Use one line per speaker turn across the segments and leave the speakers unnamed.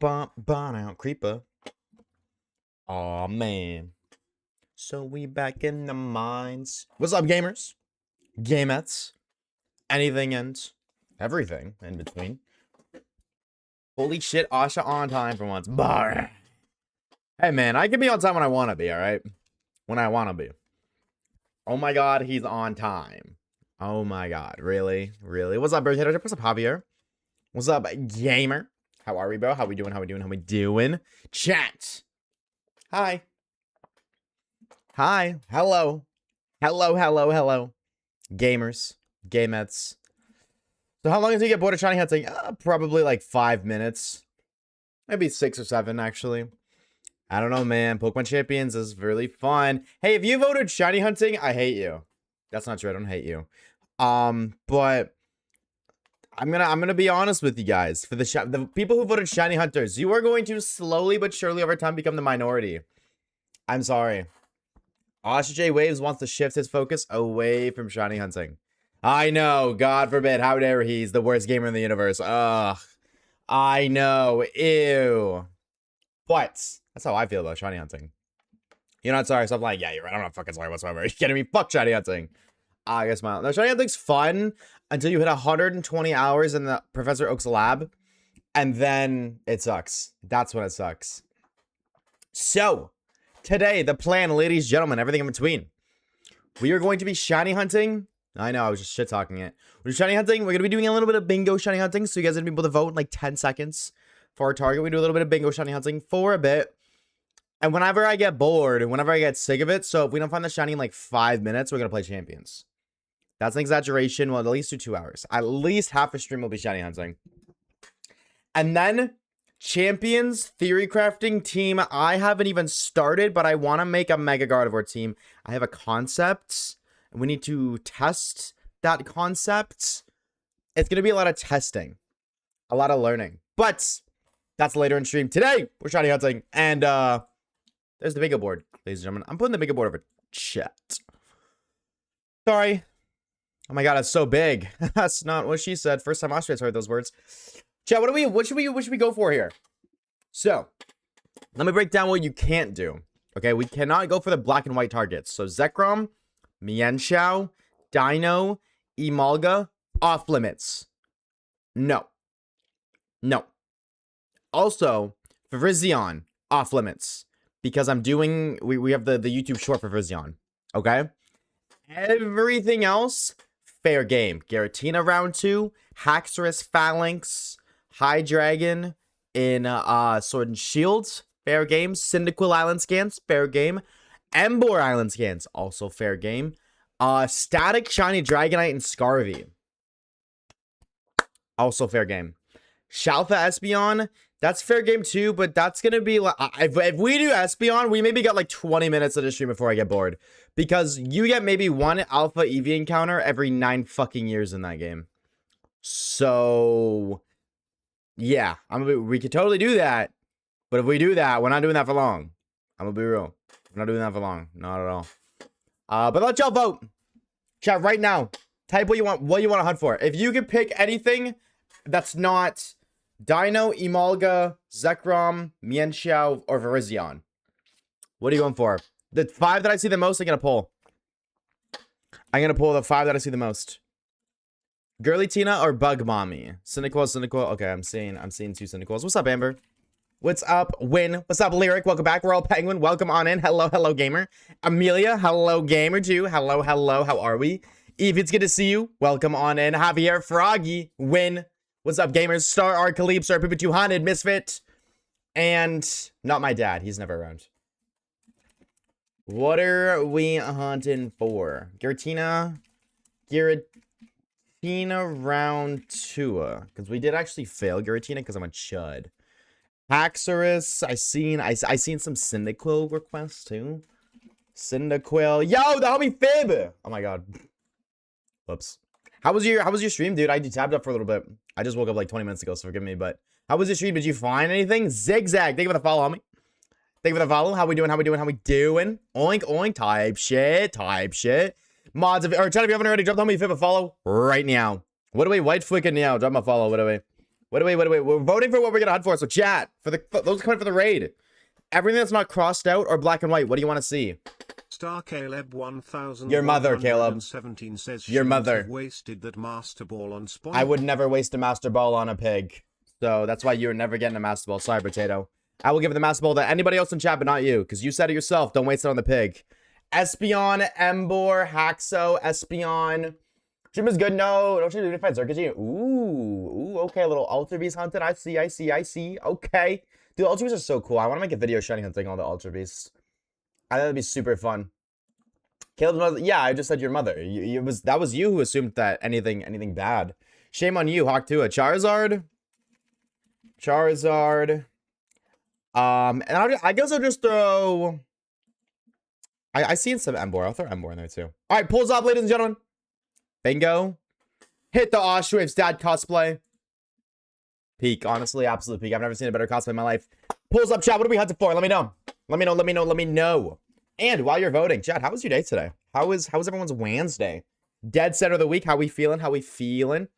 bump, burn out, creeper. Aw, man. So we back in the mines. What's up, gamers? Gamettes. Anything and everything in between. Holy shit, Asha on time for once. Bar. Hey, man, I can be on time when I want to be, all right? When I want to be. Oh, my God, he's on time. Oh, my God. Really? Really? What's up, bird? What's up, Javier? What's up, gamer? How are we, bro? How we doing? How we doing? How we doing? Chat. Hi. Hi. Hello. Hello, hello, hello. Gamers. Gamettes. So how long does he get bored of shiny hunting? Probably like 5 minutes. Maybe 6 or 7, actually. I don't know, man. Pokemon Champions is really fun. Hey, if you voted shiny hunting, I hate you. That's not true. I don't hate you. But I'm gonna be honest with you guys. For the people who voted shiny hunters, you are going to slowly but surely over time become the minority. I'm sorry. Oshawaves wants to shift his focus away from shiny hunting. I know. God forbid. How dare he? He's the worst gamer in the universe. Ugh. I know. Ew. But that's how I feel about shiny hunting. You're not sorry. So I'm like, yeah, you're right. I'm not fucking sorry whatsoever. Are you kidding me? Fuck shiny hunting. I guess my no, shiny hunting's fun until you hit 120 hours in the Professor Oak's lab, and then it sucks. That's when it sucks. So today, the plan, ladies, gentlemen, everything in between. We are going to be shiny hunting. I know, I was just shit talking it. We're shiny hunting. We're gonna be doing a little bit of bingo shiny hunting, so you guys are gonna be able to vote in like 10 seconds for our target. We do a little bit of bingo shiny hunting for a bit. And whenever I get bored and whenever I get sick of it, so if we don't find the shiny in like 5 minutes, we're gonna play champions. That's an exaggeration. Well, at least do 2 hours. At least half a stream will be shiny hunting. And then champions, theory crafting team. I haven't even started, but I want to make a Mega Gardevoir team. I have a concept. We need to test that concept. It's going to be a lot of testing. A lot of learning. But that's later in stream. Today, we're shiny hunting. And there's the bingo board, ladies and gentlemen. I'm putting the bingo board over chat. Sorry. Oh my God, it's so big. That's not what she said. First time Oshawaves heard those words. Chat, what should we go for here? So, let me break down what you can't do. Okay, we cannot go for the black and white targets. So, Zekrom, Mienshao, Dino, Emolga, off limits. No. No. Also, Virizion, off limits. Because I'm doing, we have the YouTube short for Virizion. Okay? Everything else, fair game. Giratina round 2, Haxorus Phalanx, Hydreigon in Sword and Shield, fair game. Cyndaquil Island Scans, fair game. Emboar Island Scans, also fair game. Static Shiny Dragonite and Scarvy, also fair game. Shalfa Espeon, that's fair game too, but that's gonna be like, if we do Espeon, we maybe got like 20 minutes of the stream before I get bored. Because you get maybe 1 Alpha EV encounter every 9 fucking years in that game. So yeah, we could totally do that. But if we do that, we're not doing that for long. I'm gonna be real. We're not doing that for long. Not at all. But let y'all vote. Chat right now. Type what you want to hunt for. If you could pick anything that's not Dino, Emolga, Zekrom, Mienshao, or Virizion, what are you going for? The 5 that I see the most, I'm gonna pull. I'm gonna pull the 5 that I see the most. Girly Tina or Bug Mommy? Cyndaquil. Okay, I'm seeing 2 Cyndaquils. What's up, Amber? What's up, Win? What's up, Lyric? Welcome back. We're all Penguin. Welcome on in. Hello, gamer. Amelia, hello, gamer too. Hello. How are we? Eve, it's good to see you. Welcome on in. Javier, Froggy, Win. What's up, gamers? Star Arcalib, Star Pippa 200, Misfit, and not my dad. He's never around. What are we hunting for? Giratina round 2. Because we did actually fail Giratina because I'm a chud. Haxorus, I seen some Cyndaquil requests too. Cyndaquil, yo, the homie Fib. Oh my God. Whoops. How was your stream, dude? I tabbed up for a little bit. I just woke up like 20 minutes ago, so forgive me. But how was your stream? Did you find anything? Zigzag, thank you for the follow, homie. Thank you for the follow. How we doing? Oink oink. Type shit. Mods, or chat if you haven't already, drop the homie Fib a follow right now. What do we? White Flick and Meow. Drop my follow. What do we? Wait. We're voting for what we're gonna hunt for. So chat for those coming for the raid. Everything that's not crossed out or black and white. What do you want to see?
Star Caleb 1000.
Your mother, Caleb.
Says
your mother
wasted that master ball on spawn.
I would never waste a master ball on a pig. So that's why you're never getting a master ball. Sorry, Potato. I will give the master ball to anybody else in chat, but not you, because you said it yourself. Don't waste it on the pig. Espion, Embor, Haxo, Espion. Stream is good. No, don't you defend Zerkagine. Ooh, okay. A little Ultra Beast hunted. I see. Okay. Dude, Ultra Beasts are so cool. I want to make a video shiny hunting all the Ultra Beasts. I think that'd be super fun. Caleb's mother. Yeah, I just said your mother. That was you who assumed that anything bad. Shame on you, Hawk Tua. Charizard. And I guess I'll just throw. I seen some Embor. I'll throw Embor in there too. All right, pulls up, ladies and gentlemen. Bingo. Hit the Oshawaves dad cosplay. Peak, honestly, absolute peak. I've never seen a better cosplay in my life. Pulls up, chat. What are we hunting for? Let me know. Let me know. And while you're voting, chat, how was your day today? How was everyone's Wednesday? Dead center of the week. How we feeling?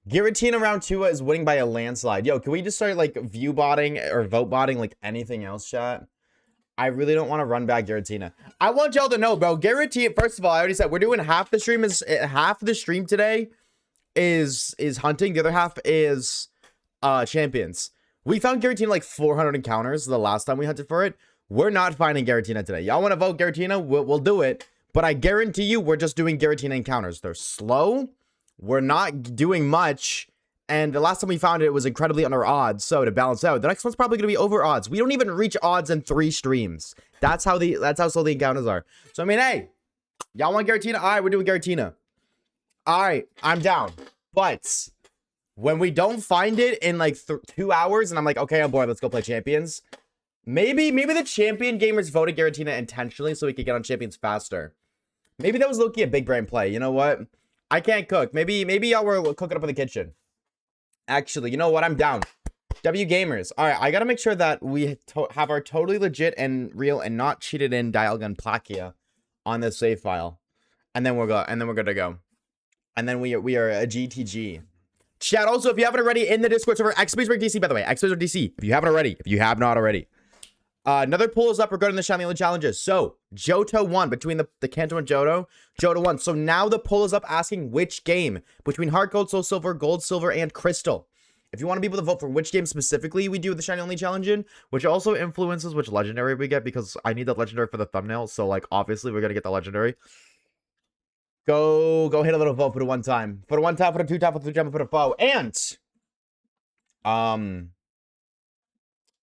Giratina round 2 is winning by a landslide. Yo, can we just start like view botting or vote botting like anything else, chat? I really don't want to run back Giratina. I want y'all to know, bro. Giratina, first of all, I already said we're doing half the stream today is hunting. The other half is champions. We found Giratina like 400 encounters the last time we hunted for it. We're not finding Giratina today. Y'all want to vote Giratina? We'll do it. But I guarantee you we're just doing Giratina encounters. They're slow. We're not doing much. And the last time we found it, it was incredibly under odds. So to balance out, the next one's probably going to be over odds. We don't even reach odds in 3 streams. That's how slow the encounters are. So, I mean, hey, y'all want Giratina? All right, we're doing Giratina. All right, I'm down. But when we don't find it in like 2 hours and I'm like, okay, I'm bored, let's go play champions. Maybe the champion gamers voted Giratina intentionally so we could get on champions faster. Maybe that was low-key a big brain play. You know what? I can't cook. Maybe y'all were cooking up in the kitchen. Actually, you know what? I'm down. W Gamers. All right, I gotta make sure that we have our totally legit and real and not cheated in Dialgun Plakia on this save file, and then we're good to go. And then we are a GTG. Chat. Also, if you haven't already, in the Discord server, XSpaceBreak DC. By the way, XSpaceBreak DC. If you have not already. Another poll is up regarding the Shiny Only challenges. So, Johto won between the Kanto and Johto. Johto won. So now the poll is up asking which game between Heart Gold, Soul Silver, Gold, Silver, and Crystal. If you want to be able to vote for which game specifically we do the Shiny Only challenge in, which also influences which legendary we get, because I need the legendary for the thumbnail. So, like, obviously, we're going to get the legendary. Go hit a little vote for the one time. For the one time, for the two time, for the three time, for the foe. And,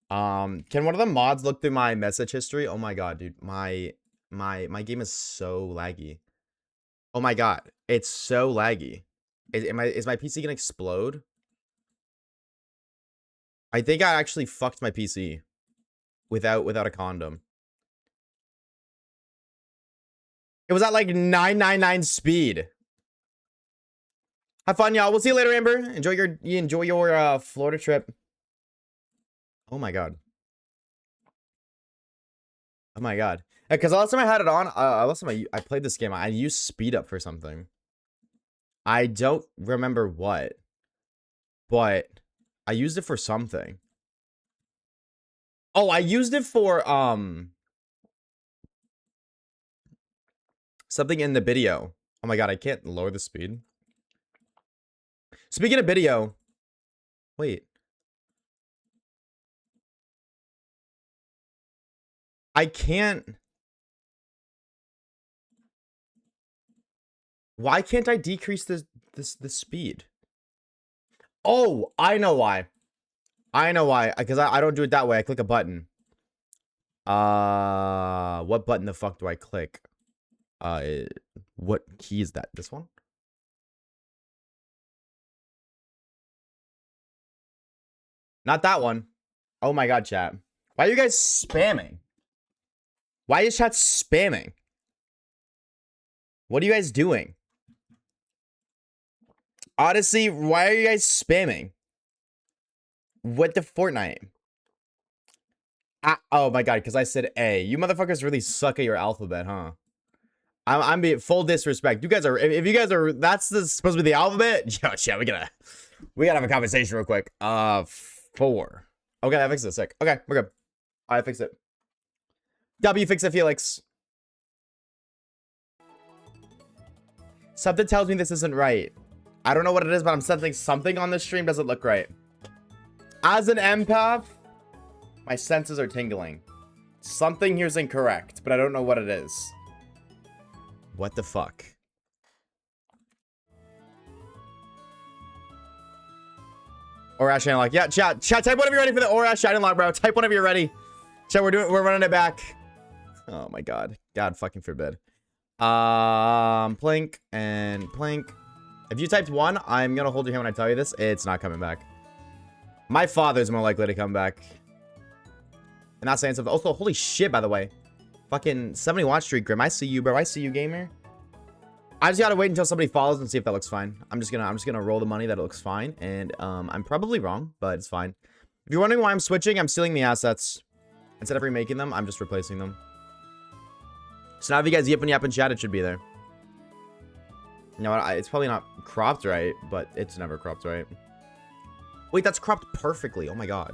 can one of the mods look through my message history? Oh my god, dude. My game is so laggy. Oh my god. It's so laggy. Is my PC gonna explode? I think I actually fucked my PC without a condom. It was at like 999 speed. Have fun, y'all. We'll see you later, Amber. Enjoy your Florida trip. Oh my god. Oh my god. Because last time I had it on, last time I played this game, I used speed up for something. I don't remember what, but I used it for something. Oh, I used it for something in the video. Oh my god, I can't lower the speed. Speaking of video, wait. I can't. Why can't I decrease the speed? Oh, I know why. Because I don't do it that way. I click a button. What button the fuck do I click? What key is that? This one? Not that one. Oh my god, chat. Why are you guys spamming? Why is chat spamming? What are you guys doing? Honestly, why are you guys spamming? What the Fortnite? Oh my god, because I said A. You motherfuckers really suck at your alphabet, huh? I'm being full disrespect. You guys are, if you guys are, supposed to be the alphabet. Yo, yeah, we gotta have a conversation real quick. 4. Okay, I fixed it. Sick. Okay, we're good. I fixed it. W, fix it, Felix. Something tells me this isn't right. I don't know what it is, but I'm sensing something on this stream doesn't look right. As an empath, my senses are tingling. Something here's incorrect, but I don't know what it is. What the fuck? Orash Shining Lock. Yeah, chat, type whenever you're ready for the Orash Shining Lock, bro. Type whenever you're ready. Chat, we're running it back. Oh my god. God fucking forbid. Plink and Plink. If you typed 1, I'm gonna hold your hand when I tell you this. It's not coming back. My father's more likely to come back. And not saying something. Also, holy shit, by the way. Fucking 70 watch streak, Grim. I see you, bro. I see you, gamer. I just gotta wait until somebody follows and see if that looks fine. I'm just gonna roll the money that it looks fine. And I'm probably wrong, but it's fine. If you're wondering why I'm switching, I'm stealing the assets. Instead of remaking them, I'm just replacing them. So now if you guys yip and chat, it should be there. No, it's probably not cropped right, but it's never cropped right. Wait, that's cropped perfectly. Oh my god.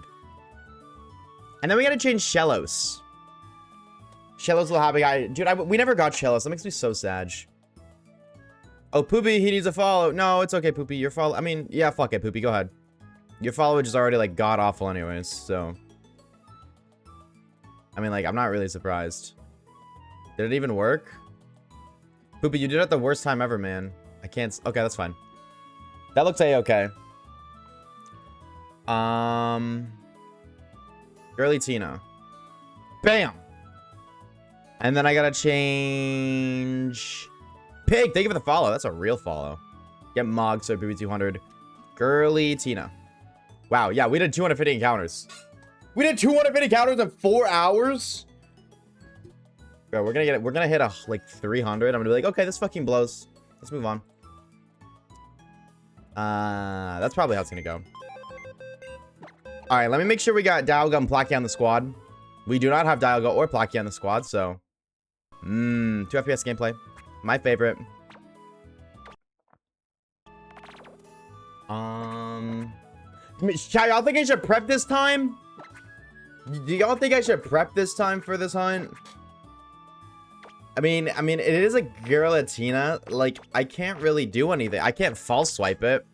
And then we gotta change Shellos. Shellos little happy guy. Dude, we never got Shellos. That makes me so sad. Oh, Poopy, he needs a follow. No, it's okay, Poopy. Your follow. I mean, yeah, fuck it, Poopy. Go ahead. Your followage is already, like, god-awful anyways, so. I mean, like, I'm not really surprised. Did it even work? Poopy, you did it at the worst time ever, man. I can't. Okay, that's fine. That looks A-okay. Girly Tina. Bam! And then I gotta change... Pig, thank you for the follow. That's a real follow. Get Mog, so PB200. Girly Tina. Wow, yeah, we did 250 encounters. We did 250 encounters in 4 hours? Bro, we're gonna hit like 300. I'm gonna be like, okay, this fucking blows. Let's move on. That's probably how it's gonna go. All right, let me make sure we got Dialga and Placky on the squad. We do not have Dialga or Placky on the squad, so 2 FPS gameplay, my favorite. Y'all think I should prep this time? Do y'all think I should prep this time for this hunt? I mean, it is a Giratina. Like, I can't really do anything. I can't false swipe it.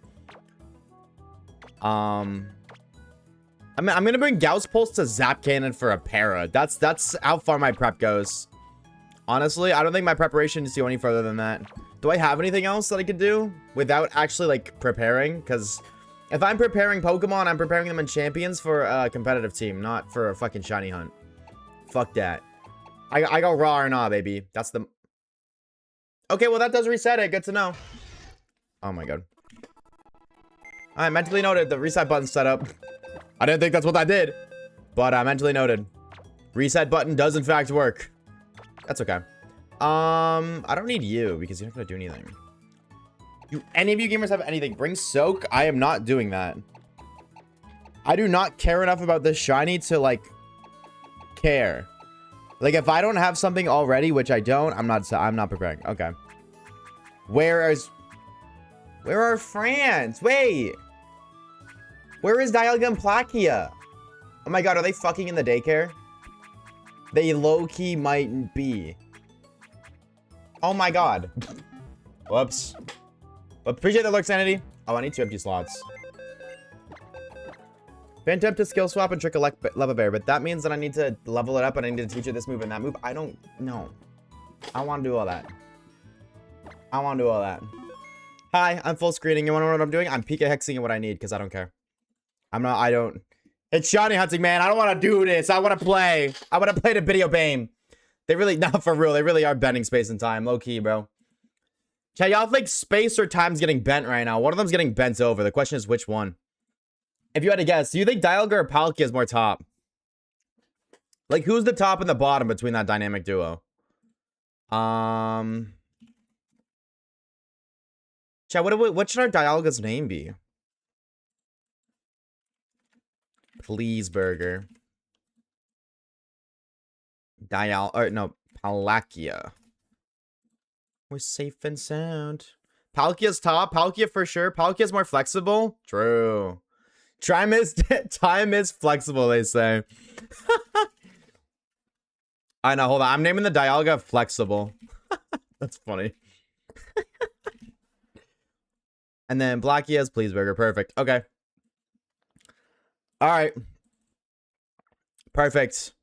I'm gonna bring Gauss Pulse to Zap Cannon for a para. That's how far my prep goes. Honestly, I don't think my preparation is to go any further than that. Do I have anything else that I could do without actually, like, preparing? Because if I'm preparing Pokemon, I'm preparing them in Champions for a competitive team, not for a fucking shiny hunt. Fuck that. I go raw or nah, baby. That's the... Okay, well, that does reset it. Good to know. Oh, my god. Alright, mentally noted. The reset button's set up. I didn't think that's what that did. But mentally noted. Reset button does, in fact, work. That's okay. I don't need you, because you're not gonna do anything. Any of you gamers have anything? Bring Soak? I am not doing that. I do not care enough about this shiny to, like, care. Like, if I don't have something already, which I don't, I'm not preparing. Okay. Where are France? Wait. Where is Dialga and Plakia? Oh my god, are they fucking in the daycare? They low-key mightn't be. Oh my god. Whoops. But appreciate the lurk, Sanity. Oh, I need 2 empty slots. Phantom to skill swap and trick a Leva Bear, but that means that I need to level it up and I need to teach her this move and that move. I don't know. I want to do all that. Hi, I'm full screening. You want to know what I'm doing? I'm Pika hexing what I need because I don't care. It's shiny hunting, man. I don't want to do this. I want to play. I want to play the video game. They really, not for real. They really are bending space and time. Low key, bro. Chat, y'all think space or time's getting bent right now? One of them's getting bent over. The question is which one? If you had to guess, do you think Dialga or Palkia is more top? Like, who's the top and the bottom between that dynamic duo? Chat, what should our Dialga's name be? Please, Burger. Palakia. We're safe and sound. Palkia's top. Palkia for sure. Palkia's more flexible. True. Time is flexible, they say. I know, hold on. I'm naming the Dialga flexible. That's funny. And then Blackie has Please Burger. Perfect. Okay. All right. Perfect.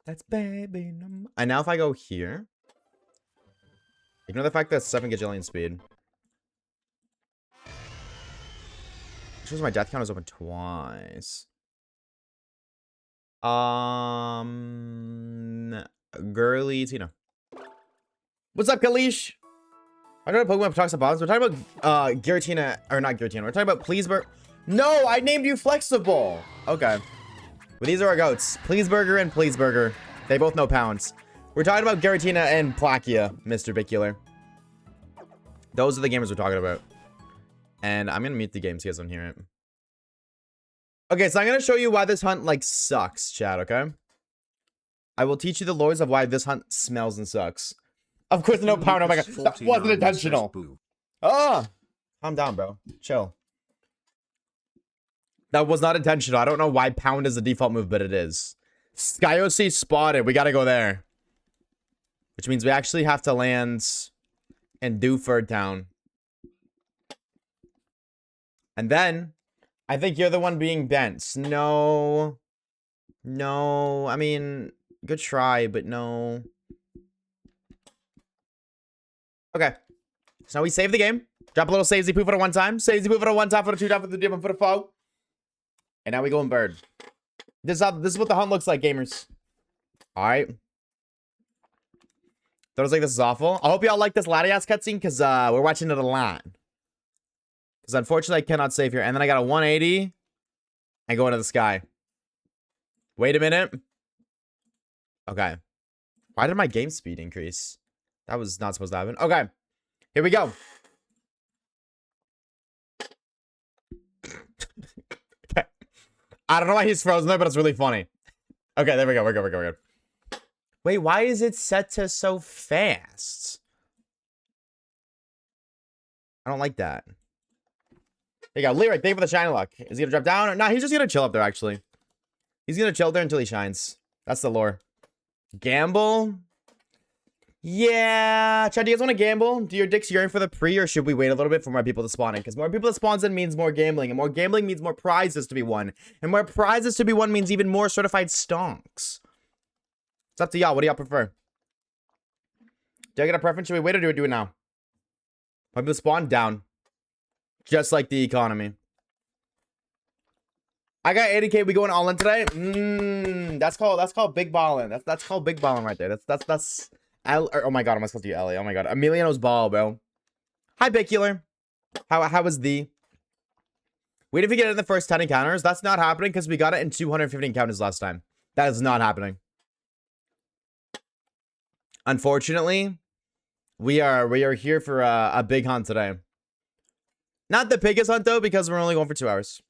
That's baby. And now if I go here, ignore the fact that 7 gajillion speed. Shows my death count is open twice. Girly Tina. What's up, Kalish? I know Pokemon talks about bombs. We're talking about Giratina, or not Giratina. We're talking about Pleaseburger. No, I named you Flexible. Okay. Well, these are our goats. Pleaseburger and Pleaseburger. They both know pounds. We're talking about Giratina and Plakia, Mr. Bicular. Those are the gamers we're talking about. And I'm gonna mute the game so you guys don't hear it. Okay, so I'm gonna show you why this hunt, like, sucks, chat, okay? I will teach you the lores of why this hunt smells and sucks. Of course, no pound. Oh my god, that wasn't intentional. Oh, calm down, bro. Chill. That was not intentional. I don't know why pound is the default move, but it is. Skyoc spotted. We gotta go there. Which means we actually have to land in Dewford Town. And then, I think you're the one being bent. No. No. I mean, good try, but no. Okay. So now we save the game. Drop a little savesy poo for the one time. Savesy poo for the one time, for the 2 time, for the 3 time, for the 4. And now we go in bird. This is what the hunt looks like, gamers. Alright. Thought like this is awful. I hope y'all like this Latias cutscene, because we're watching it a lot. Because unfortunately I cannot save here. And then I got a 180 and go into the sky. Wait a minute. Okay. Why did my game speed increase? That was not supposed to happen. Okay. Here we go. Okay. I don't know why he's frozen there, but it's really funny. Okay, there we go. We're good. We're good. We're good. Wait, why is it set to so fast? I don't like that. There you go. Lyric, thank you for the shiny luck. Is he gonna drop down? Nah, he's just gonna chill up there, actually. He's gonna chill there until he shines. That's the lore. Gamble? Yeah. Chad, do you guys want to gamble? Do your dicks yearn for the pre, or should we wait a little bit for more people to spawn in? Because more people that spawns in means more gambling, and more gambling means more prizes to be won. And more prizes to be won means even more certified stonks. It's up to y'all. What do y'all prefer? Do I get a preference? Should we wait or do we do it now? More people spawn down. Just like the economy. I got 80k. We going all in today? That's called big ballin'. That's called big ballin' right there. That's oh my god, I'm supposed to do Ellie. Oh my god. Emiliano's ball, bro. Hi, Bicular. How was the? Wait if we get it in the first 10 encounters. That's not happening because we got it in 250 encounters last time. That is not happening. Unfortunately, we are here for a big hunt today. Not the biggest hunt though, because we're only going for 2 hours.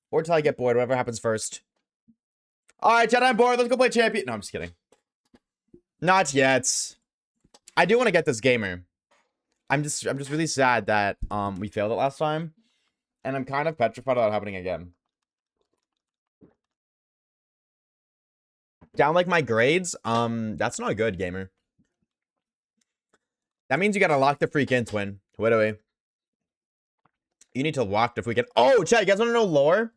Or till I get bored, whatever happens first. Alright, Chad, I'm bored. Let's go play champion. No, I'm just kidding. Not yet. I do want to get this gamer. I'm just really sad that we failed it last time. And I'm kind of petrified about it happening again. Down like my grades? That's not good, gamer. That means you gotta lock the freak in, twin. Wait away. You need to lock the freak in. Oh, Chad, you guys want to know lore?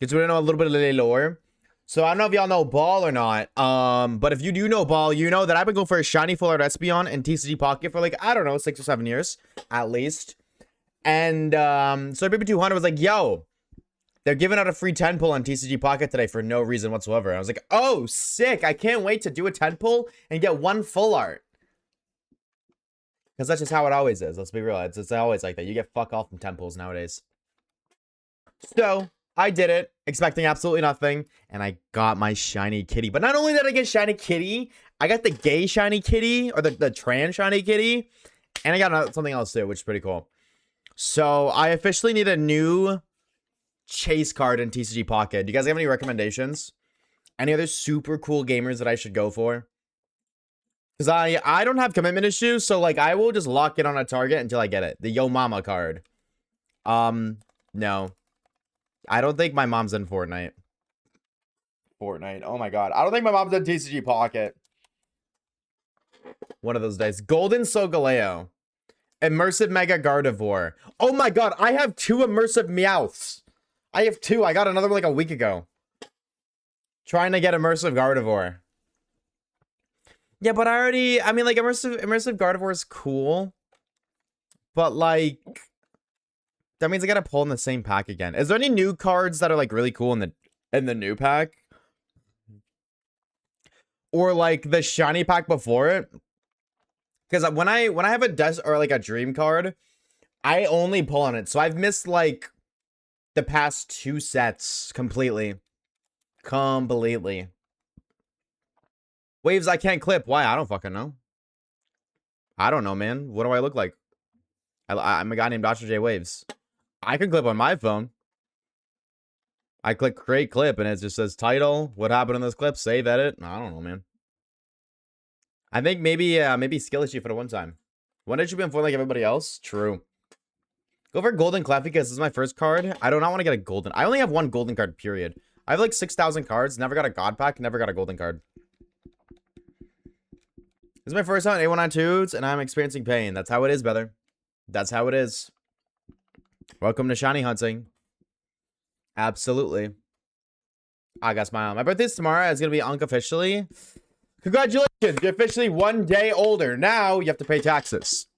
You guys want to know a little bit of the lore? So I don't know if y'all know Ball or not. But if you do know Ball, you know that I've been going for a shiny full art Espeon in TCG Pocket for like, I don't know, 6 or 7 years at least. And so Baby 200 was like, yo, they're giving out a free 10 pull on TCG Pocket today for no reason whatsoever. And I was like, oh, sick. I can't wait to do a 10 pull and get 1 full art. Because that's just how it always is. Let's be real. It's always like that. You get fuck off from 10 pulls nowadays. So I did it, expecting absolutely nothing, and I got my shiny kitty. But not only did I get shiny kitty, I got the gay shiny kitty, or the trans shiny kitty, and I got something else too, which is pretty cool. So I officially need a new chase card in TCG Pocket. Do you guys have any recommendations? Any other super cool gamers that I should go for? Because I don't have commitment issues, so like I will just lock it on a target until I get it. The Yo Mama card. No. I don't think my mom's in Fortnite. Oh my god. I don't think my mom's in TCG Pocket. One of those days. Golden Solgaleo. Immersive Mega Gardevoir. Oh my god, I have 2 immersive Meowths. I have 2. I got another one like a week ago. Trying to get immersive Gardevoir. Yeah, but I mean, like, immersive Gardevoir is cool. But, like, that means I gotta pull in the same pack again. Is there any new cards that are, like, really cool in the new pack? Or, like, the shiny pack before it? Because when I have a or, like, a dream card, I only pull on it. So I've missed, like, the past 2 sets completely. Waves I can't clip. Why? I don't fucking know. I don't know, man. What do I look like? I'm a guy named Dr. J Waves. I can clip on my phone. I click create clip and it just says title. What happened in this clip? Save, edit. I don't know, man. I think maybe skill issue for the one time. When did you be on phone like everybody else? True. Go for Golden Clef because this is my first card. I do not want to get a golden. I only have 1 golden card, period. I have like 6,000 cards. Never got a god pack. Never got a golden card. This is my first time on A192s, and I'm experiencing pain. That's how it is, brother. That's how it is. Welcome to shiny hunting. Absolutely. I got smile. My birthday's tomorrow. It's going to be unofficially. Congratulations. You're officially 1 day older. Now you have to pay taxes.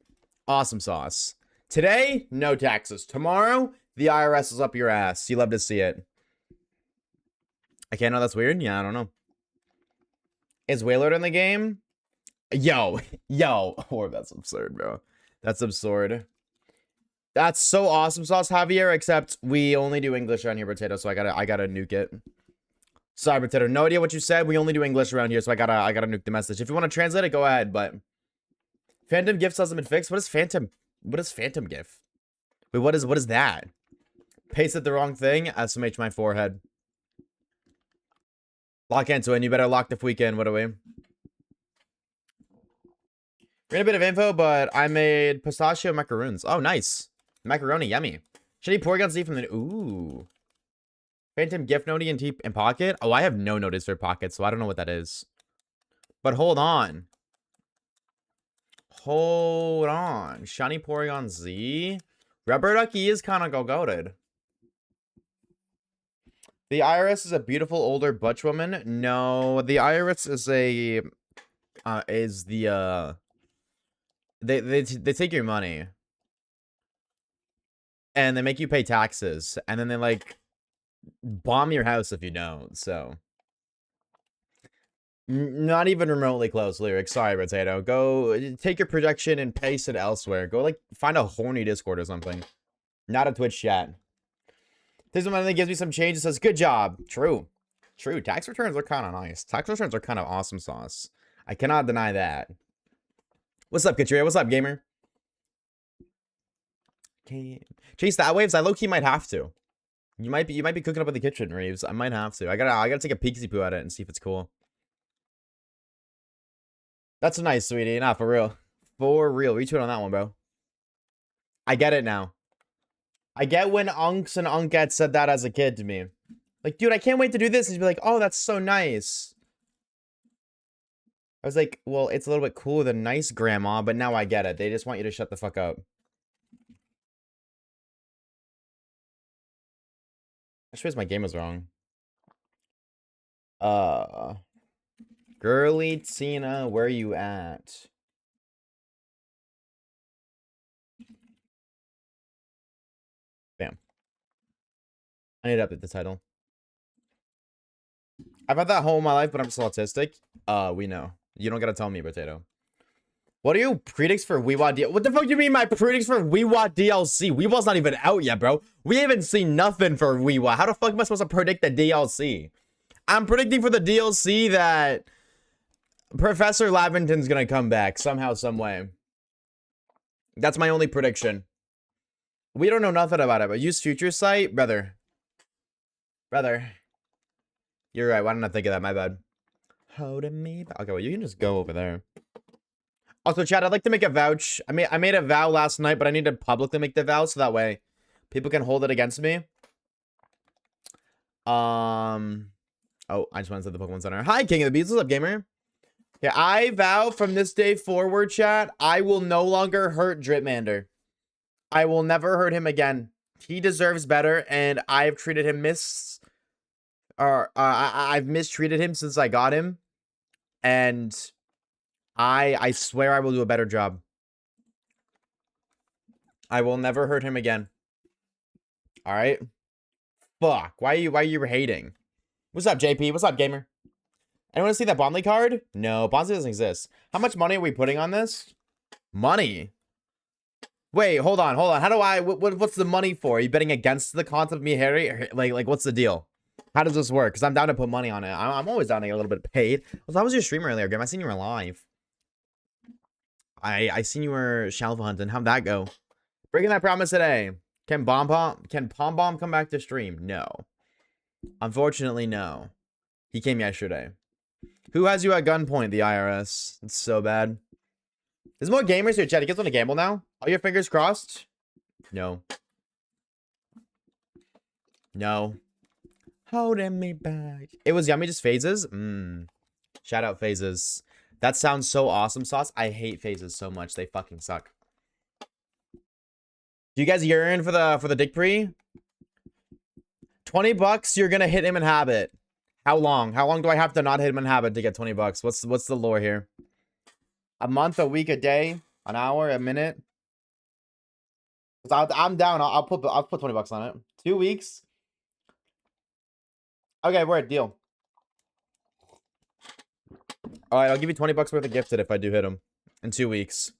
Awesome sauce. Today, no taxes. Tomorrow, the IRS is up your ass. You love to see it. I can't know that's weird. Yeah, I don't know. Is Wailord in the game? Yo. Oh, that's absurd, bro. That's absurd. That's so awesome sauce, Javier, except we only do English around here, Potato, so I gotta nuke it. Sorry, Potato. No idea what you said. We only do English around here, so I gotta nuke the message. If you want to translate it, go ahead, but Phantom Gift hasn't been fixed. What is Phantom Gift? Wait, what is that? Pasted the wrong thing. SMH my forehead. Lock into it. You better lock the weekend. What are we? Ran a bit of info, but I made pistachio macaroons. Oh, nice. Macaroni, yummy. Shitty Porygon Z from the... Ooh. Phantom Gift Noti in Pocket? Oh, I have no notice for Pocket, so I don't know what that is. But hold on. Hold on. Shiny Porygon Z? Rubber Ducky is kind of go-goated. The IRS is a beautiful older butch woman. No, the IRS is a... They take your money. And they make you pay taxes. And then they, like, bomb your house if you don't, so. Not even remotely close, Lyric. Sorry, Potato. Go take your projection and paste it elsewhere. Go, like, find a horny Discord or something. Not a Twitch chat. This one gives me some change. It says, good job. True. Tax returns are kind of nice. Tax returns are kind of awesome sauce. I cannot deny that. What's up, Katria? What's up, gamer? Okay. Chase that waves. I low-key might have to. You might be cooking up in the kitchen, Reeves. I might have to. I gotta take a peeksy poo at it and see if it's cool. That's nice, sweetie. Nah, for real. For real. Retweet on that one, bro. I get it now. I get when Unks and Unkettes said that as a kid to me. Like, dude, I can't wait to do this. And you'd be like, oh, that's so nice. I was like, well, it's a little bit cooler than nice, grandma, but now I get it. They just want you to shut the fuck up. I suppose my game was wrong. Girly Tina, where you at? Bam. I need to update the title. I've had that whole my life, but I'm still autistic. We know. You don't gotta tell me, Potato. What are you predicts for Weewah DLC? What the fuck do you mean my predicts for Weewah DLC? Weewah's not even out yet, bro. We haven't seen nothing for Weewah. How the fuck am I supposed to predict the DLC? I'm predicting for the DLC that Professor Lavington's gonna come back somehow, some way. That's my only prediction. We don't know nothing about it, but use Future Sight, brother. You're right. Why didn't I think of that? My bad. Holding me back. Okay, well, you can just go over there. Also, Chad, I'd like to make a vouch. I made a vow last night, but I need to publicly make the vow so that way people can hold it against me. Oh, I just want to say the Pokemon Center. Hi, King of the Beats. What's up, gamer? Yeah, I vow from this day forward, chat, I will no longer hurt Dripmander. I will never hurt him again. He deserves better, and I've treated him I've mistreated him since I got him, and I swear I will do a better job. I will never hurt him again. All right. Fuck. Why are you hating? What's up, JP? What's up, gamer? Anyone see that Bondly card? No, Bondly doesn't exist. How much money are we putting on this? Money? Wait, hold on. How do I, what's the money for? Are you betting against the concept of me, Harry? Like, what's the deal? How does this work? Because I'm down to put money on it. I'm always down to get a little bit paid. Well, how was your stream earlier, Grim? I seen you were live. I seen you were shallow hunting. How'd that go? Breaking that promise today. Can Pom Bomb come back to stream? No. Unfortunately, no. He came yesterday. Who has you at gunpoint? The IRS. It's so bad. There's more gamers here, chat. You guys want to gamble now? All your fingers crossed? No. No. Holding me back. It was yummy, just phases? Shout out phases. That sounds so awesome, Sauce. I hate phases so much. They fucking suck. Do you guys yearn for the dick pre? $20, you're gonna hit him in habit. How long? How long do I have to not hit him in habit to get $20? What's the lore here? A month, a week, a day, an hour, a minute. I'm down. I'll put $20 on it. 2 weeks. Okay, we're at deal. All right, I'll give you $20 worth of gifted if I do hit him in 2 weeks.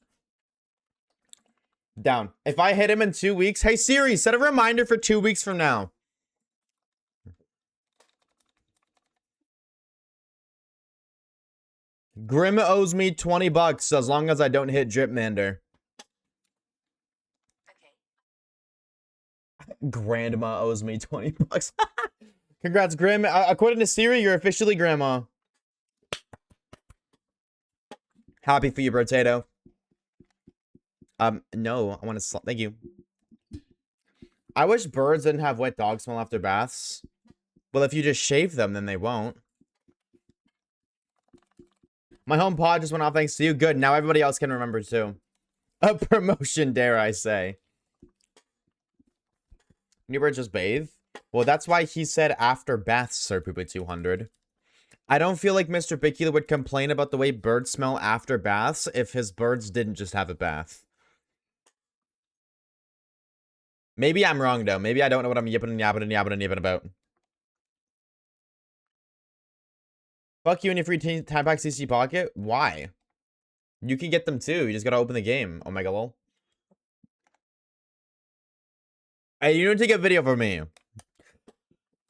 Down. If I hit him in 2 weeks, hey Siri, set a reminder for 2 weeks from now. Grim owes me $20 as long as I don't hit Dripmander. Okay. Grandma owes me $20. Congrats, Grim. According to Siri, you're officially grandma. Happy for you, Potato. No, I want to. Thank you. I wish birds didn't have wet dog smell after baths. Well, if you just shave them, then they won't. My home pod just went off thanks to you. Good. Now everybody else can remember too. A promotion, dare I say. New bird just bathe? Well, that's why he said after baths, Sir Poopy 200. I don't feel like Mr. Bicula would complain about the way birds smell after baths if his birds didn't just have a bath. Maybe I'm wrong, though. Maybe I don't know what I'm yipping and yapping about. Fuck you and your free time pack CC pocket. Why? You can get them too. You just gotta open the game. Omega lol. Hey, you need to take a video for me.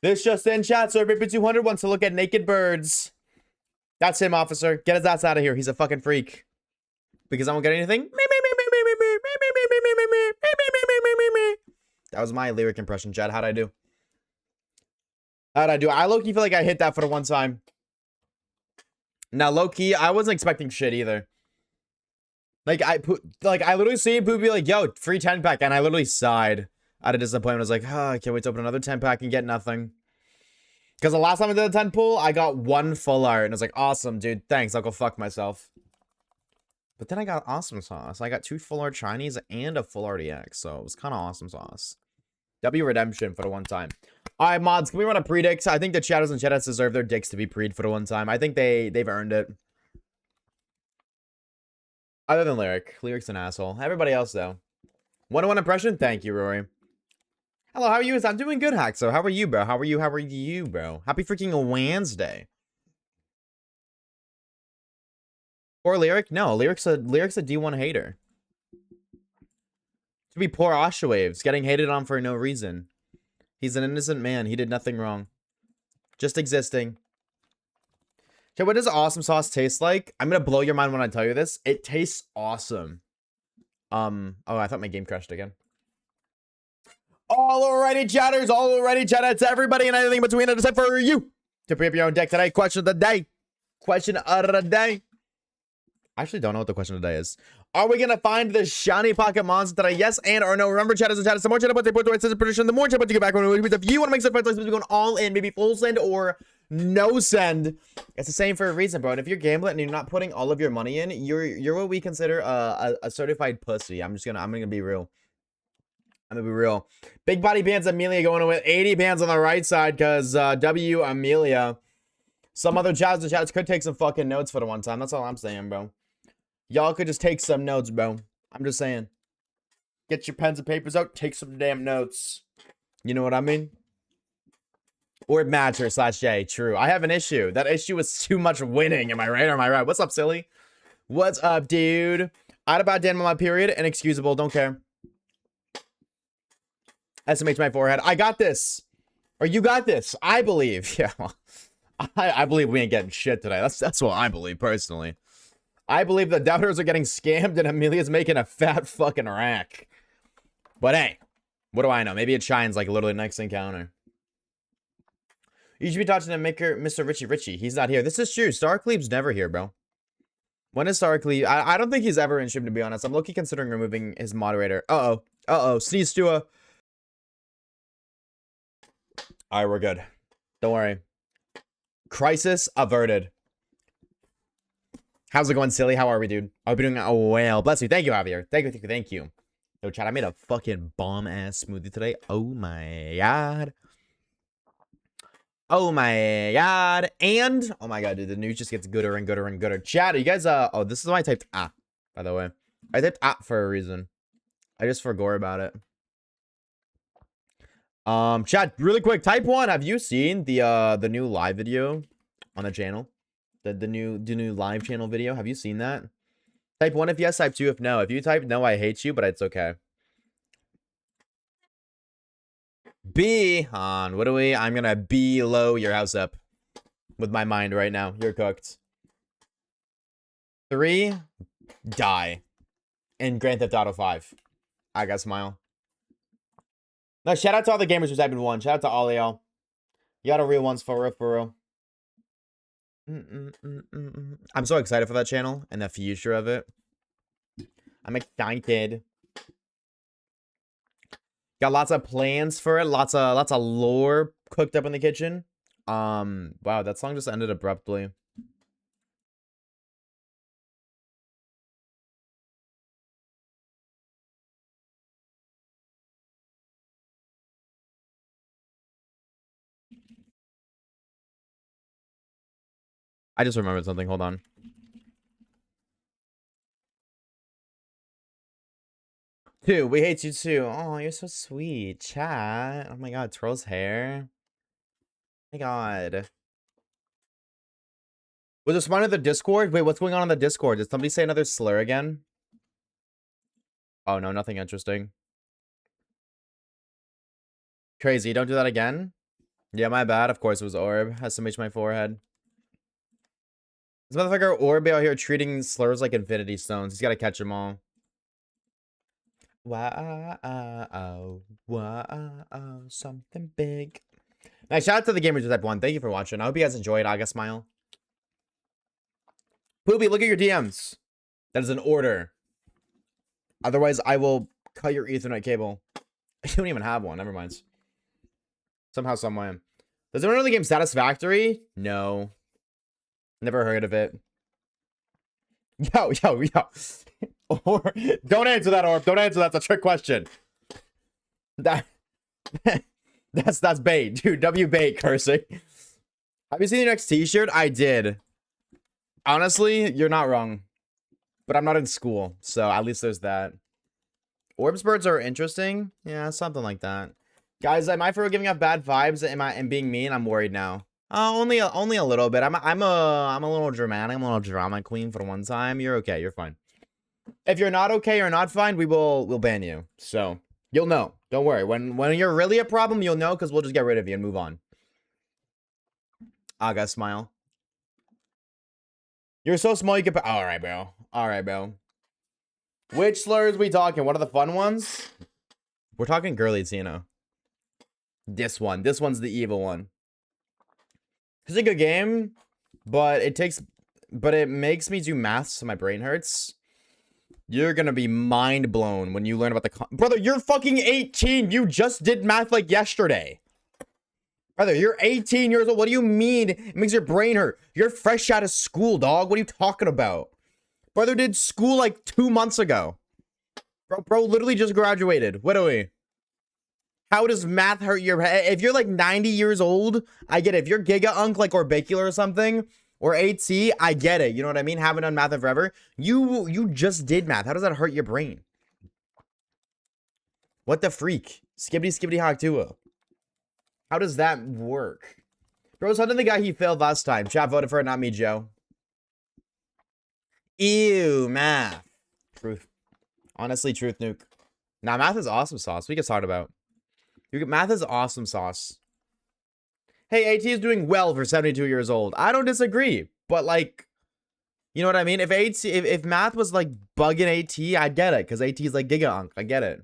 This just in chat. Sir Baby 200 wants to look at naked birds. That's him, officer. Get his ass out of here. He's a fucking freak. Because I won't get anything. That was my lyric impression, Chad. How'd I do? I low-key feel like I hit that for the one time. Now, low-key, I wasn't expecting shit either. Like, I literally see Poop be like, yo, free 10-pack. And I literally sighed out of disappointment. I was like, oh, I can't wait to open another 10-pack and get nothing. Because the last time I did a 10 pull, I got 1 full art. And I was like, awesome, dude. Thanks. I'll go fuck myself. But then I got awesome sauce. I got 2 full art Chinese and a full RDX. So it was kind of awesome sauce. W redemption for the one time. All right, mods, can we run a predict? I think the chatters and chatters deserve their dicks to be preed for the one time. I think they've earned it. Other than Lyric. Lyric's an asshole. Everybody else, though. 1-to-1 impression? Thank you, Rory. Hello, how are you? I'm doing good, Haxo. How are you, bro? How are you, bro? Happy freaking Wednesday. Poor Lyric? No, Lyric's a D1 hater. To be poor Oshawaves, getting hated on for no reason. He's an innocent man. He did nothing wrong. Just existing. Okay, what does awesome sauce taste like? I'm gonna blow your mind when I tell you this. It tastes awesome. Oh, I thought my game crashed again. Alrighty, chatters. Alrighty, chat. It's everybody and anything between it except for you to pre-up your own deck today. Question of the day. Question of the day. I actually don't know what the question today is. Are we gonna find the shiny pocket monster today? Yes and or no. Remember, chat is a chat. The more chat about the prediction, the more chat about you get back. If you want to make some fights, let's be going all in, maybe full send or no send. It's the same for a reason, bro. And if you're gambling and you're not putting all of your money in, you're what we consider a certified pussy. I'm gonna be real. I'm gonna be real. Big body bands Amelia going with 80 bands on the right side because W Amelia. Some other chats could take some fucking notes for the one time. That's all I'm saying, bro. Y'all could just take some notes, bro. I'm just saying. Get your pens and papers out. Take some damn notes. You know what I mean? Or matcher / J. True. I have an issue. That issue is too much winning. Am I right or am I right? What's up, silly? What's up, dude? Out about damn on my period. Inexcusable. Don't care. SMH my forehead. I got this. Or you got this. I believe. Yeah. I believe we ain't getting shit today. That's what I believe, personally. I believe the doubters are getting scammed and Amelia's making a fat fucking rack. But hey, what do I know? Maybe it shines like literally next encounter. You should be talking to maker, Mr. Richie. He's not here. This is true. Starcleave's never here, bro. When is Starcleave? I don't think he's ever in stream, to be honest. I'm low-key considering removing his moderator. Uh-oh. Sneeze Stua. Alright, we're good. Don't worry. Crisis averted. How's it going, silly? How are we, dude? I hope you're doing well. Bless you. Thank you, Javier. Thank you. Yo, chat, I made a fucking bomb-ass smoothie today. Oh, my God. Oh, my God. And, oh, my God, dude, the news just gets gooder and gooder and gooder. Chat, you guys, oh, this is why I typed by the way. I typed for a reason. I just forgot about it. Chat, really quick, type 1. Have you seen the new live video on the channel? The new live channel video. Have you seen that? Type 1 if yes, type 2 if no. If you type no, I hate you, but it's okay. B on. What do we? I'm gonna blow your house up with my mind right now. You're cooked. 3, die. In Grand Theft Auto 5. I got smile. No, shout out to all the gamers who typed in 1. Shout out to all of y'all. You got a real ones for real. I'm so excited for that channel and the future of it. I'm excited. Got lots of plans for it. Lots of lore cooked up in the kitchen. Wow, that song just ended abruptly. I just remembered something. Hold on. Two, we hate you too. Oh, you're so sweet. Chat. Oh my god, Troll's hair. Oh my god. Was it spawned in the Discord? Wait, what's going on in the Discord? Did somebody say another slur again? Oh no, nothing interesting. Crazy, don't do that again? Yeah, my bad. Of course it was Orb. Has to my forehead. This motherfucker Orb out here treating slurs like infinity stones. He's gotta catch them all. Wow, something big. Nice, shout out to the gamers with type 1. Thank you for watching. I hope you guys enjoyed. I got smile. Poopy, look at your DMs. That is an order. Otherwise, I will cut your Ethernet cable. I don't even have one. Never mind. Somehow, someway. Does anyone know the game Satisfactory? No. Never heard of it. Yo. Or don't answer that, Orb. Don't answer that. That's a trick question. That's bait, dude. W bait cursing. Have you seen the next t-shirt? I did. Honestly, you're not wrong. But I'm not in school, so at least there's that. Orbs birds are interesting. Yeah, something like that. Guys, am I for giving up bad vibes? Am I being mean? I'm worried now. Only a little bit. I'm a little dramatic. I'm a little drama queen for one time. You're okay. You're fine. If you're not okay or not fine, we'll ban you. So you'll know. Don't worry. When you're really a problem, you'll know because we'll just get rid of you and move on. I got smile. You're so small you can. All right, bro. All right, bro. Which slurs we talking? What are the fun ones? We're talking girly Tina. This one. This one's the evil one. It's a good game, but it takes but it makes me do math so my brain hurts. You're gonna be mind blown when you learn about the brother, you're fucking 18. You just did math like yesterday. Brother, you're 18 years old. What do you mean it makes your brain hurt? You're fresh out of school, dog. What are you talking about? Brother did school like 2 months ago. Bro literally just graduated. What are we? How does math hurt your head? If you're like 90 years old, I get it. If you're Giga Unk like Orbicular or something, or AT, I get it. You know what I mean? Haven't done math in forever. You just did math. How does that hurt your brain? What the freak? Skibbity hawk tua. How does that work? Bro's hunting the guy he failed last time. Chat voted for it, not me, Joe. Ew, math. Truth. Honestly, truth nuke. Nah, math is awesome sauce. We can talk about. Math is awesome sauce. Hey, AT is doing well for 72 years old. I don't disagree, but like, you know what I mean? If math was like bugging AT, I get it, because AT is like Giga Unk. I get it.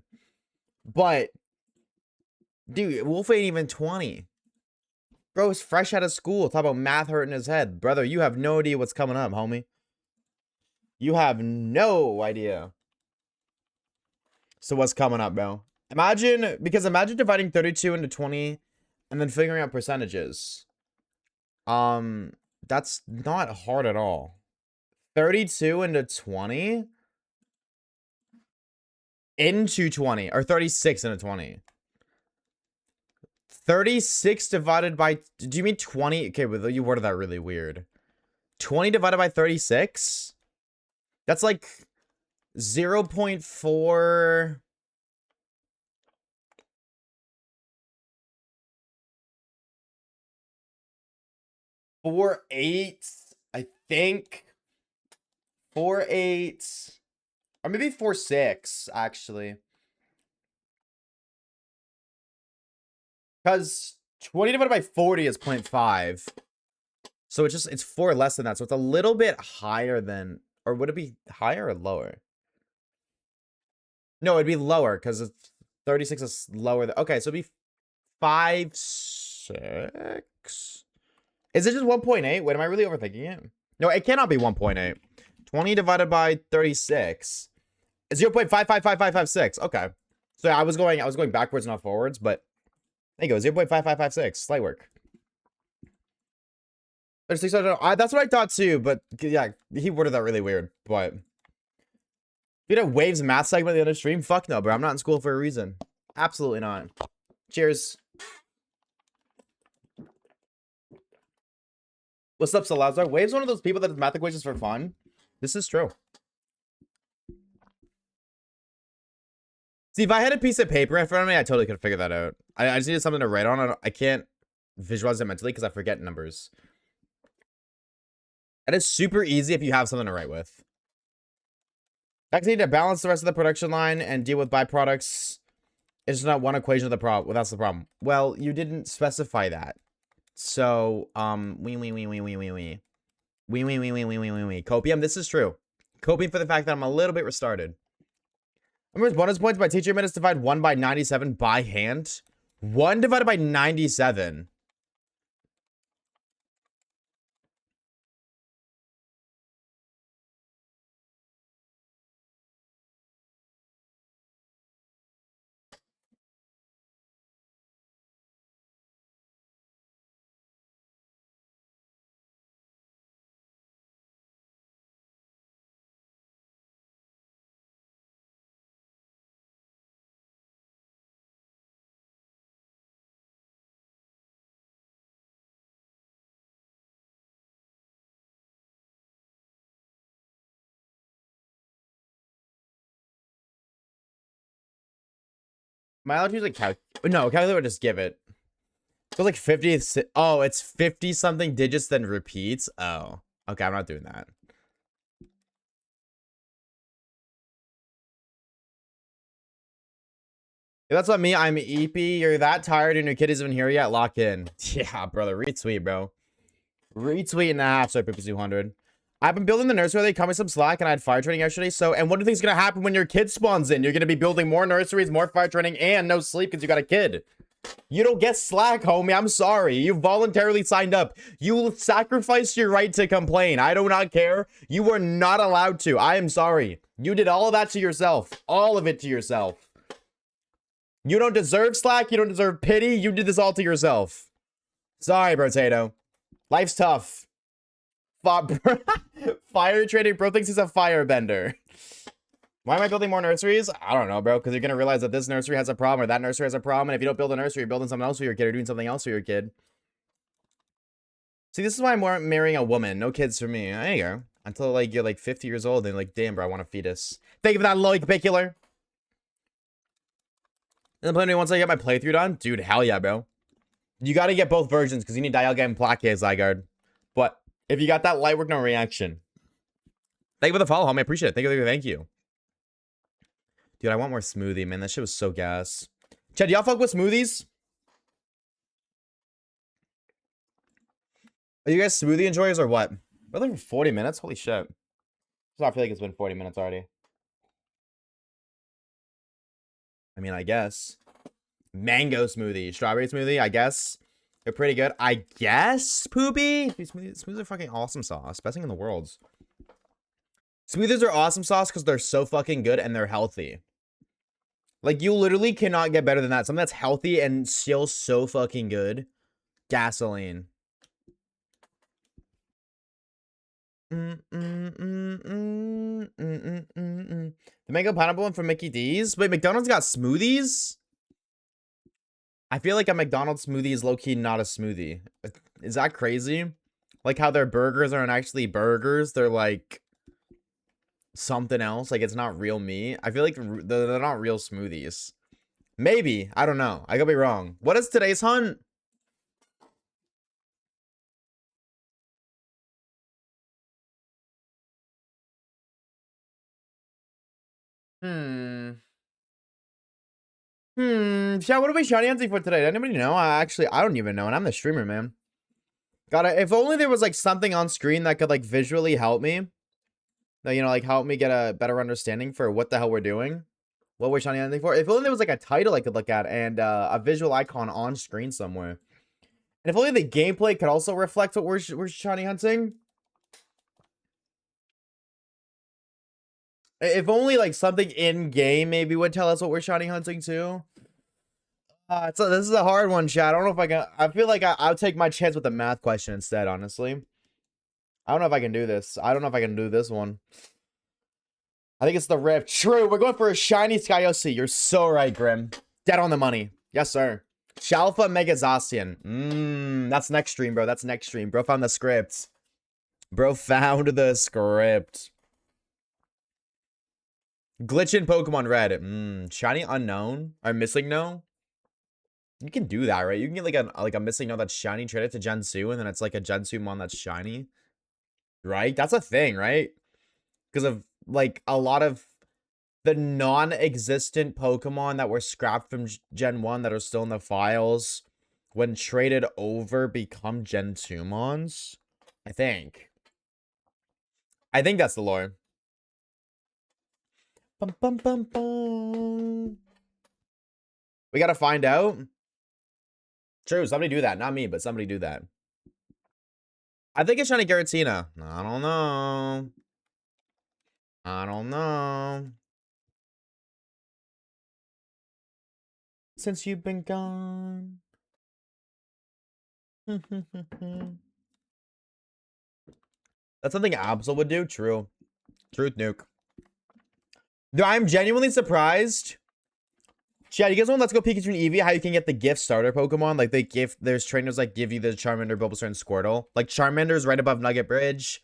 But, dude, Wolf ain't even 20. Bro is fresh out of school. Talk about math hurting his head. Brother, you have no idea what's coming up, homie. You have no idea. So what's coming up, bro? Imagine dividing 32 into 20 and then figuring out percentages. That's not hard at all. 32 into 20 into 20, or 36 into 20. 36 divided by, do you mean 20? Okay, but you worded that really weird. 20 divided by 36? That's like 0.4... 4/8, I think. 4/8, or maybe 4/6, actually. Because 20 divided by 40 is 0.5. So it's 4 less than that. So it's a little bit higher than, or would it be higher or lower? No, it'd be lower because it's 36 is lower than, okay, so it'd be 5, 6. Is it just 1.8? Wait, am I really overthinking it? No, it cannot be 1.8. 20 divided by 36 is 0.555556. Okay. So I was going backwards, not forwards, but there you go. 0.5556. Slight work. 36, that's what I thought too, but yeah, he worded that really weird. But you know, Waves math segment at the end of stream? Fuck no, bro. I'm not in school for a reason. Absolutely not. Cheers. What's up, Salazar? Wave's one of those people that does math equations for fun. This is true. See, if I had a piece of paper in front of me, I totally could have figured that out. I just needed something to write on. I can't visualize it mentally because I forget numbers. And it's super easy if you have something to write with. I need to balance the rest of the production line and deal with byproducts. It's just not one equation of the problem. Well, that's the problem. Well, you didn't specify that. So, Copium, this is true. Copium for the fact that I'm a little bit restarted. Remember bonus points by teacher minutes divide 1 by 97 by hand? 1 divided by 97. My allergy is like calculator would just give it. So like 50. Oh, it's 50 something digits then repeats. Oh, okay. I'm not doing that. If that's what me. I'm EP. You're that tired and your kid isn't even here yet. Lock in. Yeah, brother. Retweet, bro. Retweet and a half. So Pippi 200. I've been building the nursery. They cut me some slack and I had fire training yesterday. So, and what do you think is going to happen when your kid spawns in? You're going to be building more nurseries, more fire training, and no sleep because you got a kid. You don't get slack, homie. I'm sorry. You voluntarily signed up. You sacrificed your right to complain. I do not care. You were not allowed to. I am sorry. You did all of that to yourself. All of it to yourself. You don't deserve slack. You don't deserve pity. You did this all to yourself. Sorry, Potato. Life's tough. Fire trading. Bro thinks he's a firebender. Why am I building more nurseries? I don't know, bro. Because you're going to realize that this nursery has a problem or that nursery has a problem. And if you don't build a nursery, you're building something else for your kid or doing something else for your kid. See, this is why I'm marrying a woman. No kids for me. There you go. Until, like, you're, like, 50 years old and, like, damn, bro, I want a fetus. Thank you for that, Loic Picular. And then once I get my playthrough done, dude, hell yeah, bro. You got to get both versions because you need Dialga and Plaque, Zygarde. But if you got that light work, no reaction. Thank you for the follow, homie. I appreciate it. Thank you. Dude, I want more smoothie, man. That shit was so gas. Chad, y'all fuck with smoothies? Are you guys smoothie enjoyers or what? We're like for 40 minutes? Holy shit. So I feel like it's been 40 minutes already. I mean, I guess. Mango smoothie. Strawberry smoothie, I guess. They're pretty good. I guess, Poopy? Dude, smoothies are fucking awesome sauce. Best thing in the world. Smoothies are awesome sauce because they're so fucking good and they're healthy. Like, you literally cannot get better than that. Something that's healthy and still so fucking good. Gasoline. The mango pineapple one from Mickey D's? Wait, McDonald's got smoothies? I feel like a McDonald's smoothie is low-key not a smoothie. Is that crazy? Like how their burgers aren't actually burgers. They're like something else. Like it's not real meat. I feel like they're not real smoothies. Maybe. I don't know. I could be wrong. What is today's hunt? Chat, what are we shiny hunting for today? Does anybody know? I don't even know. And I'm the streamer, man. If only there was like something on screen that could like visually help me. That, you know, like help me get a better understanding for what the hell we're doing. What we're shiny hunting for. If only there was like a title I could look at and a visual icon on screen somewhere. And if only the gameplay could also reflect what we're shiny hunting. If only like something in game maybe would tell us what we're shiny hunting too. So this is a hard one, chat. I don't know if I can. I feel like I'll take my chance with the math question instead, honestly. I don't know if I can do this. I don't know if I can do this one. I think it's the rip. True. We're going for a shiny Sky OC. You're so right, Grim. Dead on the money. Yes, sir. Shalfa Mega Zacian. That's next stream, bro. That's next stream. Bro found the script. Bro found the script. Glitch in Pokemon Red. Shiny Unknown. Or Missing No. You can do that, right? You can get like a Missing No that's shiny, trade it to Gensu, and then it's like a Gensu mon that's shiny. Right? That's a thing, right? Because of like a lot of the non-existent Pokemon that were scrapped from Gen 1 that are still in the files when traded over become Gen 2 mons. I think that's the lore. Bum, bum, bum, bum. We gotta find out. True, somebody do that. Not me, but somebody do that. I think it's shiny Giratina. I don't know. I don't know. Since you've been gone. That's something Absol would do. True. Truth nuke. Dude, I'm genuinely surprised. Chad, you guys want Let's Go Pikachu and Eevee? How you can get the gift starter Pokemon? Like there's trainers like give you the Charmander, Bulbasaur, and Squirtle. Like Charmander is right above Nugget Bridge.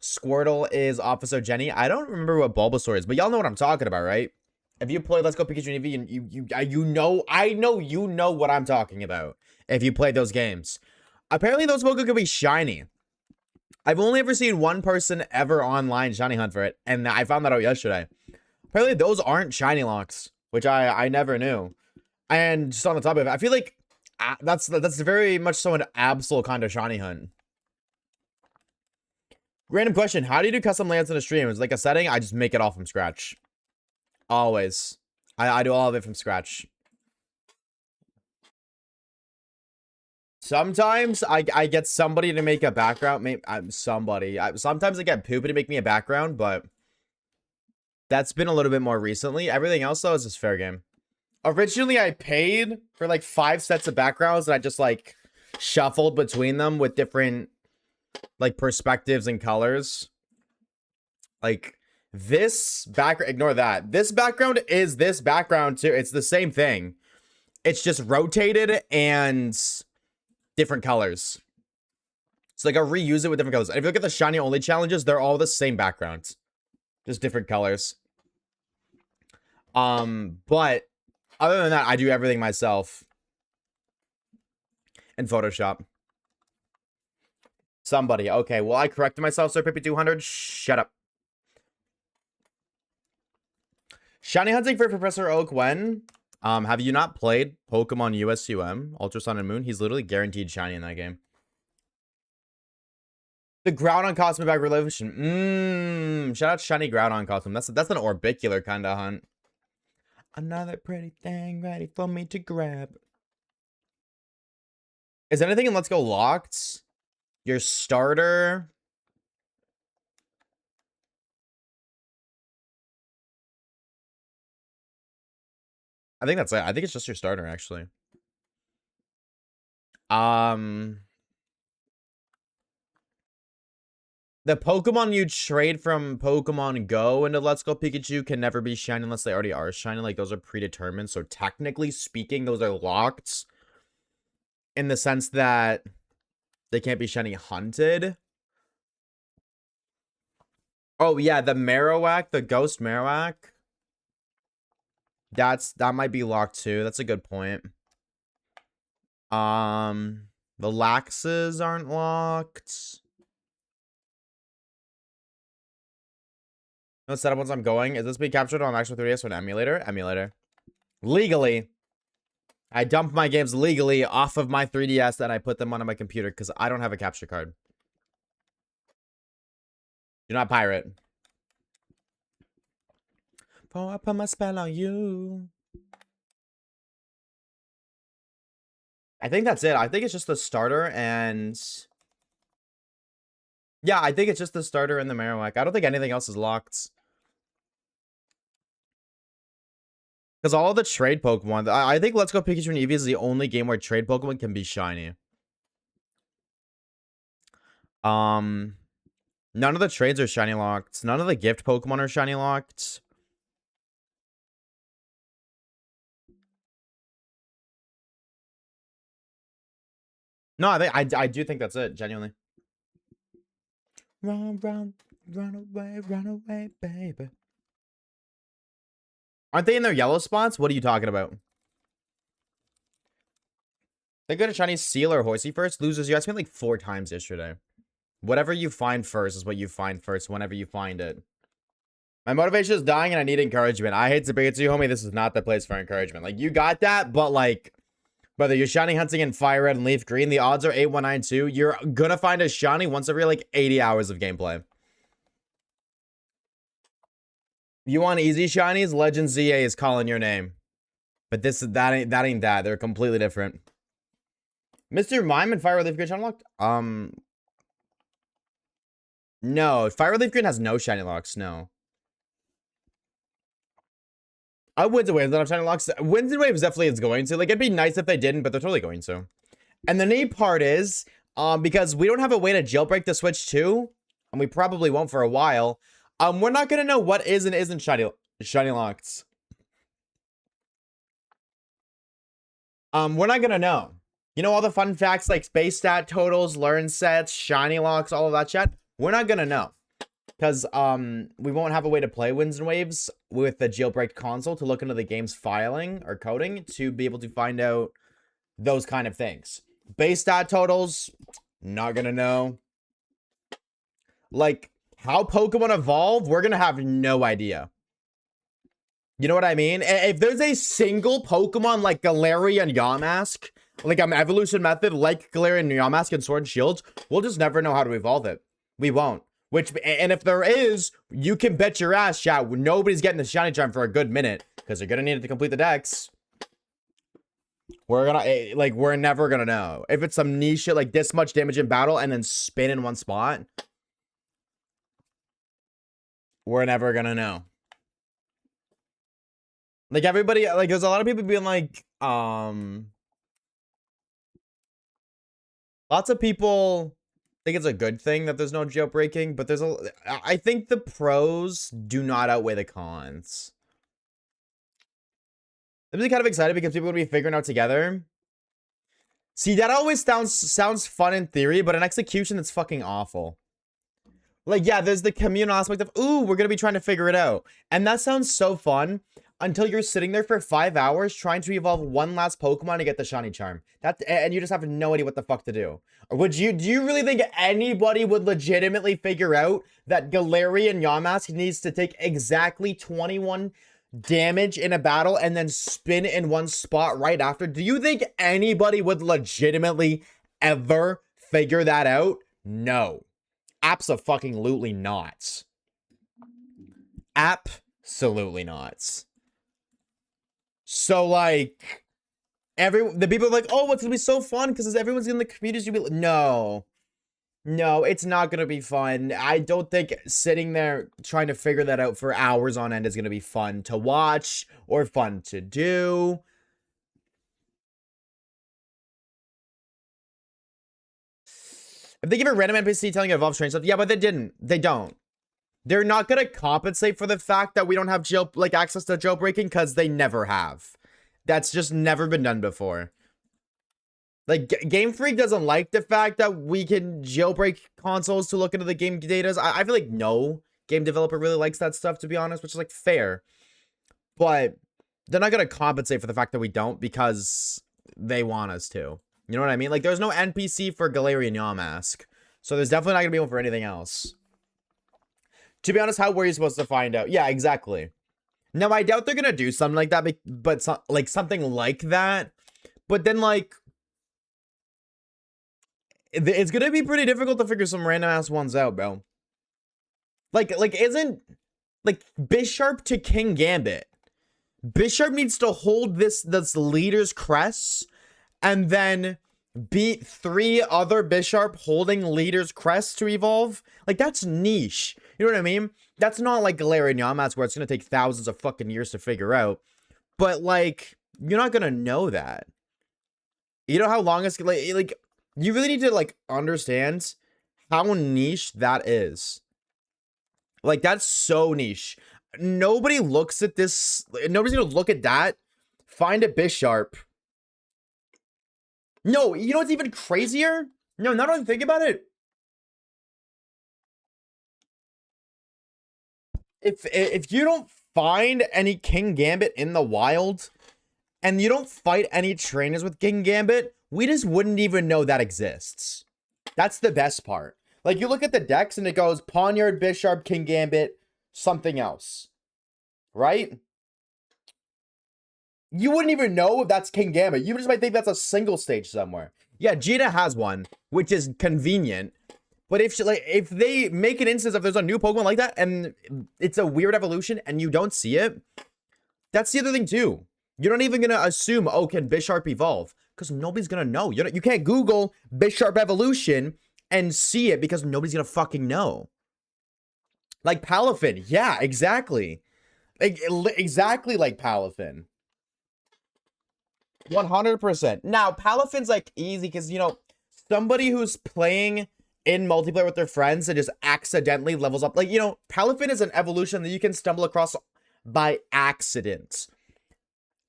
Squirtle is Officer Jenny. I don't remember what Bulbasaur is, but y'all know what I'm talking about, right? If you play Let's Go Pikachu and Eevee, I know you know what I'm talking about. If you played those games, apparently those Pokemon can be shiny. I've only ever seen one person ever online shiny hunt for it, and I found that out yesterday. Apparently those aren't shiny locks, which I never knew. And just on the top of it, I feel like that's very much so an Absol kind of shiny hunt. Random question: how do you do custom layouts in a stream? Is like a setting? I just make it all from scratch. Always. I do all of it from scratch. Sometimes I get somebody to make a background. Maybe sometimes I get Poopy to make me a background, but that's been a little bit more recently. Everything else though is just fair game. Originally, I paid for like 5 sets of backgrounds, and I just like shuffled between them with different like perspectives and colors. Like this background, ignore that. This background is this background too. It's the same thing. It's just rotated and different colors. So like I reuse it with different colors. And if you look at the shiny only challenges, they're all the same backgrounds, just different colors. But other than that, I do everything myself in Photoshop. Somebody, okay. Well, I corrected myself, Sir Pippi 200. Shut up. Shiny hunting for Professor Oak when? Have you not played Pokemon USUM, Ultra Sun and Moon? He's literally guaranteed shiny in that game. The Groudon costume bag revolution. Shout out shiny Groudon costume. That's an orbicular kind of hunt. Another pretty thing ready for me to grab. Is anything in Let's Go locked? Your starter. I think that's it. I think it's just your starter, actually. The Pokemon you trade from Pokemon Go into Let's Go Pikachu can never be shiny unless they already are shiny. Like, those are predetermined. So, technically speaking, those are locked. In the sense that they can't be shiny hunted. Oh, yeah, the Marowak, the Ghost Marowak. That might be locked too. That's a good point. The Laxes aren't locked. No setup once I'm going. Is this being captured on actual 3DS or an emulator? Emulator. Legally. I dumped my games legally off of my 3DS and I put them onto my computer because I don't have a capture card. Do not pirate. Oh, I put my spell on you. I think that's it. I think it's just the starter and... Yeah, I think it's just the starter and the Marowak. I don't think anything else is locked. Because all the trade Pokemon... I think Let's Go Pikachu and Eevee is the only game where trade Pokemon can be shiny. None of the trades are shiny locked. None of the gift Pokemon are shiny locked. No, I do think that's it, genuinely. Run away, baby. Aren't they in their yellow spots? What are you talking about? They go to Chinese Seal or Horsey first. Losers, you asked me like 4 times yesterday. Whatever you find first is what you find first whenever you find it. My motivation is dying and I need encouragement. I hate to bring it to you, homie. This is not the place for encouragement. Like, you got that, but like... Whether you're shiny hunting in Fire Red and Leaf Green, the odds are 8192. You're gonna find a shiny once every like 80 hours of gameplay. You want easy shinies? Legend ZA is calling your name. But that ain't that. They're completely different. Mr. Mime and Fire Red Leaf Green unlocked? No. Fire Red Leaf Green has no shiny locks, no. Winds and Waves don't have shiny locks. Winds and Waves definitely is going to. Like, it'd be nice if they didn't, but they're totally going to. And the neat part is, because we don't have a way to jailbreak the Switch 2, and we probably won't for a while, we're not going to know what is and isn't shiny locks. We're not going to know. You know all the fun facts like space stat totals, learn sets, shiny locks, all of that shit? We're not going to know. Because we won't have a way to play Winds and Waves with the jailbreak console to look into the game's filing or coding to be able to find out those kind of things. Base stat totals, not gonna know. Like, how Pokemon evolve, we're gonna have no idea. You know what I mean? If there's a single Pokemon like Galarian and Yamask, like an evolution method like Galarian and Yamask and Sword and Shield, we'll just never know how to evolve it. We won't. And if there is, you can bet your ass, chat, nobody's getting the shiny charm for a good minute because they're gonna need it to complete the dex. We're gonna, like, we're never gonna know. If it's some niche shit, like this much damage in battle and then spin in one spot, we're never gonna know. Like, everybody, like, there's a lot of people being like, lots of people think it's a good thing that there's no jailbreaking, but I think the pros do not outweigh the cons. I'm really kind of excited because people are gonna be figuring out together. See, that always sounds fun in theory, but in execution, it's fucking awful. Like, yeah, there's the communal aspect of, ooh, we're gonna be trying to figure it out. And that sounds so fun until you're sitting there for 5 hours trying to evolve one last Pokemon to get the shiny charm. And you just have no idea what the fuck to do. Or do you really think anybody would legitimately figure out that Galarian Yamask needs to take exactly 21 damage in a battle and then spin in one spot right after? Do you think anybody would legitimately ever figure that out? No. Abso-fucking-lutely not. Absolutely not. So, like, the people are like, oh, it's gonna be so fun because everyone's in the community. No. No, it's not gonna be fun. I don't think sitting there trying to figure that out for hours on end is gonna be fun to watch or fun to do. If they give a random NPC telling you evolve train stuff, yeah, but they didn't. They don't. They're not gonna compensate for the fact that we don't have access to jailbreaking because they never have. That's just never been done before. Like, Game Freak doesn't like the fact that we can jailbreak consoles to look into the game data. I feel like no game developer really likes that stuff, to be honest, which is, like, fair. But they're not gonna compensate for the fact that we don't because they want us to. You know what I mean? Like, there's no NPC for Galarian Yamask. So there's definitely not gonna be one for anything else. To be honest, how were you supposed to find out? Yeah, exactly. Now, I doubt they're gonna do something like that, but something like that. But then, like, it's gonna be pretty difficult to figure some random ass ones out, bro. Like, isn't, like, Bisharp to King Gambit. Bisharp needs to hold this leader's crest and then beat 3 other Bisharp holding leader's crest to evolve. Like, that's niche. You know what I mean? That's not like Galarian Yamask where it's gonna take thousands of fucking years to figure out. But, like, you're not gonna know that. You know how long it's like you really need to, like, understand how niche that is. Like, that's so niche. Nobody looks at this. Nobody's gonna look at that, find a Bisharp. No, you know what's even crazier? No, now that I think about it. If you don't find any King Gambit in the wild, and you don't fight any trainers with King Gambit, we just wouldn't even know that exists. That's the best part. Like, you look at the decks and it goes Pawniard, Bisharp, King Gambit, something else. Right? You wouldn't even know if that's King Gambit. You just might think that's a single stage somewhere. Yeah, Jita has one, which is convenient. But if they make an instance of there's a new Pokemon like that and it's a weird evolution and you don't see it, that's the other thing too. You're not even gonna assume, oh, can Bisharp evolve? Because nobody's gonna know. You can't Google Bisharp evolution and see it because nobody's gonna fucking know. Like Palafin, yeah, exactly. Exactly like Palafin. 100%. Now, Palafin's like easy because, you know, somebody who's playing in multiplayer with their friends and just accidentally levels up. Like, you know, Palafin is an evolution that you can stumble across by accident.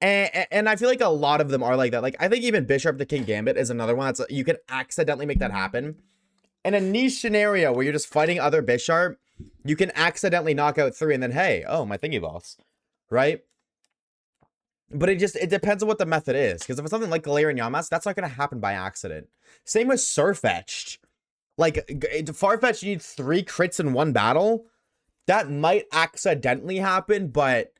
And I feel like a lot of them are like that. Like, I think even Bisharp the King Gambit is another one that's, you can accidentally make that happen. In a niche scenario where you're just fighting other Bisharp, you can accidentally knock out 3 and then, hey, oh, my thingy boss. Right? But it depends on what the method is. Because if it's something like Galarian Yamask, that's not going to happen by accident. Same with Surfetched. Like, Farfetch'd, you need 3 crits in one battle. That might accidentally happen, but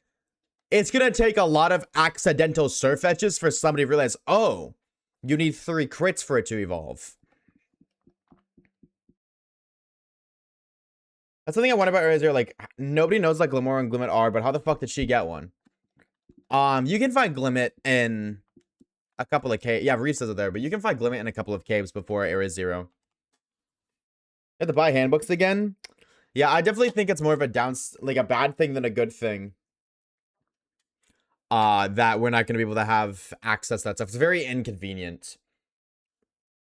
it's going to take a lot of accidental Surfetches for somebody to realize, oh, you need 3 crits for it to evolve. That's something I wonder about earlier. Like, nobody knows like Glimmer and Glimmet are, but how the fuck did she get one? You can find Glimmet in a couple of caves. Yeah, Reese is there, but you can find Glimmet in a couple of caves before Area 0. You have to buy handbooks again? Yeah, I definitely think it's more of a a bad thing than a good thing. That we're not going to be able to have access to that stuff. It's very inconvenient.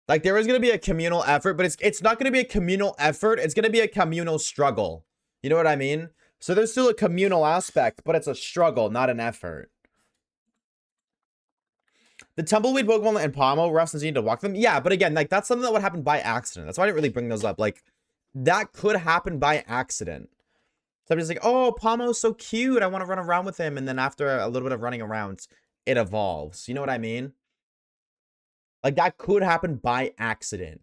Like, there is going to be a communal effort, but it's not going to be a communal effort. It's going to be a communal struggle. You know what I mean? So there's still a communal aspect, but it's a struggle, not an effort. The tumbleweed Pokemon and Pomo refs need to walk them. Yeah, but again, like, that's something that would happen by accident. That's why I didn't really bring those up. Like, that could happen by accident. So I'm just like, oh, Pomo's so cute. I want to run around with him. And then after a little bit of running around, it evolves. You know what I mean? Like, that could happen by accident.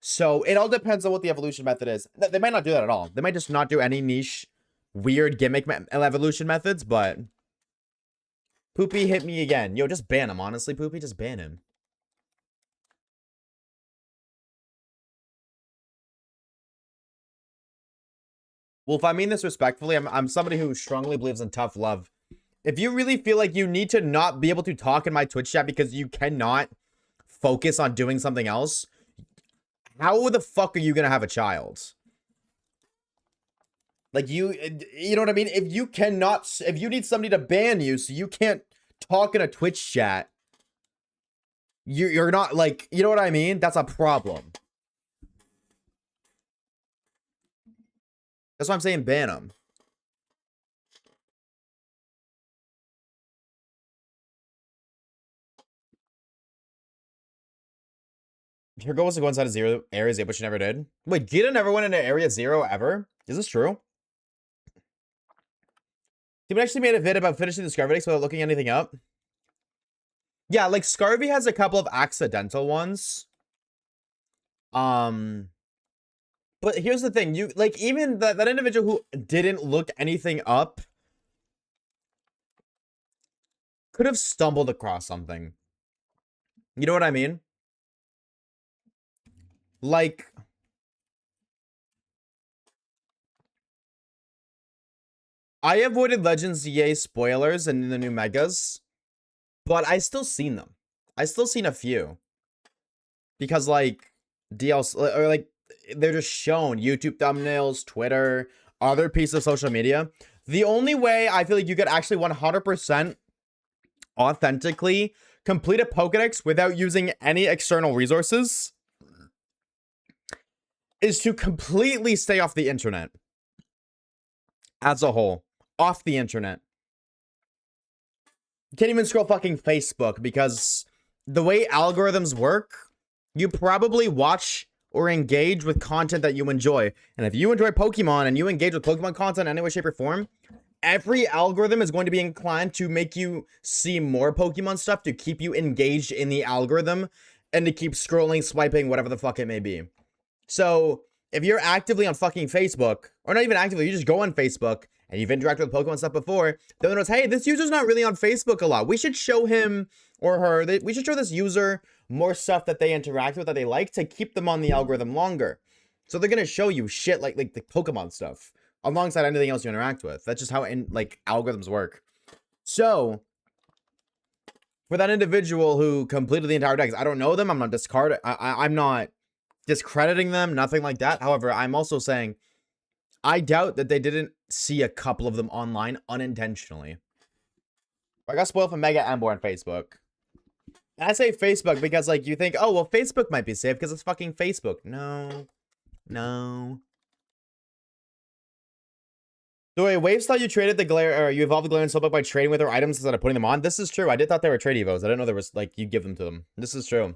So it all depends on what the evolution method is. They might not do that at all. They might just not do any niche, weird gimmick evolution methods, but... Poopy hit me again. Yo, just ban him, honestly, Poopy. Just ban him. Well, if I mean this respectfully, I'm somebody who strongly believes in tough love. If you really feel like you need to not be able to talk in my Twitch chat because you cannot focus on doing something else, how the fuck are you gonna have a child? Like, you know what I mean? If you need somebody to ban you so you can't talk in a Twitch chat, you're not, like, you know what I mean? That's a problem. That's why I'm saying ban them. Your goal was to go inside of Area 0, but she never did. Wait, Gita never went into Area 0 ever? Is this true? Someone actually made a vid about finishing the Scarvy without looking anything up. Yeah, like, Scarvy has a couple of accidental ones. But here's the thing. You, like, even that individual who didn't look anything up could have stumbled across something. You know what I mean? Like, I avoided Legends EA spoilers and the new megas, but I still seen them. I still seen a few. Because, like, DLC, or, like, they're just shown. YouTube thumbnails, Twitter, other pieces of social media. The only way I feel like you could actually 100% authentically complete a Pokedex without using any external resources is to completely stay off the internet. As a whole. Off the internet. You can't even scroll fucking Facebook because the way algorithms work, you probably watch or engage with content that you enjoy. And if you enjoy Pokemon and you engage with Pokemon content in any way, shape, or form, every algorithm is going to be inclined to make you see more Pokemon stuff to keep you engaged in the algorithm and to keep scrolling, swiping, whatever the fuck it may be. So if you're actively on fucking Facebook, or not even actively, you just go on Facebook and you've interacted with Pokemon stuff before, they'll notice, hey, this user's not really on Facebook a lot. We should show him or her, we should show this user more stuff that they interact with, that they like, to keep them on the algorithm longer. So they're gonna show you shit like the Pokemon stuff alongside anything else you interact with. That's just how algorithms work. So for that individual who completed the entire deck, I don't know them. I'm not discarding. I'm not discrediting them. Nothing like that. However, I'm also saying I doubt that they didn't see a couple of them online unintentionally. I got spoiled from Mega Embo on Facebook. And I say Facebook because, like, you think, oh, well, Facebook might be safe because it's fucking Facebook. No. No. So wait, Waves thought you traded the glare, or you evolved the glare and Slowpoke by trading with their items instead of putting them on? This is true. I did thought they were trade evos. I didn't know there was, like, you give them to them. This is true.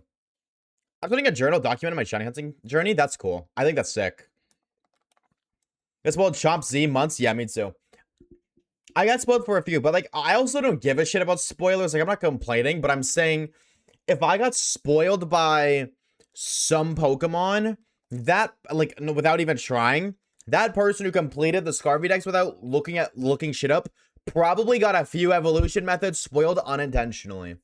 I'm putting a journal documenting my shiny hunting journey. That's cool. I think that's sick. It's spoiled Chomp Z months. Yeah, me too. I got spoiled for a few, but, like, I also don't give a shit about spoilers. Like, I'm not complaining, but I'm saying if I got spoiled by some Pokemon, that, like, without even trying, that person who completed the Scarvy Dex without looking shit up probably got a few evolution methods spoiled unintentionally.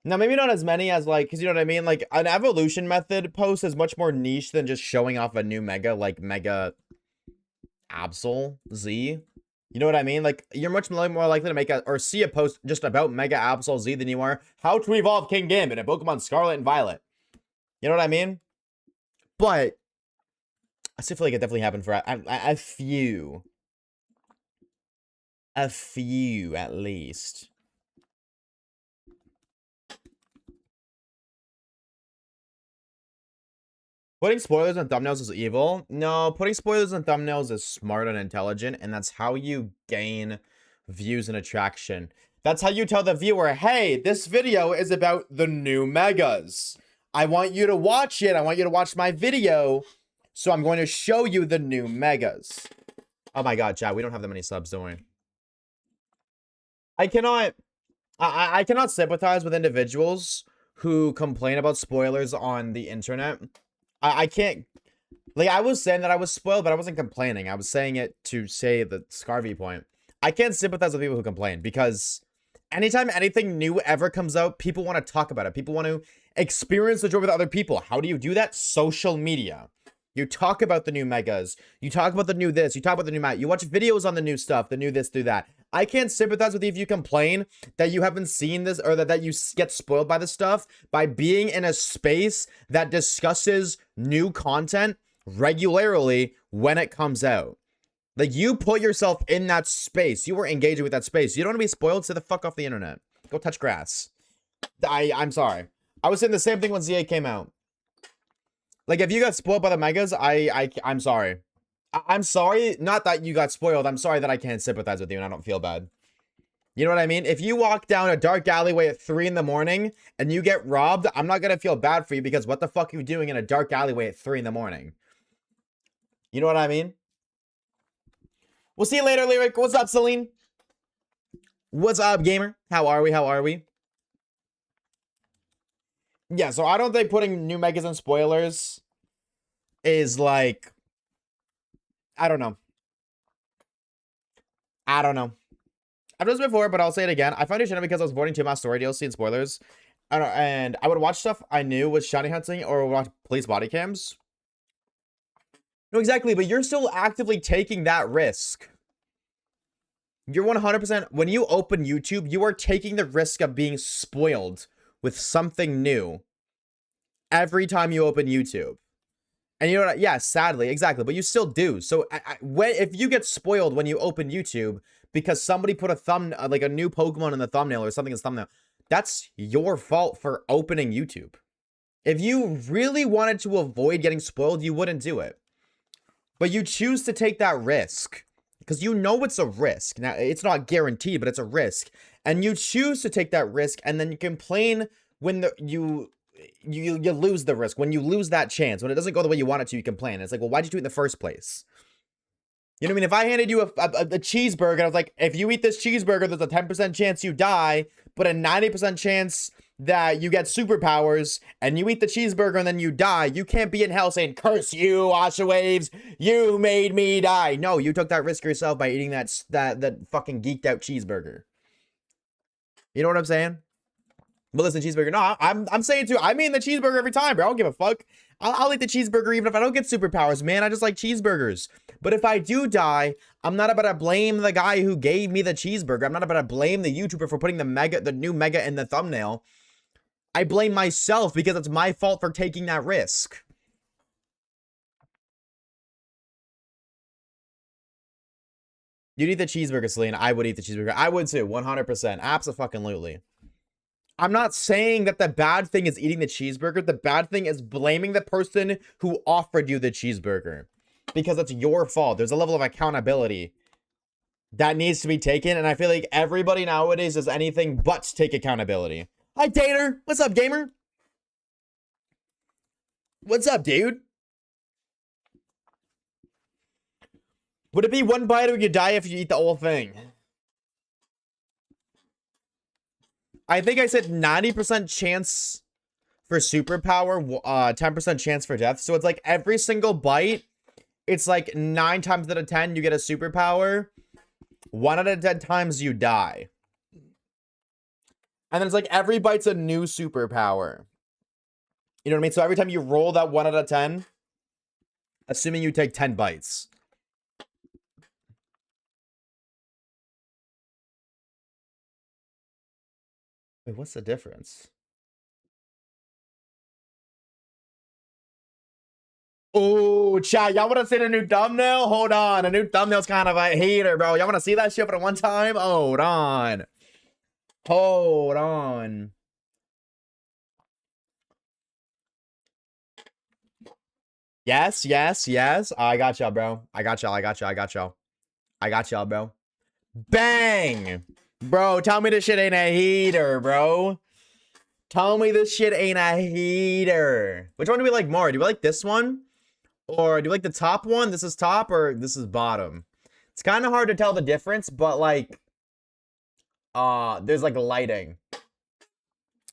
Now, maybe not as many as, like, because you know what I mean? Like, an evolution method post is much more niche than just showing off a new mega, like Mega Absol Z. You know what I mean? Like, you're much more likely to make a or see a post just about Mega Absol Z than you are how to evolve King Gambit in Pokemon Scarlet and Violet. You know what I mean? But I still feel like it definitely happened for a few. A few, at least. Putting spoilers on thumbnails is evil. No, putting spoilers on thumbnails is smart and intelligent, and that's how you gain views and attraction. That's how you tell the viewer, hey, this video is about the new megas. I want you to watch it. I want you to watch my video. So I'm going to show you the new megas. Oh my god, chat, we don't have that many subs, don't we? I cannot sympathize with individuals who complain about spoilers on the internet. I can't, like, I was saying that I was spoiled, but I wasn't complaining. I was saying it to say the Scarvy point. I can't sympathize with people who complain because anytime anything new ever comes out, people want to talk about it. People want to experience the joy with other people. How do you do that? Social media. You talk about the new megas. You talk about the new this. You talk about the new mat. You watch videos on the new stuff, the new this, do that. I can't sympathize with you if you complain that you haven't seen this or that you get spoiled by this stuff by being in a space that discusses new content regularly when it comes out. Like, you put yourself in that space. You were engaging with that space. You don't want to be spoiled, stay the fuck off the internet. Go touch grass. I'm sorry. I was saying the same thing when ZA came out. Like, if you got spoiled by the megas, I'm sorry. I'm sorry, not that you got spoiled. I'm sorry that I can't sympathize with you and I don't feel bad. You know what I mean? If you walk down a dark alleyway at 3 in the morning and you get robbed, I'm not going to feel bad for you because what the fuck are you doing in a dark alleyway at 3 in the morning? You know what I mean? We'll see you later, Lyric. What's up, Celine? What's up, gamer? How are we? How are we? Yeah, so I don't think putting new megas and spoilers is like, I don't know. I've done this before, but I'll say it again. I found it shitty because I was avoiding too much story DLC and spoilers. And I would watch stuff I knew was shiny hunting or watch police body cams. No, exactly, but you're still actively taking that risk. You're 100%, when you open YouTube, you are taking the risk of being spoiled with something new every time you open YouTube. And you know what? Yeah, sadly, exactly, but you still do. So if you get spoiled when you open YouTube because somebody put a like a new Pokemon in the thumbnail or something in the thumbnail, that's your fault for opening YouTube. If you really wanted to avoid getting spoiled, you wouldn't do it. But you choose to take that risk because you know it's a risk. Now, it's not guaranteed, but it's a risk. And you choose to take that risk, and then you complain when you lose the risk. When you lose that chance, when it doesn't go the way you want it to, you complain. It's like, well, why'd you do it in the first place? You know what I mean? If I handed you a cheeseburger, and I was like, if you eat this cheeseburger, there's a 10% chance you die, but a 90% chance that you get superpowers, and you eat the cheeseburger and then you die, you can't be in hell saying, curse you, Oshawaves, you made me die. No, you took that risk yourself by eating that fucking geeked out cheeseburger. You know what I'm saying? But listen, cheeseburger. No, I'm saying too. I mean the cheeseburger every time, bro. I don't give a fuck. I'll eat the cheeseburger even if I don't get superpowers, man. I just like cheeseburgers. But if I do die, I'm not about to blame the guy who gave me the cheeseburger. I'm not about to blame the YouTuber for putting the new mega in the thumbnail. I blame myself because it's my fault for taking that risk. You'd eat the cheeseburger, Celine. I would eat the cheeseburger. I would too, 100%. Absolutely. I'm not saying that the bad thing is eating the cheeseburger. The bad thing is blaming the person who offered you the cheeseburger. Because it's your fault. There's a level of accountability that needs to be taken. And I feel like everybody nowadays does anything but take accountability. Hi, Tater. What's up, gamer? What's up, dude? Would it be one bite or you die if you eat the whole thing? I think I said 90% chance for superpower, 10% chance for death. So it's like every single bite, it's like 9 times out of 10 you get a superpower. 1 out of 10 times you die. And then it's like every bite's a new superpower. You know what I mean? So every time you roll that 1 out of 10, assuming you take 10 bites. Wait, what's the difference? Oh, chat, y'all want to see the new thumbnail? Hold on. The new thumbnail's kind of a hater, bro. Y'all want to see that shit for the one time? Hold on. Hold on. Yes, yes, yes. I got y'all, bro. I got y'all. I got y'all. I got y'all. I got y'all, bro. Bang! Bro, tell me this shit ain't a heater, bro. Tell me this shit ain't a heater. Which one do we like more? Do we like this one? Or do you like the top one? This is top or this is bottom? It's kind of hard to tell the difference, but like, there's like lighting.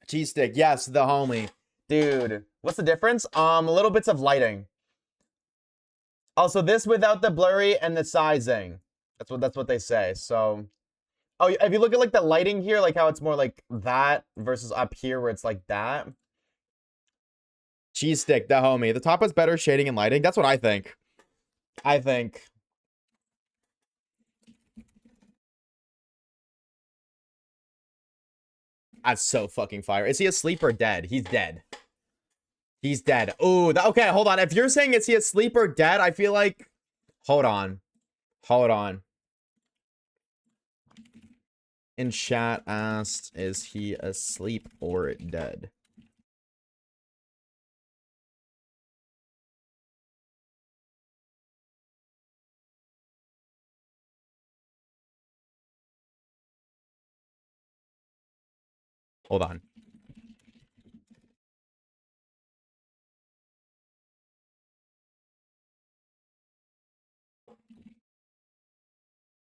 Cheese stick, yes, the homie. Dude, what's the difference? Little bits of lighting. Also, this without the blurry and the sizing. That's what they say. So, oh, if you look at like the lighting here, like how it's more like that versus up here where it's like that. Cheese stick, the homie. The top has better shading and lighting. That's what I think. I think. That's so fucking fire. Is he asleep or dead? He's dead. He's dead. Ooh, okay, hold on. If you're saying is he asleep or dead, I feel like... Hold on. Hold on. In chat asked, is he asleep or dead? Hold on.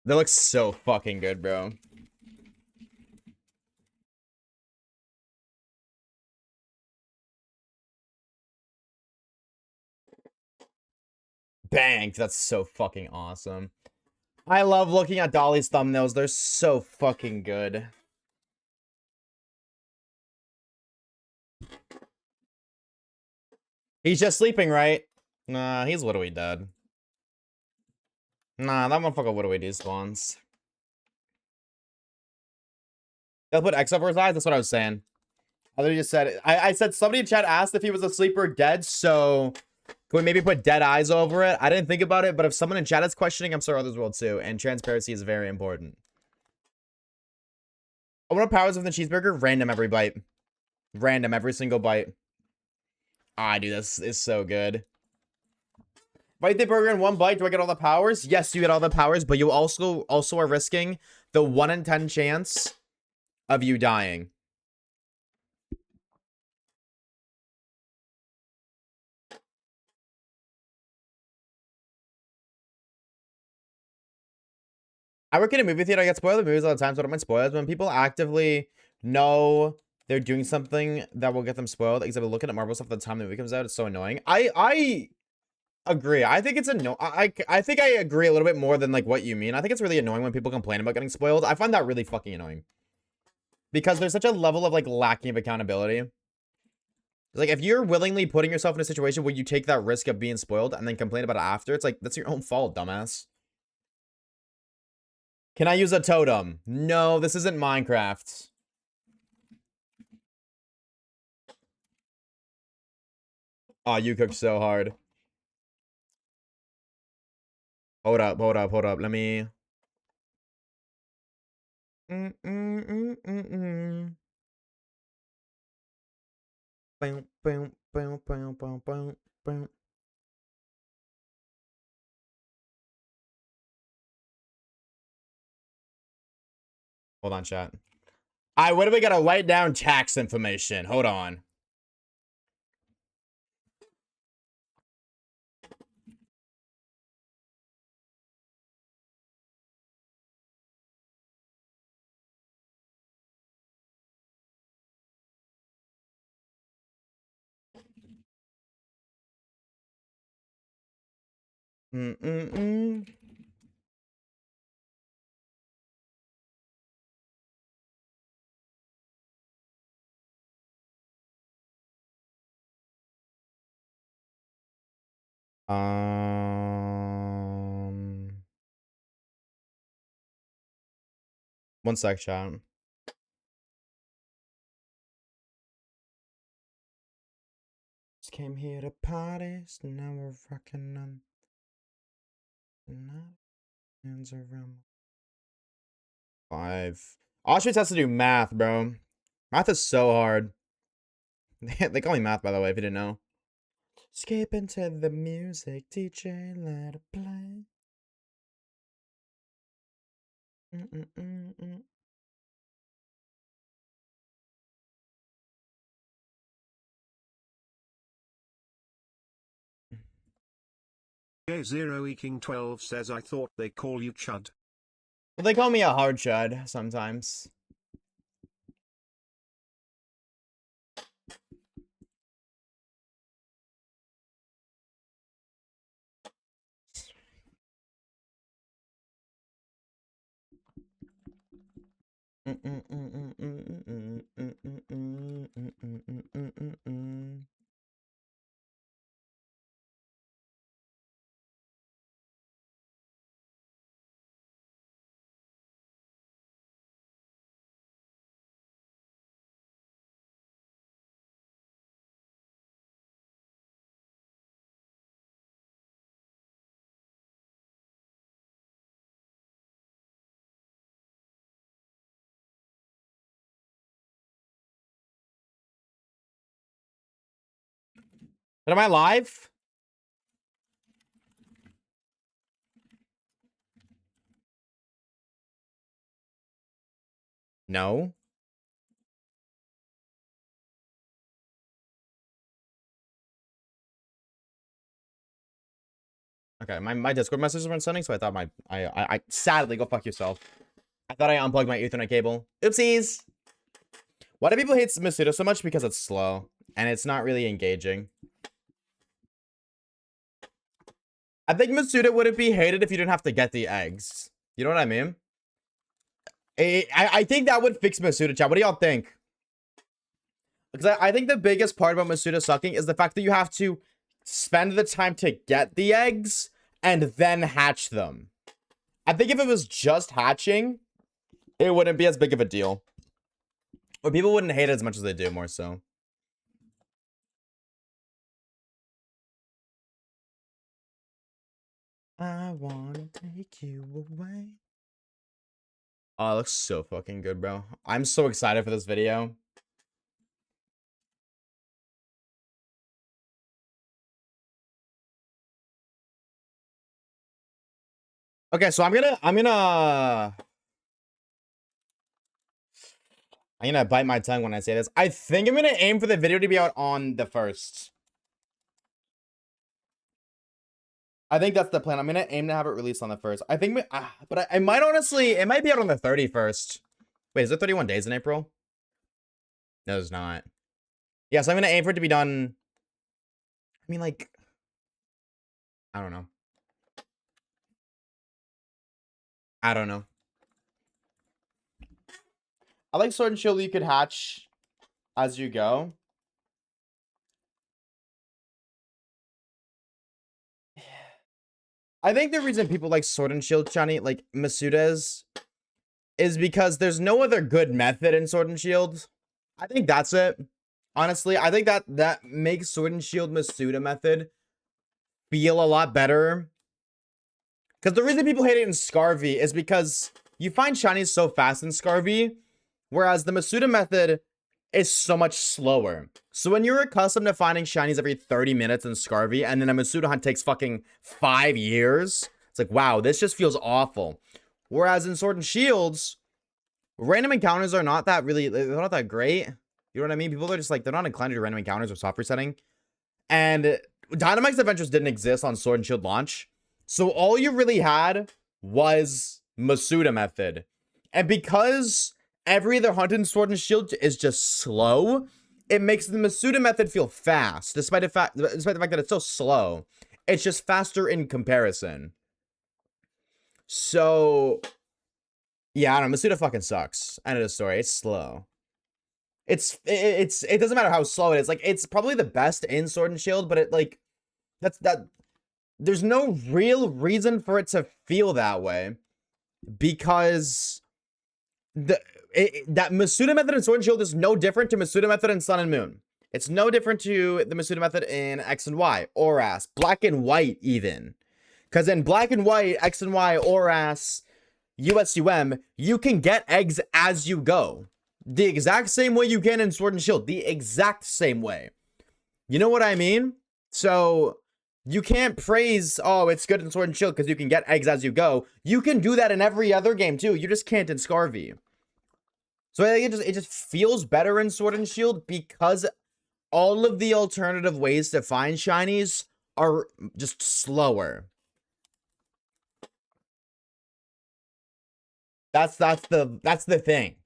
That looks so fucking good, bro. Bang. That's so fucking awesome. I love looking at Dolly's thumbnails. They're so fucking good. He's just sleeping, right? Nah, he's literally dead. Nah, that motherfucker literally despawns. They'll put X over his eyes? That's what I was saying. I literally just said, I said somebody in chat asked if he was asleep or dead, so can we maybe put dead eyes over it? I didn't think about it, but if someone in chat is questioning, I'm sure others will too, and transparency is very important. I want powers of the cheeseburger, random every bite. Random every single bite. Ah, dude, this is so good. Bite the burger in one bite, do I get all the powers? Yes, you get all the powers, but you also are risking the 1 in 10 chance of you dying. I work in a movie theater. I get spoiled movies all the time, so I don't mind spoilers. When people actively know they're doing something that will get them spoiled, except looking at Marvel stuff at the time the movie comes out, it's so annoying. I agree. I think it's annoying. I think I agree a little bit more than like what you mean. I think it's really annoying when people complain about getting spoiled. I find that really fucking annoying. Because there's such a level of like lacking of accountability. Like if you're willingly putting yourself in a situation where you take that risk of being spoiled and then complain about it after, it's like that's your own fault, dumbass. Can I use a totem? No, this isn't Minecraft. Oh, you cooked so hard. Hold up, hold up, hold up. Let me... Hold on, chat. Alright, what do we gotta write down tax information? Hold on. One sec, chat. Just came here to party, so now we're rocking on. Hands around. 5. Oshawaves has to do math, bro. Math is so hard. They call me math, by the way, if you didn't know. Skip into the music, DJ, let it play.
J0 King 12 says I thought they call you Chud.
Well, they call me a hard chud sometimes. But am I live? No. Okay, my Discord messages weren't sending, so I thought I sadly, go fuck yourself. I thought I unplugged my Ethernet cable. Oopsies! Why do people hate Masuda so much? Because it's slow, and it's not really engaging. I think Masuda wouldn't be hated if you didn't have to get the eggs. You know what I mean? I think that would fix Masuda, chat. What do y'all think? Because I think the biggest part about Masuda sucking is the fact that you have to spend the time to get the eggs and then hatch them. I think if it was just hatching, it wouldn't be as big of a deal. Or people wouldn't hate it as much as they do, more so. I wanna take you away. Oh, it looks so fucking good, bro. I'm so excited for this video. Okay, so I'm gonna bite my tongue when I say this. I think I'm gonna aim for the video to be out on the 1st. I think that's the plan. I'm gonna aim to have it released on the 1st. I think, but I might honestly, it might be out on the 31st. Wait, is it 31 days in April? No, it's not. Yeah, so I'm gonna aim for it to be done. I mean, like, I don't know. I don't know. I like Sword and Shield you could hatch as you go. I think the reason people like Sword and Shield, Johnny, like Masuda's, is because there's no other good method in Sword and Shield. I think that's it. Honestly, I think that makes Sword and Shield Masuda method feel a lot better. Because the reason people hate it in Scarvy is because you find shinies so fast in Scarvy, whereas the Masuda method is so much slower. So when you're accustomed to finding shinies every 30 minutes in Scarvy, and then a Masuda hunt takes fucking 5 years, it's like, wow, this just feels awful. Whereas in Sword and Shields, random encounters are not that really, they're not that great. You know what I mean? People are just like, they're not inclined to do random encounters or soft resetting. And Dynamite's Adventures didn't exist on Sword and Shield launch. So all you really had was Masuda method. And because every other hunt in Sword and Shield is just slow, it makes the Masuda method feel fast, despite the fact that it's so slow. It's just faster in comparison. So, yeah, I don't know. Masuda fucking sucks. End of the story. It's slow. It doesn't matter how slow it is. Like, it's probably the best in Sword and Shield, but it, like, there's no real reason for it to feel that way, because that Masuda method in Sword and Shield is no different to Masuda method in Sun and Moon. It's no different to the Masuda method in X and Y, ORAS, black and white even. Because in black and white, X and Y, ORAS, USUM, you can get eggs as you go. The exact same way you can in Sword and Shield. The exact same way. You know what I mean? So you can't praise, oh, it's good in Sword and Shield because you can get eggs as you go. You can do that in every other game too. You just can't in Scarvy. So I think it just feels better in Sword and Shield because all of the alternative ways to find shinies are just slower. That's the thing.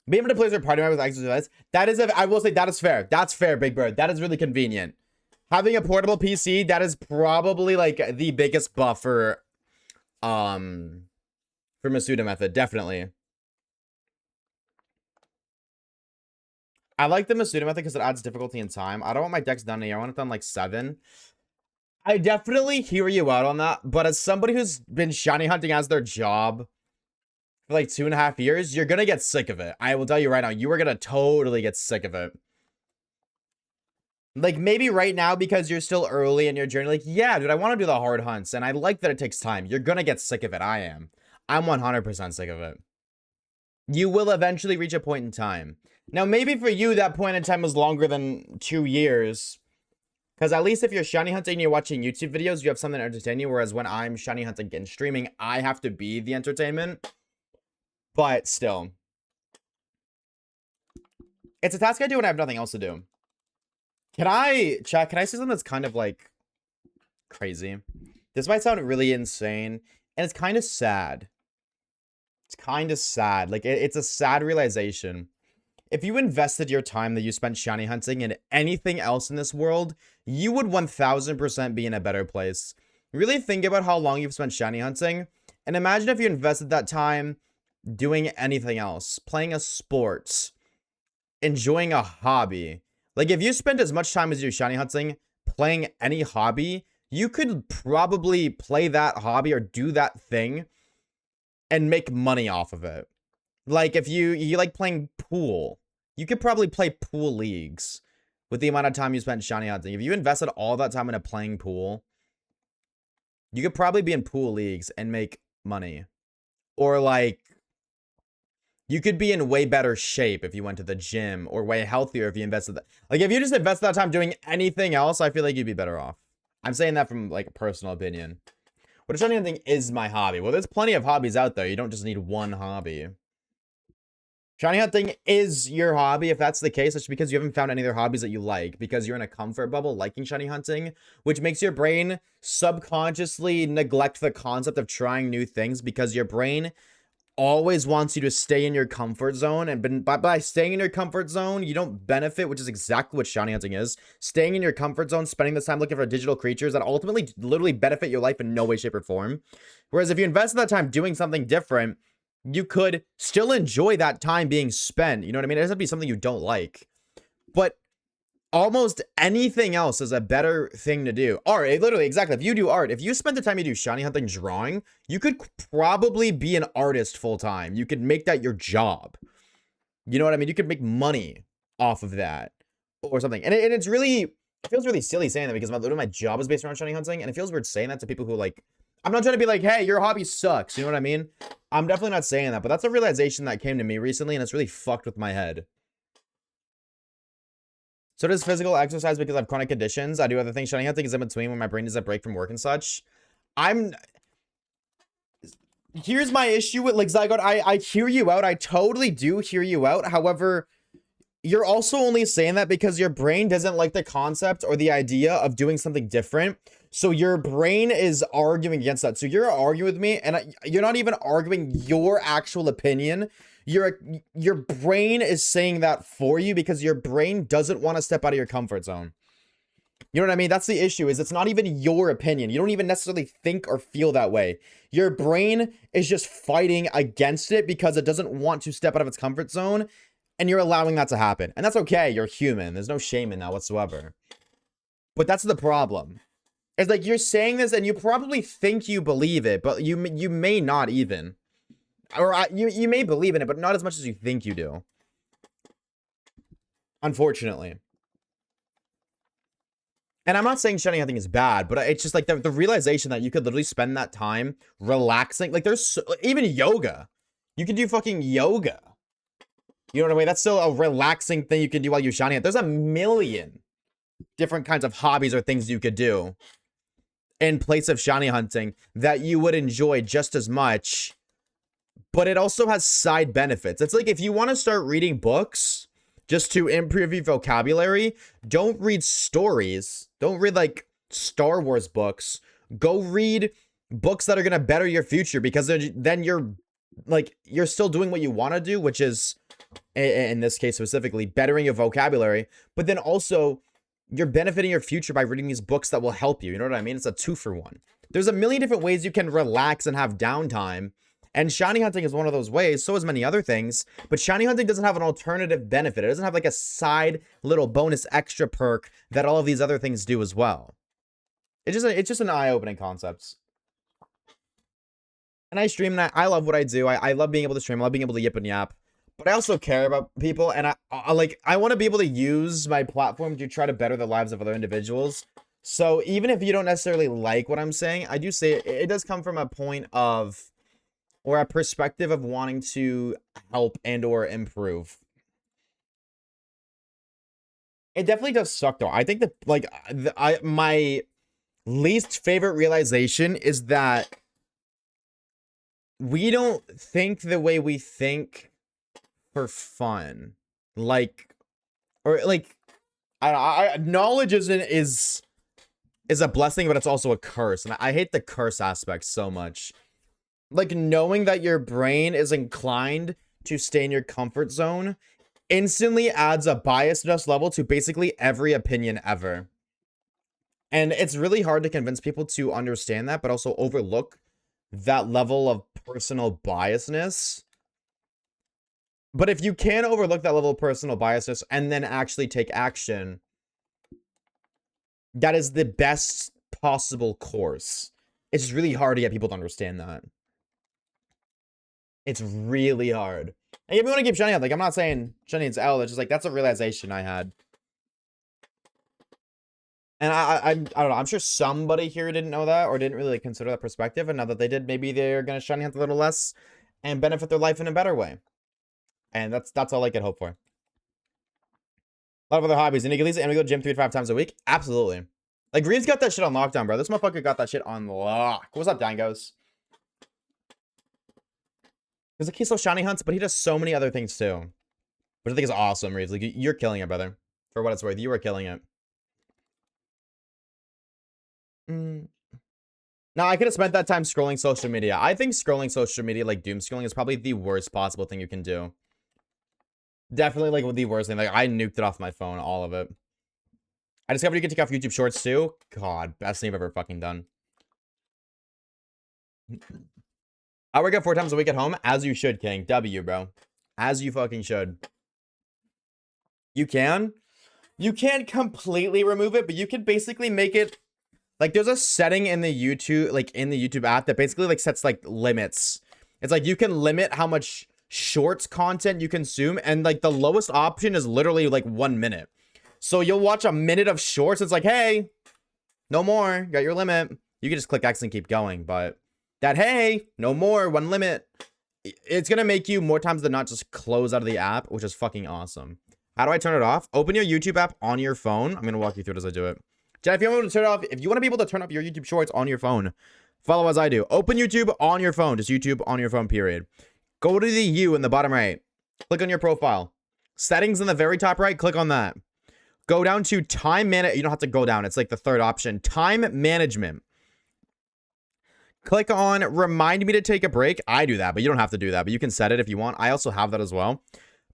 Being able to play as a party member with access to that is, I will say that is fair. That's fair, Big Bird. That is really convenient. Having a portable PC, that is probably like the biggest buff for Masuda method, definitely. I like the Masuda method because it adds difficulty in time. I don't want my decks done here. I want it done like 7. I definitely hear you out on that, but as somebody who's been shiny hunting as their job for like 2.5 years, you're gonna get sick of it. I will tell you right now, you are gonna totally get sick of it. Like, maybe right now, because you're still early in your journey, like, yeah, dude, I want to do the hard hunts, and I like that it takes time. You're gonna get sick of it. I am. I'm 100% sick of it. You will eventually reach a point in time. Now, maybe for you, that point in time was longer than 2 years. Because at least if you're shiny hunting and you're watching YouTube videos, you have something to entertain you. Whereas when I'm shiny hunting and streaming, I have to be the entertainment. But still. It's a task I do when I have nothing else to do. Can I say something that's kind of like crazy? This might sound really insane. And it's kind of sad. It's kind of sad. Like, it's a sad realization. If you invested your time that you spent shiny hunting in anything else in this world, you would 1000% be in a better place. Really think about how long you've spent shiny hunting, and imagine if you invested that time doing anything else, playing a sport, enjoying a hobby. Like, if you spent as much time as you do shiny hunting playing any hobby, you could probably play that hobby or do that thing and make money off of it. Like, if you like playing pool, you could probably play pool leagues with the amount of time you spent shiny hunting. If you invested all that time into playing pool, you could probably be in pool leagues and make money. Or, like, you could be in way better shape if you went to the gym, or way healthier if you invested that. Like, if you just invested that time doing anything else, I feel like you'd be better off. I'm saying that from, like, a personal opinion. But shiny hunting is my hobby. Well, there's plenty of hobbies out there. You don't just need one hobby. Shiny hunting is your hobby. If that's the case, it's because you haven't found any other hobbies that you like, because you're in a comfort bubble liking shiny hunting, which makes your brain subconsciously neglect the concept of trying new things, because your brain always wants you to stay in your comfort zone. And by staying in your comfort zone, you don't benefit, which is exactly what shiny hunting is. Staying in your comfort zone, spending this time looking for digital creatures that ultimately literally benefit your life in no way, shape, or form. Whereas if you invest that time doing something different, you could still enjoy that time being spent. You know what I mean? It doesn't have to be something you don't like. But almost anything else is a better thing to do. Art, literally, exactly. If you do art, if you spend the time you do shiny hunting drawing, you could probably be an artist full time. You could make that your job. You know what I mean? You could make money off of that or something. And it's really, it feels really silly saying that, because literally my job is based around shiny hunting. And it feels weird saying that to people who, like, I'm not trying to be like, hey, your hobby sucks. You know what I mean? I'm definitely not saying that, but that's a realization that came to me recently, and it's really fucked with my head. So does physical exercise because I have chronic conditions. I do other things. Shiny hunting is in between when my brain does a break from work and such. Here's my issue with, like, Zygote. I hear you out. I totally do hear you out. However, you're also only saying that because your brain doesn't like the concept or the idea of doing something different. So your brain is arguing against that. So you're arguing with me, and you're not even arguing your actual opinion. Your brain is saying that for you because your brain doesn't want to step out of your comfort zone. You know what I mean? That's the issue, is it's not even your opinion. You don't even necessarily think or feel that way. Your brain is just fighting against it because it doesn't want to step out of its comfort zone, and you're allowing that to happen. And that's okay. You're human. There's no shame in that whatsoever. But that's the problem. It's like, you're saying this and you probably think you believe it, but you may not even. Or you may believe in it, but not as much as you think you do. Unfortunately. And I'm not saying shiny hunting is bad, but it's just like the realization that you could literally spend that time relaxing. Like there's even yoga. You can do fucking yoga. You know what I mean? That's still a relaxing thing you can do while you shiny hunt. There's a million different kinds of hobbies or things you could do in place of shiny hunting that you would enjoy just as much. But it also has side benefits. It's like if you want to start reading books just to improve your vocabulary, don't read stories. Don't read like Star Wars books. Go read books that are going to better your future, because then you're still doing what you want to do, which is, in this case specifically, bettering your vocabulary. But then also you're benefiting your future by reading these books that will help you. You know what I mean? It's a 2-for-1. There's a million different ways you can relax and have downtime. And shiny hunting is one of those ways, so is many other things, but shiny hunting doesn't have an alternative benefit. It doesn't have like a side little bonus extra perk that all of these other things do as well. It's just an eye-opening concept. And I stream, and I love what I do. I love being able to stream. I love being able to yip and yap. But I also care about people, and I want to be able to use my platform to try to better the lives of other individuals. So even if you don't necessarily like what I'm saying, I do say it does come from a point of, or a perspective of, wanting to help and or improve. It definitely does suck though. I think that my least favorite realization is that we don't think the way we think for fun. Like, or like, knowledge is a blessing, but it's also a curse. And I hate the curse aspect so much. Like, knowing that your brain is inclined to stay in your comfort zone instantly adds a biasness level to basically every opinion ever. And it's really hard to convince people to understand that, but also overlook that level of personal biasness. But if you can overlook that level of personal biasness and then actually take action, that is the best possible course. It's really hard to get people to understand that. It's really hard. And if you want to keep shiny out, like, I'm not saying shiny is L, it's just like, that's a realization I had. And I don't know, I'm sure somebody here didn't know that, or didn't really like consider that perspective, and now that they did, maybe they're gonna shiny hunt a little less and benefit their life in a better way. And that's all I could hope for. A lot of other hobbies. And you can at least go to gym 3 to 5 times a week. Absolutely. Like, Reed's got that shit on lockdown, bro. This motherfucker got that shit on lock. What's up, Dangos? Because like, he still shiny hunts, but he does so many other things too, which I think is awesome, Reeves. Like, you're killing it, brother. For what it's worth, you are killing it. Now, I could have spent that time scrolling social media. I think scrolling social media, like doom scrolling, is probably the worst possible thing you can do. Definitely, like, the worst thing. Like, I nuked it off my phone, all of it. I discovered you can take off YouTube Shorts too. God, best thing I've ever fucking done. I work out 4 times a week at home, as you should, King. W, bro. As you fucking should. You can. You can't completely remove it, but you can basically make it, like, there's a setting in the YouTube, like, in the YouTube app that basically, like, sets, like, limits. It's like, you can limit how much shorts content you consume, and, like, the lowest option is literally, like, 1 minute. So you'll watch a minute of shorts, it's like, hey, no more, got your limit. You can just click X and keep going, but that, hey, no more, 1 limit, it's gonna make you more times than not just close out of the app, which is fucking awesome. How do I turn it off? Open your YouTube app on your phone. I'm gonna walk you through it as I do it. Jeff, if you want to turn it off, if you want to be able to turn up your YouTube Shorts on your phone, follow as I do. Open YouTube on your phone, just YouTube on your phone, period. Go to the U in the bottom right. Click on your profile. Settings in the very top right, click on that. Go down to time management. You don't have to go down. It's like the third option. Time management. Click on remind me to take a break. I do that, but you don't have to do that. But you can set it if you want. I also have that as well.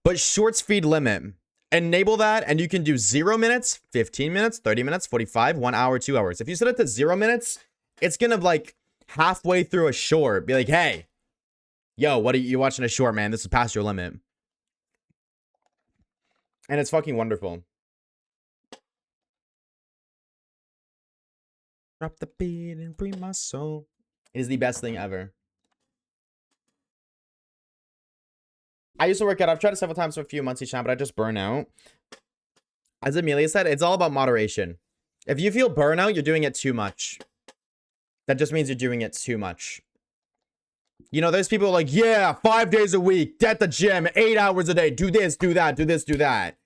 But shorts feed limit. Enable that, and you can do 0 minutes, 15 minutes, 30 minutes, 45, 1 hour, 2 hours. If you set it to 0 minutes, it's gonna, like, halfway through a short be like, hey, yo, what are you watching a short, man? This is past your limit. And it's fucking wonderful. Drop the beat and free my soul. It is the best thing ever. I used to work out. I've tried it several times for a few months each time, but I just burn out. As Amelia said, it's all about moderation. If you feel burnout, you're doing it too much. That just means you're doing it too much. You know, there's people like, yeah, 5 days a week, get the gym, 8 hours a day, do this, do that, do this, do that.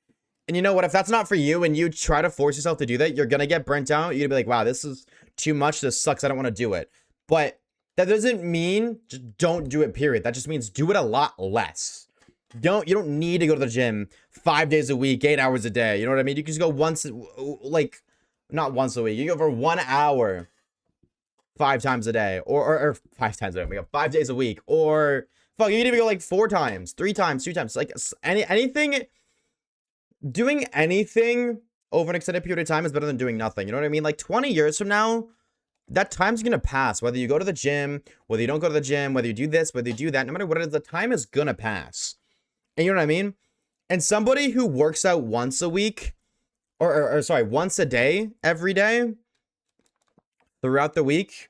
And you know what? If that's not for you and you try to force yourself to do that, you're going to get burnt out. You're going to be like, wow, this is too much. This sucks. I don't want to do it. But that doesn't mean just don't do it, period. That just means do it a lot less. You don't need to go to the gym 5 days a week, 8 hours a day. You know what I mean? You can just go once, like, not once a week. You go for 1 hour 5 times a day, or 5 times a day. We go 5 days a week, or fuck, you can even go like 4 times, 3 times, 2 times. Like anything. Doing anything over an extended period of time is better than doing nothing. You know what I mean? Like 20 years from now, that time's going to pass. Whether you go to the gym, whether you don't go to the gym, whether you do this, whether you do that, no matter what it is, the time is going to pass. And you know what I mean? And somebody who works out once a week, or sorry, once a day, every day, throughout the week,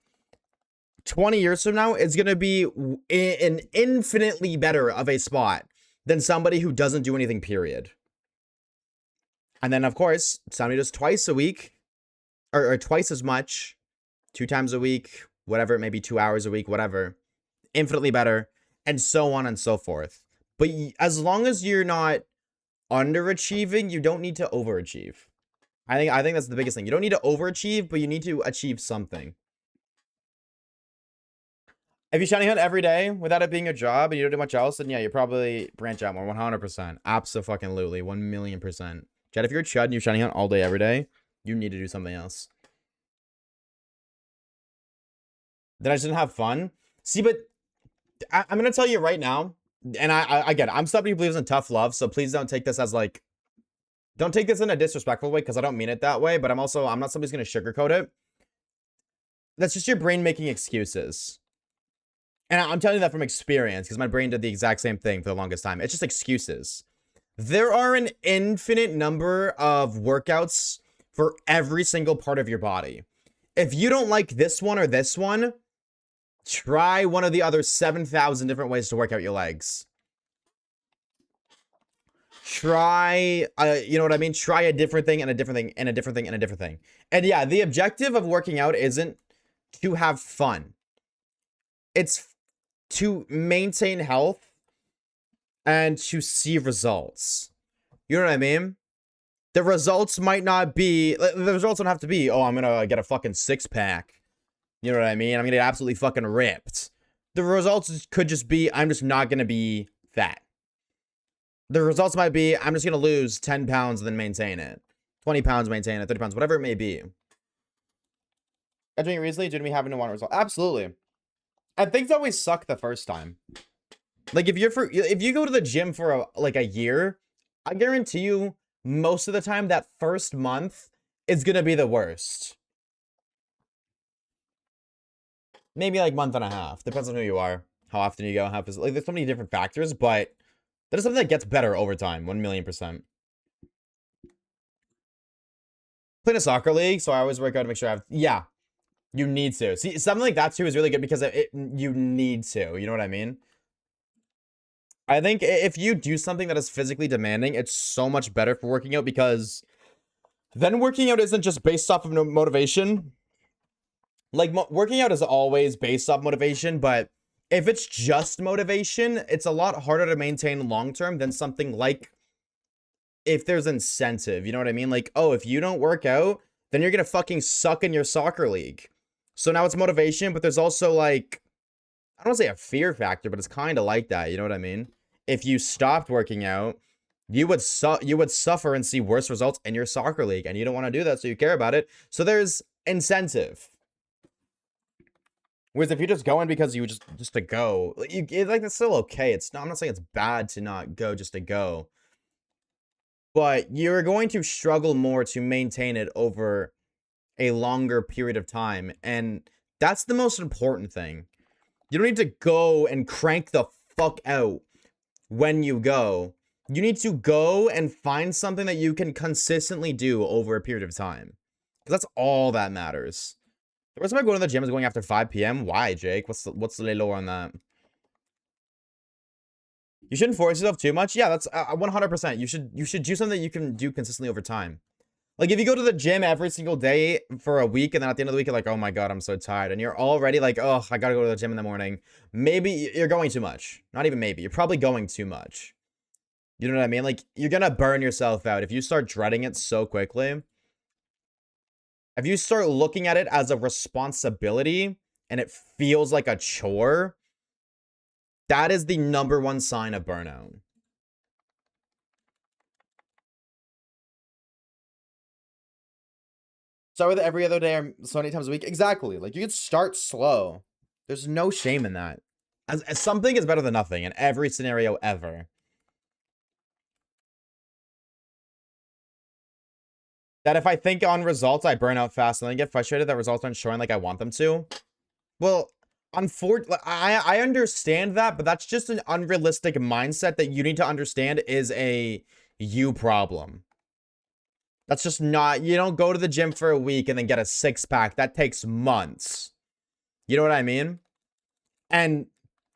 20 years from now, is going to be an infinitely better of a spot than somebody who doesn't do anything, period. And then, of course, somebody does twice a week, or twice as much, 2 times a week, whatever it may be, 2 hours a week, whatever, infinitely better, and so on and so forth. But as long as you're not underachieving, you don't need to overachieve. I think that's the biggest thing. You don't need to overachieve, but you need to achieve something. If you shiny hunt every day without it being a job and you don't do much else, then yeah, you probably branch out more. 100%. Absolutely. 1,000,000%. Chad, if you're a chud and you're shiny hunt all day, every day, you need to do something else. Then I shouldn't have fun. See, but I'm going to tell you right now, and I get it. I'm somebody who believes in tough love, so please don't take this as like, don't take this in a disrespectful way, because I don't mean it that way, but I'm not somebody who's going to sugarcoat it. That's just your brain making excuses. And I'm telling you that from experience, because my brain did the exact same thing for the longest time. It's just excuses. There are an infinite number of workouts for every single part of your body. If you don't like this one or this one, try one of the other 7,000 different ways to work out your legs. Try, you know what I mean? Try a different thing and a different thing and a different thing and a different thing. And yeah, the objective of working out isn't to have fun. It's to maintain health and to see results. You know what I mean? The results might not be, the results don't have to be, oh, I'm gonna get a fucking 6-pack. You know what I mean? I'm gonna get absolutely fucking ripped. The results could just be, I'm just not gonna be fat. The results might be, I'm just gonna lose 10 pounds and then maintain it. 20 pounds, maintain it, 30 pounds, whatever it may be. Doing it recently, due to me having to want a result. Absolutely. And things always suck the first time. Like if you go to the gym for like a year, I guarantee you most of the time that first month is gonna be the worst. Maybe like month and a half. Depends on who you are, how often you go, like there's so many different factors, but that is something that gets better over time, 1,000,000%. Playing a soccer league, so I always work out to make sure I have, yeah, you need to. See, something like that too is really good because you need to, you know what I mean? I think if you do something that is physically demanding, it's so much better for working out because then working out isn't just based off of motivation. Like, working out is always based off motivation, but if it's just motivation, it's a lot harder to maintain long-term than something like if there's incentive, you know what I mean? Like, oh, if you don't work out, then you're gonna fucking suck in your soccer league. So now it's motivation, but there's also like, I don't want to say a fear factor, but it's kind of like that, you know what I mean? If you stopped working out, you would suffer and see worse results in your soccer league, and you don't want to do that, so you care about it. So there's incentive. Whereas if you're just going because you just to go, like it's still okay. I'm not saying it's bad to not go just to go, but you're going to struggle more to maintain it over a longer period of time, and that's the most important thing. You don't need to go and crank the fuck out when you go. You need to go and find something that you can consistently do over a period of time, because that's all that matters. The reason I go to the gym is going after 5 p.m. Why, Jake? What's the lay low on that? You shouldn't force yourself too much. Yeah, that's 100%. You should do something that you can do consistently over time. Like, if you go to the gym every single day for a week, and then at the end of the week, you're like, oh my God, I'm so tired. And you're already like, oh, I gotta go to the gym in the morning. Maybe you're going too much. Not even maybe. You're probably going too much. You know what I mean? Like, you're gonna burn yourself out if you start dreading it so quickly. If you start looking at it as a responsibility and it feels like a chore, that is the #1 sign of burnout. Start with every other day or so many times a week. Exactly. Like, you can start slow. There's no shame in that. As something is better than nothing in every scenario ever. That if I think on results, I burn out fast and then get frustrated that results aren't showing like I want them to. Well, unfortunately, I understand that, but that's just an unrealistic mindset that you need to understand is a you problem. That's just not, you don't go to the gym for a week and then get a 6-pack. That takes months. You know what I mean? And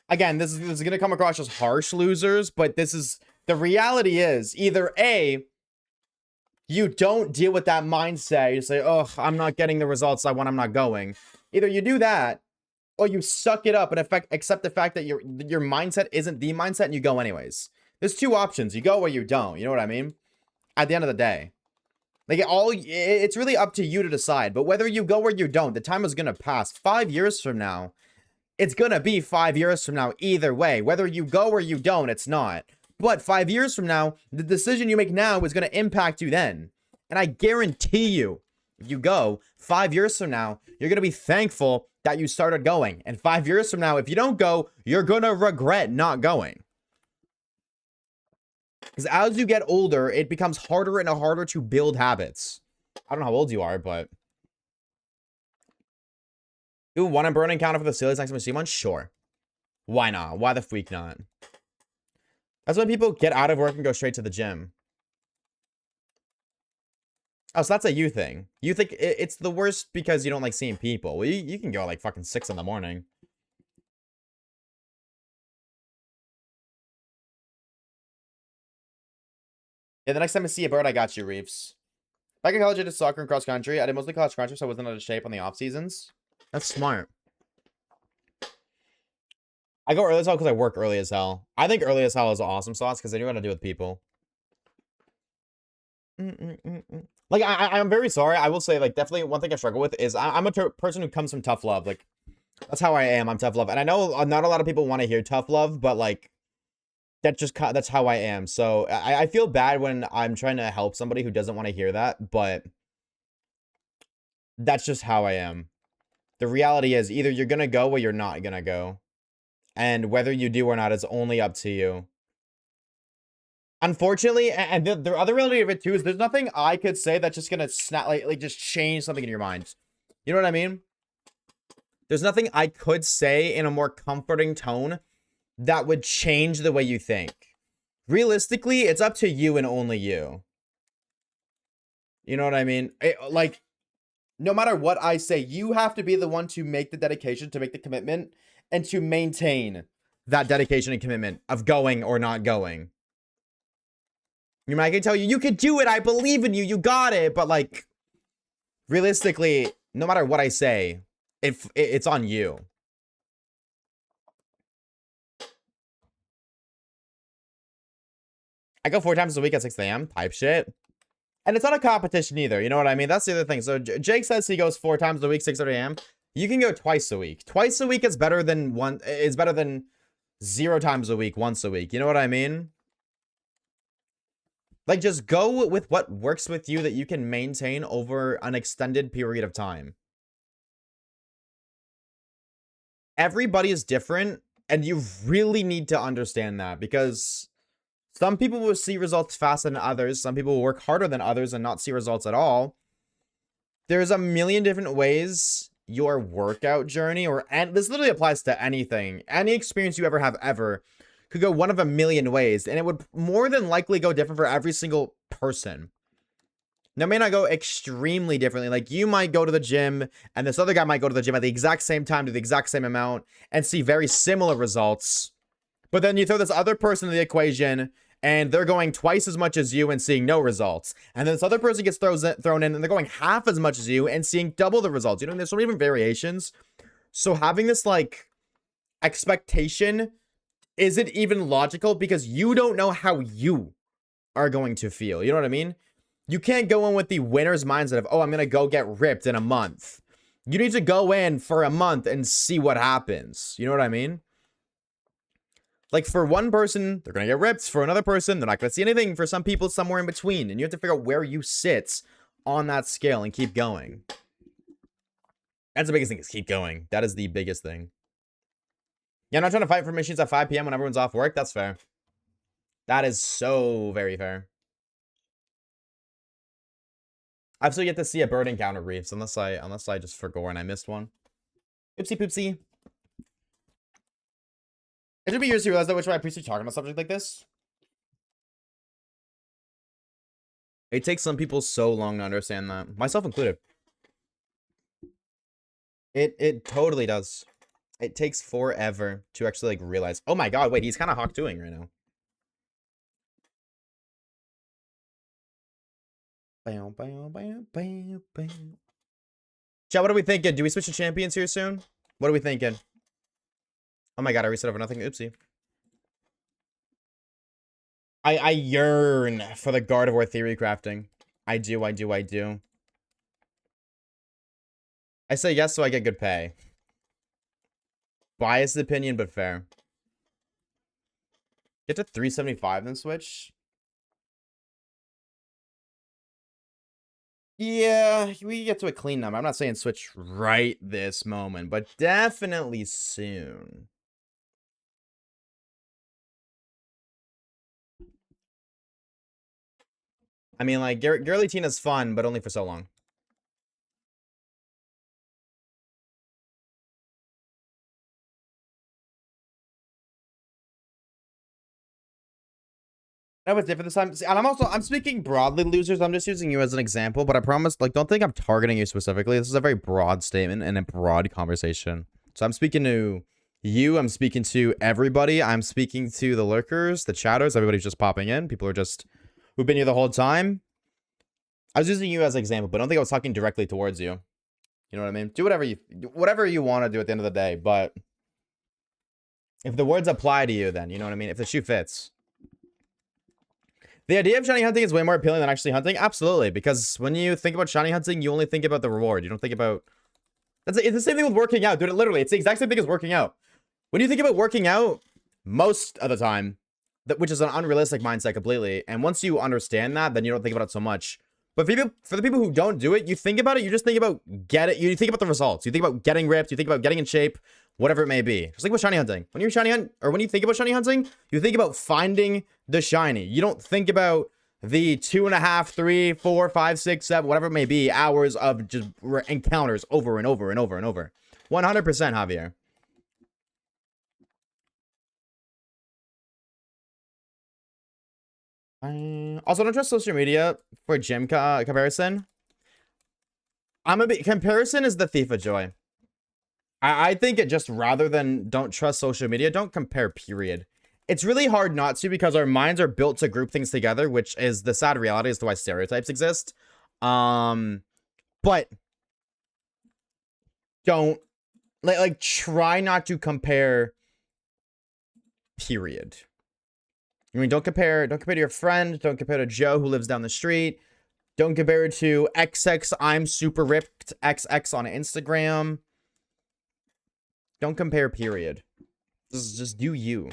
again, this is going to come across as harsh losers, but this is, the reality is either A, you don't deal with that mindset. You say, oh, I'm not getting the results I want, I'm not going. Either you do that, or you suck it up and accept the fact that your mindset isn't the mindset and you go anyways. There's two options. You go or you don't. You know what I mean? At the end of the day. Like, it's really up to you to decide. But whether you go or you don't, the time is going to pass. 5 years from now, it's going to be 5 years from now either way. Whether you go or you don't, it's not. But 5 years from now, the decision you make now is going to impact you then. And I guarantee you, if you go 5 years from now, you're going to be thankful that you started going. And 5 years from now, if you don't go, you're going to regret not going. Because as you get older, it becomes harder and harder to build habits. I don't know how old you are, but... Do one and burn encounter for the Steelers next time we see one? Sure. Why not? Why the freak not? That's when people get out of work and go straight to the gym. Oh, so that's a you thing. You think it's the worst because you don't like seeing people. Well, you can go at like fucking 6 in the morning. Yeah, the next time I see a bird, I got you, Reeves. Back in college, I did soccer and cross country. I did mostly cross country, so I wasn't out of shape on the off seasons. That's smart. I go early as hell because I work early as hell. I think early as hell is awesome sauce because I knew how to do with people. Like, I'm very sorry. I will say, like, definitely one thing I struggle with is I'm a person who comes from tough love. Like, that's how I am. I'm tough love. And I know not a lot of people want to hear tough love, but, like, that's how I am. So I feel bad when I'm trying to help somebody who doesn't want to hear that, but that's just how I am. The reality is either you're going to go or you're not going to go. And whether you do or not is only up to you. Unfortunately, and the other reality of it too is there's nothing I could say that's just going to snap, like just change something in your mind. You know what I mean? There's nothing I could say in a more comforting tone that would change the way you think. Realistically, it's up to you and only you. You know what I mean? Like, no matter what I say, you have to be the one to make the dedication, to make the commitment, and to maintain that dedication and commitment of going or not going. You know, I can tell you, you can do it, I believe in you, you got it, but like, realistically, no matter what I say, it's on you. I go 4 times a week at 6 a.m. type shit. And it's not a competition either. You know what I mean? That's the other thing. So Jake says he goes 4 times a week, 6:30 a.m. You can go twice a week. Twice a week is better than 0 times a week, once a week. You know what I mean? Like, just go with what works with you that you can maintain over an extended period of time. Everybody is different, and you really need to understand that, because some people will see results faster than others. Some people will work harder than others and not see results at all. There's a million different ways your workout journey, and this literally applies to anything, any experience you ever have ever, could go one of a million ways, and it would more than likely go different for every single person. Now, it may not go extremely differently. Like, you might go to the gym, and this other guy might go to the gym at the exact same time, do the exact same amount, and see very similar results. But then you throw this other person in the equation and they're going twice as much as you and seeing no results. And then this other person gets thrown in and they're going half as much as you and seeing double the results. You know, there's so many different variations. So having this like expectation isn't even logical because you don't know how you are going to feel. You know what I mean? You can't go in with the winner's mindset of, oh, I'm going to go get ripped in a month. You need to go in for a month and see what happens. You know what I mean? Like for one person, they're going to get ripped. For another person, they're not going to see anything. For some people, somewhere in between. And you have to figure out where you sit on that scale and keep going. That's the biggest thing, is keep going. That is the biggest thing. Yeah, I'm not trying to fight for machines at 5 p.m. when everyone's off work. That's fair. That is so very fair. I've still yet to see a bird encounter reefs unless I just forgot and I missed one. Oopsie poopsie. It should be yours to realize that, which way I appreciate talking about subject like this. It takes some people so long to understand that, myself included. It totally does. It takes forever to actually like realize. Oh my god, wait, he's kind of Hawk doing right now. Chat, what are we thinking? Do we switch to champions here soon? What are we thinking? Oh my god, I reset over nothing. Oopsie. I yearn for the Gardevoir theory crafting. I do. I say yes so I get good pay. Biased opinion, but fair. Get to 375 then switch? Yeah, we get to a clean number. I'm not saying switch right this moment, but definitely soon. I mean, like, Girly Tina's fun, but only for so long. That was different this time. See, and I'm speaking broadly, losers. I'm just using you as an example, but I promise, like, don't think I'm targeting you specifically. This is a very broad statement and a broad conversation. So I'm speaking to you. I'm speaking to everybody. I'm speaking to the lurkers, the chatters, everybody's just popping in. People are just, who've been here the whole time. I was using you as an example, but I don't think I was talking directly towards you. You know what I mean? Do whatever you want to do at the end of the day, but if the words apply to you, then, you know what I mean? If the shoe fits. The idea of shiny hunting is way more appealing than actually hunting. Absolutely, because when you think about shiny hunting, you only think about the reward. You don't think about... It's the same thing with working out, dude. Literally, it's the exact same thing as working out. When you think about working out, most of the time, which is an unrealistic mindset completely, and once you understand that, then you don't think about it so much. But for the people who don't do it, you think about it, you just think about you think about the results. You think about getting ripped, you think about getting in shape, whatever it may be. Just like with shiny hunting. When you think about shiny hunting, you think about finding the shiny. You don't think about the 2.5, 3, 4, 5, 6, 7, whatever it may be, hours of just encounters over and over and over and over. 100%, Javier. Also, don't trust social media for gym comparison. Comparison is the thief of joy. I think it just, rather than don't trust social media, don't compare, period. It's really hard not to because our minds are built to group things together, which is the sad reality as to why stereotypes exist. But don't like try not to compare, period. I mean, don't compare to your friend, don't compare to Joe who lives down the street. Don't compare it to XX I'm super ripped XX on Instagram. Don't compare, period. Just do you.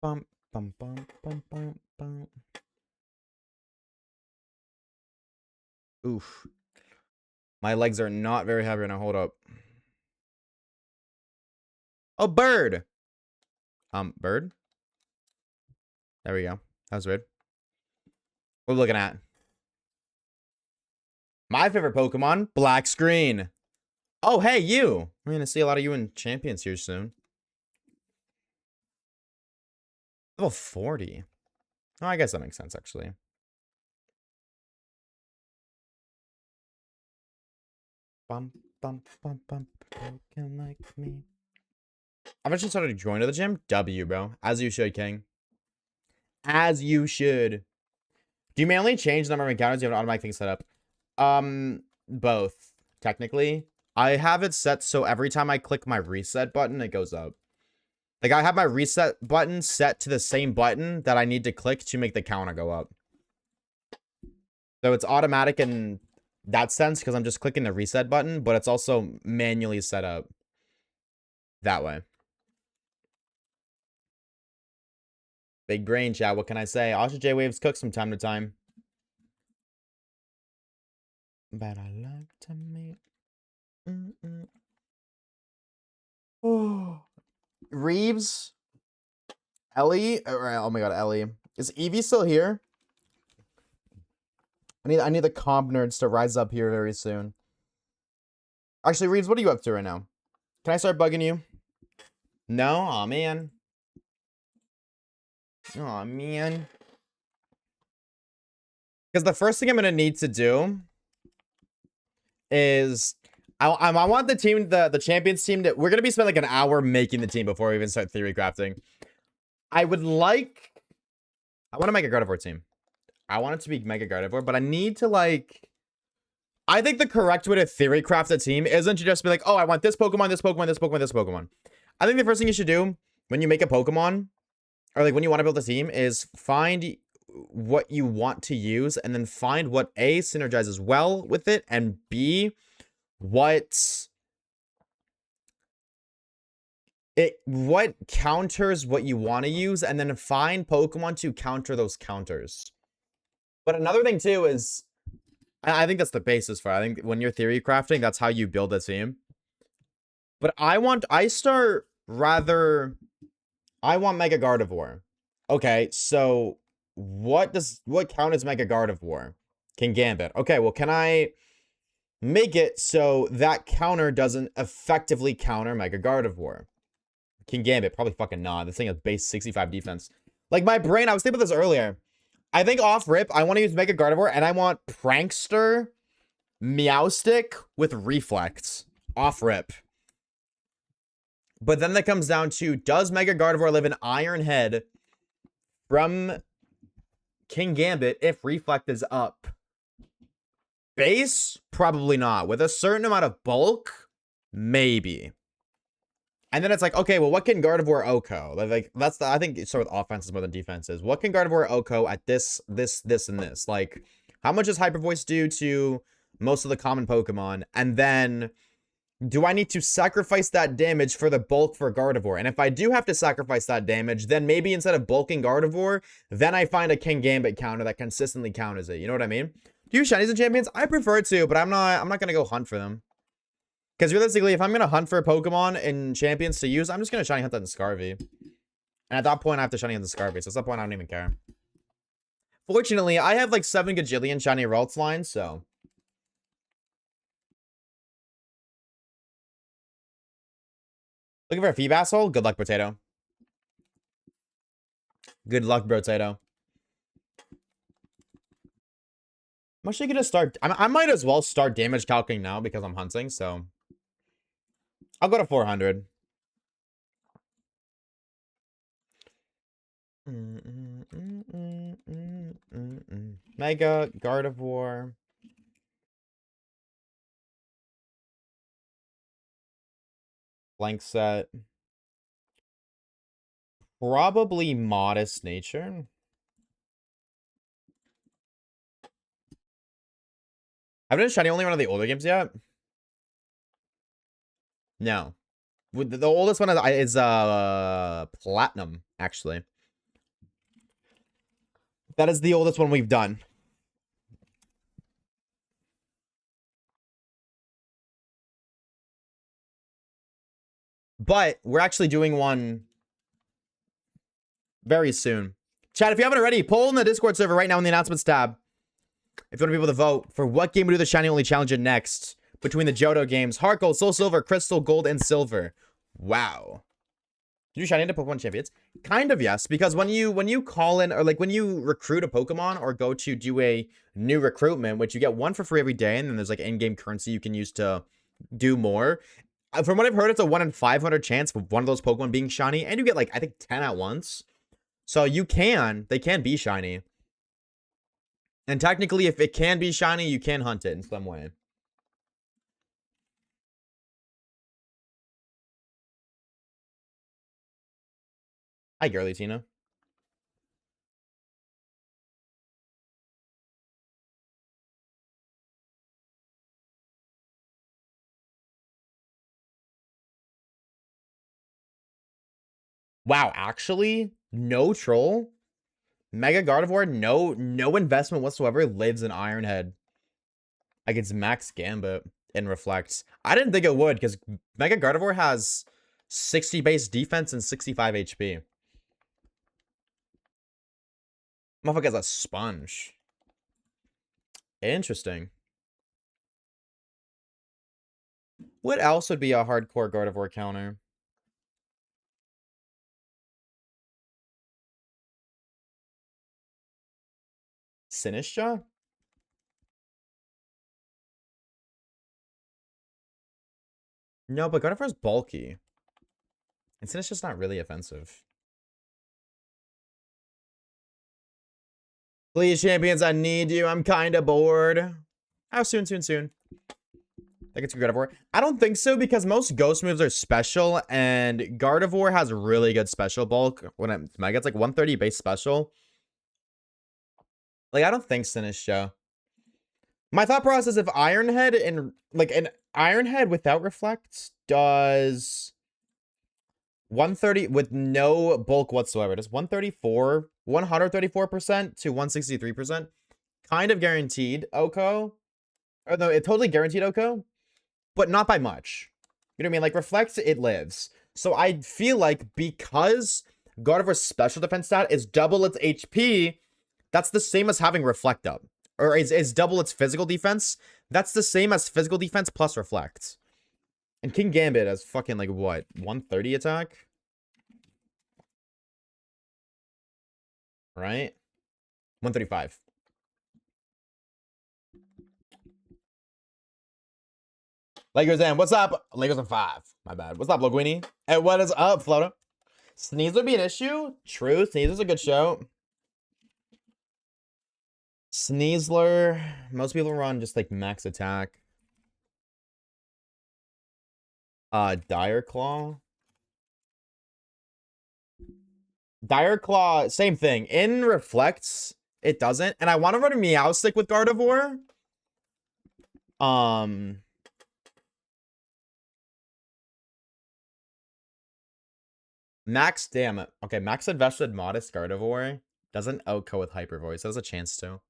Bum, bum, bum, bum, bum, bum. Oof. My legs are not very heavy right now. Hold up. Oh, bird. Bird. There we go. That was weird. What are we looking at? My favorite Pokemon, black screen. Oh, hey, you. We're going to see a lot of you in Champions here soon. Level 40. Oh, I guess that makes sense, actually. Bum, bum, bum, bum. Broken like me. I've actually started to join to the gym. W, bro. As you should, King. As you should. Do you manually change the number of encounters? You have an automatic thing set up. Both, technically. I have it set so every time I click my reset button, it goes up. Like, I have my reset button set to the same button that I need to click to make the counter go up. So it's automatic in that sense because I'm just clicking the reset button, but it's also manually set up that way. Big brain, chat. What can I say? Oshawaves cooks from time to time. But I like to make... Oh. Reeves? Ellie? Oh my god, Ellie. Is Evie still here? I need the comp nerds to rise up here very soon. Actually, Reeves, what are you up to right now? Can I start bugging you? No? Aw, man. Aw, man. Because the first thing I'm going to need to do is... I want the team, the champions team, to... We're going to be spending like an hour making the team before we even start theory crafting. I want to make a Gardevoir team. I want it to be Mega Gardevoir, but I need to, like... I think the correct way to theory craft a team isn't to just be like, oh, I want this Pokemon, this Pokemon, this Pokemon, this Pokemon. I think the first thing you should do when you make a Pokemon, or like when you want to build a team, is find what you want to use, and then find what A, synergizes well with it, and B, what counters what you want to use, and then find Pokemon to counter those counters. But another thing too is, I think that's the basis for it. I think when you're theory crafting, that's how you build a team. But I want Mega Gardevoir. Okay, so what count as Mega Gardevoir? Kingambit. Okay, well, can I make it so that counter doesn't effectively counter Mega Gardevoir? Kingambit, probably fucking not. This thing has base 65 defense. Like, my brain, I was thinking about this earlier. I think off rip, I want to use Mega Gardevoir, and I want Prankster, Meowstic with Reflect. Off rip. But then that comes down to, does Mega Gardevoir live in Iron Head from Kingambit if Reflect is up? Base? Probably not. With a certain amount of bulk? Maybe. And then it's like, okay, well, what can Gardevoir OHKO? Like, that's the, I think it's sort of offenses more than defenses. What can Gardevoir OHKO at this, and this? Like, how much does Hyper Voice do to most of the common Pokemon? And then, do I need to sacrifice that damage for the bulk for Gardevoir? And if I do have to sacrifice that damage, then maybe instead of bulking Gardevoir, then I find a Kingambit counter that consistently counters it. You know what I mean? Do you use shinies and champions? I prefer to, but I'm not going to go hunt for them. Because realistically, if I'm going to hunt for a Pokemon and champions to use, I'm just going to shiny hunt that in Scarvy. And at that point, I have to shiny hunt the Scarvy. So at that point, I don't even care. Fortunately, I have like 7 gajillion shiny Ralts lines, so... Looking for a Feebas hole? Good luck, Potato. Good luck, Potato. I'm actually going to start... I might as well start damage calculating now because I'm hunting, so... I'll go to 400. Mega Gardevoir. Blank set. Probably Modest Nature. I've been shiny only one of the older games yet. No. The oldest one is Platinum, actually. That is the oldest one we've done. But we're actually doing one very soon. Chat, if you haven't already, poll in the Discord server right now in the announcements tab. If you want to be able to vote for what game we do the shiny only challenge in next. Between the Johto games, Heart Gold, Soul Silver, Crystal Gold, and Silver. Wow. Do you shiny into Pokemon champions? Kind of, yes. Because when you call in, or like when you recruit a Pokemon or go to do a new recruitment, which you get one for free every day, and then there's like in-game currency you can use to do more. From what I've heard, it's a 1 in 500 chance of one of those Pokemon being shiny, and you get like I think 10 at once. So they can be shiny. And technically, if it can be shiny, you can hunt it in some way. Hi, girly Tina. Wow, actually, no troll. Mega Gardevoir, no investment whatsoever, lives in Ironhead against Max Gambit and Reflects. I didn't think it would, because Mega Gardevoir has 60 base defense and 65 HP. Motherfucker's a sponge. Interesting. What else would be a hardcore Gardevoir counter? Sinistra? No, but Gardevoir's bulky. And Sinistra's not really offensive. Please, champions, I need you. I'm kinda bored. Oh, soon. I think it's Gardevoir. I don't think so, because most ghost moves are special, and Gardevoir has really good special bulk. When it's Mega, it's like 130 base special. Like, I don't think Sinistra. My thought process is if Ironhead and like an Ironhead without Reflect does 130 with no bulk whatsoever. Does 134% to 163%. Kind of guaranteed Oko. Or no, it totally guaranteed Oko, but not by much. You know what I mean? Like Reflects, it lives. So I feel like because Gardevoir's special defense stat is double its HP, that's the same as having Reflect up. Or is double its physical defense. That's the same as physical defense plus Reflect. And King Gambit has fucking like what? 130 attack? Right? 135. Lakers in. What's up? Lakers in 5. My bad. What's up, Loguini? Hey, what is up, Floater? Sneeze would be an issue? True. Sneeze is a good show. Sneasler. Most people run just like max attack. Dire Claw. Dire Claw, same thing. In Reflects, it doesn't. And I want to run a Meowstic with Gardevoir. Max, damn it. Okay, max invested modest Gardevoir doesn't Oko with Hyper Voice. Has a chance to.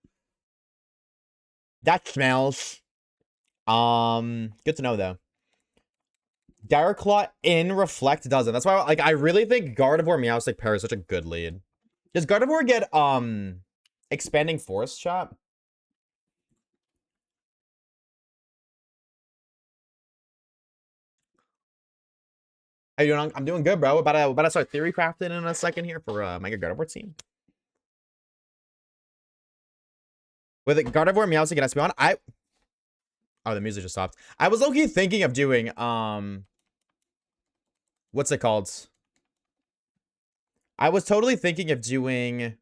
That smells. Good to know though. Dire Claw in Reflect doesn't. That's why like I really think Gardevoir Meowstic pair is such a good lead. Does Gardevoir get expanding forest shot? How you doing? I'm doing good, bro. We're about to start theory crafting in a second here for Mega Gardevoir team. With Gardevoir, Meowstic, and Espeon, oh, the music just stopped. I was low-key thinking of doing what's it called? I was totally thinking of doing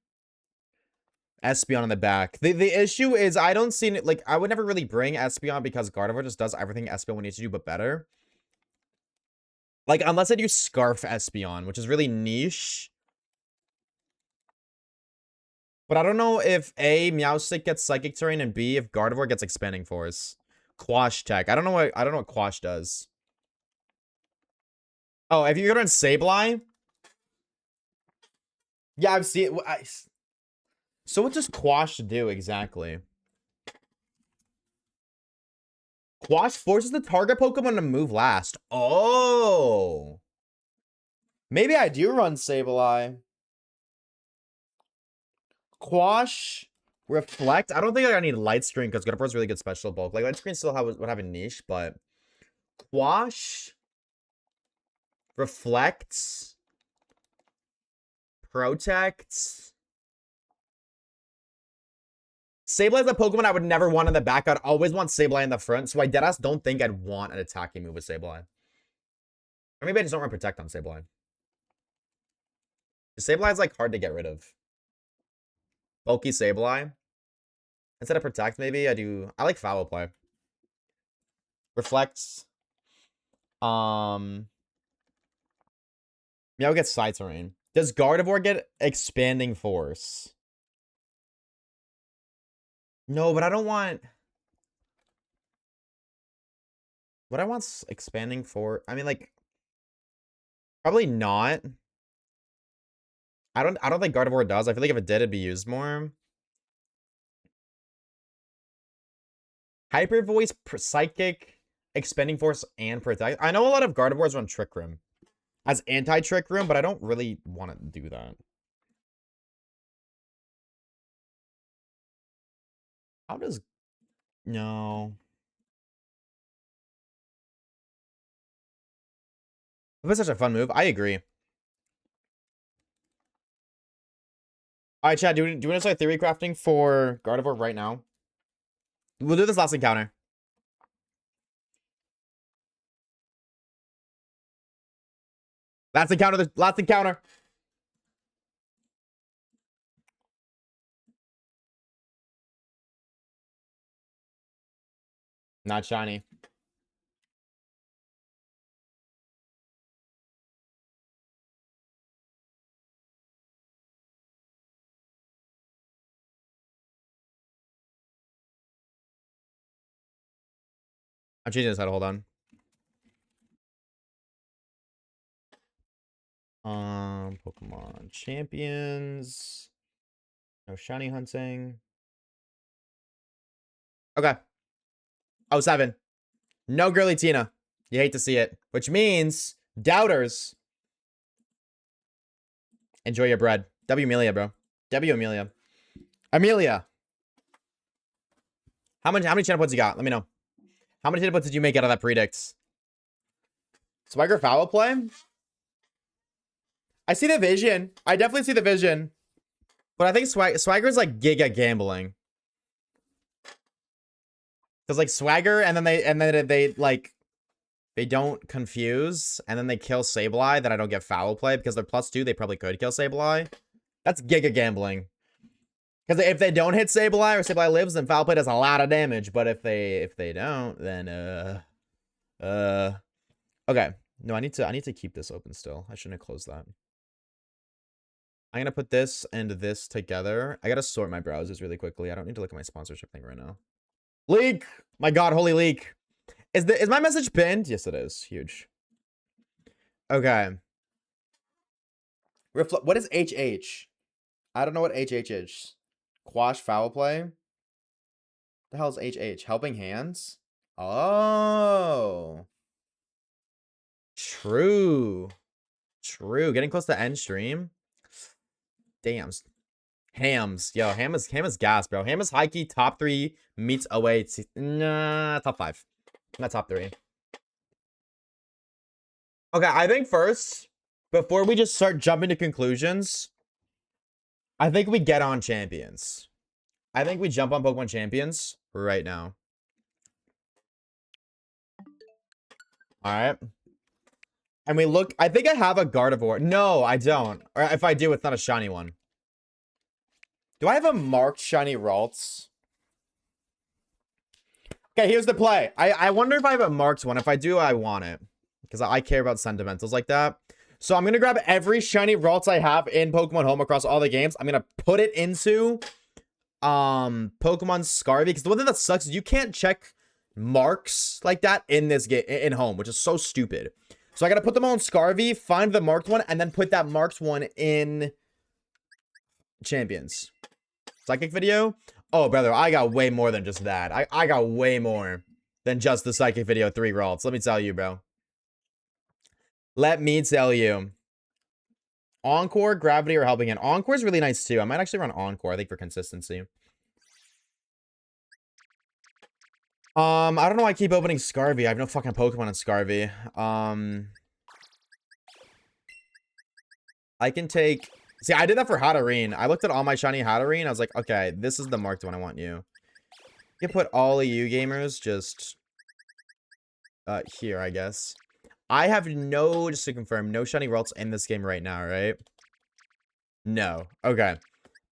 Espeon on the back. The issue is I don't see it, like I would never really bring Espeon because Gardevoir just does everything Espeon would need to do but better. Like unless I do Scarf Espeon, which is really niche. But I don't know if A, Meowstic gets Psychic Terrain, and B, if Gardevoir gets Expanding Force. Quash Tech. I don't know what Quash does. Oh, if you go to Sableye? Yeah, I've seen it. So what does Quash do exactly? Quash forces the target Pokemon to move last. Oh. Maybe I do run Sableye. Quash, Reflect. I don't think I need Light Screen because Gardevoir's really good special bulk. Like Light Screen still would have a niche, but Quash, Reflect, Protect. Sableye is a Pokemon I would never want in the back. I'd always want Sableye in the front, so I deadass don't think I'd want an attacking move with Sableye. Or maybe I just don't run Protect on Sableye. Sableye is like hard to get rid of. Bulky Sableye. Instead of Protect, maybe I like Foul Play. Reflects. Meow gets Side Terrain. Does Gardevoir get Expanding Force? No, but I don't want... What I want Expanding Force... I mean, like... Probably not. I don't think Gardevoir does. I feel like if it did, it'd be used more. Hyper Voice, Psychic, Expending Force, and Protect. I know a lot of Gardevoirs run Trick Room as anti-Trick Room, but I don't really want to do that. How does... No. It's such a fun move. I agree. Alright, Chad, do you want to start theory crafting for Gardevoir right now? We'll do this last encounter. Last encounter. Not shiny. I'm changing this head. Hold on. Pokemon Champions. No shiny hunting. Okay. 07. No Girly Tina. You hate to see it. Which means doubters. Enjoy your bread. W Amelia, bro. W Amelia. Amelia. How many channel points you got? Let me know. How many channel points did you make out of that predicts? Swagger Foul Play? I see the vision. I definitely see the vision. But I think Swagger's like giga gambling. Because like Swagger and then they like they don't confuse and then they kill Sableye that I don't get Foul Play because they're +2, they probably could kill Sableye. That's giga gambling. Because if they don't hit Sableye or Sableye lives, then Foul Play does a lot of damage. But if they don't, then okay. No, I need to keep this open still. I shouldn't have closed that. I'm gonna put this and this together. I gotta sort my browsers really quickly. I don't need to look at my sponsorship thing right now. Leak! My god, holy leak. Is my message pinned? Yes, it is. Huge. Okay. What is HH? I don't know what HH is. Quash Foul Play? The hell is HH? Helping Hands? Oh. True. Getting close to end stream. Damn. Hams. Yo, Ham is gas, bro. Ham is high key top 3 meets away. Nah, top 5. Not top 3. Okay, I think first, before we just start jumping to conclusions, I think we get on Champions. I think we jump on Pokemon Champions right now. Alright. And we look... I think I have a Gardevoir. No, I don't. Or if I do, it's not a shiny one. Do I have a marked shiny Ralts? Okay, here's the play. I wonder if I have a marked one. If I do, I want it. Because I care about sentimentals like that. So I'm going to grab every shiny Ralts I have in Pokemon Home across all the games. I'm going to put it into Pokemon Scarvy. Because the one thing that sucks is you can't check marks like that in this game, in Home, which is so stupid. So I got to put them all in Scarvy, find the marked one, and then put that marked one in Champions. Psychic video? Oh, brother, I got way more than just that. I got way more than just the Psychic video 3 Ralts. Let me tell you, bro. Let me tell you. Encore, Gravity, or Helping Hand. Encore is really nice, too. I might actually run Encore, I think, for consistency. I don't know why I keep opening Scarvy. I have no fucking Pokemon in Scarvy. I can take... See, I did that for Hatterene. I looked at all my shiny Hatterene. I was like, okay, this is the marked one I want you. You can put all of you gamers just... here, I guess. I have no, just to confirm, no shiny Ralts in this game right now, right? No. Okay.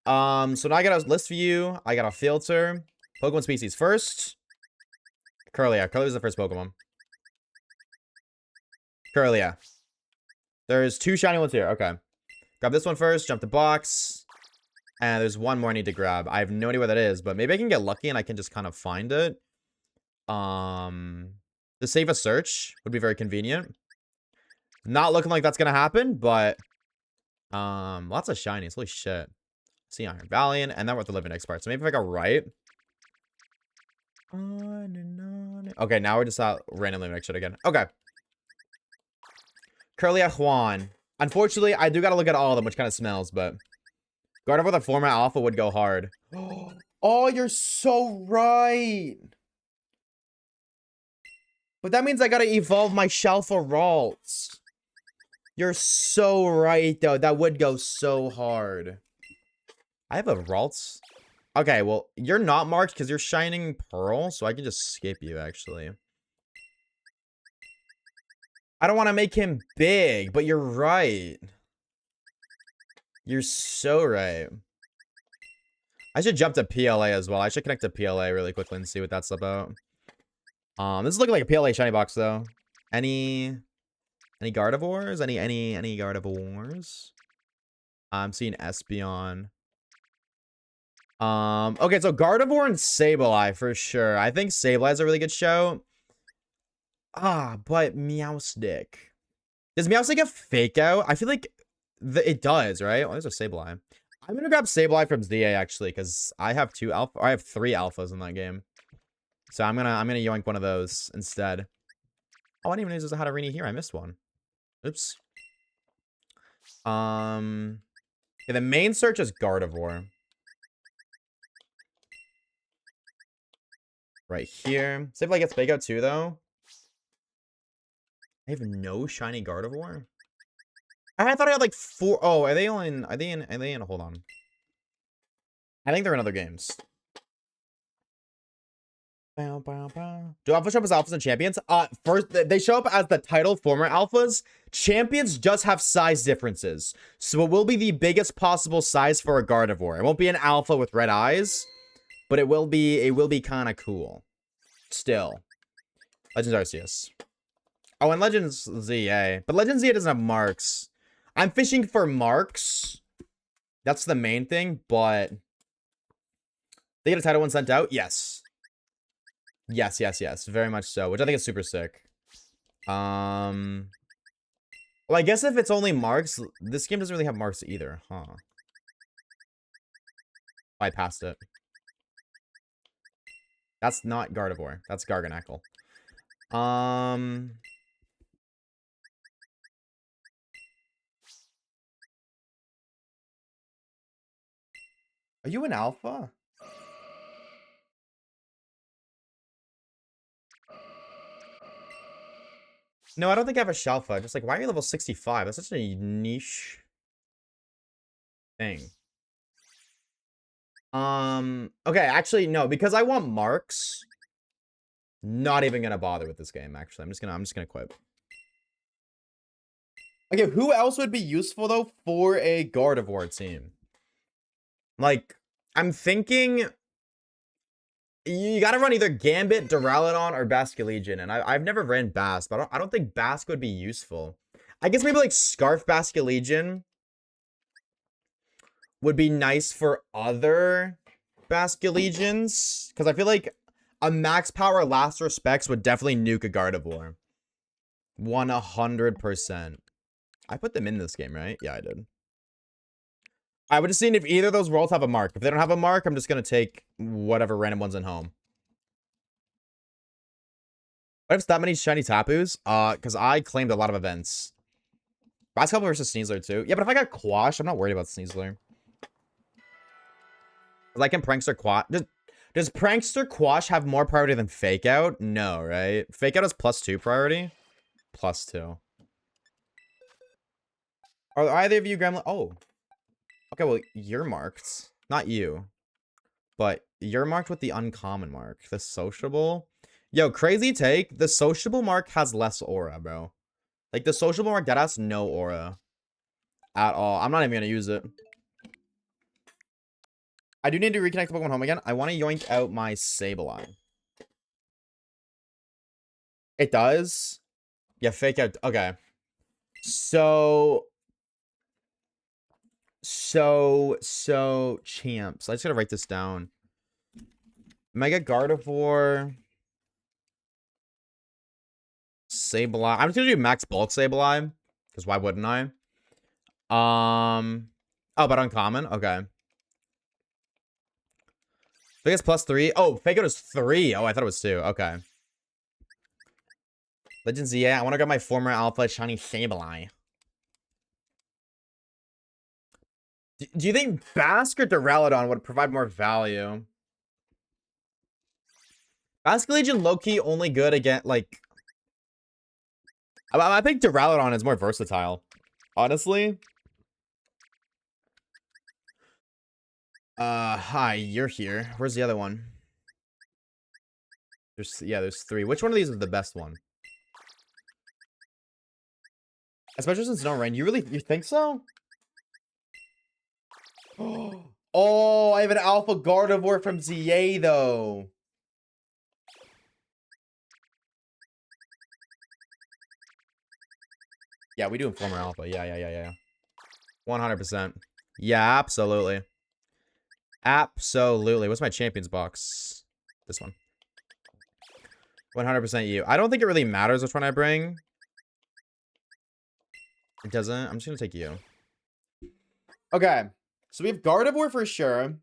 So now I got a list view. I got a filter. Pokemon species first. Curlia. Curlia's the first Pokemon. Curlia. There's 2 shiny ones here. Okay. Grab this one first. Jump the box. And there's one more I need to grab. I have no idea what that is, but maybe I can get lucky and I can just kind of find it. To save a search would be very convenient. Not looking like that's gonna happen, but lots of shinies. Holy shit. See Iron Valiant, and then we're at the living X part. So maybe if I go right. On and on. Okay, now we're just out randomly mix shit again. Okay. Curlia Juan. Unfortunately, I do gotta look at all of them, which kind of smells, but Gardevoir with a former alpha would go hard. Oh, you're so right. But that means I gotta evolve my Shalfa Ralts. You're so right, though. That would go so hard. I have a Ralts. Okay, well, you're not marked because you're Shining Pearl, so I can just skip you, actually. I don't want to make him big, but you're right. You're so right. I should jump to PLA as well. I should connect to PLA really quickly and see what that's about. This is looking like a PLA shiny box, though. Any Gardevoirs? Any Gardevoirs? I'm seeing Espeon. Okay, so Gardevoir and Sableye for sure. I think Sableye's a really good show. But Meowstic. Does Meowstic have Fake Out? I feel like it does, right? Oh, there's a Sableye. I'm gonna grab Sableye from ZA actually, because I have 3 alphas in that game. So I'm gonna yoink one of those instead. Oh, I didn't even know there's a Hatterene here. I missed one. Oops. Yeah, the main search is Gardevoir. Right here. Sableye gets Fake Out too, though. I have no shiny Gardevoir. I thought I had like 4. Oh, are they in? Hold on. I think they're in other games. Do alphas show up as alphas and champions? First, they show up as the title former alphas. Champions just have size differences. So it will be the biggest possible size for a Gardevoir. It won't be an alpha with red eyes, but it will be kind of cool. Still. Legends Arceus. Oh, and Legends ZA. But Legends ZA doesn't have marks. I'm fishing for marks. That's the main thing, but they get a title one sent out? Yes. Yes. Very much so, which I think is super sick. Well, I guess if it's only marks, this game doesn't really have marks either, huh? I passed it. That's not Gardevoir. That's Garganacl. Are you an alpha? No, I don't think I have a Shalfa. Just like, why are you level 65? That's such a niche thing. Okay, actually, no, because I want marks. Not even gonna bother with this game, actually. I'm just gonna quit. Okay, who else would be useful, though, for a Gardevoir team? Like, I'm thinking you gotta run either Gambit, Duraludon, or Basculegion, and I've never ran Bask, but I don't think Bask would be useful. I guess maybe like Scarf Basculegion would be nice for other Basculegions, because I feel like a max power Last Respects would definitely nuke a Gardevoir. 100%. I put them in this game, right? Yeah, I did. I would have seen if either of those worlds have a mark. If they don't have a mark, I'm just going to take whatever random ones in home. What if it's that many shiny Tapus? Because I claimed a lot of events. Basketball versus Sneasler, too. Yeah, but if I got Quash, I'm not worried about Sneasler. Because I can Prankster Quash. Does Prankster Quash have more priority than Fake Out? No, right? Fake Out has +2 priority? +2. Are either of you Gremlin? Oh. Okay, well, you're marked. Not you. But you're marked with the uncommon mark. The sociable. Yo, crazy take. The sociable mark has less aura, bro. Like, the social mark that has no aura at all. I'm not even going to use it. I do need to reconnect the Pokemon home again. I want to yoink out my Sableye. It does? Yeah, fake out. Okay. So, champs. I just gotta write this down. Mega Gardevoir. Sableye. I'm just gonna do max bulk Sableye. Because why wouldn't I? Oh, but uncommon? Okay. Biggest +3. Oh, fake out is 3. Oh, I thought it was 2. Okay. Legends, yeah. I want to get my former alpha shiny Sableye. Do you think Bask or Duraludon would provide more value? Bask Legion low-key only good against, like... I think Duraludon is more versatile. Honestly. Hi, you're here. Where's the other one? There's 3. Which one of these is the best one? Especially since no rain. You think so? Oh, I have an Alpha Gardevoir from ZA, though. Yeah, we do Informer Alpha. Yeah. 100%. Yeah, absolutely. Absolutely. What's my champions box? This one. 100% you. I don't think it really matters which one I bring. It doesn't. I'm just going to take you. Okay. So we have Gardevoir for sure.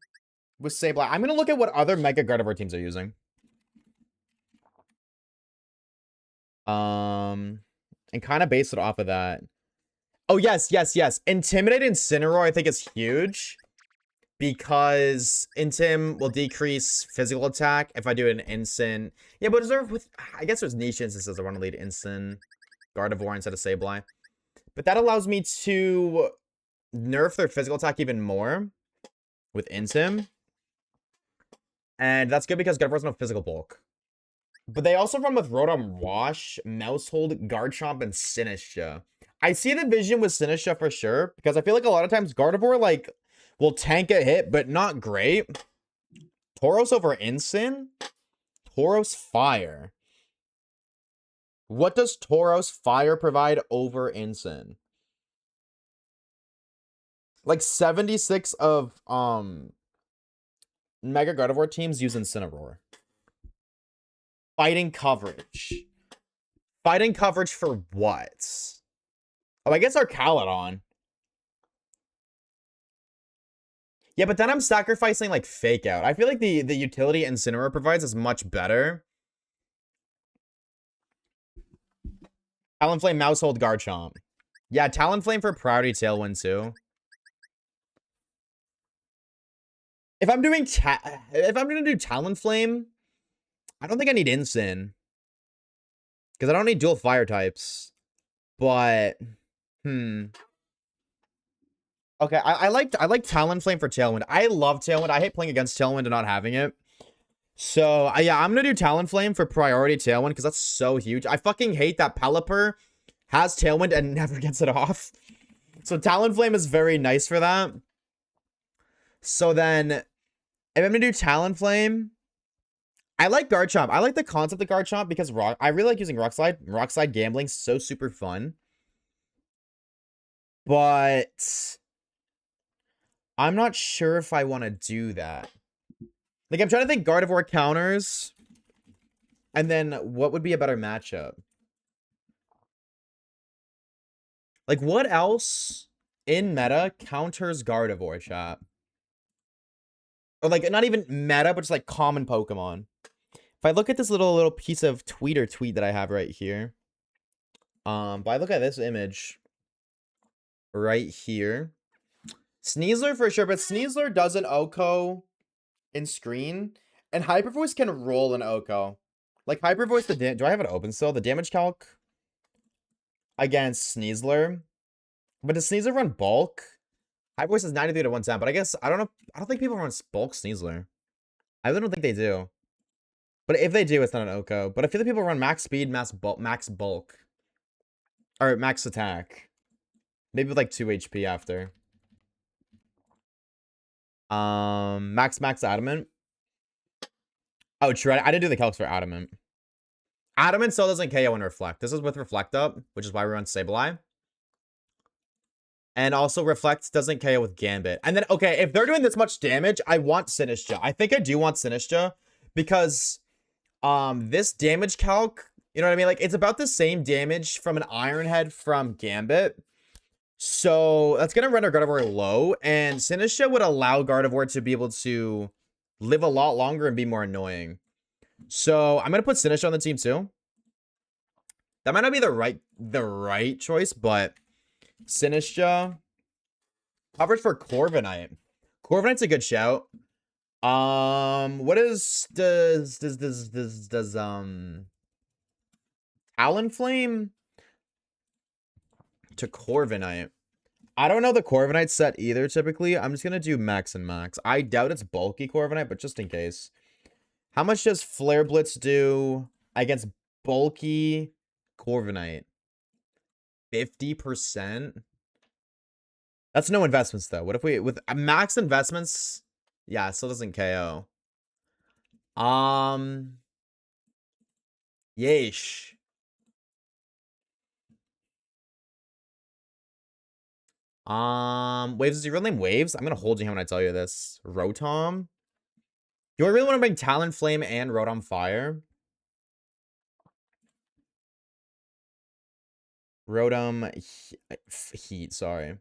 With Sableye. I'm going to look at what other Mega Gardevoir teams are using. And kind of base it off of that. Oh, yes. Intimidate Incineroar, I think, is huge. Because Intim will decrease physical attack if I do an instant. Yeah, but I guess there's niche instances I want to lead instant Gardevoir instead of Sableye. But that allows me to nerf their physical attack even more with Intim. And that's good because Gardevoir's no physical bulk. But they also run with Rotom Wash, Mousehold, Garchomp, and Sinistcha. I see the vision with Sinistcha for sure, because I feel like a lot of times Gardevoir, like, will tank a hit, but not great. Tauros over Incin? Tauros Fire. What does Tauros Fire provide over Incin? Like 76 of Mega Gardevoir teams use Incineroar. Fighting coverage. Fighting coverage for what? Oh, I guess our Caledon. Yeah, but then I'm sacrificing, like, Fake Out. I feel like the utility Incineroar provides is much better. Talonflame, Mousehold, Garchomp. Yeah, Talonflame for Priority Tailwind, too. If I'm doing if I'm gonna do Talonflame, I don't think I need Incin. Because I don't need dual fire types. But okay, I like Talonflame for Tailwind. I love Tailwind. I hate playing against Tailwind and not having it. So, yeah, I'm going to do Talonflame for priority Tailwind because that's so huge. I fucking hate that Pelipper has Tailwind and never gets it off. So, Talonflame is very nice for that. So, then, if I'm going to do Talonflame, I like Garchomp. I like the concept of Garchomp because I really like using Rock Slide. Rock Slide Gambling's so super fun. But I'm not sure if I want to do that. Like, I'm trying to think Gardevoir counters. And then what would be a better matchup? Like, what else in meta counters Gardevoir, chat? Or, like, not even meta, but just, like, common Pokemon. If I look at this little piece of tweet that I have right here. But I look at this image right here. Sneasler for sure, but Sneasler doesn't OHKO in screen, and Hyper Voice can roll an OHKO. Like Hyper Voice, do I have it open still? The damage calc against Sneasler, but does Sneasler run bulk? Hyper Voice is 93 to 110, but I guess I don't think people run bulk Sneasler. I really don't think they do. But if they do, it's not an OHKO. But I feel like people run max speed, max bulk. Or max attack. Maybe with like 2 HP after. Max adamant. Oh, true. I didn't do the calcs for adamant. Adamant still doesn't KO and reflect. This is with reflect up, which is why we run Sableye. And also reflect doesn't KO with Gambit. And then, okay, if they're doing this much damage, I want Sinistra. I think I do want Sinistra because this damage calc, you know what I mean? Like, it's about the same damage from an Iron Head from Gambit. So that's going to render Gardevoir low. And Sinistra would allow Gardevoir to be able to live a lot longer and be more annoying. So I'm going to put Sinistra on the team too. That might not be the right choice, but Sinistra. Coverage for Corviknight. Corviknight's a good shout. What is does Talonflame to Corviknight? I don't know the Corviknight set either, typically. I'm just gonna do max and max. I doubt it's bulky Corviknight, but just in case. How much does Flare Blitz do against bulky Corviknight? 50%? That's no investments, though. What if we... With max investments... Yeah, it still doesn't KO. Yeesh. Waves, is your real name Waves? I'm gonna hold you when I tell you this. Rotom? Do I really want to bring Talonflame and Rotom Fire? Rotom Heat, sorry.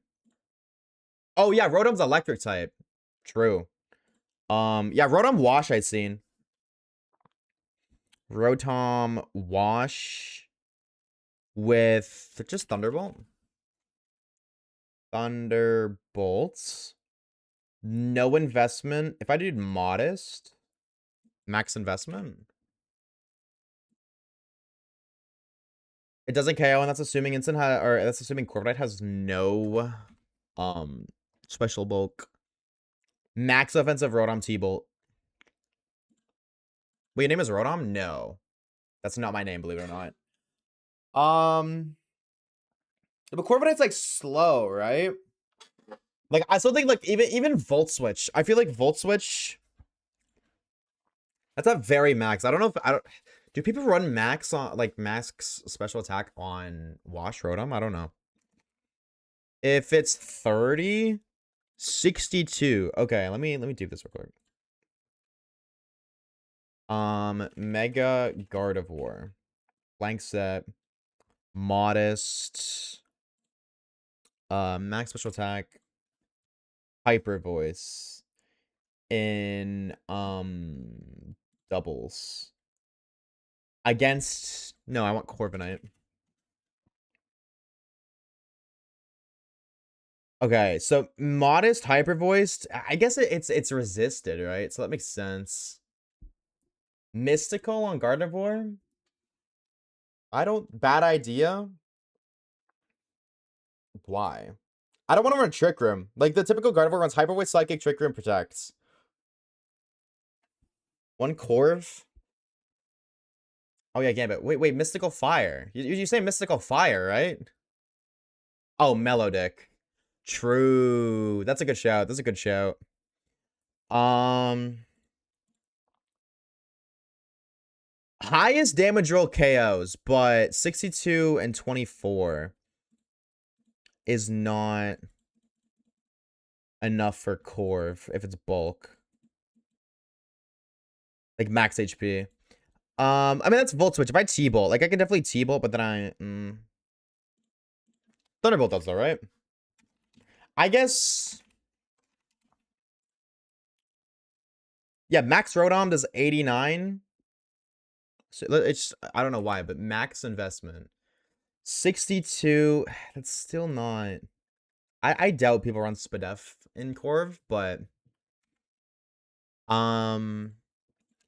Oh yeah, Rotom's electric type. True. Yeah, Rotom Wash I'd seen. Rotom Wash with just Thunderbolt. Thunderbolts. No investment. If I did modest, max investment. It doesn't KO, and that's assuming or that's assuming Corviknight has no special bulk. Max offensive Rotom T-Bolt. Wait, your name is Rotom? No. That's not my name, believe it or not. But Corviknight's like slow, right? Like I still think like even Volt Switch. I feel like Volt Switch. That's a very max. I don't know if do people run max on like max special attack on Wash Rotom? I don't know. If it's 30, 62. Okay, let me do this real quick. Mega Gardevoir. Blank set. Modest. Max special attack. Hyper Voice. In doubles. Against no, I want Corviknight. Okay, so modest hyper voiced. I guess it's resisted, right? So that makes sense. Mystical on Gardevoir? Bad idea. Why? I don't want to run Trick Room. Like the typical Gardevoir runs Hyper Voice, Psychic, Trick Room, Protects. One Corv. Oh yeah, Gambit. Wait, Mystical Fire. You say Mystical Fire, right? Oh, Melodic. True. That's a good shout. That's a good shout. Highest damage roll KOs, but 62 and 24 is not enough for Corv if it's bulk. Like max HP. I mean that's Volt Switch. If I T-Bolt, like I can definitely T-Bolt, but then I Thunderbolt does though, right? I guess. Yeah, max Rotom does 89. So it's I don't know why, but max investment 62. That's still not. I doubt people run Spadef in Corv, but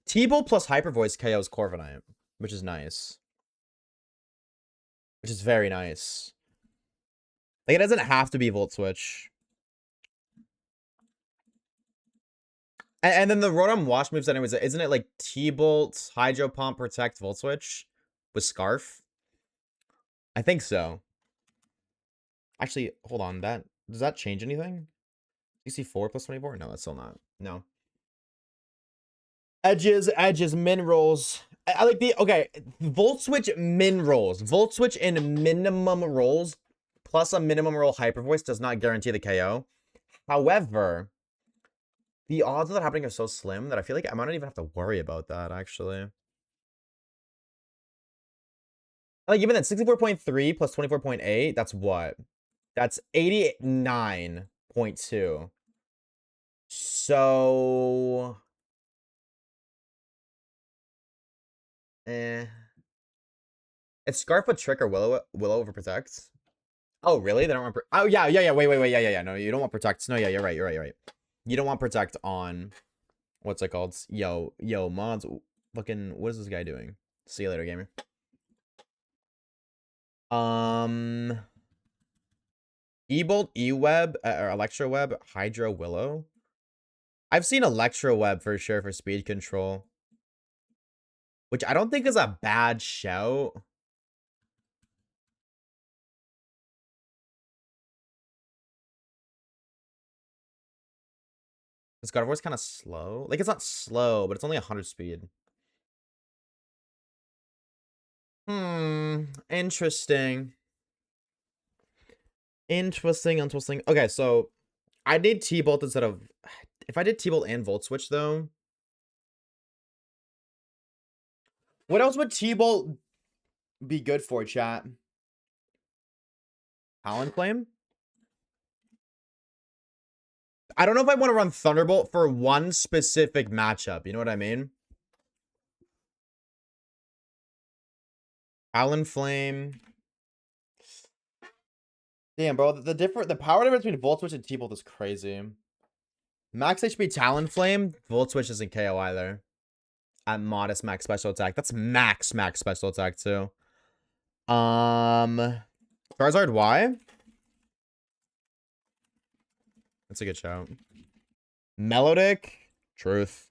T-Bolt plus Hyper Voice KOs Corviknight, which is nice. Which is very nice. Like it doesn't have to be Volt Switch. And then the Rotom Wash moves anyways, isn't it like T-Bolt, Hydro Pump, Protect, Volt Switch with Scarf? I think so. Actually, hold on. Does that change anything? DC4 plus 24? No, that's still not. No. Edges, min rolls. I like the, okay, Volt Switch min rolls. Volt Switch in minimum rolls plus a minimum roll hyper voice does not guarantee the KO. However, the odds of that happening are so slim that I feel like I might not even have to worry about that, actually. Like, even then, 64.3 plus 24.8, that's what? That's 89.2. So... It's Scarf with Trick or Willow over Protect. Oh, really? They don't want... Oh, yeah. Wait. Yeah. No, you don't want Protect. No, yeah, you're right. You don't want Protect on... What's it called? Yo, mods. Fucking... What is this guy doing? See you later, gamer. E-Bolt, E-Web, or Electro-Web, Hydro, Willow. I've seen Electro-Web for sure for speed control. Which I don't think is a bad shout. This God of War's kind of slow. Like, it's not slow, but it's only 100 speed. Interesting. Interesting. Okay, so I did T-Bolt instead of... If I did T-Bolt and Volt Switch, though... What else would T-Bolt be good for, chat? Talonflame? I don't know if I want to run Thunderbolt for one specific matchup. You know what I mean? Talonflame. Damn, bro. The power difference between Volt Switch and T-Bolt is crazy. Max HP Talonflame. Volt Switch isn't KO either. At modest max special attack. That's max special attack too. Charizard Y. That's a good shout. Melodic. Truth.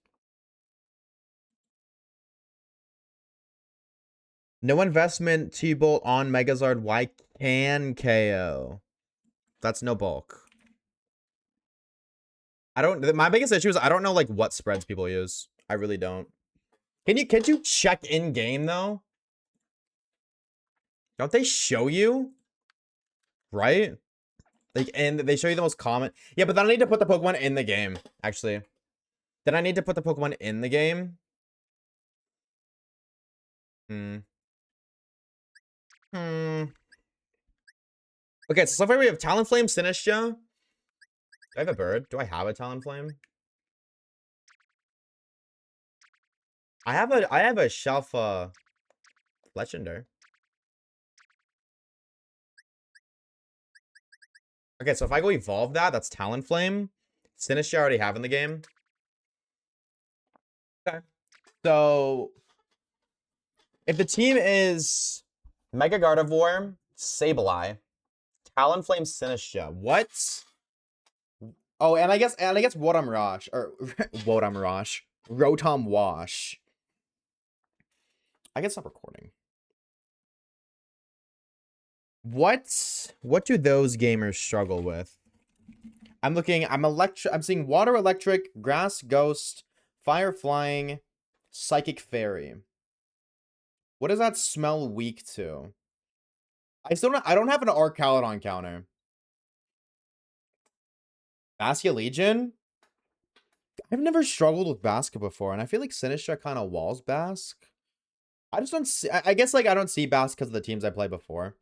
No investment T-Bolt on Megazard Y can KO. That's no bulk. My biggest issue is I don't know like what spreads people use. I really don't. Can't you check in game though? Don't they show you? Right? Like, and they show you the most common. Yeah, but then I need to put the Pokemon in the game, actually. Then I need to put the Pokemon in the game. Okay, so far we have Talonflame, Sinistcha. Do I have a bird? Do I have a Talonflame? I have a Shelf Legender. Okay, so if I go evolve that's Talonflame. Sinistcha I already have in the game. Okay. So if the team is Mega Gardevoir, Sableye, Talonflame, Sinistcha. What? Oh, and I guess Rotom Rosh or Rotom Wash. I can stop recording. What do those gamers struggle with? I'm seeing Water Electric, Grass Ghost, Fire Flying, Psychic Fairy. What does that smell weak to? I don't have an Arcalodon counter. Baskia Legion? I've never struggled with Basca before, and I feel like Sinistcha kind of walls Basque. I just don't see... I guess, like, I don't see Basque because of the teams I played before.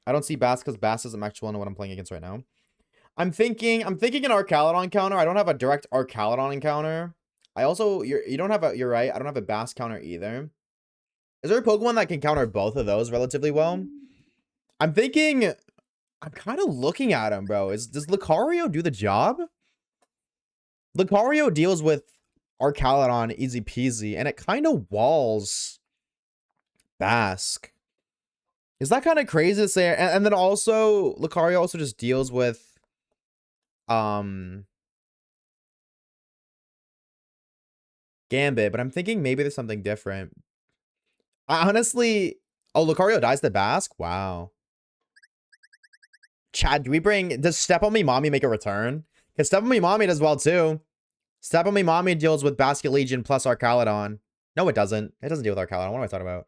I don't see Basque because Basque isn't match one to what I'm playing against right now. I'm thinking an Arcalodon counter. I don't have a direct Arcalodon encounter. I also... You don't have a... You're right. I don't have a Basque counter either. Is there a Pokemon that can counter both of those relatively well? I'm thinking... I'm kind of looking at him, bro. Does Lucario do the job? Lucario deals with Arcalodon easy peasy, and it kind of walls Basque. Is that kind of crazy to say? And then also, Lucario also just deals with Gambit, but I'm thinking maybe there's something different. I honestly... Oh, Lucario dies to Basque? Wow. Chad, do we bring... Does Step On Me Mommy make a return? Because Step On Me Mommy does well, too. Step On Me Mommy deals with Basket Legion plus Arcalodon. No, it doesn't. It doesn't deal with Arcalodon. What am I talking about?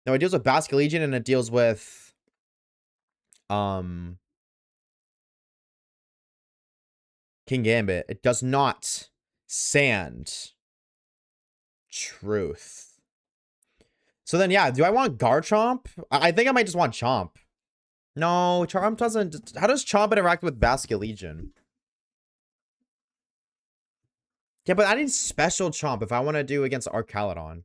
No, it deals with Basket Legion and it deals with... King Gambit. It does not. Sand. Truth. So then, yeah, do I want Garchomp? I think I might just want Chomp. No, Chomp doesn't... How does Chomp interact with Basket Legion? Yeah, but I need special Chomp if I want to do against Arcalodon.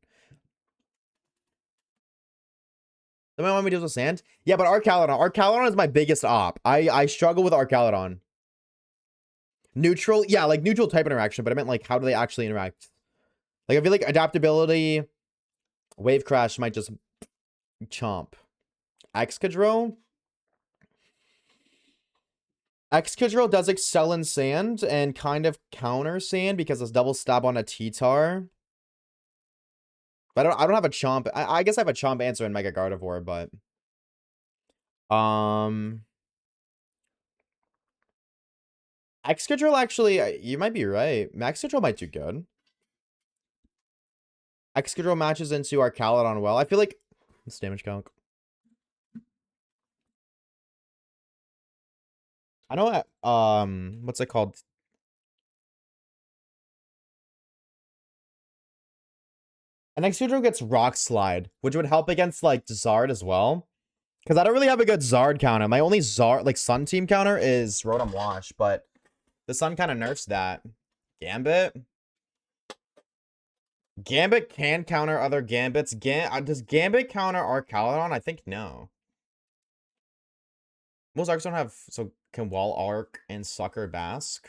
Somebody want me to do with Sand? Yeah, but Arcalodon. Arcalodon is my biggest op. I struggle with Arcalodon. Neutral? Yeah, like neutral type interaction, but I meant like how do they actually interact? Like I feel like adaptability, Wave Crash might just chomp. Excadrill? Excadrill does excel in Sand and kind of counter Sand because it's double stab on a T-Tar. But I don't have a Chomp. I guess I have a Chomp answer in Mega Gardevoir, but... Excadrill actually, you might be right. Excadrill might do good. Excadrill matches into Arcalodon well. I feel like... It's damage calc. I know, what's it called? And Excadrill gets Rock Slide, which would help against, like, Zard as well. Because I don't really have a good Zard counter. My only Zard, like, Sun Team counter is Rotom Wash, but the Sun kind of nerfs that. Gambit? Gambit can counter other Gambits. Does Gambit counter Arcalodon? I think no. Most Arcs don't have... So, can Wall Arc and Sucker Bask?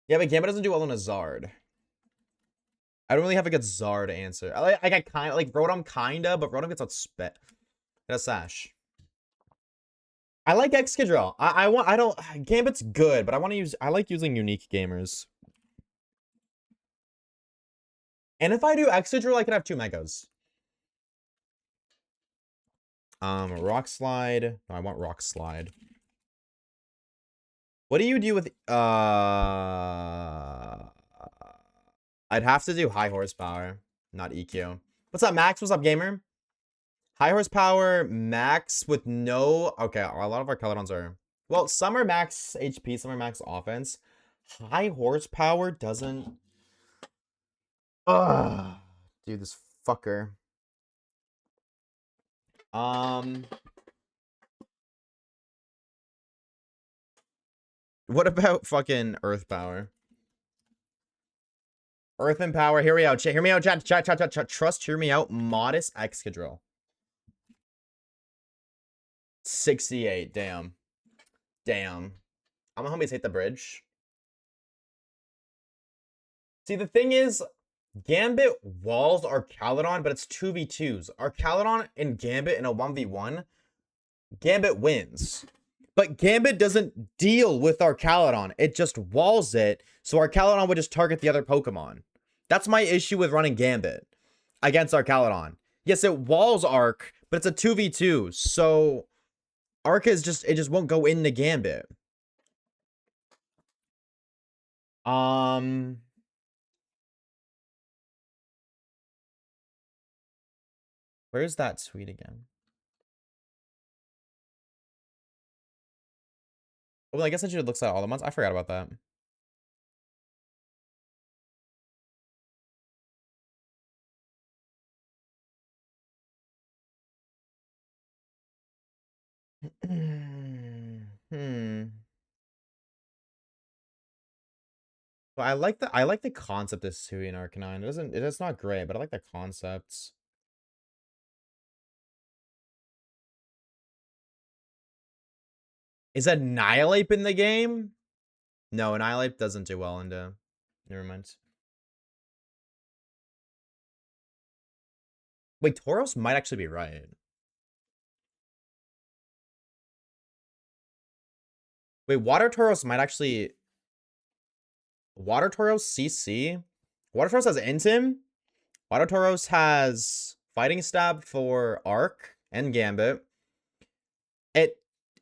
Yeah, but Gambit doesn't do well on a Zard. I don't really have a good Zard answer. I kind of... Like, Rotom kinda, but Rotom gets outspit. That's Sash. I like Excadrill. I don't... Gambit's good, but I want to use... I like using unique gamers. And if I do Excadrill, I could have 2 Megas. Rock Slide. No, I want Rock Slide. What do you do with... I'd have to do High Horsepower, not EQ. What's up, Max? What's up, gamer? High Horsepower, Max with no... Okay, a lot of our Arcalodons are... Well, some are max HP, some are max offense. High Horsepower doesn't... Ugh. Dude, this fucker. What about fucking Earth Power? Earth and Power, hear me out. Hear me out, chat. Trust, hear me out. Modest Excadrill. 68, damn. Damn. I'm gonna homies hit the bridge. See, the thing is, Gambit walls Arcalodon, but it's 2v2s. Arcalodon and Gambit in a 1v1, Gambit wins. But Gambit doesn't deal with Arcalodon. It just walls it, so Arcalodon would just target the other Pokemon. That's my issue with running Gambit against Arcalodon. Yes, it walls Arc, but it's a 2v2, so Arc is just... It just won't go into Gambit. Where's that tweet again? Well, I guess I should look at all the months. I forgot about that. Well, I like the concept of Sui and Arcanine. It's not great, but I like the concepts. Is Annihilate in the game? No, Annihilate doesn't do well into... Never mind. Wait, Tauros might actually be right. Wait, Water Tauros might actually... Water Tauros CC? Water Tauros has Intim. Water Tauros has Fighting Stab for Arc and Gambit.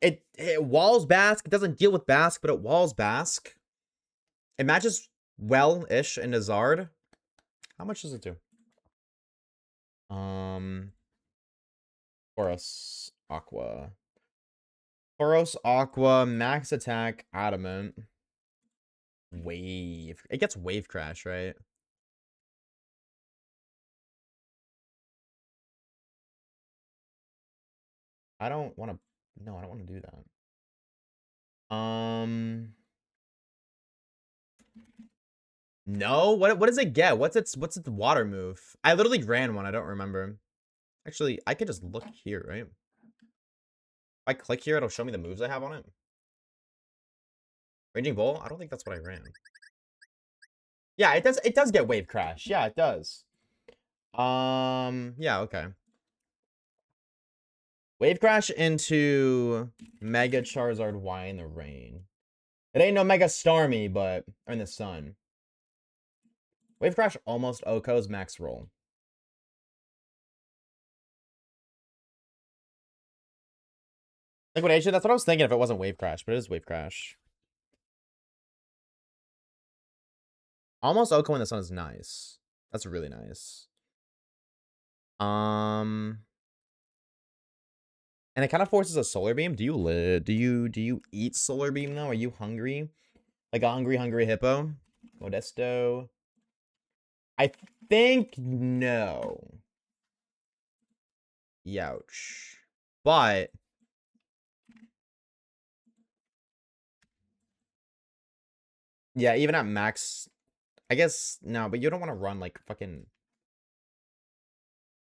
It walls Bask. It doesn't deal with Bask, but it walls Bask. It matches well-ish in Nazard. How much does it do? Boros Aqua. Boros Aqua, max attack, adamant. Wave. It gets wave crash, right? I don't want to. No, I don't want to do that. No. What does it get? What's its water move? I literally ran one. I don't remember. Actually, I could just look here, right? If I click here, it'll show me the moves I have on it. Raging Bull? I don't think that's what I ran. Yeah, it does get wave crash. Yeah, it does. Yeah, okay. Wave crash into Mega Charizard Y in the rain. It ain't no Mega Starmie, but or in the sun. Wave crash almost Oko's max roll. Liquidation, that's what I was thinking if it wasn't wave crash, but it is wave crash. Almost Oko in the sun is nice. That's really nice. And it kind of forces a solar beam. Do you eat solar beam though? Are you hungry? Like a hungry hippo? Modesto. I think no. Youch. But yeah, even at max, I guess no, but you don't want to run like fucking.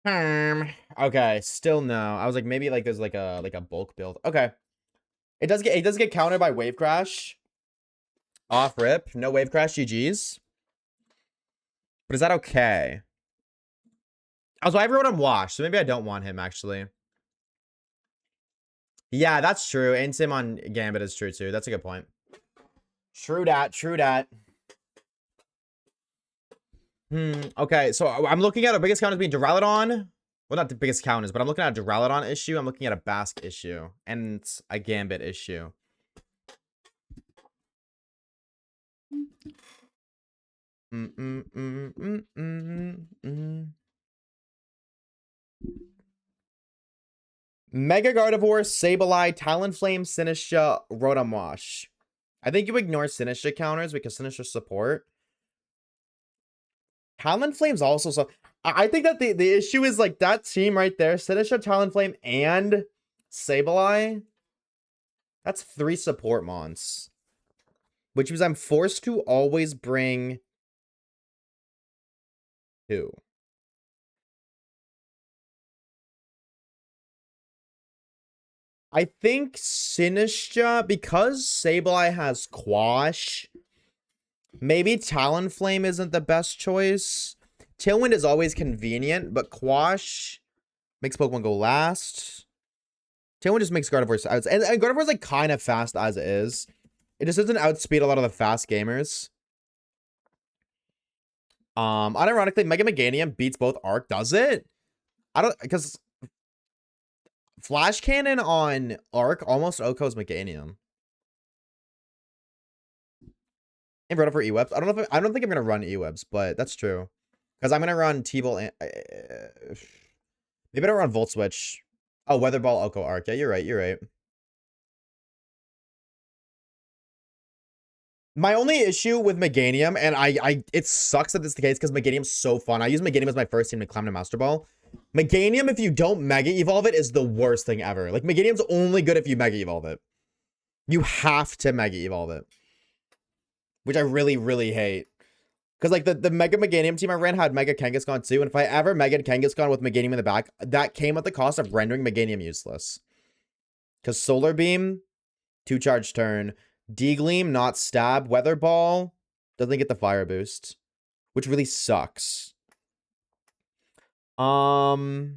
Okay, still no. I was like maybe like there's like a bulk build. Okay. It does get countered by wave crash. Off rip. No wave crash GG's. But is that okay? Also, I wrote him Wash, so maybe I don't want him actually. Yeah, that's true. And Sim on Gambit is true too. That's a good point. True dat, true dat. Okay, so I'm looking at our biggest counters being Duraludon. Well, not the biggest counters, but I'm looking at a Duraludon issue. I'm looking at a Bask issue. And a Gambit issue. Mega Gardevoir, Sableye, Talonflame, Sinistcha, Rotom Wash. I think you ignore Sinistcha counters because Sinistcha support. Talonflame's also so. I think that the issue is like that team right there, Sinistcha, Talonflame, and Sableye. That's 3 support mons. Which means I'm forced to always bring 2. I think Sinistcha, because Sableye has Quash, maybe Talonflame isn't the best choice. Tailwind is always convenient, but Quash makes Pokemon go last. Tailwind just makes Gardevoir out. And Gardevoir's like kind of fast as it is. It just doesn't outspeed a lot of the fast gamers. Unironically, Mega Meganium beats both Arc. Does it? I don't, because Flash Cannon on Arc almost Oko's Meganium. And run it for E-Webs. I don't know if I don't think I'm gonna run E-Webs, but that's true. Because I'm gonna run T-Volt and maybe I don't run Volt Switch. Oh, Weather Ball Oko Arc. Yeah, you're right, you're right. My only issue with Meganium, and it sucks that this is the case because Meganium's so fun. I use Meganium as my first team to climb to Master Ball. Meganium, if you don't Mega Evolve it, is the worst thing ever. Like, Meganium's only good if you Mega Evolve it. You have to Mega Evolve it. Which I really, really hate. Because, like, the Mega Meganium team I ran had Mega Kangaskhan too, and if I ever Mega Kangaskhan with Meganium in the back, that came at the cost of rendering Meganium useless. Because Solar Beam, 2-charge turn. D-Gleam, not Stab. Weather Ball, doesn't get the Fire Boost. Which really sucks. Like,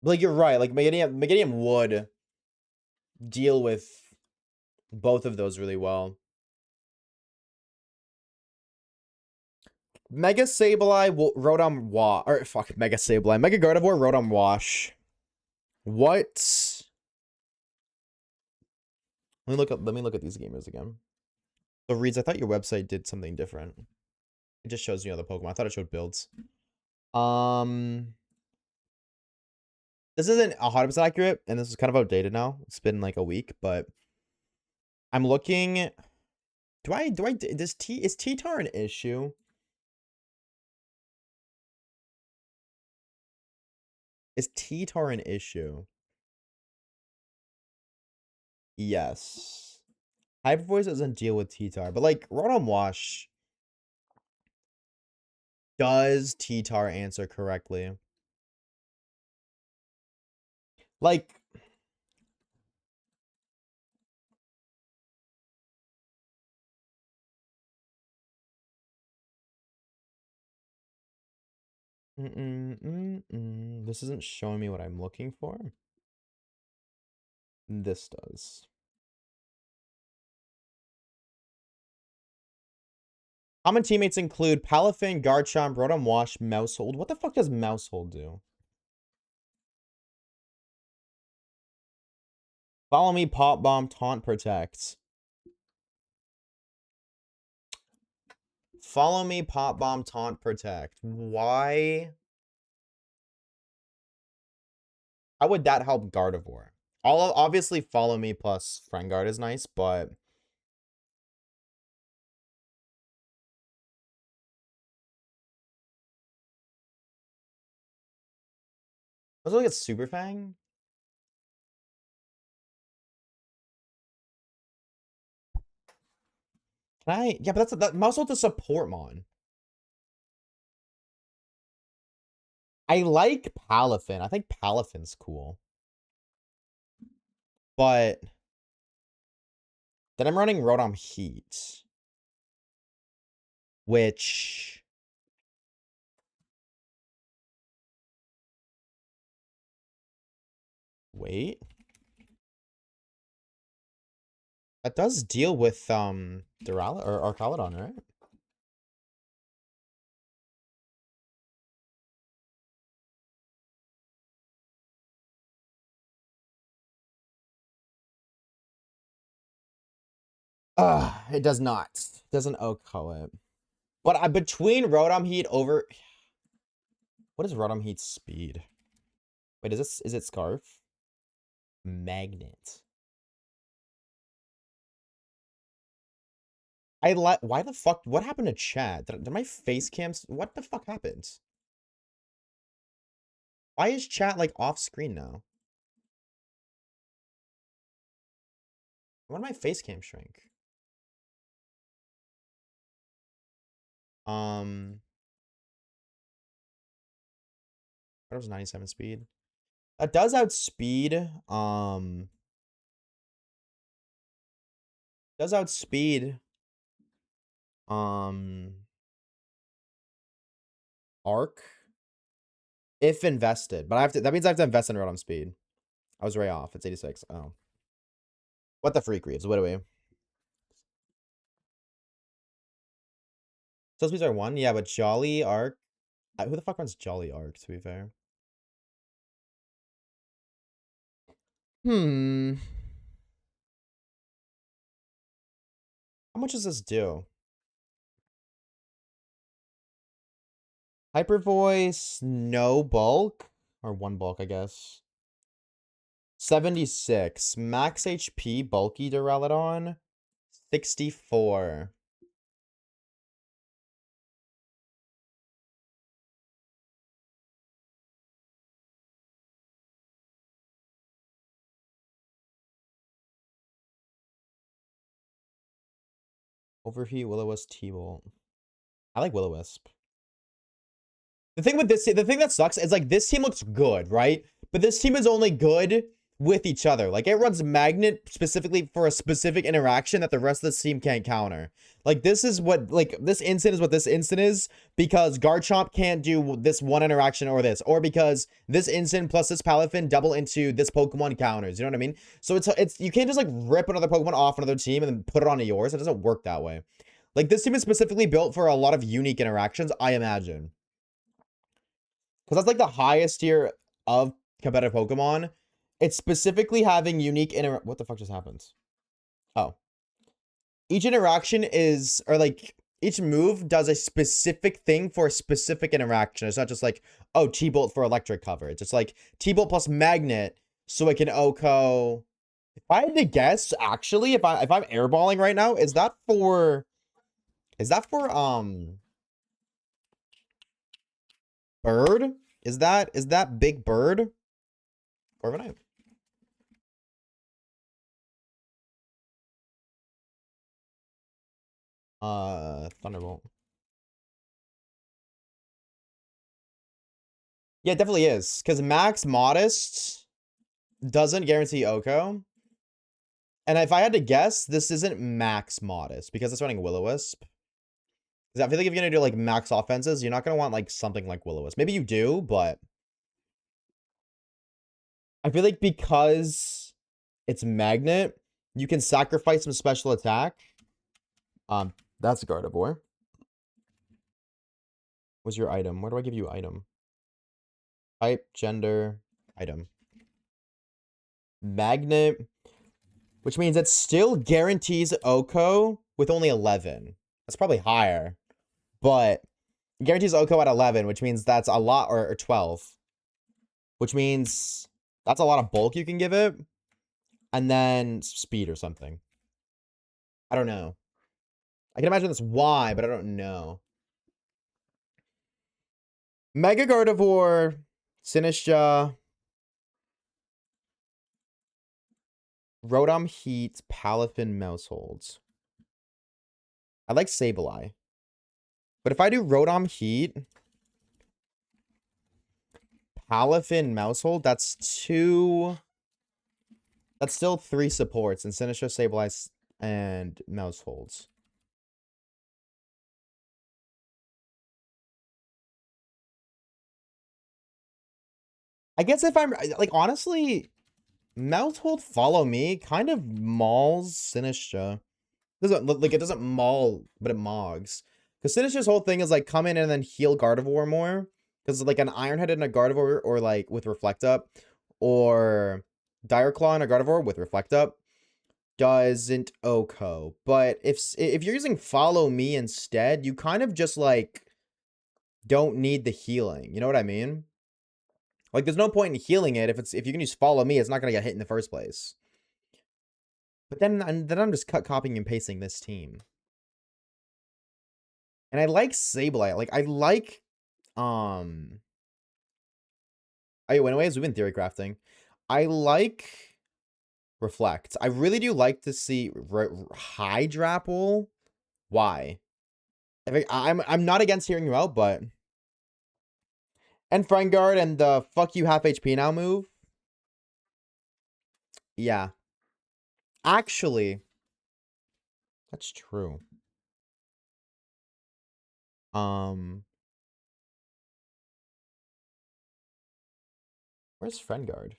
you're right. Like, Meganium would deal with both of those really well. Mega Sableye, Rotom Wash. Or, fuck, Mega Sableye. Mega Gardevoir, Rotom Wash. What? Let me look at these gamers again. So Reeds, I thought your website did something different. It just shows you other Pokemon. I thought it showed builds. This isn't 100% accurate, and this is kind of outdated now. It's been like a week, but I'm looking. Is T-Tar an issue? Is T-Tar an issue? Yes. Hyper Voice doesn't deal with T-Tar, but like Rotom Wash does T-Tar answer correctly. Like, this isn't showing me what I'm looking for. This does. Common teammates include Palafin, Garchomp, Rotom Wash, Mousehold. What the fuck does Mousehold do? Follow me, Pop Bomb, Taunt, Protect. Follow me, Pop Bomb, Taunt, Protect. Why? How would that help Gardevoir? Obviously, Follow Me plus Friend Guard is nice, but let's look at Super Fang. Can I? Yeah, but that Mousehold's a support mon. I like Palafin. I think Palafin's cool. But then I'm running Rotom Heat. Which... Wait. That does deal with, Durala or Arcalodon, right? It does not. It doesn't OHKO it. But between Rotom Heat over... What is Rotom Heat's speed? Wait, is it Scarf? Magnet. Why the fuck? What happened to chat? Did my face cams? What the fuck happened? Why is chat like off screen now? Why did my face cam shrink? That was 97 speed. That does outspeed. Does outspeed. Arc. If invested, but I have to. That means I have to invest in Rotom speed. I was way off. It's 86. Oh. What the freak reads? What do we? So speeds are 1? Yeah, but Jolly Arc. Who the fuck runs Jolly Arc, to be fair? How much does this do? Hyper Voice, no bulk. Or 1 bulk, I guess. 76. Max HP, bulky Duraludon. 64. Overheat, Will-O-Wisp, T-Bolt. I like Will-O-Wisp. The thing with this, the thing that sucks is like this team looks good, right? But this team is only good with each other. Like it runs Magnet specifically for a specific interaction that the rest of the team can't counter. Like this is what, like this instant is what this instant is because Garchomp can't do this one interaction or this, or because this instant plus this Palafin double into this Pokemon counters. You know what I mean? So it's you can't just like rip another Pokemon off another team and then put it onto yours. It doesn't work that way. Like this team is specifically built for a lot of unique interactions, I imagine. Because that's like the highest tier of competitive Pokemon. It's specifically having unique what the fuck just happened? Oh. Each interaction is, or like, each move does a specific thing for a specific interaction. It's not just like, oh, T-Bolt for electric coverage. It's like T-Bolt plus magnet, so it can OHKO. If I had to guess, actually, if I'm airballing right now, is that for bird? Is that big bird? Corviknight? Thunderbolt. Yeah, it definitely is. Because Max Modest doesn't guarantee OHKO. And if I had to guess, this isn't Max Modest because it's running Will-O-Wisp. Because I feel like if you're going to do like max offenses, you're not going to want like something like Will-O-Wisp. Maybe you do, but I feel like because it's Magnet, you can sacrifice some special attack. That's a Gardevoir. What's your item? Where do I give you item? Type, gender, item. Magnet, which means it still guarantees OHKO with only 11. That's probably higher, but it guarantees OHKO at 11, which means that's a lot, or 12, which means that's a lot of bulk you can give it, and then speed or something. I don't know. I can imagine that's why, but I don't know. Mega Gardevoir, Sinistcha, Rotom Heat, Palafin, Mouseholds. I like Sableye. But if I do Rotom Heat, Palafin, Mousehold, that's two. That's still 3 supports, and Sinistcha, Sableye, and Mouseholds. I guess if I'm, like, honestly, Mousehold Follow Me kind of mauls Sinistcha. Doesn't look like it doesn't maul, but it mogs. Because Sinistcha's whole thing is like come in and then heal Gardevoir more. Because like an Iron Head in a Gardevoir, or like with Reflect Up, or Dire Claw in a Gardevoir with Reflect Up, doesn't OHKO. But if you're using Follow Me instead, you kind of just like don't need the healing. You know what I mean? Like there's no point in healing it if you can use Follow Me, it's not gonna get hit in the first place. But then I'm just copying and pasting this team. And I like Sableye. Like I like oh, anyways, we've been theory crafting. I like Reflect. I really do like to see Hydrapple. Why? I'm not against hearing you out, but and Friendguard and the fuck you half HP now move. Yeah. Actually, that's true. Where's Friendguard?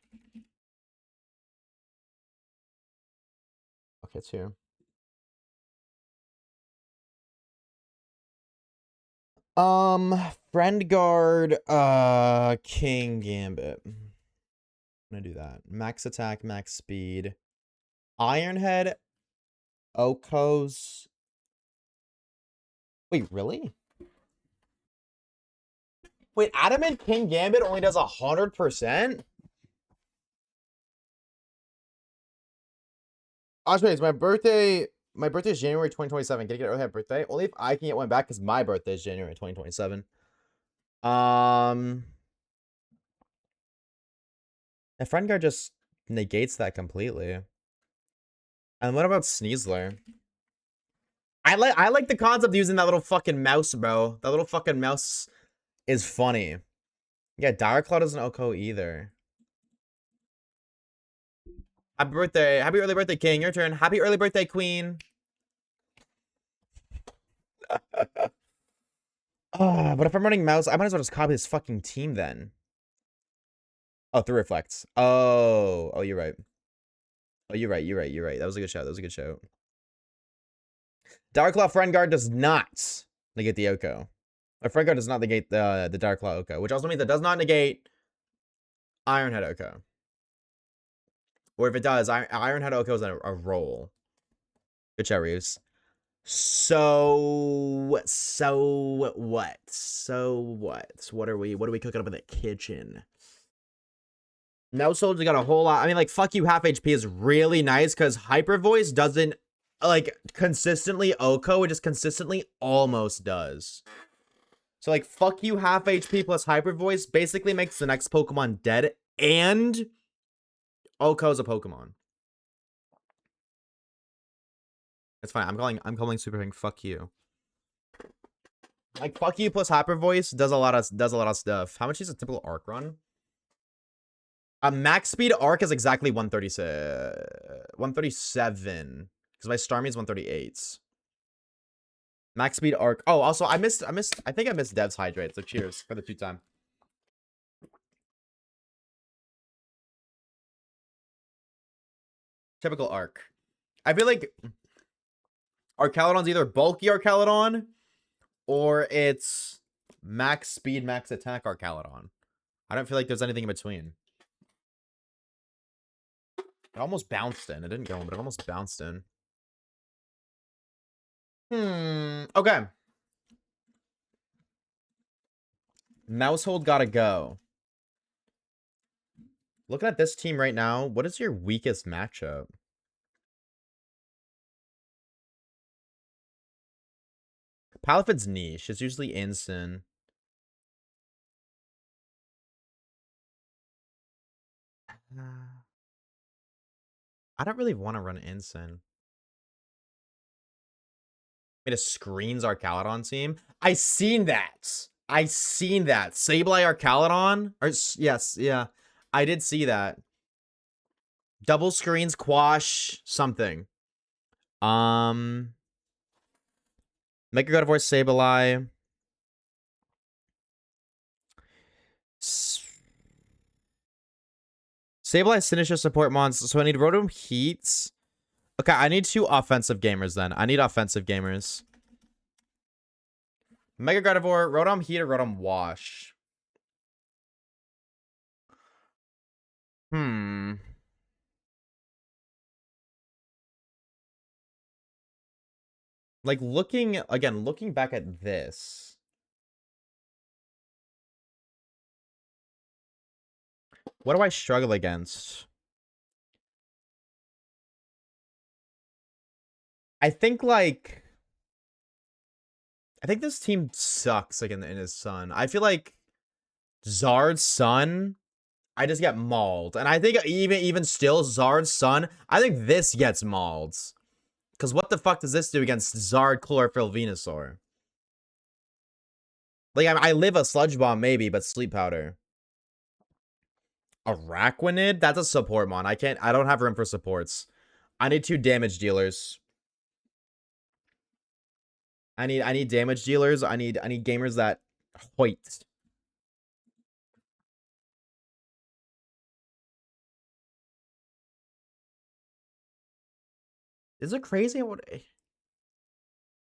Okay, it's here. Friendguard, King Gambit. I'm gonna do that. Max attack, max speed. Ironhead, OHKO's. Wait, really? Wait, Adamant King Gambit only does 100%? Oshawaves, my birthday is January 2027. Can I get an early happy birthday? Only if I can get one back because my birthday is January 2027. The Friendguard just negates that completely. And what about Sneasler? I like the concept of using that little fucking mouse, bro. That little fucking mouse is funny. Yeah, Dire Claw doesn't OHKO either. Happy birthday. Happy early birthday, King. Your turn. Happy early birthday, Queen. But if I'm running mouse, I might as well just copy this fucking team then. Oh, 3 reflects. Oh, you're right. Oh, you're right. That was a good shout. Darklaw Friendguard does not negate the OHKO. Or Friendguard does not negate the Darklaw OHKO, which also means it does not negate Ironhead OHKO. Or if it does, Ironhead Oko's a roll. Good show, Reeves. So what? So what? What are we cooking up in the kitchen? No Soldier got a whole lot. I mean, like, fuck you, half HP is really nice because Hyper Voice doesn't, like, consistently Oko. It just consistently almost does. So, like, fuck you, half HP plus Hyper Voice basically makes the next Pokemon dead, and Oko's a Pokemon. It's fine. I'm calling Super Ring. Fuck you. Like, fuck you plus Hyper Voice does a lot of stuff. How much is a typical arc run? A max speed arc is exactly 137. Because my Starmie is 138. Max speed arc. Oh, also I think I missed Dev's Hydrate. So cheers for the 2-time. Typical arc. I feel like Arcalodon's either bulky Arcalodon or it's max speed, max attack Arcalodon. I don't feel like there's anything in between. It almost bounced in. It didn't go in, but it almost bounced in. Okay. Mousehold gotta go. Looking at this team right now, what is your weakest matchup? Palafid's niche. It's usually instant. I don't really want to run instant. It screens Arcalodon team. I seen that. Sableye Arcalodon. Or yes, yeah. I did see that. Double screens, quash, something. Mega God of War Sableye. Sableye Sinistcha support mons. So I need Rotom Heats. Okay, I need 2 offensive gamers then. I need offensive gamers. Mega Gardevoir, Rotom Heat, or Rotom Wash? Like, looking back at this. What do I struggle against? I think this team sucks, like, in his Sun. I feel like Zard's Sun, I just get mauled. And I think even still, Zard's Sun, I think this gets mauled. Because what the fuck does this do against Zard, Chlorophyll, Venusaur? Like, I live a Sludge Bomb, maybe, but Sleep Powder. Araquanid? That's a support mon. I don't have room for supports. I need 2 damage dealers. I need damage dealers. I need gamers that hoit. Is it crazy?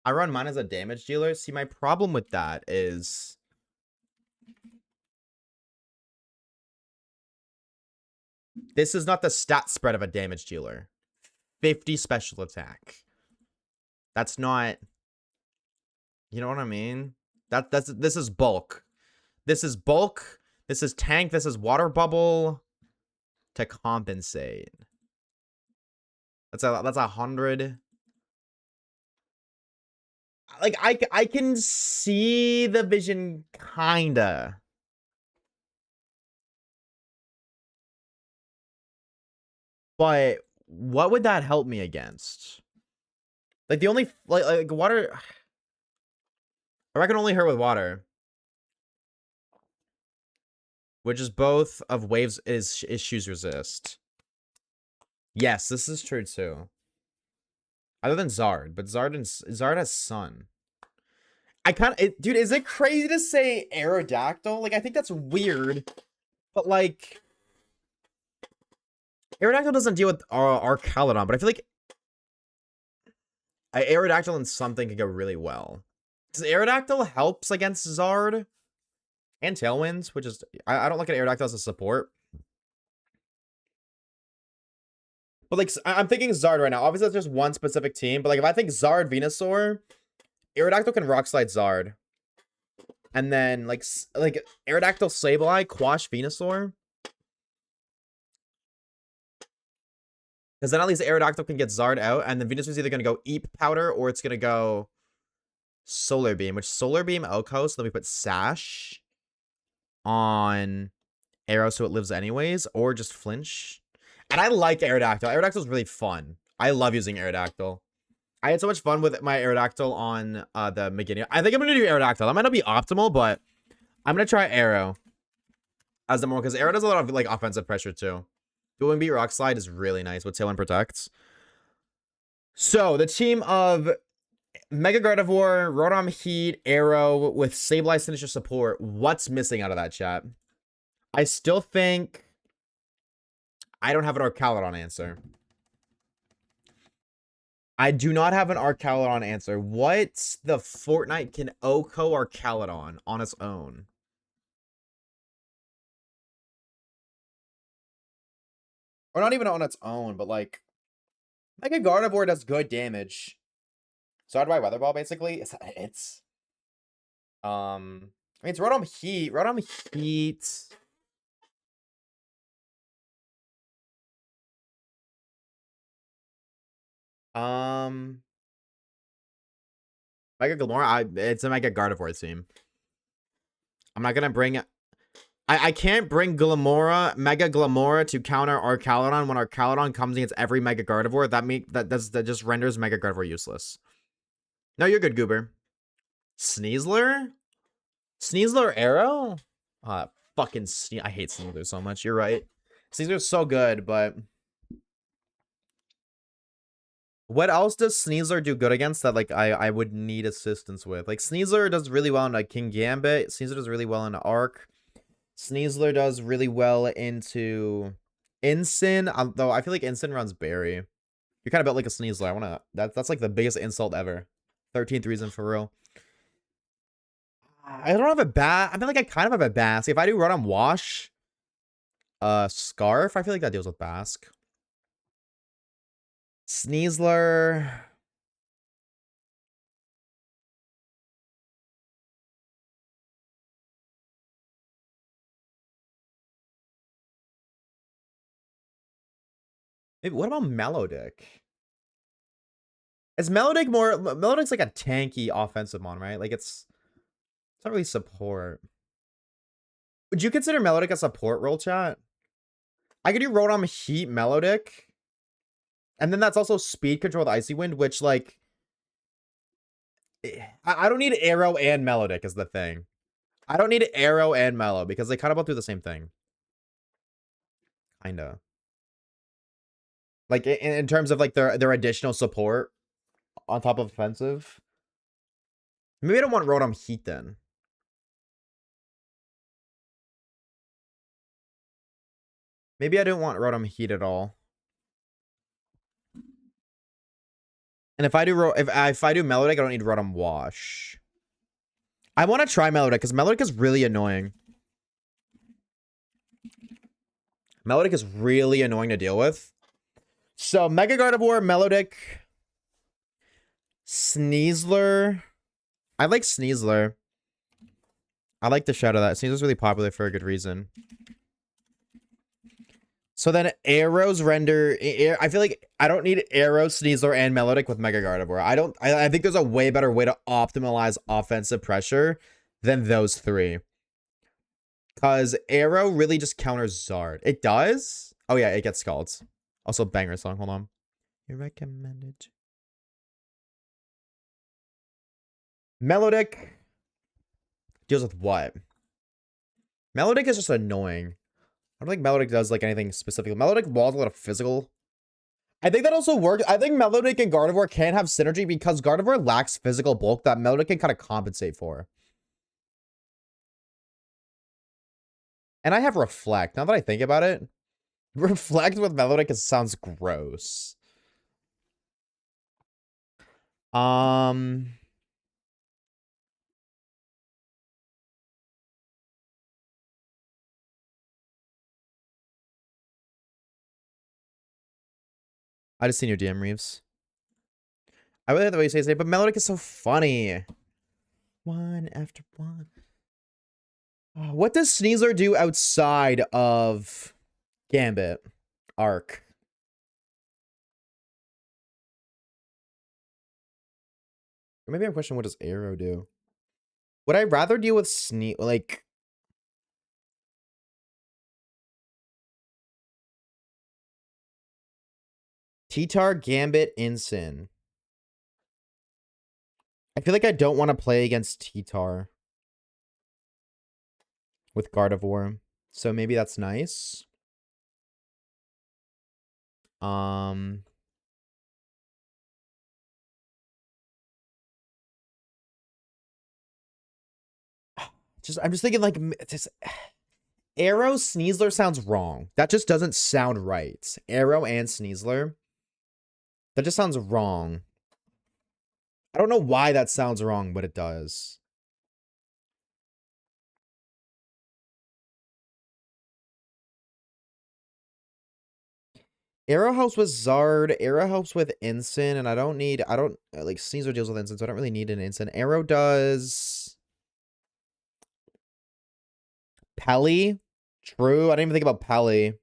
I run mine as a damage dealer. See, my problem with that is this is not the stat spread of a damage dealer. 50 special attack. That's not, you know what I mean? This is bulk. This is bulk. This is tank. This is water bubble to compensate. That's 100. Like, I can see the vision, kinda. But what would that help me against? Like, the only, like water, I reckon only hurt with water. Which is both of waves is issues resist. Yes, this is true too. Other than Zard, but Zard has Sun. Dude, is it crazy to say Aerodactyl? Like, I think that's weird, but like, Aerodactyl doesn't deal with Arcalodon, but I feel like Aerodactyl and something could go really well. Because Aerodactyl helps against Zard and Tailwinds, which is, I don't look at Aerodactyl as a support. But like, I'm thinking Zard right now. Obviously, that's just one specific team. But like, if I think Zard, Venusaur, Aerodactyl can Rock Slide Zard. And then like Aerodactyl, Sableye, Quash, Venusaur. Because then at least Aerodactyl can get Zard out. And then Venusaur's either going to go Eep Powder or it's going to go Solar Beam. Which Solar Beam Elko. So then we put Sash on Arrow so it lives anyways. Or just Flinch. And I like Aerodactyl. Aerodactyl is really fun. I love using Aerodactyl. I had so much fun with my Aerodactyl on the Meganium. I think I'm going to do Aerodactyl. That might not be optimal, but I'm going to try Arrow as the more, because Arrow does a lot of like offensive pressure too. Dueling Beat Rock Slide is really nice with Tailwind Protects. So the team of Mega Gardevoir, Rotom Heat, Arrow with Sableye Signature support. What's missing out of that, chat? I still think I don't have an Arcalodon answer. I do not have an Arcalodon answer. What the Fortnite can OHKO Arcalodon on its own? Or not even on its own, but like Mega Gardevoir does good damage. So how do I Weather Ball basically? It's I mean it's Rotom Heat. Rotom Heat. Mega Glamora, it's a Mega Gardevoir team. I'm not gonna bring I can't bring Mega Glamora to counter Arcalodon when Arcalodon comes against every Mega Gardevoir. That just renders Mega Gardevoir useless. No, you're good, Goober. Sneasler? Sneasler Arrow? Fucking Sneasler. I hate Sneasler so much. You're right. Sneasler's so good, but what else does Sneasler do good against that like I would need assistance with? Like Sneasler does really well into King Gambit. Sneasler does really well into Arc. Sneasler does really well into Incin, although I feel like Incin runs Berry. You're kind of built like a Sneasler. I wanna that's like the biggest insult ever. 13th reason for real. I don't have a bat. I feel like I kind of have a Bask. If I do Rotom Wash, Scarf, I feel like that deals with Bask. Sneasler. Maybe, what about Melodic? Is Melodic more... Melodic's like a tanky offensive mon, right? Like, it's not really support. Would you consider Melodic a support role, chat? I could do Rotom Heat Melodic. And then that's also speed control with Icy Wind, which, like... I don't need Arrow and Melodic is the thing. I don't need Arrow and Mellow because they kind of both do the same thing. Kinda. Like, in terms of, like, their additional support on top of offensive. Maybe I don't want Rotom Heat then. Maybe I don't want Rotom Heat at all. And if I do if I do Melodic, I don't need Rotom Wash. I want to try Melodic because Melodic is really annoying. Melodic is really annoying to deal with. So Mega Gardevoir, Melodic, Sneasler. I like Sneasler. I like the shadow that. Sneasler's really popular for a good reason. So then Arrows render... I feel like I don't need Arrow, Sneasler, and Melodic with Mega Gardevoir. I think there's a way better way to optimize offensive pressure than those three. Because Arrow really just counters Zard. It does? Oh yeah, it gets Scalds. Also banger song, hold on. You recommended. Melodic deals with what? Melodic is just annoying. I don't think Melodic does like anything specific. Melodic walls a lot of physical. I think that also works. I think Melodic and Gardevoir can have synergy because Gardevoir lacks physical bulk that Melodic can kind of compensate for. And I have Reflect. Now that I think about it, Reflect with Melodic sounds gross. I just seen your DM, Reeves. I really like the way you say it, but Melodic is so funny. One after one. What does Sneasler do outside of Gambit arc? Or maybe I'm questioning, what does Arrow do? Would I rather deal with like T-Tar, Gambit, Ensign? I feel like I don't want to play against T-Tar with Gardevoir. So maybe that's nice. I'm just thinking like just Arrow Sneasler sounds wrong. That just doesn't sound right. Arrow and Sneasler. That just sounds wrong. I don't know why that sounds wrong, but it does. Arrow helps with Zard. Arrow helps with Ensign, and I don't like Sneasler deals with Ensign, so I don't really need an Ensign. Arrow does Pelly. True. I didn't even think about Pelly.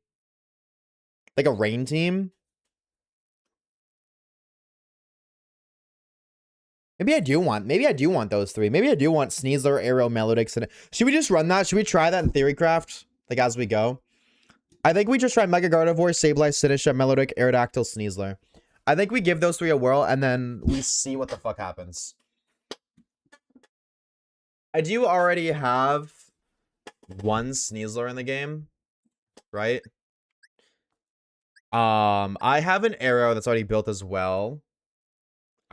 Like a rain team. Maybe I do want those three. Maybe I do want Sneasler, Arrow, Melodix, and should we just run that? Should we try that in Theorycraft? Like as we go? I think we just try Mega Gardevoir, Sableye, Sinisha, Melodic, Aerodactyl, Sneasler. I think we give those three a whirl, and then we see what the fuck happens. I do already have one Sneasler in the game, right? I have an Arrow that's already built as well.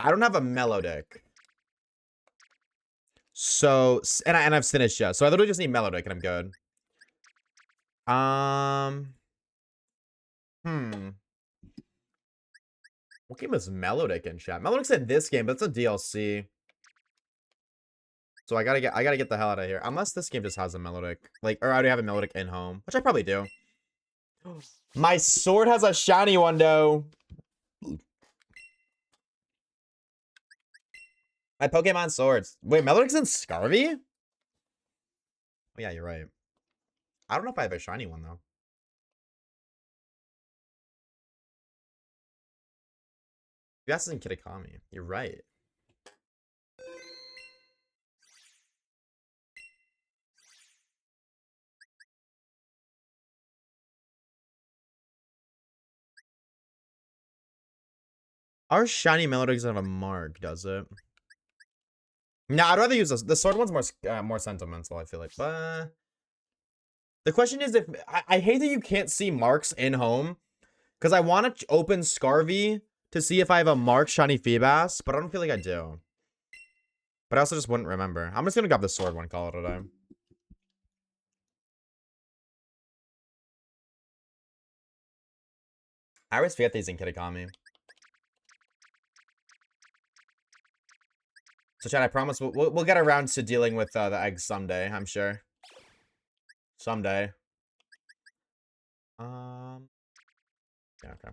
I don't have a Melodic. So, and I've Sinisha. So I literally just need Melodic, and I'm good. What game is Melodic in chat? Melodic's in this game, but it's a DLC. So I gotta get the hell out of here. Unless this game just has a Melodic. Like, or I already have a Melodic in home. Which I probably do. My sword has a shiny one, though. My Pokemon swords. Wait, Melodic's in Scarvy? Oh, yeah, you're right. I don't know if I have a shiny one, though. Yes, in Kitakami. You're right. Our shiny Melodic doesn't have a mark, does it? No, I'd rather use this. The sword one's more sentimental, I feel like. But the question is, if I hate that you can't see marks in home, because I want to open Scarvy to see if I have a mark shiny Feebas, but I don't feel like I do. But I also just wouldn't remember. I'm just gonna grab the sword one, call it a day. I always forget these in Kitakami. So, Chad, I promise we'll get around to dealing with the eggs someday, I'm sure. Someday. Yeah, okay.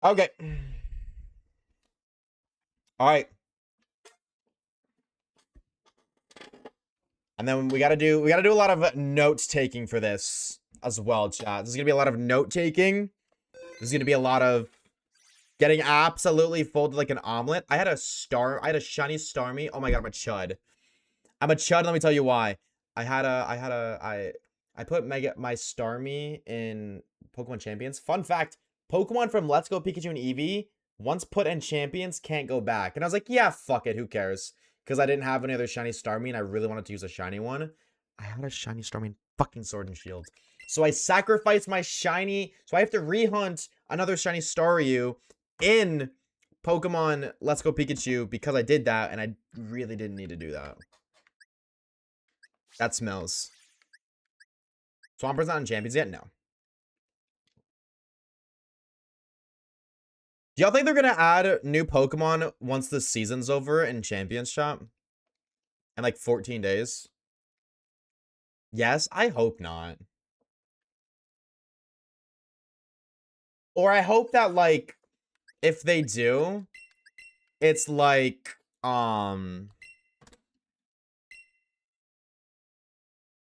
Okay. Alright. And then we gotta do a lot of note taking for this as well, chat. This is gonna be a lot of note taking. This is gonna be a lot of getting absolutely folded like an omelet. I had a shiny Starmie. Oh my god, I'm a chud. I'm a chud, let me tell you why. I put my Starmie in Pokemon Champions. Fun fact, Pokemon from Let's Go Pikachu and Eevee, once put in Champions, can't go back. And I was like, yeah, fuck it, who cares? Because I didn't have any other shiny Starmie, and I really wanted to use a shiny one. I had a shiny Starmie in fucking Sword and Shield. So I sacrificed my shiny, so I have to rehunt another shiny Staryu in Pokemon Let's Go Pikachu because I did that, and I really didn't need to do that. That smells. Swamper's not in Champions yet? No. Do y'all think they're gonna add new Pokemon once the season's over in Champions Shop? In like 14 days? Yes? I hope not. Or I hope that, like, if they do, it's like,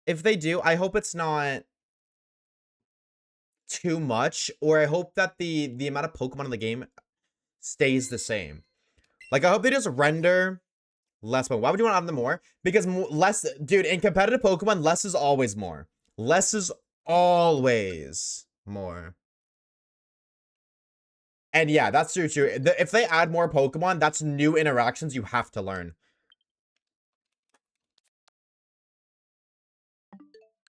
if they do, I hope it's not too much, or I hope that the amount of Pokemon in the game stays the same. Like, I hope they just render less, but why would you want to have them more? Because less, dude, in competitive Pokemon, less is always more. Less is always more. And yeah, that's true. If they add more Pokemon, that's new interactions you have to learn.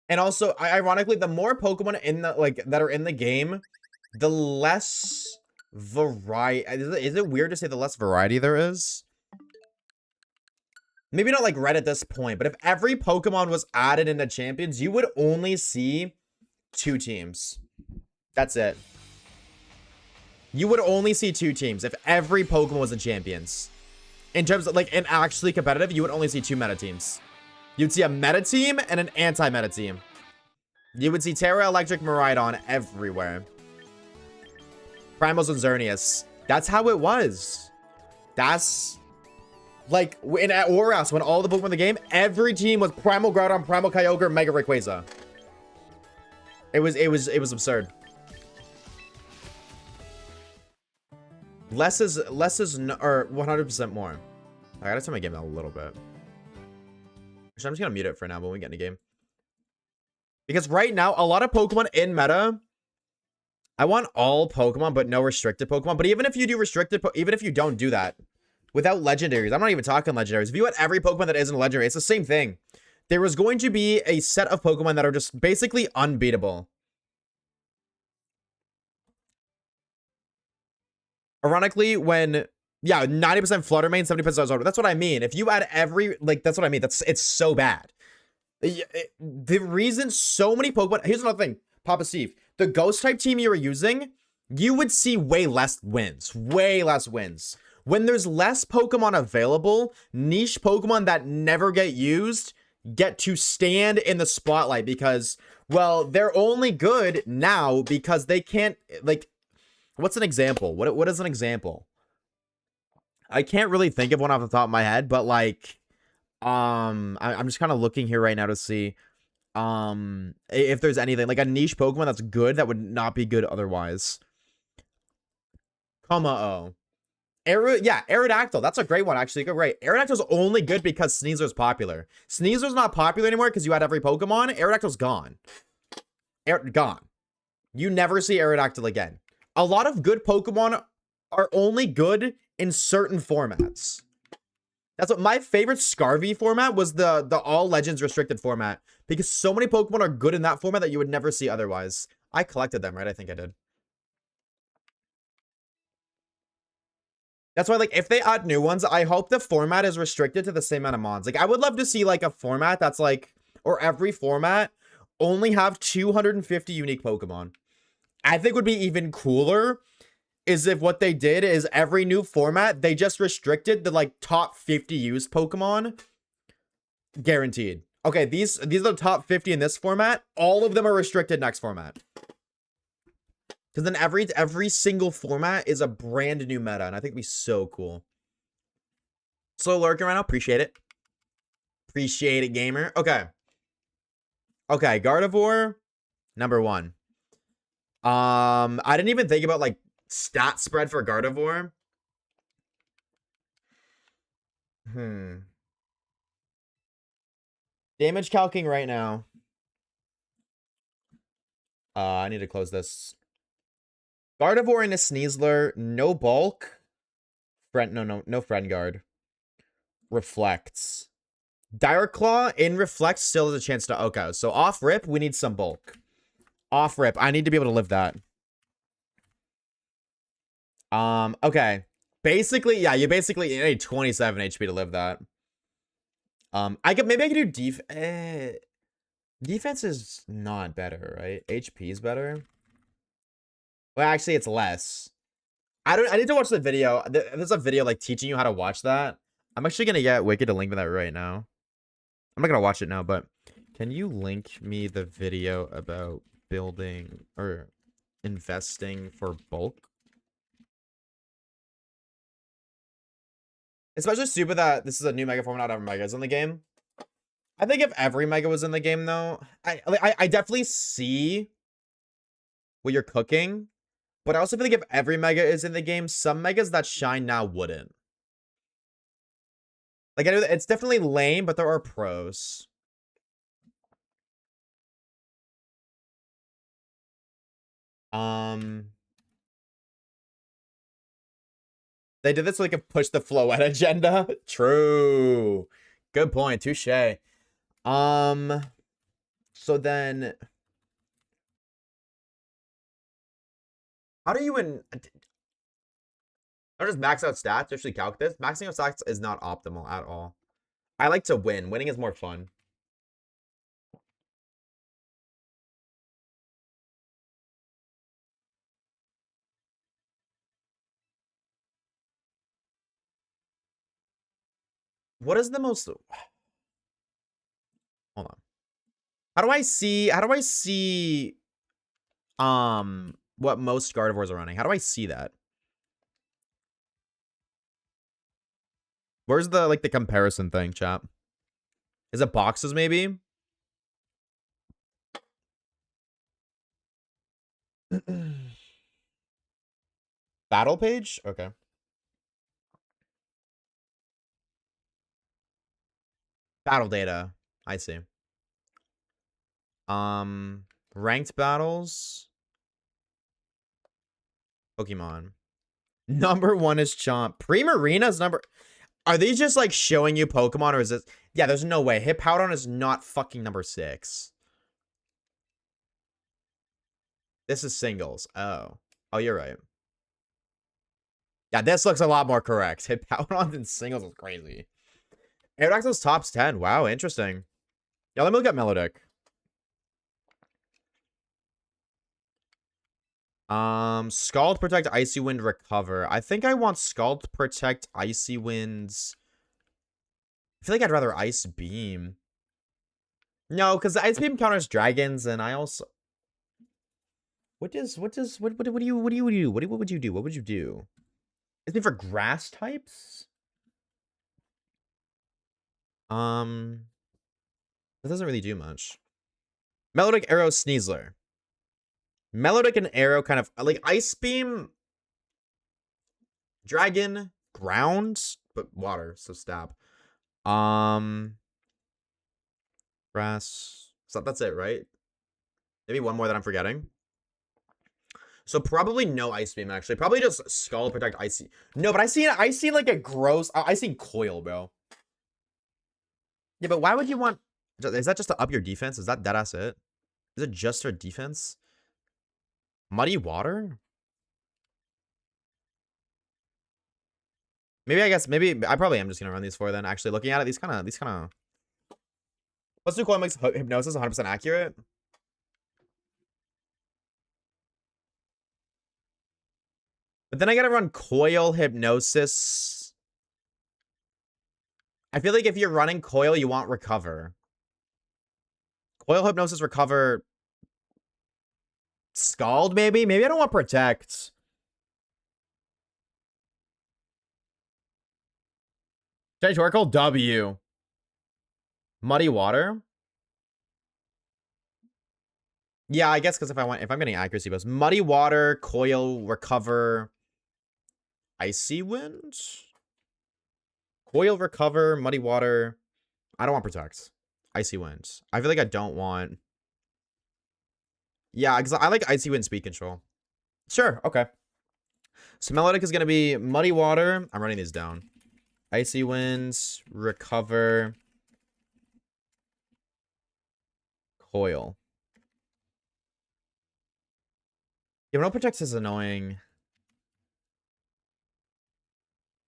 And also, ironically, the more Pokemon in the that are in the game, the less variety. Is it weird to say the less variety there is? Maybe not like red at this point, but if every Pokemon was added into Champions, you would only see 2 teams. That's it. You would only see 2 teams if every Pokemon was in Champions. In terms of, like, in actually competitive, you would only see 2 meta teams. You'd see a meta team and an anti-meta team. You would see Terra, Electric, Miraidon everywhere. Primals and Xerneas. That's how it was. That's... Like, at Oras, when all the Pokemon in the game, every team was Primal Groudon, Primal Kyogre, Mega Rayquaza. It was absurd. Less is or 100% more. I gotta turn my game down a little bit. Actually, I'm just gonna mute it for now when we get in the game. Because right now, a lot of Pokemon in meta, I want all Pokemon, but no restricted Pokemon. But even if you do restricted, even if you don't do that, without legendaries, I'm not even talking legendaries. If you had every Pokemon that isn't a legendary, it's the same thing. There was going to be a set of Pokemon that are just basically unbeatable. Ironically, when, yeah, 90% Flutter Mane, 70% Charizard. That's what I mean. If you add every, like, that's what I mean. It's so bad. The reason so many Pokemon, here's another thing, Papa Steve. The Ghost type team you were using, you would see way less wins. Way less wins. When there's less Pokemon available, niche Pokemon that never get used get to stand in the spotlight because, well, they're only good now because they can't, like, what's an example? What is an example? I can't really think of one off the top of my head, but like, I'm just kind of looking here right now to see, if there's anything like a niche Pokemon that's good that would not be good otherwise. Kommo-o. Yeah, Aerodactyl. That's a great one, actually. Go right. Aerodactyl's only good because Sneasel's popular. Sneasel's not popular anymore because you had every Pokemon. Aerodactyl's gone. Gone. You never see Aerodactyl again. A lot of good Pokemon are only good in certain formats. That's what my favorite Scarvy format was, the All Legends restricted format, because so many Pokemon are good in that format that you would never see otherwise. I collected them, right? I think I did. That's why, like, if they add new ones, I hope the format is restricted to the same amount of mons. Like, I would love to see, like, a format that's, like, or every format only have 250 unique Pokemon. I think would be even cooler is if what they did is every new format, they just restricted the, like, top 50 used Pokemon. Guaranteed. Okay, these are the top 50 in this format. All of them are restricted next format. Because then every single format is a brand new meta, and I think it'd be so cool. Slow lurking right now. Appreciate it. Appreciate it, gamer. Okay. Okay, Gardevoir, number 1. I didn't even think about, like, stat spread for Gardevoir. Damage calcing right now. I need to close this. Gardevoir and a Sneasler, no bulk. No friend guard. Reflects. Dire Claw in Reflect still has a chance to okay. So off rip, we need some bulk. Off rip, I need to be able to live that. Okay. Basically, yeah, you need 27 HP to live that. Maybe I could do defense is not better, right? HP is better. Well, actually, it's less. I need to watch the video. There's a video like teaching you how to watch that. I'm actually gonna get Wicked to link me that right now. I'm not gonna watch it now, but can you link me the video about building or investing for bulk. Especially stupid that this is a new mega form, not every mega is in the game. I think if every mega was in the game, though, I definitely see what you're cooking. But I also feel like if every mega is in the game, some megas that shine now wouldn't. Like, I know it's definitely lame, but there are pros. They did this so they could push the Floette agenda. True. Good point. Touche. So then, how do you I just max out stats? Actually calc this. Maxing out stats is not optimal at all. I like to win. Winning is more fun. What is the most... Hold on. How do I see what most Gardevoirs are running? How do I see that? Where's the the comparison thing, chat? Is it boxes maybe? Battle page? Okay. Battle data. I see. Ranked battles. Pokemon. Number 1 is Chomp. Primarina's number... Are these just like showing you Pokemon, or is this... Yeah, there's no way. Hippowdon is not fucking number 6. This is singles. Oh. Oh, you're right. Yeah, this looks a lot more correct. Hippowdon in singles is crazy. Aerodactyl's tops 10. Wow, interesting. Yeah, let me look at Melodic. Scald, Protect, Icy Wind, Recover. I think I want Scald, Protect, Icy Winds. I feel like I'd rather Ice Beam. No, because the Ice Beam counters dragons, and I also... What would you do? What would you do? What would you do? Is it for grass types? That doesn't really do much. Melodic, Arrow, Sneasler. Melodic and Arrow kind of like Ice Beam, Dragon, Ground, but water, so stab. Grass. So that's it, right? Maybe one more that I'm forgetting. So probably no Ice Beam, actually. Probably just Skull, Protect, Icy. No, but I see like a gross... I see Coil, bro. Yeah, but why would you want... Is that just to up your defense? Is that deadass it? Is it just for defense? Muddy Water? Maybe I probably am just gonna run these 4 then. Actually, looking at it, these kind of... Let's do Coil makes Hypnosis 100% accurate. But then I gotta run Coil, Hypnosis. I feel like if you're running Coil, you want Recover. Coil, Hypnosis, Recover. Scald, maybe? Maybe I don't want Protect. Change Oracle, W. Muddy Water? Yeah, I guess because if I'm getting accuracy boost. Muddy Water, Coil, Recover, Icy Wind? Coil, Recover, Muddy Water. I don't want Protect. Icy Wind. I feel like I don't want... Yeah, because I like Icy Wind speed control. Sure, okay. So Melodic is going to be Muddy Water. I'm running these down. Icy Winds, Recover, Coil. Yeah, no Protect is annoying.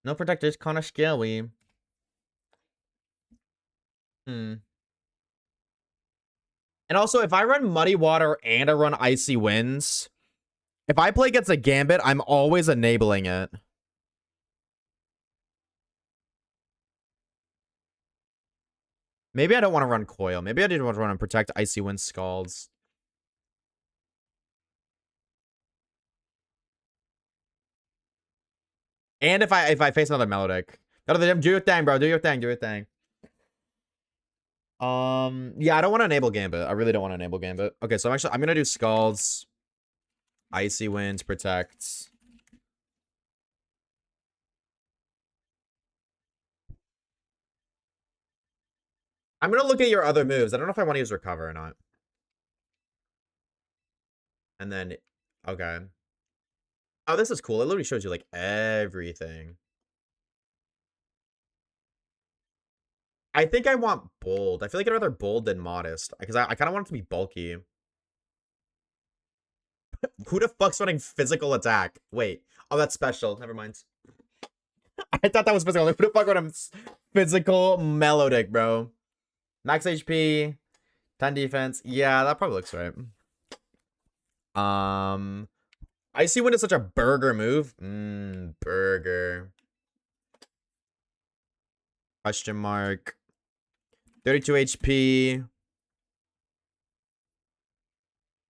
No Protect is kind of scary. And also, if I run Muddy Water and I run Icy Winds, if I play against a Gambit, I'm always enabling it. Maybe I don't want to run Coil. Maybe I didn't want to run and Protect, Icy Wind, Scalds. And if I face another melodic. Do your thing, bro. Do your thing. Do your thing. Yeah, I don't want to enable Gambit. I really don't want to enable Gambit. Okay, so I'm gonna do Scalds. Icy Winds, Protect. I'm gonna look at your other moves. I don't know if I want to use Recover or not. And then, okay. Oh, this is cool. It literally shows you, like, everything. I think I want Bold. I feel like I'd rather Bold than Modest. Because I kind of want it to be bulky. Who the fuck's running Physical Attack? Wait. Oh, that's special. Never mind. I thought that was physical. Who the fuck running Physical Melodic, bro? Max HP, 10 defense. Yeah, that probably looks right. Icy Wind is such a burger move. Burger. Question mark. 32 HP.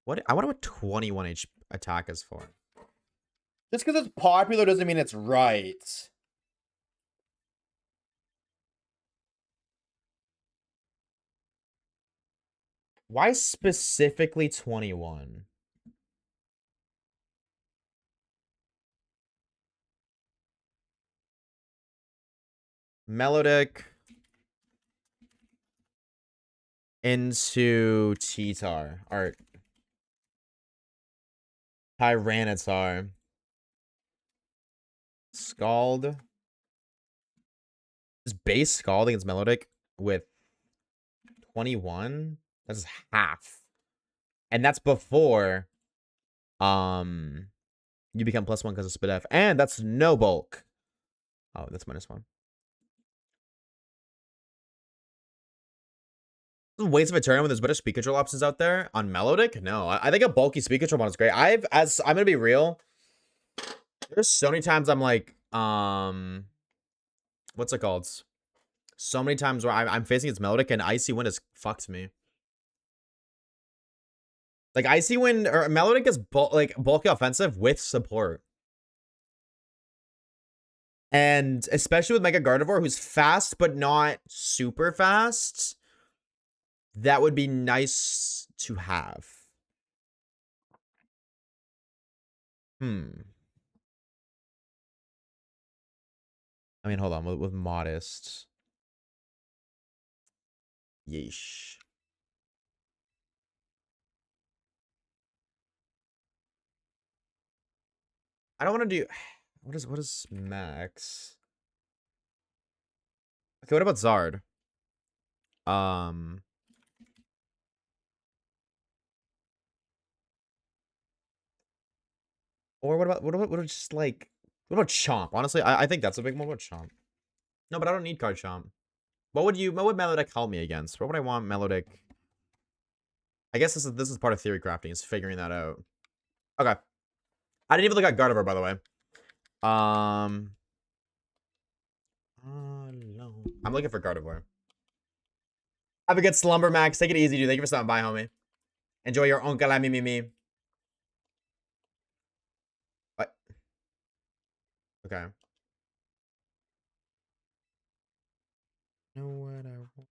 What? I wonder what 21 HP attack is for. Just because it's popular doesn't mean it's right. Why specifically 21? Melodic into T-Tar. Or Tyranitar. Scald. Is base Scald against Melodic with 21? That's half. And that's before you become +1 because of Spit F. And that's no bulk. Oh, that's -1. Waste of a turn when there's better speed control options out there on Melodic? No, I think a bulky speed control one is great. I'm gonna be real. There's so many times I'm like, what's it called? So many times where I'm facing its Melodic and Icy Wind has fucked me. Like Icy Wind or Melodic is bulky offensive with support. And especially with Mega Gardevoir, who's fast but not super fast. That would be nice to have. I mean, hold on. With Modest. Yeesh. I don't want to do... What is Max? Okay, what about Zard? Or what about just like... What about Chomp? Honestly, I think that's a big one. What about Chomp? No, but I don't need card Chomp. What would Melodic help me against? What would I want Melodic? I guess this is part of theory crafting, is figuring that out. Okay. I didn't even look at Gardevoir, by the way. No. I'm looking for Gardevoir. Have a good slumber, Max. Take it easy, dude. Thank you for stopping by, homie. Enjoy your uncle me. What? Okay. Know what I want.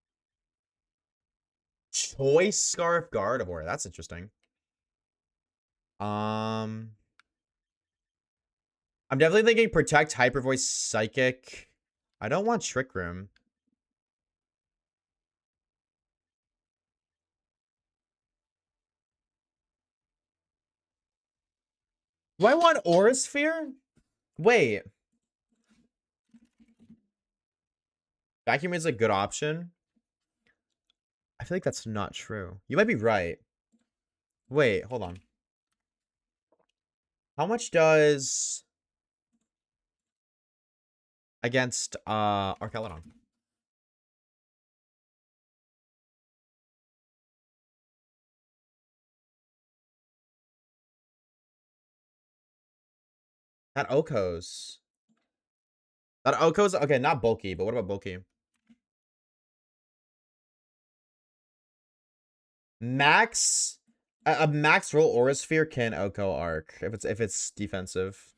Choice Scarf Gardevoir. That's interesting. I'm definitely thinking Protect, Hyper Voice, Psychic. I don't want Trick Room. Do I want Aura Sphere? Wait. Vacuum is a good option. I feel like that's not true. You might be right. Wait, hold on. How much does... against Archelon? That Oko's. That Oko's... Okay, not bulky, but what about bulky? Max... A max roll Aura Sphere can Oko Arc if it's defensive.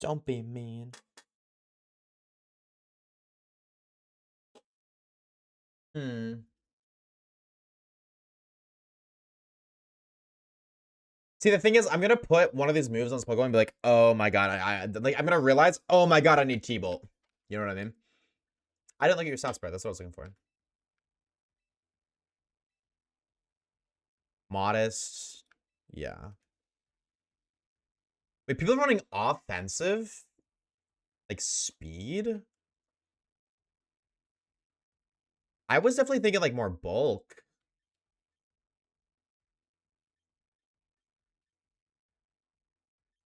Don't be mean. See, the thing is, I'm gonna put one of these moves on this Pokemon and be like, oh my god, like, I'm gonna realize, oh my god, I need T-Bolt. You know what I mean? I didn't look at your sound spread. That's what I was looking for. Modest. Yeah. Wait, people are running offensive? Like, speed? I was definitely thinking, like, more bulk.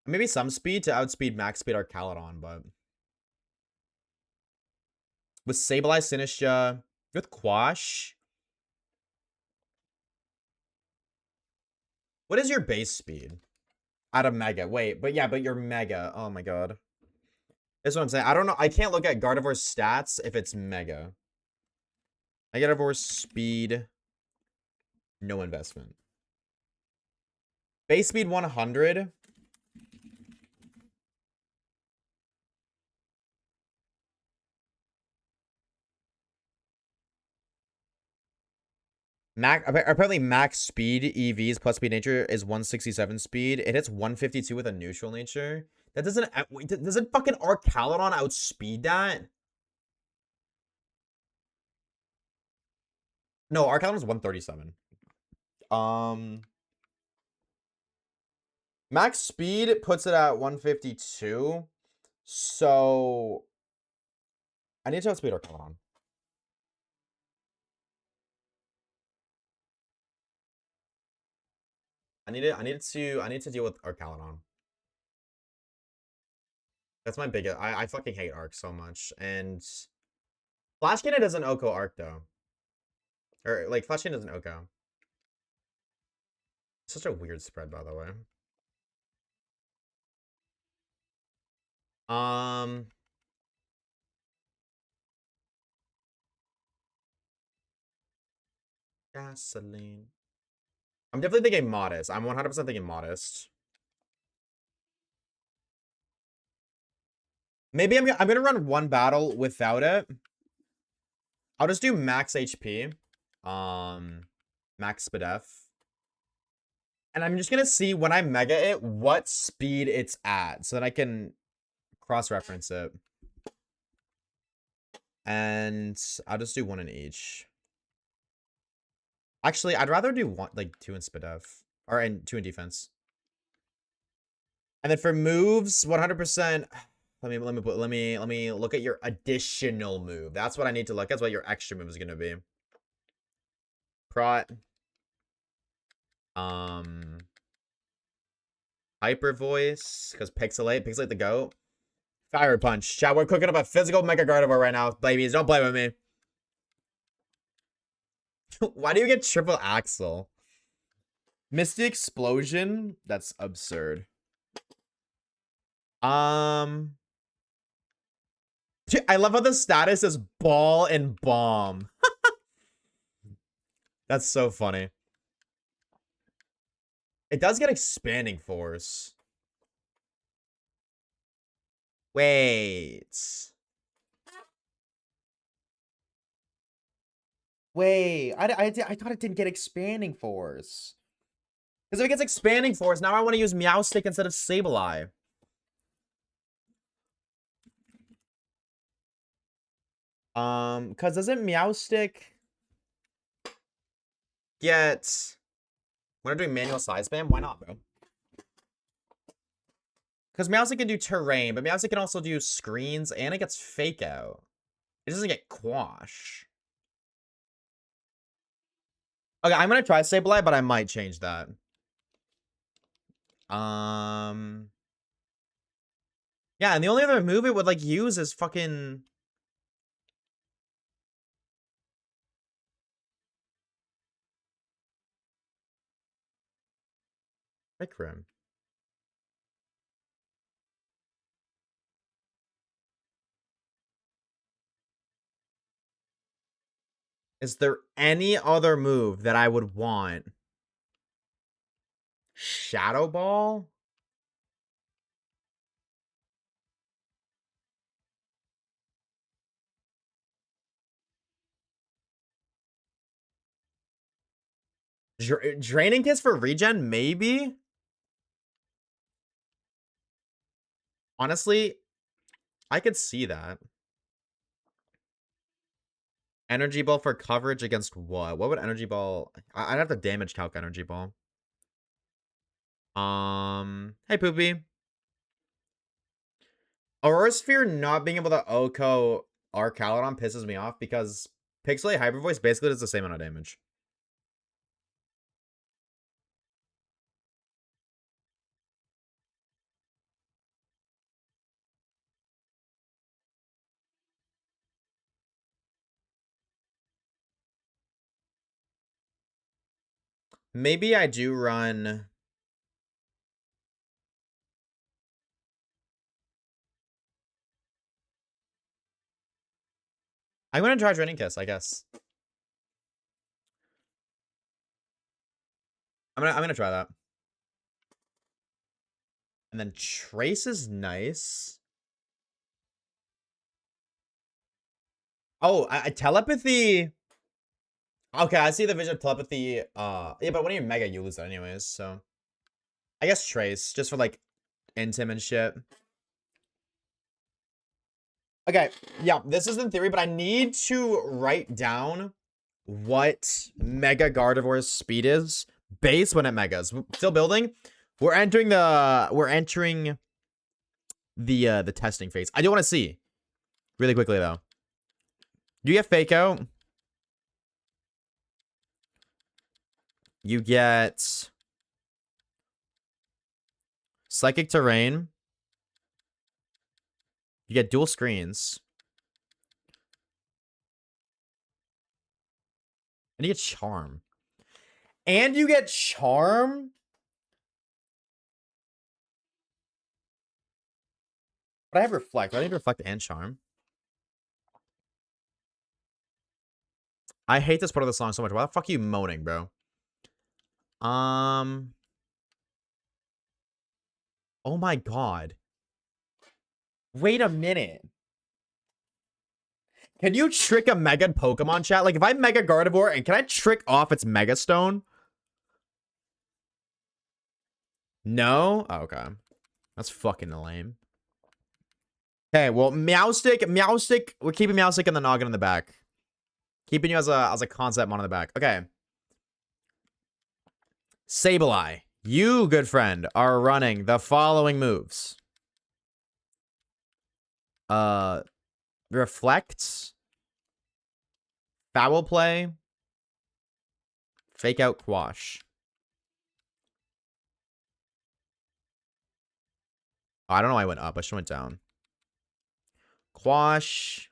Maybe some speed to outspeed max speed Arcalodon, but... With Sableye, Sinistcha, with Quash... What is your base speed? Out of Mega. Wait, but yeah, but you're Mega. Oh my god. That's what I'm saying. I don't know. I can't look at Gardevoir's stats if it's Mega. Gardevoir's speed. No investment. Base speed 100. Apparently max speed EVs plus speed nature is 167 speed. It hits 152 with a neutral nature. That doesn't fucking Arcalodon outspeed that? No, Arcalodon is 137. Max speed puts it at 152. So I need to outspeed Arcalodon. I need to deal with Arcalodon. That's my biggest. I fucking hate Arc so much. And Flash Cannon doesn't Oko Arc though. Or like Flash Cannon doesn't Oko. Such a weird spread, by the way. Gasoline. I'm definitely thinking modest. I'm 100% thinking modest. Maybe I'm gonna run one battle without it. I'll just do max HP. Max Spadef. And I'm just gonna see when I mega it what speed it's at so that I can cross-reference it. And I'll just do one in each. Actually, I'd rather do one, like 2 in Spadef. Or and 2 in defense. And then for moves, 100%. Let me look at your additional move. That's what I need to look at. That's what your extra move is gonna be. Prot. Hyper Voice, because Pixelate the GOAT. Fire Punch. Chat, we're cooking up a physical Mega Gardevoir right now, babies. Don't play with me. Why do you get triple Axel? Misty Explosion? That's absurd. I love how the status is Ball and Bomb. That's so funny. It does get Expanding Force. Wait. I thought it didn't get Expanding Force. Because if it gets Expanding Force, now I want to use Meowstic instead of Sableye. Because doesn't Meowstic get... When I'm doing manual size spam, why not, bro? Because Meowstic can do terrain, but Meowstic can also do screens, and it gets Fake Out. It doesn't get Quash. Okay, I'm gonna try Sableye, but I might change that. Yeah, and the only other move it would, like, use is fucking... Mikrim. Is there any other move that I would want? Shadow Ball? Draining Kiss for regen, maybe? Honestly, I could see that. Energy Ball for coverage against what? What would Energy Ball... I'd have to damage calc Energy Ball. Hey, Poopy. Aurora Sphere not being able to OHKO Arcalodon pisses me off because Pixelate Hyper Voice basically does the same amount of damage. Maybe I do run... I'm gonna try Draining Kiss, I guess. I'm gonna try that. And then Trace is nice. Oh, Telepathy. Okay, I see the vision of Telepathy. Yeah, but when you're Mega, you lose that anyways, so. I guess Trace, just for like Intim and shit. Okay, yeah, this is in theory, but I need to write down what Mega Gardevoir's speed is base when it Megas. Still building. We're entering the testing phase. I do want to see really quickly though. You get Fake Out. You get Psychic Terrain. You get dual screens. And you get Charm. And you get Charm? But I have Reflect. I need Reflect and Charm. I hate this part of the song so much. Why the fuck are you moaning, bro? Oh my god. Wait a minute. Can you trick a Mega Pokemon, chat? Like, if I Mega Gardevoir, and can I trick off its Mega Stone? No? Oh, okay. That's fucking lame. Okay, well, Meowstic. We're keeping Meowstic and the Noggin in the back. Keeping you as a concept mon in the back. Okay. Sableye. You, good friend, are running the following moves. Reflect. Foul Play. Fake Out Quash. Oh, I don't know why I went up. I should have went down. Quash.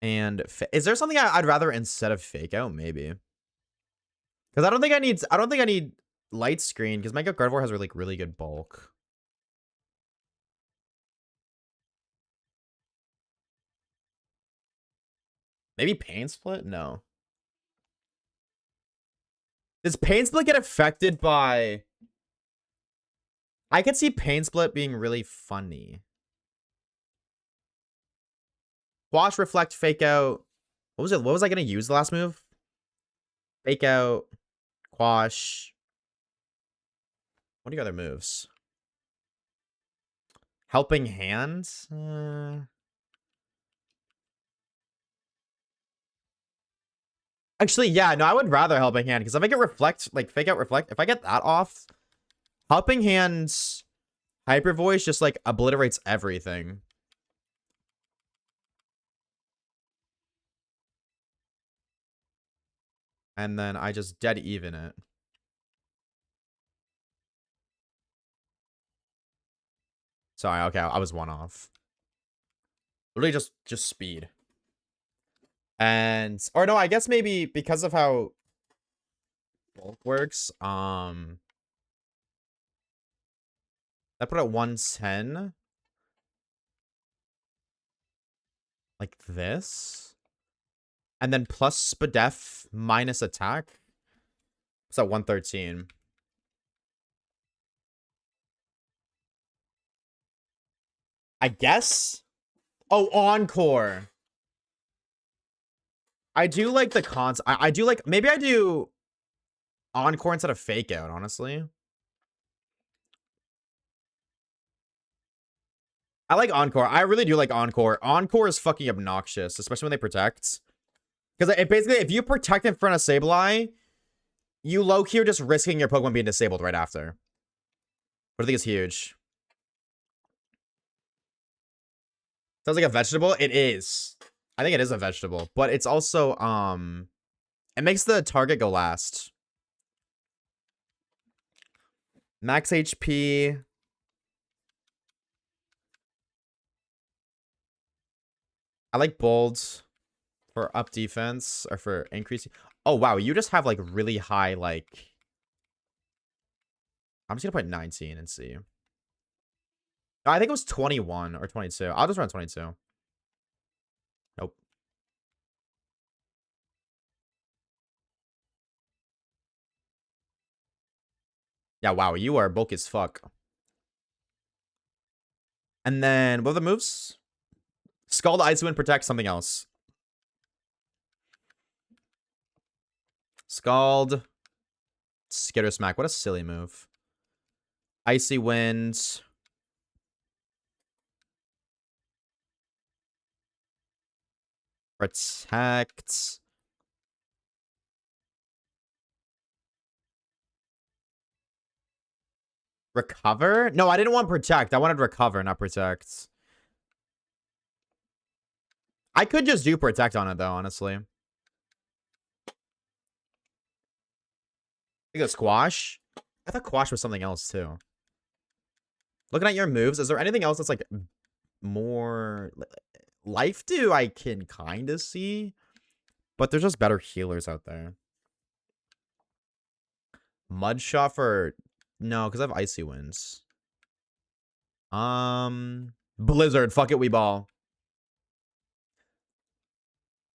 And is there something I'd rather instead of Fake Out? Maybe. Because I don't think I need Light Screen because Mega Gardevoir has really good bulk. Maybe Pain Split? No. Does Pain Split get affected by... I could see Pain Split being really funny. Quash, Reflect, Fake Out. What was it? What was I going to use the last move? Fake Out. Quash. What are your other moves? Helping Hand? Actually, yeah, no, I would rather Helping Hand because if I get Reflect, like Fake Out, Reflect, if I get that off, Helping Hand's Hyper Voice just like obliterates everything. And then I just dead even it. Sorry, okay, I was one off. Literally just speed. And or no, I guess maybe because of how bulk works, that put it at 110. Like this. And then plus Spadef minus attack. It's at 113. I guess. Oh, Encore. I do like the cons. I do like, maybe I do Encore instead of Fake Out, honestly. I like Encore. I really do like Encore. Encore is fucking obnoxious, especially when they protect. Because it basically, if you protect in front of Sableye, you low-key are just risking your Pokemon being disabled right after. But I think it's huge. Sounds like a vegetable? It is. I think it is a vegetable. But it's also, it makes the target go last. Max HP. I like Bold for up defense or for increasing. Oh, wow. You just have like really high, like. I'm just going to put 19 and see. I think it was 21 or 22. I'll just run 22. Nope. Yeah, wow. You are bulky as fuck. And then, what are the moves? Scald, Ice Wind, Protect, something else. Scald. Skitter Smack. What a silly move. Icy Wind. Protect. Recover? No, I didn't want Protect. I wanted Recover, not Protect. I could just do Protect on it, though, honestly. I think it's Squash. I thought Quash was something else, too. Looking at your moves, is there anything else that's, like, more... Life Dew I can kind of see. But there's just better healers out there. Mud Shot for... No, because I have Icy Winds. Blizzard. Fuck it, we ball.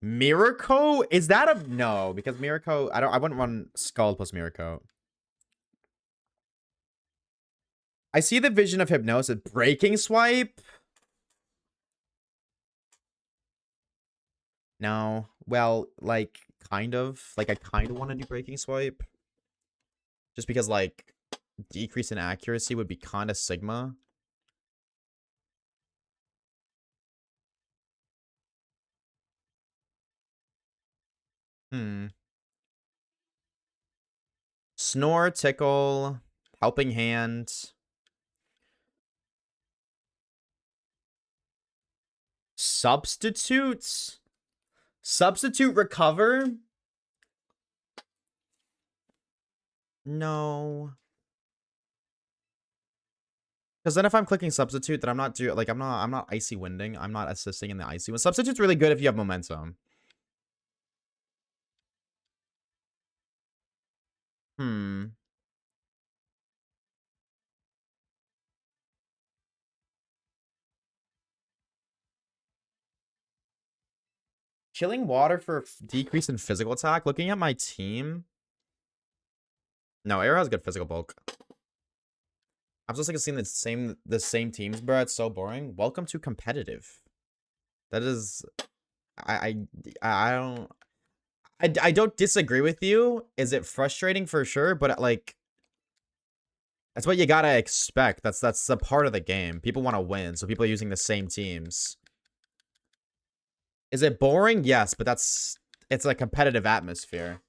Miracle? Is that a... No, because Miracle... I wouldn't run Scald plus Miracle. I see the vision of Hypnosis. Breaking Swipe? No. Well, like, kind of. Like, I kind of want to do Breaking Swipe. Just because, like, decrease in accuracy would be kind of Sigma. Snore, Tickle, Helping Hand. Substitutes? Substitute Recover? No. Because then if I'm clicking Substitute, then I'm not I'm not Icy Winding. I'm not assisting in the Icy Wind. Substitute's really good if you have momentum. Chilling Water for decrease in physical attack. Looking at my team. No, Air has good physical bulk. I'm just like seeing the same teams, bro. It's so boring. Welcome to competitive. That is, I don't disagree with you. Is it frustrating for sure? But like, that's what you gotta expect. That's a part of the game. People want to win, so people are using the same teams. Is it boring? Yes, but it's a competitive atmosphere.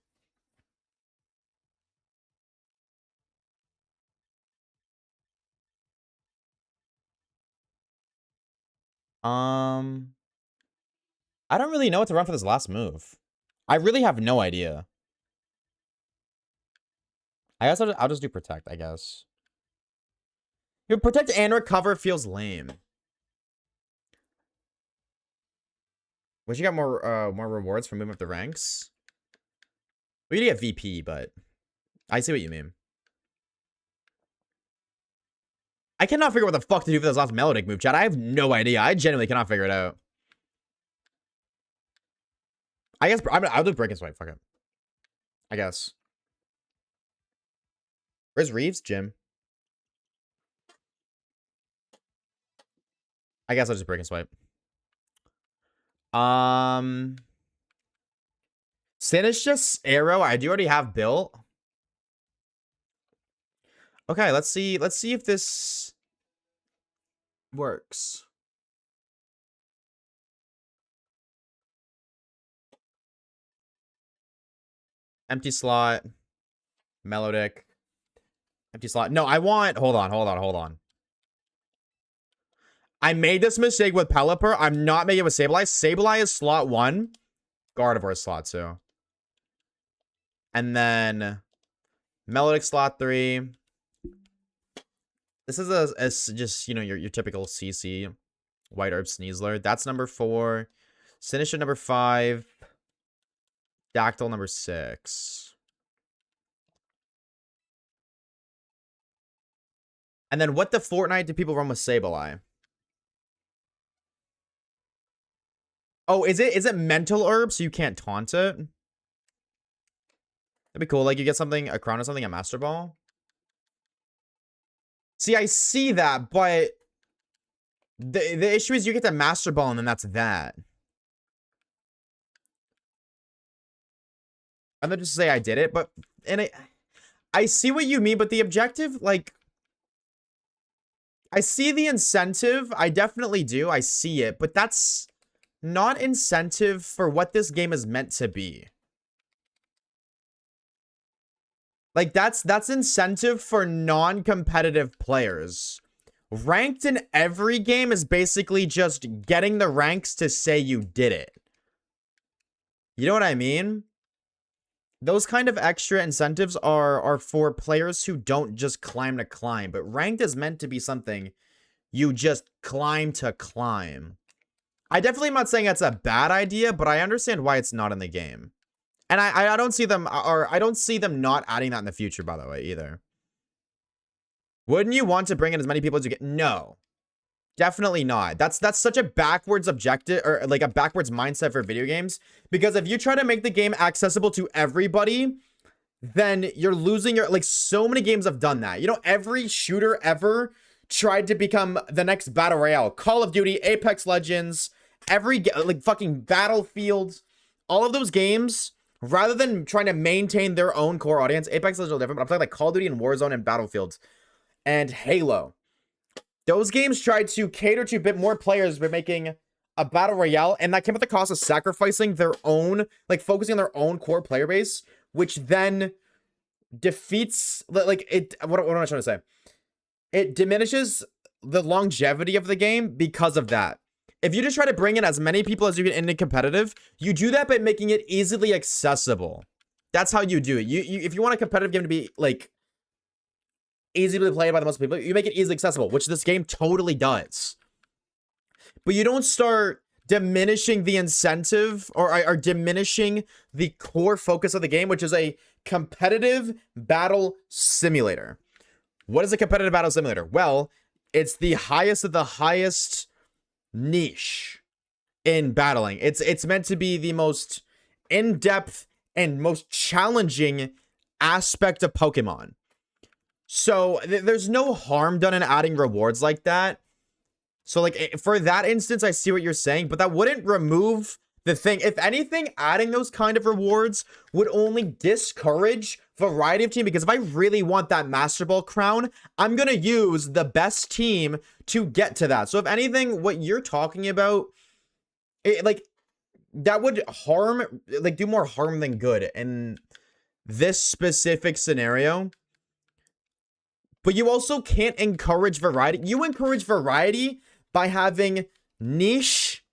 I don't really know what to run for this last move. I really have no idea. I guess I'll just do Protect, I guess. Dude, Protect and Recover feels lame. Wish you got more rewards for moving up the ranks. We need to get VP, but I see what you mean. I cannot figure out what the fuck to do for this last Melodic move, chat. I have no idea. I genuinely cannot figure it out. I guess I'll do Break and Swipe. Fuck it. I guess. Where's Reeves? Jim. I guess I'll just Break and Swipe. Sinistrous Arrow, I do already have built. Okay, let's see if this works. Empty slot. Melodic. Empty slot. No, I want... Hold on. I made this mistake with Pelipper. I'm not making it with Sableye. Sableye is slot 1. Gardevoir is slot 2. And then... Melodic slot 3. This is just, you know, your typical CC. White Herb Sneasler. That's number 4. Sinistcha number 5. Dactyl number 6. And then what the Fortnite do people run with Sableye? Oh, is it mental herb so you can't taunt it? That'd be cool. Like you get something, a crown or something, a Master Ball. See, I see that, but the issue is you get the Master Ball and then that's that. I'm not just say I did it, but I see what you mean, but the objective, like, I see the incentive. I definitely do. I see it, but that's not incentive for what this game is meant to be. Like, that's incentive for non-competitive players. Ranked in every game is basically just getting the ranks to say you did it. You know what I mean? Those kind of extra incentives are for players who don't just climb to climb, but ranked is meant to be something you just climb to climb. I definitely am not saying that's a bad idea, but I understand why it's not in the game. And I don't see them, or I don't see them not adding that in the future, by the way, either. Wouldn't you want to bring in as many people as you get? No. Definitely not. That's such a backwards objective, or like a backwards mindset for video games. Because if you try to make the game accessible to everybody, then you're losing your, like, so many games have done that. You know, every shooter ever tried to become the next Battle Royale. Call of Duty, Apex Legends, every, like, fucking Battlefield. All of those games, rather than trying to maintain their own core audience, Apex Legends are different, but I'm talking like Call of Duty and Warzone and Battlefield and Halo. Those games tried to cater to a bit more players by making a Battle Royale, and that came at the cost of sacrificing their own, like, focusing on their own core player base, which then defeats, like, it, what am I trying to say? It diminishes the longevity of the game because of that. If you just try to bring in as many people as you can into competitive, you do that by making it easily accessible. That's how you do it. If you want a competitive game to be, like, easily played by the most people, you make it easily accessible, which this game totally does. But you don't start diminishing the incentive or diminishing the core focus of the game, which is a competitive battle simulator. What is a competitive battle simulator? Well, it's the highest of the highest niche in battling. It's meant to be the most in-depth and most challenging aspect of Pokemon. So there's no harm done in adding rewards like that. So, like, for that instance, I see what you're saying, but that wouldn't remove the thing. If anything, adding those kind of rewards would only discourage variety of team, because if I really want that Master Ball crown, I'm going to use the best team to get to that. So if anything, what you're talking about, like, that would harm, like, do more harm than good in this specific scenario. But you also can't encourage variety. You encourage variety by having niche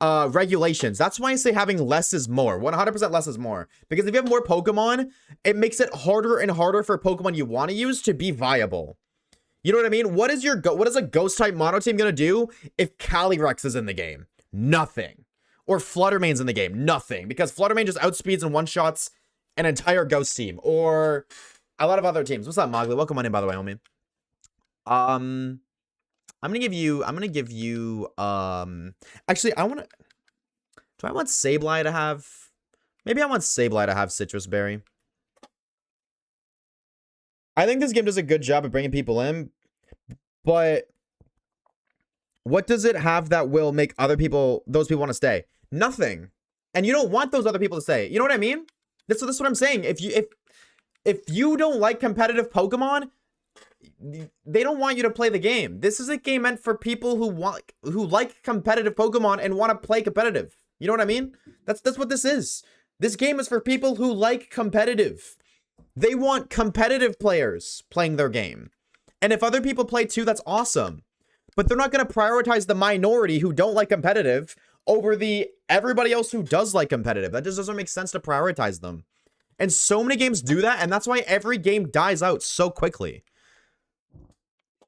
regulations. That's why I say having less is more. 100% less is more. Because if you have more Pokemon, it makes it harder and harder for Pokemon you want to use to be viable. You know what I mean? What is a ghost type mono team gonna do if Calyrex is in the game? Nothing. Or Fluttermane's in the game? Nothing. Because Fluttermane just outspeeds and one-shots an entire ghost team. Or a lot of other teams. What's up, Mowgli? Welcome on in, by the way, homie. I'm gonna give you, actually, do I want Sableye to have, maybe I want Sableye to have Citrus Berry. I think this game does a good job of bringing people in, but what does it have that will make those people want to stay? Nothing. And you don't want those other people to say it. You know what I mean? This is what I'm saying. If you don't like competitive Pokemon, they don't want you to play the game. This is a game meant for people who like competitive Pokemon and want to play competitive. You know what I mean? That's what this is. This game is for people who like competitive. They want competitive players playing their game. And if other people play too, that's awesome. But they're not going to prioritize the minority who don't like competitive over the everybody else who does like competitive. That just doesn't make sense to prioritize them. And so many games do that, and that's why every game dies out so quickly.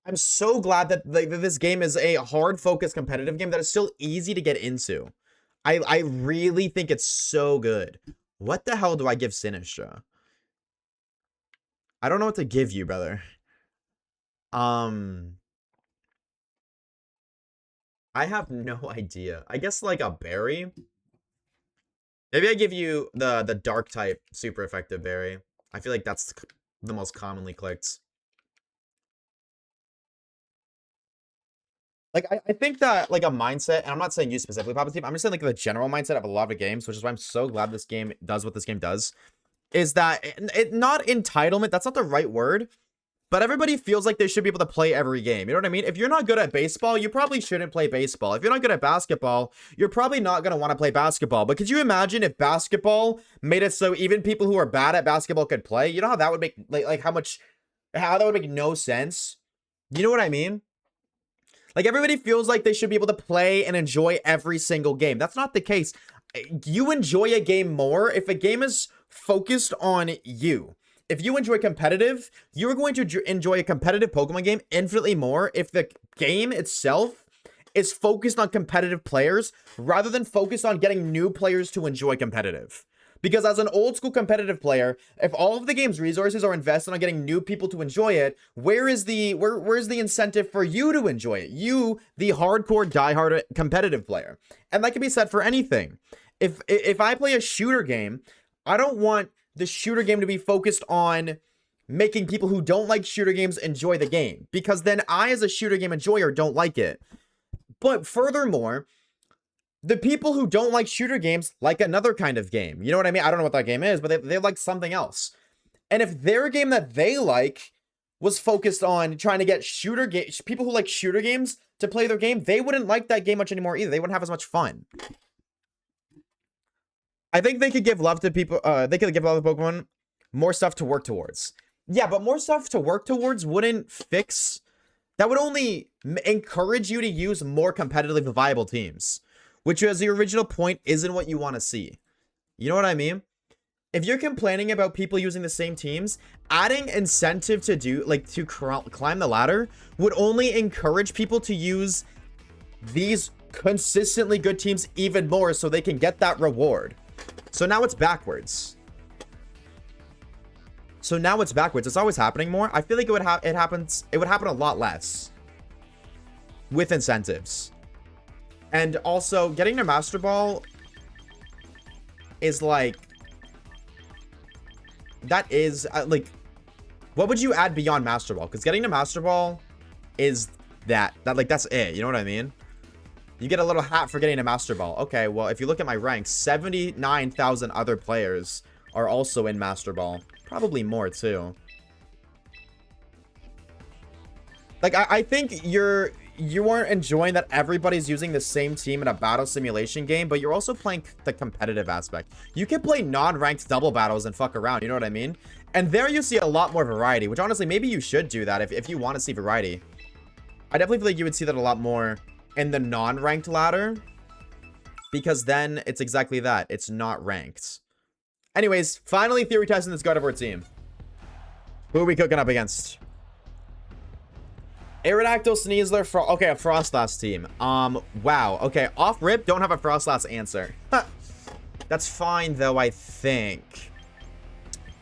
I'm so glad that this game is a hard-focused competitive game that is still easy to get into. I really think it's so good. What the hell do I give Sinistra? I don't know what to give you, brother. I have no idea. I guess like a berry. Maybe I give you the dark type super effective berry. I feel like that's the most commonly clicked. Like, I think that, like, a mindset, and I'm not saying you specifically, Papa Steve, I'm just saying, like, the general mindset of a lot of games, which is why I'm so glad this game does what this game does, is that, not entitlement, that's not the right word, but everybody feels like they should be able to play every game, you know what I mean? If you're not good at baseball, you probably shouldn't play baseball. If you're not good at basketball, you're probably not going to want to play basketball. But could you imagine if basketball made it so even people who are bad at basketball could play? You know how that would make, like how that would make no sense? You know what I mean? Like, everybody feels like they should be able to play and enjoy every single game. That's not the case. You enjoy a game more if a game is focused on you. If you enjoy competitive, you're going to enjoy a competitive Pokemon game infinitely more if the game itself is focused on competitive players rather than focused on getting new players to enjoy competitive. Because as an old school competitive player, if all of the game's resources are invested on getting new people to enjoy it, where's the incentive for you to enjoy it? You, the hardcore, diehard competitive player. And that can be said for anything. If I play a shooter game, I don't want the shooter game to be focused on making people who don't like shooter games enjoy the game. Because then I, as a shooter game enjoyer, don't like it. But furthermore, the people who don't like shooter games like another kind of game. You know what I mean? I don't know what that game is, but they like something else. And if their game that they like was focused on trying to get people who like shooter games to play their game, they wouldn't like that game much anymore either. They wouldn't have as much fun. I think they could give love to people. They could give love to Pokemon more stuff to work towards. Yeah, but more stuff to work towards wouldn't fix. That would only encourage you to use more competitively viable teams. Which, as the original point, isn't what you want to see. You know what I mean? If you're complaining about people using the same teams, adding incentive to climb the ladder would only encourage people to use these consistently good teams even more so they can get that reward. So now it's backwards. It's always happening more. I feel like it would happen a lot less with incentives. And also, getting to Master Ball is like... That is, like... What would you add beyond Master Ball? Because getting to Master Ball is that's it. You know what I mean? You get a little hat for getting to Master Ball. Okay, well, if you look at my ranks, 79,000 other players are also in Master Ball. Probably more, too. Like, I think you aren't enjoying that everybody's using the same team in a battle simulation game, but you're also playing the competitive aspect. You can play non-ranked double battles and fuck around, you know what I mean? And there you see a lot more variety, which honestly, maybe you should do that if you want to see variety. I definitely feel like you would see that a lot more in the non-ranked ladder, because then it's exactly that. It's not ranked. Anyways, finally theory testing this God of War team. Who are we cooking up against? Aerodactyl, Sneasler, okay, a Frostlass team. Wow. Okay, off rip, don't have a Frostlass answer. That's fine, though, I think.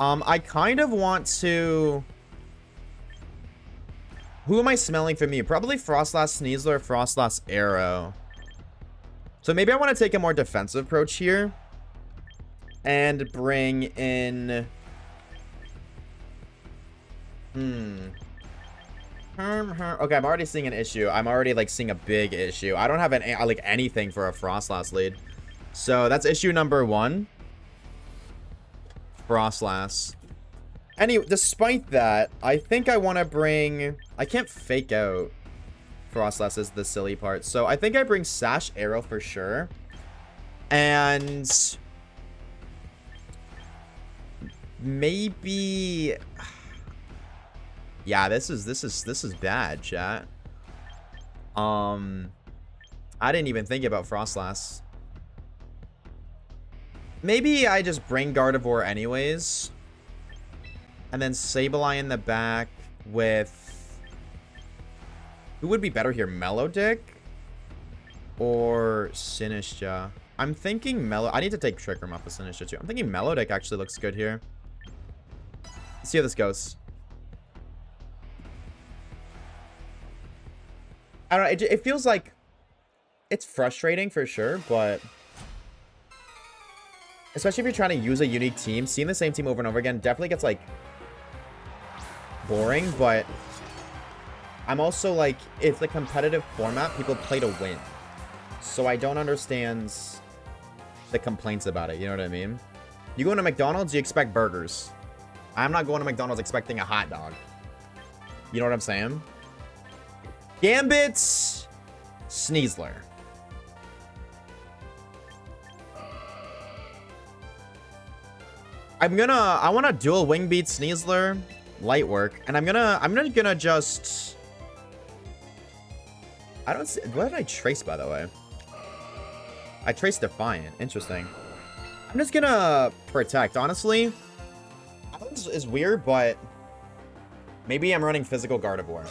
I kind of want to... Who am I smelling from you? Probably Frostlass, Sneasler, Frostlass, Arrow. So maybe I want to take a more defensive approach here. And bring in... Okay, I'm already seeing an issue. I'm already, like, seeing a big issue. I don't have anything for a Frostlass lead. So that's issue number 1. Frostlass. Anyway, despite that, I think I want to bring... I can't fake out Frostlass is the silly part. So I think I bring Sash Arrow for sure. And... maybe... yeah, this is bad, chat. I didn't even think about Frostlass. Maybe I just bring Gardevoir anyways. And then Sableye in the back with... who would be better here? Melodic? Or Sinistcha? I'm thinking I need to take Trick Room off of Sinistcha too. I'm thinking Melodic actually looks good here. Let's see how this goes. I don't know. It feels like... it's frustrating for sure, but... especially if you're trying to use a unique team, seeing the same team over and over again definitely gets, like, boring, but I'm also, like, it's a competitive format. People play to win. So I don't understand the complaints about it, you know what I mean? You go to McDonald's, you expect burgers. I'm not going to McDonald's expecting a hot dog. You know what I'm saying? Gambit's Sneasler. I want to dual wing beat Sneasler, light work, and I'm gonna just... I don't see, what did I trace, by the way? I traced Defiant. Interesting. I'm just gonna protect, honestly. This is weird, but maybe I'm running physical Gardevoir.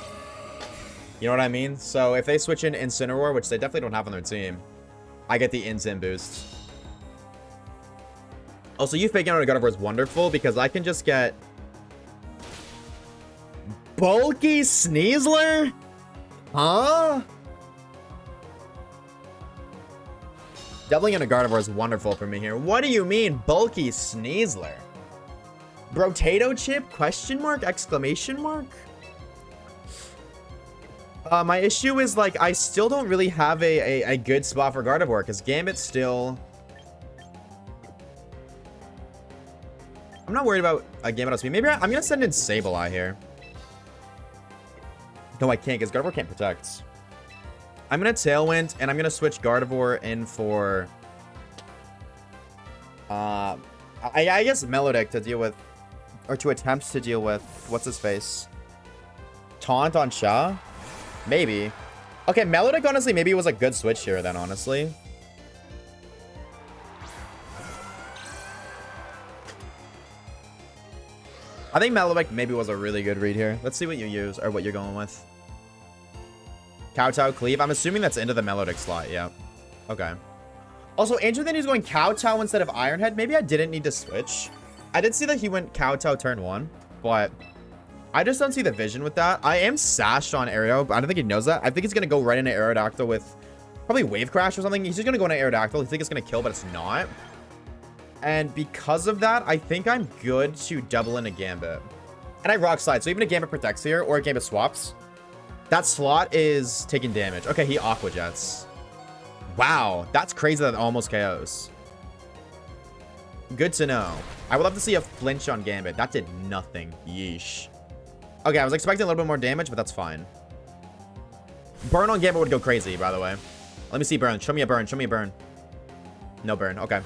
You know what I mean? So if they switch in Incineroar, which they definitely don't have on their team, I get the Incin boost. Also, you faking out a Gardevoir is wonderful because I can just get bulky Sneasler? Huh? Doubling in a Gardevoir is wonderful for me here. What do you mean, bulky Sneasler? Brotato chip? Question mark? Exclamation mark? My issue is, like, I still don't really have a good spot for Gardevoir because Gambit's still... I'm not worried about a Gambit on speed. Maybe I'm going to send in Sableye here. No, I can't because Gardevoir can't protect. I'm going to Tailwind, and I'm going to switch Gardevoir in for... I guess Melodic to deal with... or to attempt to deal with... what's his face? Taunt on Sha? Maybe. Okay, Melodic, honestly, maybe it was a good switch here then, honestly. I think Melodic maybe was a really good read here. Let's see what you use, or what you're going with. Kowtow, Cleave. I'm assuming that's into the Melodic slot, yeah. Okay. Also, Andrew then he's going Kowtow instead of Ironhead. Maybe I didn't need to switch. I did see that he went Kowtow turn 1, but I just don't see the vision with that. I am sashed on Aero, but I don't think he knows that. I think he's going to go right into Aerodactyl with probably Wave Crash or something. He's just going to go into Aerodactyl. He thinks it's going to kill, but it's not. And because of that, I think I'm good to double in a Gambit. And I Rock Slide, so even a Gambit protects here, or a Gambit swaps. That slot is taking damage. Okay, he Aqua Jets. Wow, that's crazy that almost KOs. Good to know. I would love to see a flinch on Gambit. That did nothing. Yeesh. Okay, I was expecting a little bit more damage, but that's fine. Burn on Gambit would go crazy, by the way. Let me see burn. Show me a burn. Show me a burn. No burn. Okay.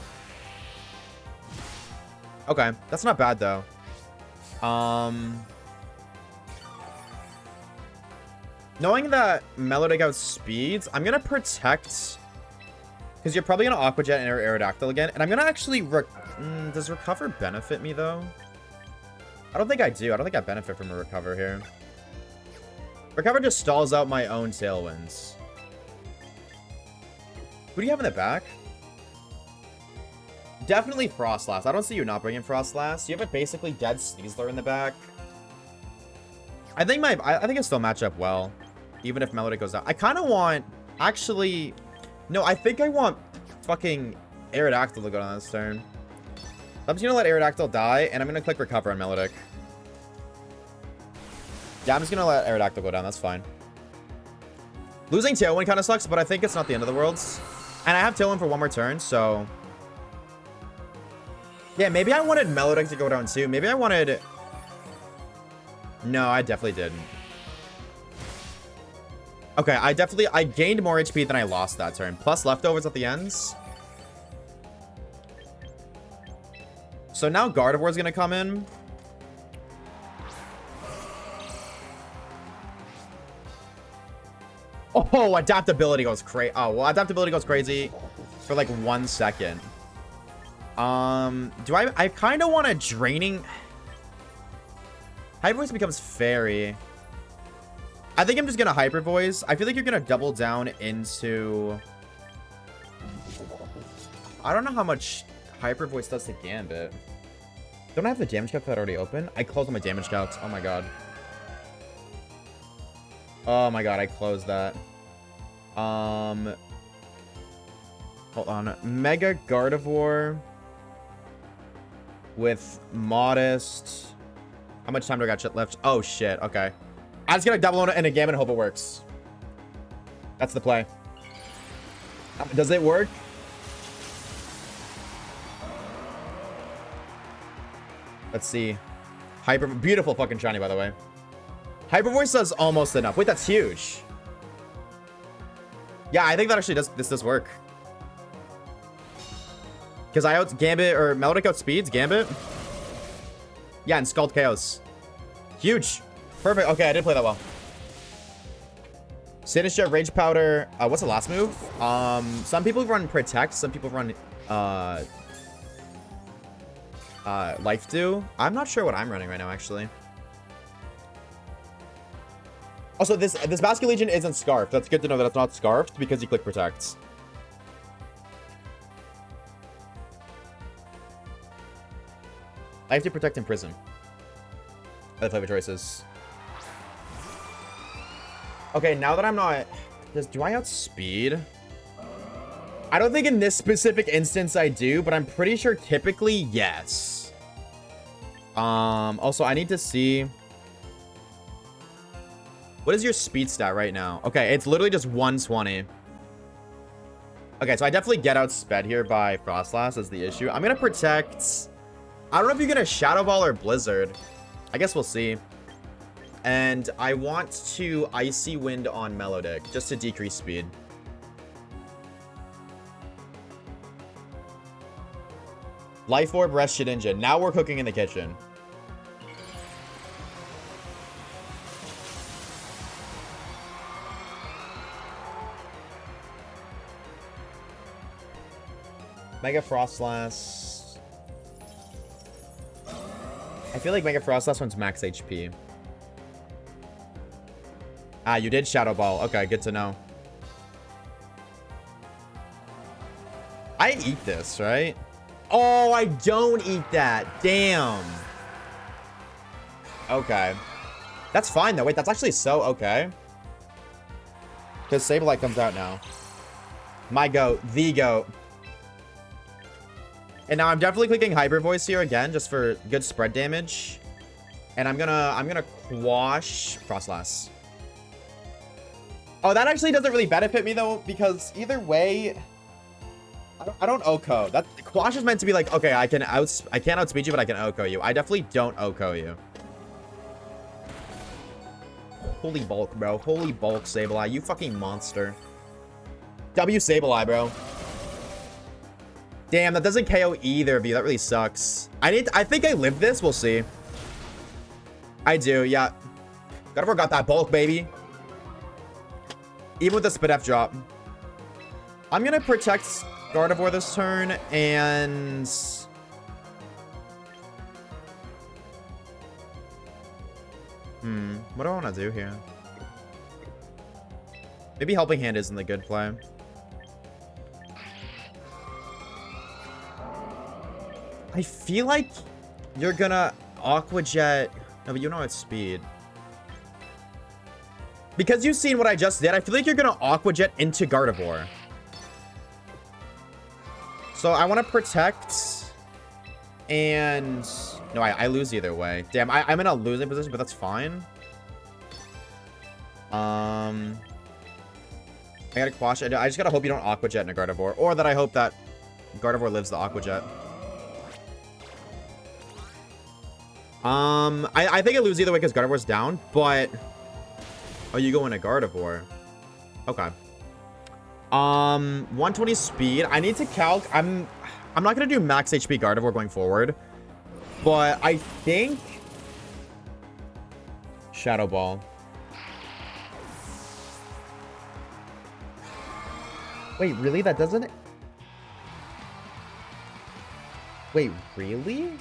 Okay. That's not bad, though. Knowing that Melodic outspeeds, I'm going to protect... because you're probably going to Aqua Jet and Aerodactyl again. And I'm going to actually... does Recover benefit me, though? I don't think I do. I don't think I benefit from a Recover here. Recover just stalls out my own Tailwinds. Who do you have in the back? Definitely Frostlass. I don't see you not bringing Frostlass. You have a basically dead Sneasler in the back. I think I still match up well, even if Melodic goes out. I kind of want... actually... no, I think I want fucking Aerodactyl to go down this turn. I'm just going to let Aerodactyl die, and I'm going to click Recover on Melodic. Yeah, I'm just going to let Aerodactyl go down. That's fine. Losing Tailwind kind of sucks, but I think it's not the end of the worlds. And I have Tillin for one more turn, so... Yeah, maybe I wanted Melodic to go down too. Maybe I wanted... No, I definitely didn't. Okay, I gained more HP than I lost that turn. Plus leftovers at the ends. So now Gardevoir's gonna come in. Oh, adaptability goes crazy. Oh, well, adaptability goes crazy for like 1 second. I kind of want a draining... Hyper Voice becomes Fairy. I think I'm just gonna Hyper Voice. I feel like you're gonna double down into... I don't know how much Hyper Voice does to Gambit. Don't I have the damage calc already open? I closed on my damage calcs. Oh my god. Oh my god, I closed that. Hold on. Mega Gardevoir with Modest. How much time do I got shit left? Oh shit, okay. I'm just gonna double on it in a game and hope it works. That's the play. Does it work? Let's see. Beautiful fucking shiny, by the way. Hyper Voice does almost enough. Wait, that's huge. Yeah, I think that actually does work. Because I Gambit or Melodic outspeeds Gambit. Yeah, and Scald Chaos. Huge. Perfect. Okay, I did play that well. Sinister, Rage Powder. What's the last move? Some people run Protect. Some people run Life Dew. I'm not sure what I'm running right now, actually. Also, this Basket Legion isn't Scarfed. That's good to know that it's not Scarfed because you click Protect. I have to Protect and Prism. Other flavor choices. Okay, now that I'm not... Do I outspeed? I don't think in this specific instance I do, but I'm pretty sure typically yes. Also, I need to see... What is your speed stat right now? Okay, it's literally just 120. Okay, so I definitely get outsped here by Frostlass is the issue. I'm gonna Protect... I don't know if you're gonna Shadow Ball or Blizzard. I guess we'll see. And I want to Icy Wind on Melodic, just to decrease speed. Life Orb, Rest Shedinja. Now we're cooking in the kitchen. Mega Frostlass. I feel like Mega Frostlass one's max HP. Ah, you did Shadow Ball. Okay, good to know. I eat this, right? Oh, I don't eat that. Damn. Okay. That's fine, though. Wait, that's actually so okay. Because Sableye comes out now. My goat. The goat. And now I'm definitely clicking Hyper Voice here again, just for good spread damage. And I'm gonna quash Frostlass. Oh, that actually doesn't really benefit me though, because either way, I don't OHKO. That quash is meant to be like, okay, I can't outspeed you, but I can OHKO you. I definitely don't OHKO you. Holy bulk, bro. Holy bulk, Sableye. You fucking monster. W Sableye, bro. Damn, that doesn't KO either of you. That really sucks. I think I live this. We'll see. I do, yeah. Gardevoir got that bulk, baby. Even with the Spidef drop. I'm gonna Protect Gardevoir this turn, and... What do I want to do here? Maybe Helping Hand isn't the good play. I feel like you're gonna Aqua Jet. No, but you know it's speed. Because you've seen what I just did, I feel like you're gonna Aqua Jet into Gardevoir. So I want to Protect. And... No, I lose either way. Damn, I'm in a losing position, but that's fine. I gotta quash. I just gotta hope you don't Aqua Jet in a Gardevoir. Or that I hope that Gardevoir lives the Aqua Jet. I think I lose either way because Gardevoir's down, but... Oh, you go in a Gardevoir. Okay. 120 speed. I need to calc. I'm not gonna do max HP Gardevoir going forward. But I think... Shadow Ball. Wait, really? That doesn't... Wait, really?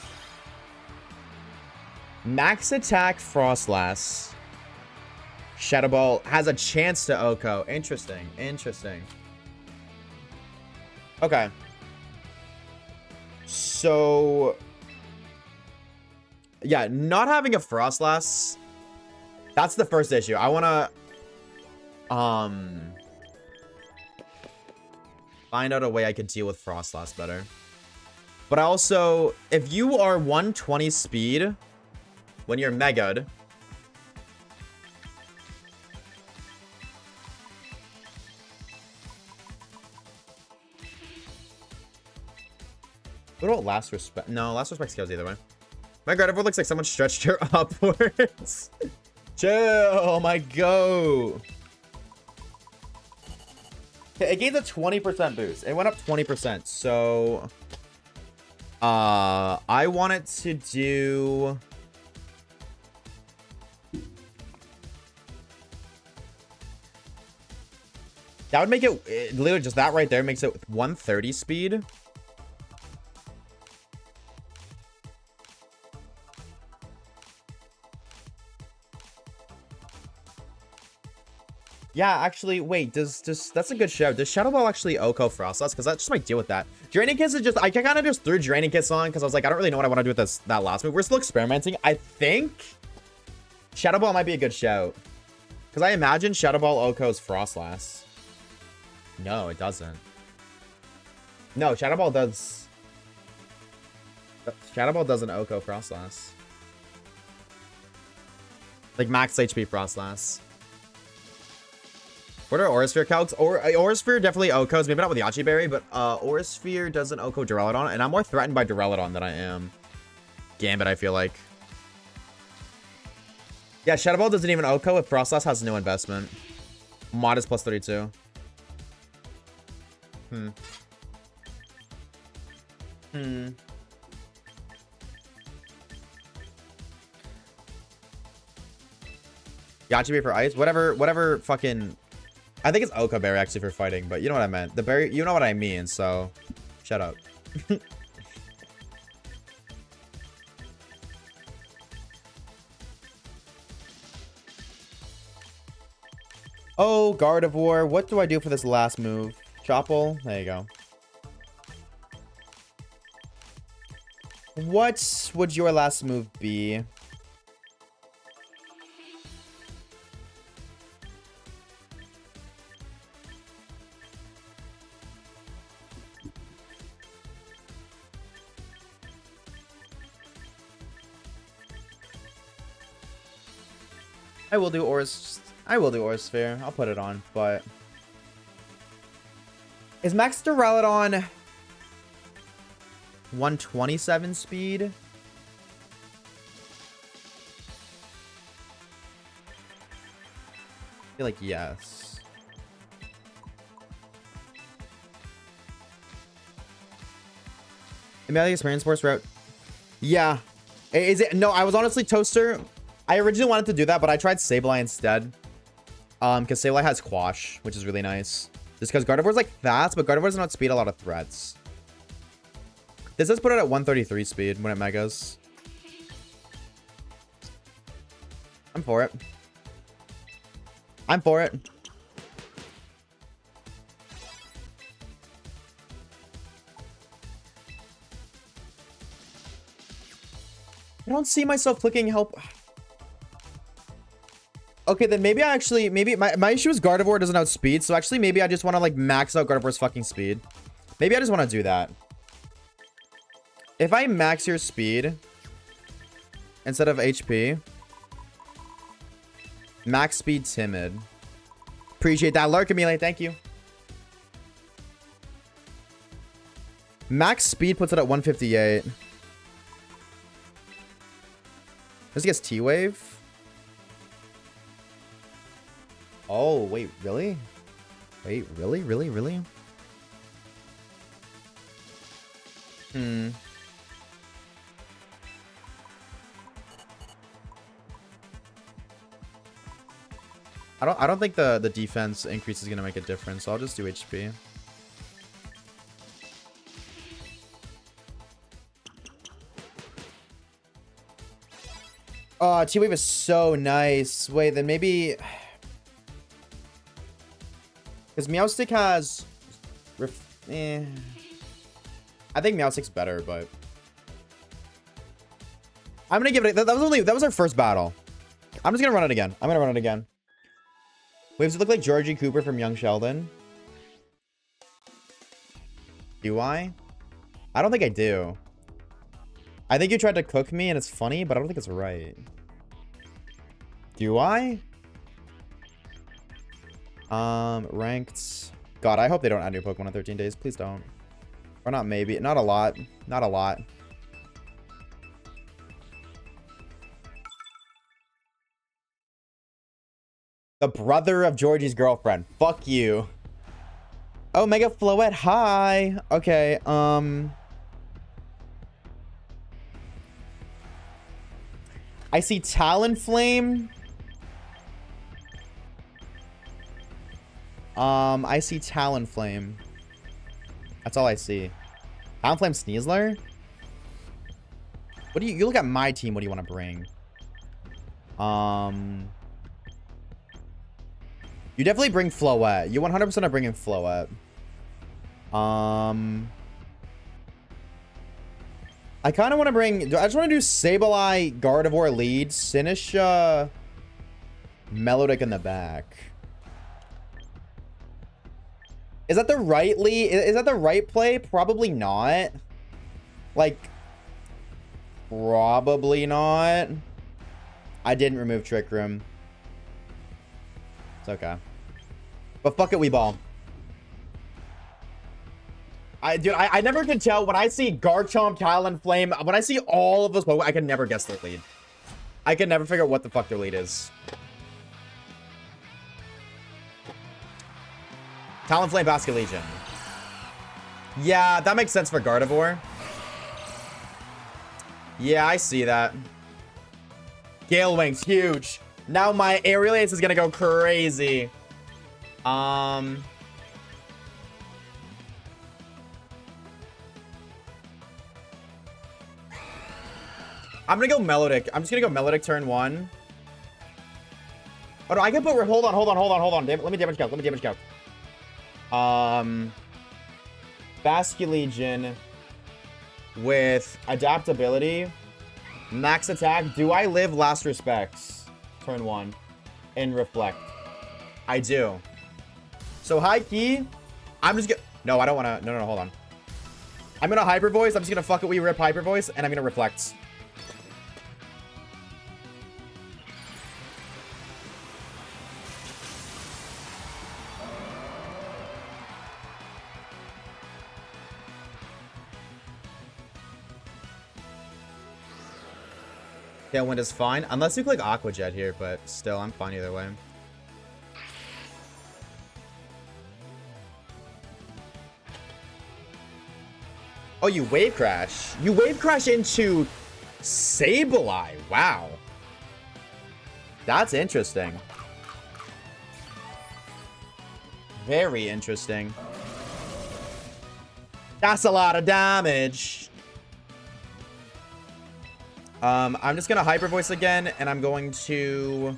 Max attack Frostlass. Shadow Ball has a chance to Oko. Interesting. Interesting. Okay. So... Yeah, not having a Frostlass... That's the first issue. I want to... Find out a way I could deal with Frostlass better. But also, if you are 120 speed... When you're Mega'd... What about Last Respect? No, Last Respect scales either way. My Gardevoir looks like someone stretched her upwards. Chill, my goat. Okay, it gains a 20% boost. It went up 20%. So, I want it to do... That would make it literally just that right there makes it 130 speed. Yeah, actually, wait, does that's a good shout. Does Shadow Ball actually Oko Frostlass? Because that just might deal with that. Draining Kiss is just, I kind of just threw Draining Kiss on because I was like, I don't really know what I want to do with that last move. We're still experimenting. I think Shadow Ball might be a good shout. Because I imagine Shadow Ball Oko's Frostlass. No, it doesn't. No, Shadow Ball does. Shadow Ball doesn't Oko Frostlass. Like max HP Frostlass. What are Aurasphere calcs? Or Aurasphere definitely Okos, maybe not with Yachi Berry, but Aurasphere doesn't Oko Duraludon, and I'm more threatened by Duraludon than I am Gambit, I feel like. Yeah, Shadow Ball doesn't even Oko if Frostlass has no investment. Mod is plus 32. Yachi Berry for ice? Whatever fucking... I think it's Oko Berry actually for fighting, but you know what I meant. The berry, you know what I mean, so shut up. Oh, Gardevoir. What do I do for this last move? Chople? There you go. What would your last move be? I will do Aurasphere. I'll put it on, but... Is Max Duraludon 127 speed? I feel like yes. Maybe I experience force route. Yeah. Is it? No, I was honestly Toaster. I originally wanted to do that, but I tried Sableye instead. Because Sableye has Quash, which is really nice. Just because Gardevoir's like fast, but Gardevoir doesn't outspeed a lot of threats. This does put it at 133 speed when it megas. I'm for it. I'm for it. I don't see myself clicking help. Okay, then maybe I actually, maybe my issue is Gardevoir doesn't outspeed, so actually maybe I just want to like max out Gardevoir's fucking speed. Maybe I just want to do that. If I max your speed instead of HP, max speed Timid. Appreciate that lurk, Amelia. Thank you. Max speed puts it at 158. This gets T-Wave. Oh, wait, really? Wait, really? Really? Really? Hmm. I don't think the defense increase is gonna make a difference, so I'll just do HP. Oh, T-Wave is so nice. Wait, then maybe... Because Meowstic has... I think Meowstic's better, but... I'm gonna give it... That was our first battle. I'm just gonna run it again. I'm gonna run it again. Wait, does it look like Georgie Cooper from Young Sheldon? Do I? I don't think I do. I think you tried to cook me and it's funny, but I don't think it's right. Do I? Ranked. God, I hope they don't add new Pokemon in 13 days. Please don't. Or not maybe. Not a lot. Not a lot. The brother of Georgie's girlfriend. Fuck you. Oh, Mega Floette. Hi. Okay, I see Talonflame. I see Talonflame. That's all I see. Talonflame Sneasler? What do you look at my team, what do you want to bring? You definitely bring Floette. You 100% are bringing Floette. I kind of want to bring... I just want to do Sableye, Gardevoir lead, Sinisha, Melodic in the back. Is that the right lead? Is that the right play? Probably not. Like, probably not. I didn't remove Trick Room. It's okay. But fuck it, we ball. Dude, I never can tell when I see Garchomp, Talonflame, when I see all of those Pokemon, I can never guess their lead. I can never figure out what the fuck their lead is. Talonflame, Basculegion. Yeah, that makes sense for Gardevoir. Yeah, I see that. Gale Wings, huge. Now my Aerial Ace is gonna go crazy. I'm gonna go Melodic. I'm just gonna go Melodic turn 1. Oh no, I can put... Hold on. Let me damage calc. Basculegion with adaptability, max attack. Do I live Last Respects turn 1 and reflect? I do. So high key, I'm just gonna... No, I don't want to... No, hold on. I'm gonna Hyper Voice. I'm just gonna fuck it. We rip Hyper Voice, and I'm gonna reflect. Tailwind is fine. Unless you click Aqua Jet here, but still, I'm fine either way. Oh, you Wave Crash. You Wave Crash into Sableye. Wow. That's interesting. Very interesting. That's a lot of damage. I'm just gonna Hyper Voice again, and I'm going to...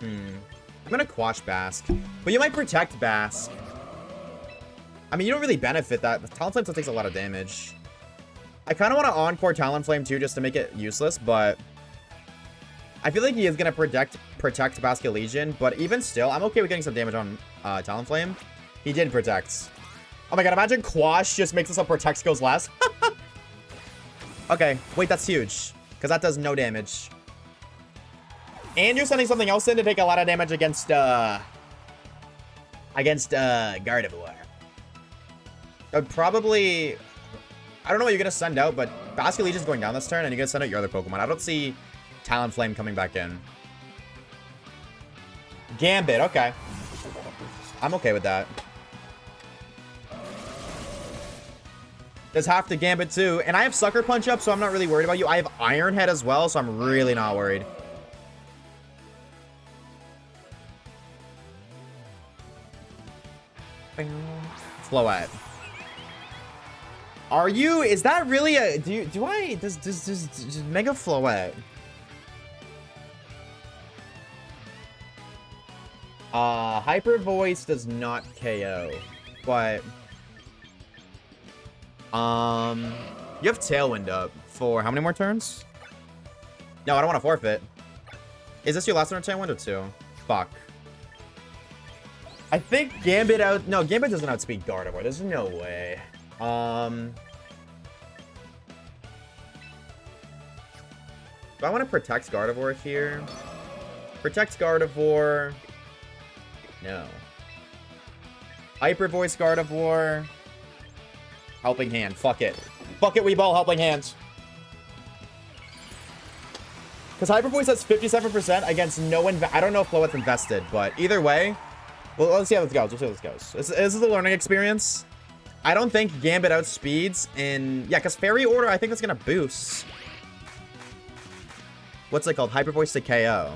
I'm gonna Quash Bask. But you might Protect Bask. I mean, you don't really benefit that. Talonflame still takes a lot of damage. I kind of want to Encore Talonflame too, just to make it useless, but... I feel like he is gonna protect Basculegion, but even still, I'm okay with getting some damage on Talonflame. He did Protect. Oh my god, imagine Quash just makes it so Protect goes less. Okay, wait, that's huge. Because that does no damage. And you're sending something else in to take a lot of damage against Gardevoir. Probably, I don't know what you're gonna send out, but Basculegion is going down this turn, and you're gonna send out your other Pokemon. I don't see Talonflame coming back in. Gambit, okay. I'm okay with that. There's half the Gambit too, and I have Sucker Punch up, so I'm not really worried about you. I have Iron Head as well, so I'm really not worried. Floette. Are you? Is that really a? Does Mega Floette? Hyper Voice does not KO, but you have Tailwind up for how many more turns? No, I don't want to forfeit. Is this your last turn of Tailwind or 2? Fuck. I think Gambit out. No, Gambit doesn't outspeed Gardevoir. There's no way. Do I want to protect Gardevoir here? Protect Gardevoir. No. Hyper Voice Gardevoir. Helping Hand. Fuck it. Fuck it, Weeball. Helping Hands. Because Hyper Voice has 57% against no I don't know if Floette's invested, but either way. Well, let's see how this goes. Let's see how this goes. This is a learning experience. I don't think Gambit outspeeds in... Yeah, because Fairy Order, I think that's going to boost. What's it called? Hyper Voice to KO.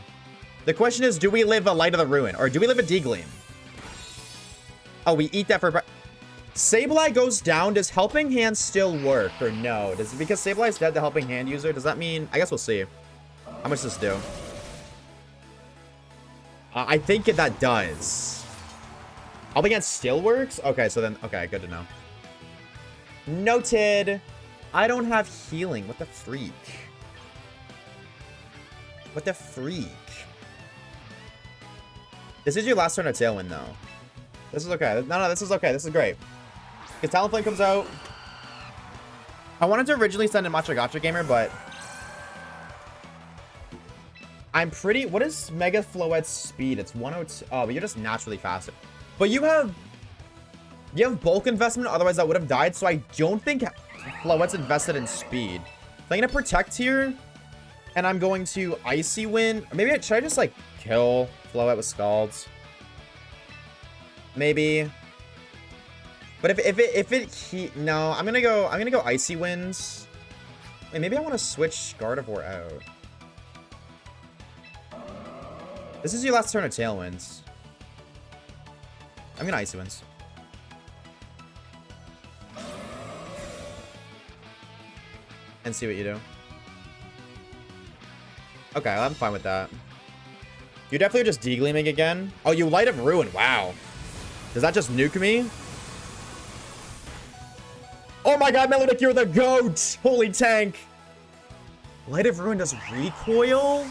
The question is, do we live a Light of the Ruin? Or do we live a D-Gleam? Oh, we eat that for... Sableye goes down. Does Helping Hand still work? Or no? Does it, because Sableye's dead, the Helping Hand user, does that mean... I guess we'll see. How much does this do? I think that does. Helping Hand still works? Okay, so then... Okay, good to know. Noted. I don't have healing. What the freak? What the freak? This is your last turn of Tailwind, though. This is okay. No, this is okay. This is great. Because Talonflame comes out. I wanted to originally send in Matcha Gotcha Gamer, but... I'm pretty... What is Mega Floette's speed? It's 102... Oh, but you're just naturally faster. But you have... You have bulk investment, otherwise that would have died, so I don't think Floette's invested in speed. So I'm going to protect here, and I'm going to Icy Wind. Or maybe should I just, like, kill Floette with Scalds? Maybe. But no, I'm gonna go Icy Winds. Wait, maybe I want to switch Gardevoir out. This is your last turn of Tailwinds. I'm gonna Icy Winds. And see what you do. Okay, I'm fine with that. You're definitely just D-Gleaming again. Oh, you Light of Ruin. Wow. Does that just nuke me? Oh my god, Melodic, you're the GOAT! Holy tank! Light of Ruin does recoil?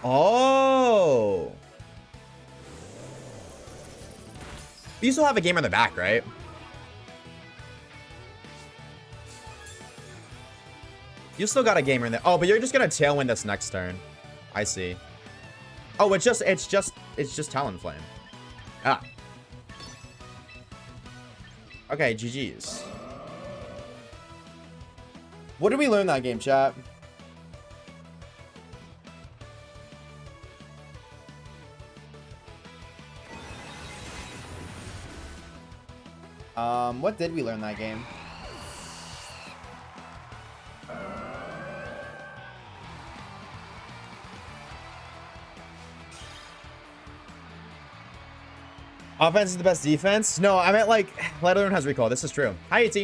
Oh. You still have a gamer in the back, right? You still got a gamer in there. Oh, but you're just gonna Tailwind this next turn. I see. Oh, it's just Talonflame. Ah. Okay, GG's. What did we learn that game, chat? What did we learn that game? Offense is the best defense? No, I meant like, Light of the Ruin has recall. This is true. Hi, AT.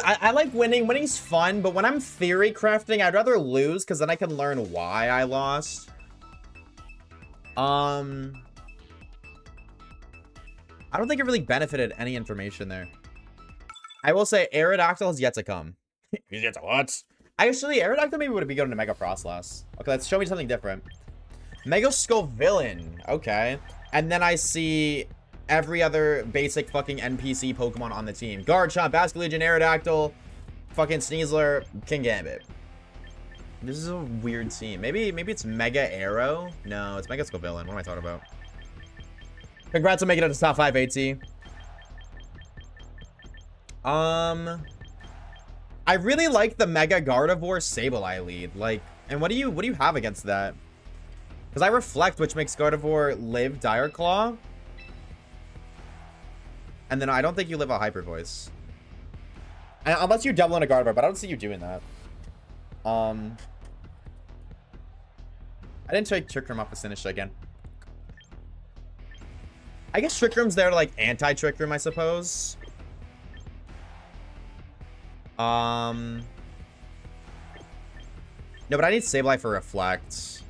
I like winning. Winning's fun, but when I'm theory crafting, I'd rather lose because then I can learn why I lost. I don't think it really benefited any information there. I will say Aerodactyl has yet to come. He's yet to what? Actually, Aerodactyl maybe would be going to Mega Frostlass. Okay, let's show me something different. Mega Skull Villain. Okay. And then I see every other basic fucking NPC Pokemon on the team. Garchomp, Basculegion, Aerodactyl, fucking Sneasler, King Gambit. This is a weird team. Maybe it's Mega Arrow? No, it's Mega Skull Villain. What am I talking about? Congrats on making it to top 5 AT. I really like the Mega Gardevoir Sableye lead. Like, and what do you have against that? Because I Reflect, which makes Gardevoir live Dire Claw. And then I don't think you live a Hyper Voice. Unless you double in a Gardevoir, but I don't see you doing that. I didn't take Trick Room off the Sinistra again. I guess Trick Room's there to, like, anti-Trick Room, I suppose. No, but I need Sableye for Reflect.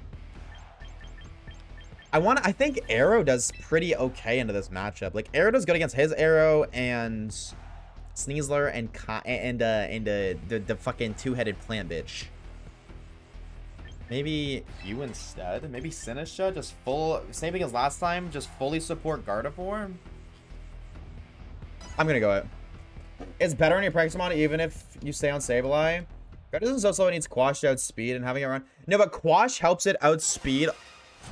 I think Arrow does pretty okay into this matchup. Like, Arrow does good against his Arrow and Sneasler and the fucking two-headed plant bitch. Maybe you instead? Maybe Sinistra? Just same thing as last time, just fully support Gardevoir? I'm gonna go it. It's better on your practice mod even if you stay on Sableye. Gardevoir also needs Quash to outspeed and having it run. No, but Quash helps it outspeed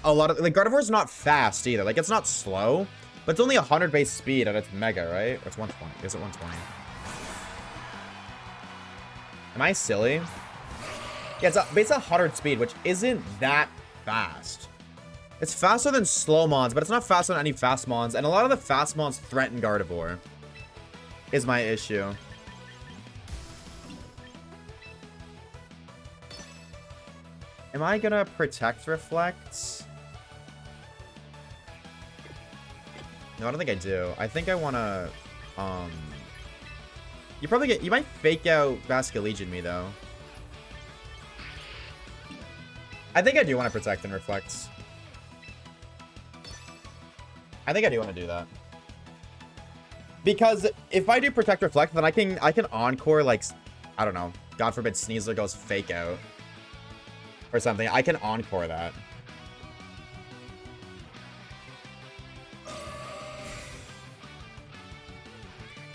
a lot of... Like, Gardevoir's not fast either. Like, it's not slow, but it's only 100 base speed and it's Mega, right? Or it's 120. Is it 120? Am I silly? Yeah, it's 100 speed, which isn't that fast. It's faster than slow mons, but it's not faster than any fast mons. And a lot of the fast mons threaten Gardevoir. Is my issue. Am I gonna Protect Reflect? No, I don't think I do. I think I wanna, you might fake out Basculegion me, though. I think I do want to Protect and Reflect. I think I do want to do that. Because if I do Protect Reflect, then I can Encore, like, I don't know. God forbid Sneasler goes Fake Out. Or something. I can Encore that.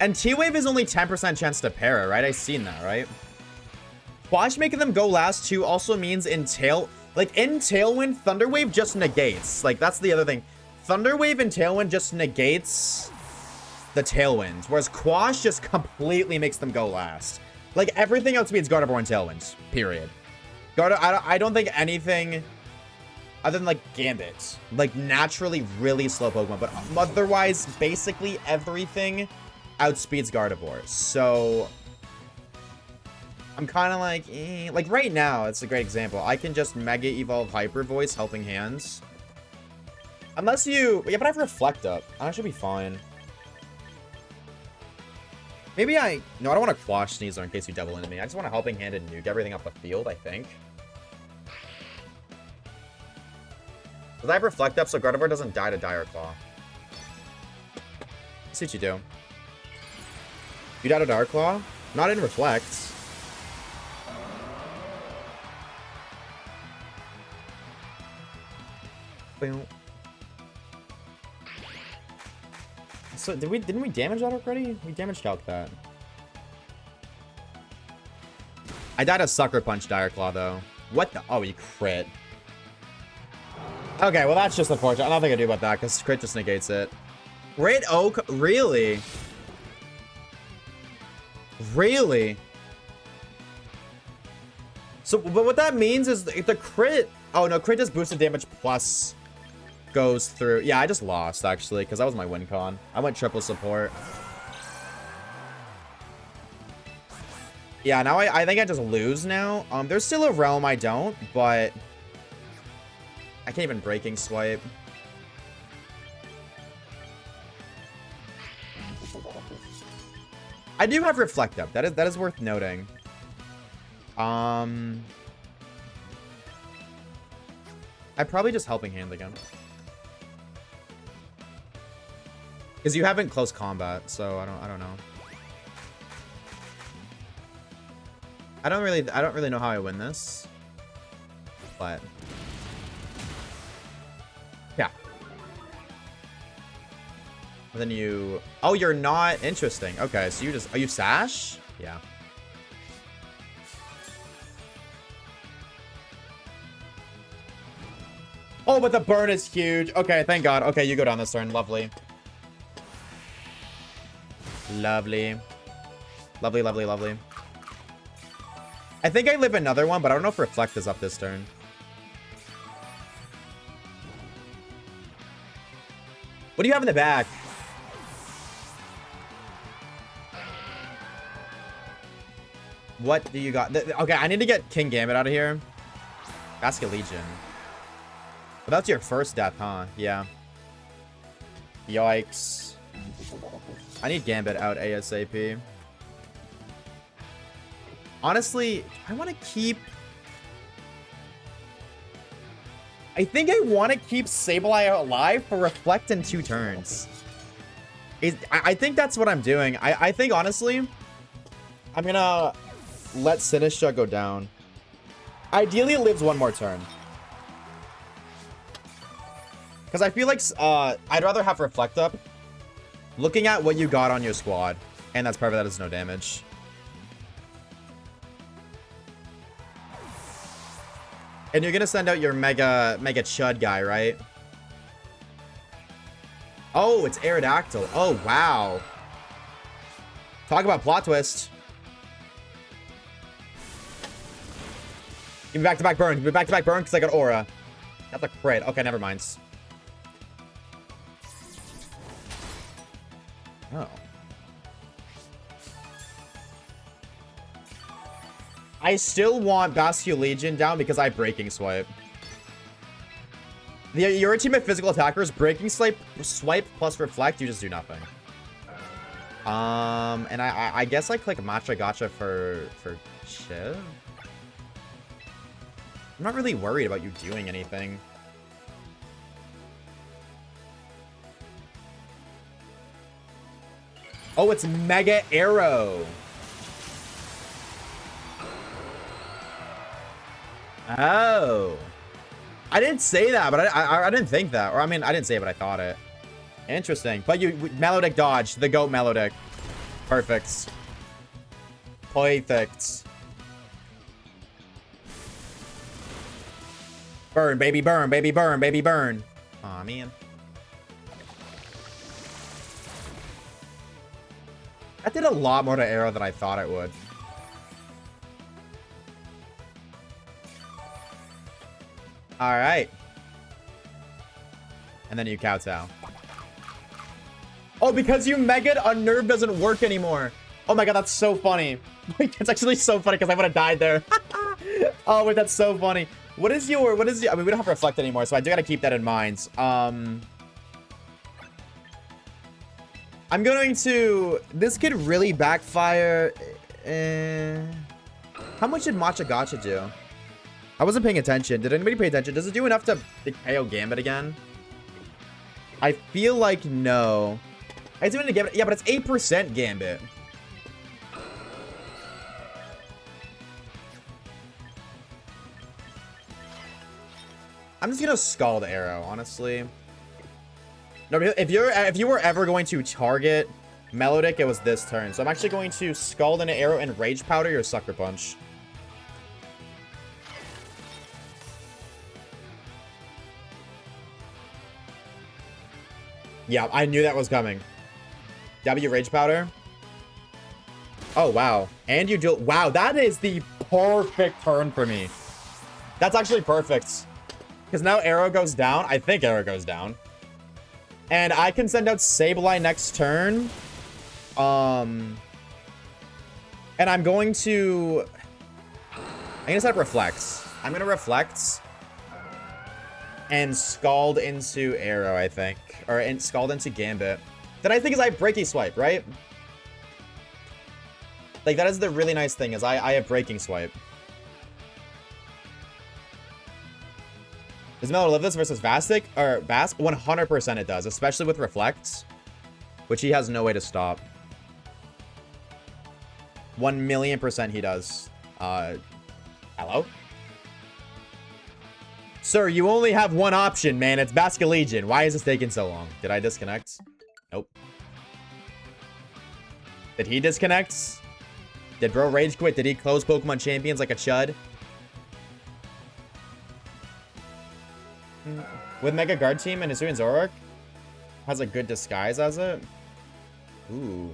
And T-Wave is only 10% chance to para, right? I've seen that, right? Quash making them go last too also means in Tailwind, Thunder Wave just negates. Like, that's the other thing. Thunder Wave and Tailwind just negates the Tailwind, whereas Quash just completely makes them go last. Like, everything outspeeds Gardevoir and Tailwind, period. I don't think anything other than, like, Gambit, like, naturally really slow Pokemon, but otherwise, basically everything outspeeds Gardevoir. So I'm kind of like, like right now, it's a great example. I can just Mega Evolve Hyper Voice, Helping Hands. Unless you, yeah, but I have Reflect up. I should be fine. Maybe no, I don't want to Quash Sneasler in case you double into me. I just want a Helping Hand and nuke everything up the field, I think. Because I have Reflect up so Gardevoir doesn't die to Dire Claw. Let's see what you do. You die to Dire Claw? Not in Reflect. So didn't we damage that already? We damage calc that. I died a Sucker Punch Dire Claw though. What the? Oh, you crit. Okay, well that's just unfortunate. I don't think I do about that because crit just negates it. Great Oak, really? Really? So, but what that means is the crit. Oh no, crit does boosted damage plus goes through. Yeah, I just lost actually because that was my win con. I went triple support. Yeah, now I think I just lose now. There's still a realm I don't, but I can't even Breaking Swipe. I do have Reflect up. That is worth noting. I probably just Helping Hand again. Because you haven't close combat, so I don't know. I don't really know how I win this. But yeah. And then you, oh, you're not interesting. Okay, so you are you Sash? Yeah. Oh, but the burn is huge. Okay, thank God. Okay, you go down this turn. Lovely. Lovely. Lovely, lovely, lovely. I think I live another one, but I don't know if Reflect is up this turn. What do you have in the back? What do you got? Okay, I need to get King Gambit out of here. Basket Legion. But that's your first death, huh? Yeah. Yikes. I need Gambit out ASAP. Honestly, I want to keep... I think I want to keep Sableye alive for Reflect in 2 turns. I think that's what I'm doing. I think, honestly, I'm going to let Sinistra go down. Ideally, it lives 1 more turn. Because I feel like I'd rather have Reflect up. Looking at what you got on your squad. And that's perfect. That is no damage. And you're going to send out your Mega Chud guy, right? Oh, it's Aerodactyl. Oh, wow. Talk about plot twist. Give me back-to-back burn. Give me back-to-back burn because I got Aura. That's a crit. Okay, never mind. Oh. I still want Bastion Legion down because I Breaking Swipe. Your team of physical attackers, Breaking Swipe plus Reflect, you just do nothing. And I guess I click Matcha Gotcha for Shiv. I'm not really worried about you doing anything. Oh, it's Mega Arrow. Oh. I didn't say that, but I didn't think that. Or, I mean, I didn't say it, but I thought it. Interesting. But you... Melodic dodge. The GOAT Melodic. Perfect. Perfect. Burn, baby, burn, baby, burn, baby, burn. Aw, man. That did a lot more to Arrow than I thought it would. Alright. And then you kowtow. Oh, because you Mega'd, Unnerve doesn't work anymore. Oh my god, that's so funny. It's actually so funny because I would have died there. Oh, wait, that's so funny. What is your... I mean, we don't have Reflect anymore, so I do gotta keep that in mind. I'm going to... This could really backfire. How much did Matcha Gotcha do? I wasn't paying attention. Did anybody pay attention? Does it do enough to KO Gambit again? I feel like no. I do it to Gambit. Yeah, but it's 8% Gambit. I'm just gonna Scald Arrow, honestly. No, if you were ever going to target Melodic, it was this turn. So I'm actually going to Scald an Arrow and Rage Powder your Sucker Punch. Yeah, I knew that was coming. W Rage Powder. Oh, wow. And you do... Wow, that is the perfect turn for me. That's actually perfect. Because now Arrow goes down. I think Arrow goes down. And I can send out Sableye next turn. And I'm going to... I'm going to set up Reflects. I'm going to Reflects. And Scald into Arrow, I think. Or Scald into Gambit. Then I think is I have Breaking Swipe, right? Like, that is the really nice thing, is I have Breaking Swipe. Does Melo live this versus Vastic? Or Bask? 100% it does. Especially with Reflects. Which he has no way to stop. 1,000,000% he does. Hello? Sir, you only have one option, man. It's Basket Legion. Why is this taking so long? Did I disconnect? Nope. Did he disconnect? Did bro rage quit? Did he close Pokemon Champions like a chud? With Mega Guard Team and Hisuian Zoroark has a good disguise as it. Ooh.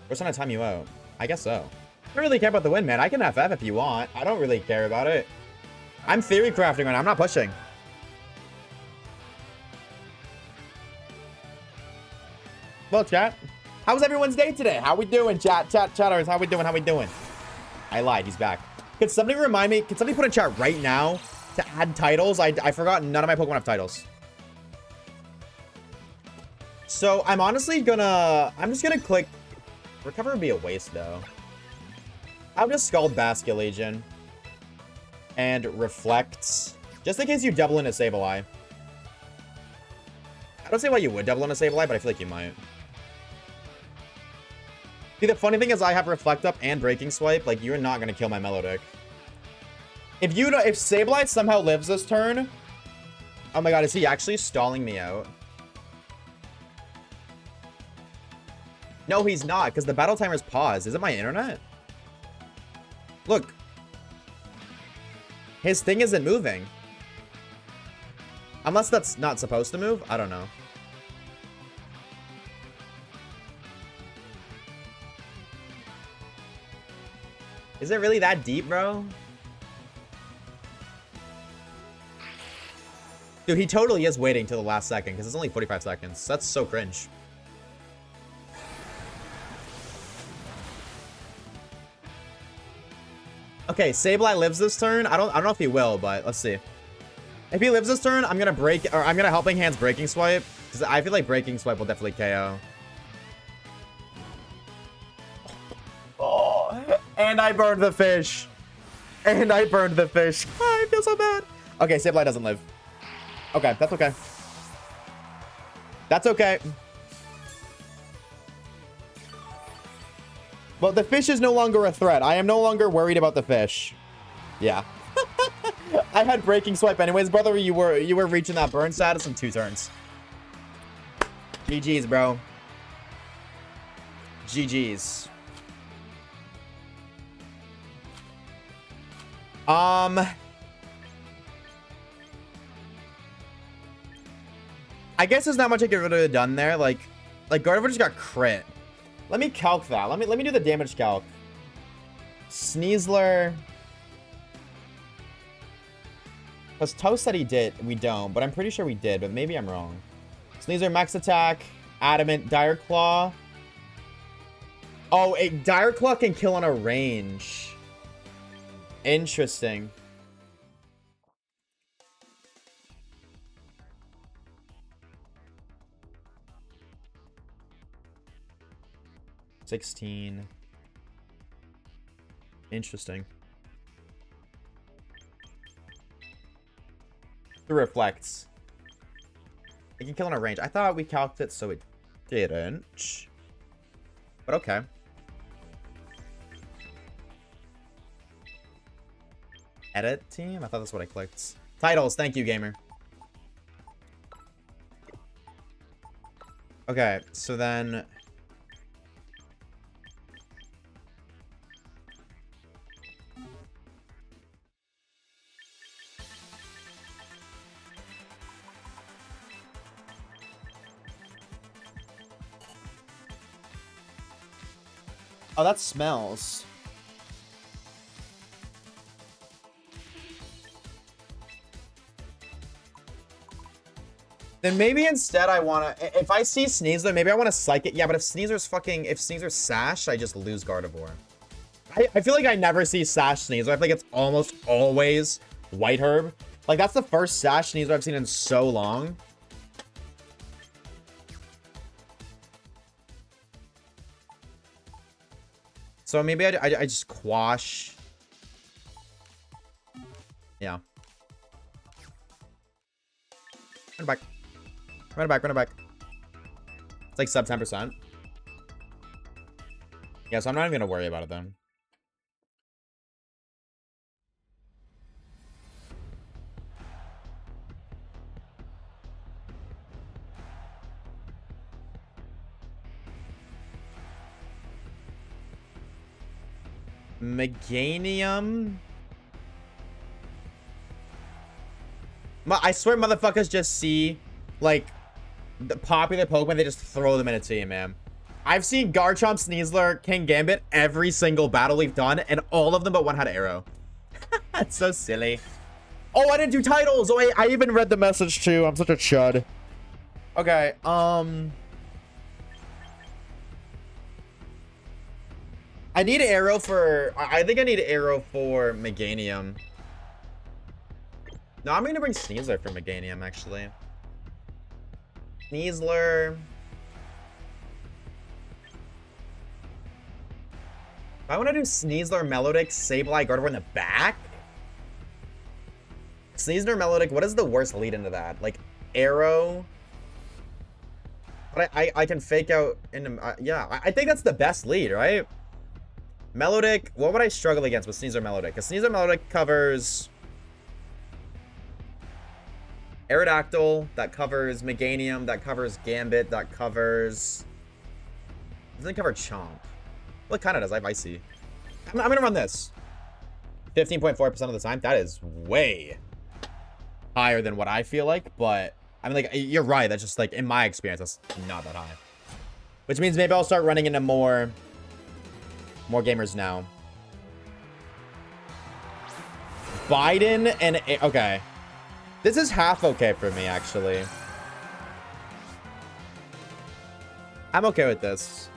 We're trying to time you out. I guess so. I don't really care about the win, man. I can FF if you want. I don't really care about it. I'm theory crafting right now. I'm not pushing. Well, chat. How's everyone's day today? How we doing, chatters? How we doing? How we doing? I lied. He's back. Could somebody remind me? Could somebody put in chat right now to add titles? I forgot none of my Pokemon have titles. So I'm honestly gonna... I'm just gonna click... Recover would be a waste, though. I'll just Scald Basket Legion. And Reflects. Just in case you double in a Sableye. I don't see why you would double in a Sableye, but I feel like you might. See, the funny thing is I have Reflect Up and Breaking Swipe. Like, you're not gonna kill my Melodic. If Sableye somehow lives this turn... Oh my god, is he actually stalling me out? No, he's not, because the battle timer's paused. Is it my internet? Look. His thing isn't moving. Unless that's not supposed to move. I don't know. Is it really that deep, bro? Dude, he totally is waiting till the last second, because it's only 45 seconds. That's so cringe. Okay, Sableye lives this turn. I don't know if he will, but let's see. If he lives this turn, I'm gonna Helping Hands Breaking Swipe. Because I feel like Breaking Swipe will definitely KO. Oh, and I burned the fish. And I burned the fish. I feel so bad. Okay, Sableye doesn't live. Okay, that's okay. That's okay. Well, the fish is no longer a threat. I am no longer worried about the fish. Yeah. I had Breaking Swipe anyways, brother. You were reaching that burn status in 2 turns. GG's, bro. GG's. I guess there's not much I could really have done there. Like Gardevoir just got crit. Let me calc that. Let me do the damage calc. Sneasler. Because Toast said he did. We don't, but I'm pretty sure we did, but maybe I'm wrong. Sneasler, Max Attack, Adamant, Dire Claw. Oh, Dire Claw can kill on a range. Interesting. $16. Interesting. It reflects. It can kill on a range. I thought we calced it so it didn't. But okay. Edit team? I thought that's what I clicked. Titles. Thank you, gamer. Okay, so then... Oh, that smells. Then maybe instead I want to... If I see Sneasler, maybe I want to Psych it. Yeah, but if Sneasler's Sash, I just lose Gardevoir. I feel like I never see Sash Sneasler. I feel like it's almost always White Herb. Like, that's the first Sash Sneasler I've seen in so long. So maybe I just quash. Yeah. Run it back. Run it back. Run it back. It's like sub 10%. Yeah, so I'm not even going to worry about it then. Meganium. I swear motherfuckers just see, like, the popular Pokemon, they just throw them in a team, man. I've seen Garchomp, Sneasler, King Gambit every single battle we've done, and all of them but one had Arrow. That's so silly. Oh, I didn't do titles! Oh, wait, I even read the message too. I'm such a chud. Okay, I need Arrow for... I think I need Arrow for Meganium. No, I'm gonna bring Sneasler for Meganium, actually. Sneasler. I want to do Sneasler, Melodic, Sableye, Gardevoir in the back. Sneasler, Melodic, what is the worst lead into that? Like, Arrow. But I can fake out into... yeah, I think that's the best lead, right? Melodic, what would I struggle against with Sneasler, Melodic? Because Sneasler, Melodic covers... Aerodactyl, that covers Meganium, that covers Gambit, that covers... Doesn't cover Chomp. Well, it kind of does. I have Icy. I'm going to run this. 15.4% of the time. That is way higher than what I feel like, but... I mean, like, you're right. That's just, like, in my experience, that's not that high. Which means maybe I'll start running into more gamers now. Biden and... okay. This is half okay for me, actually. I'm okay with this.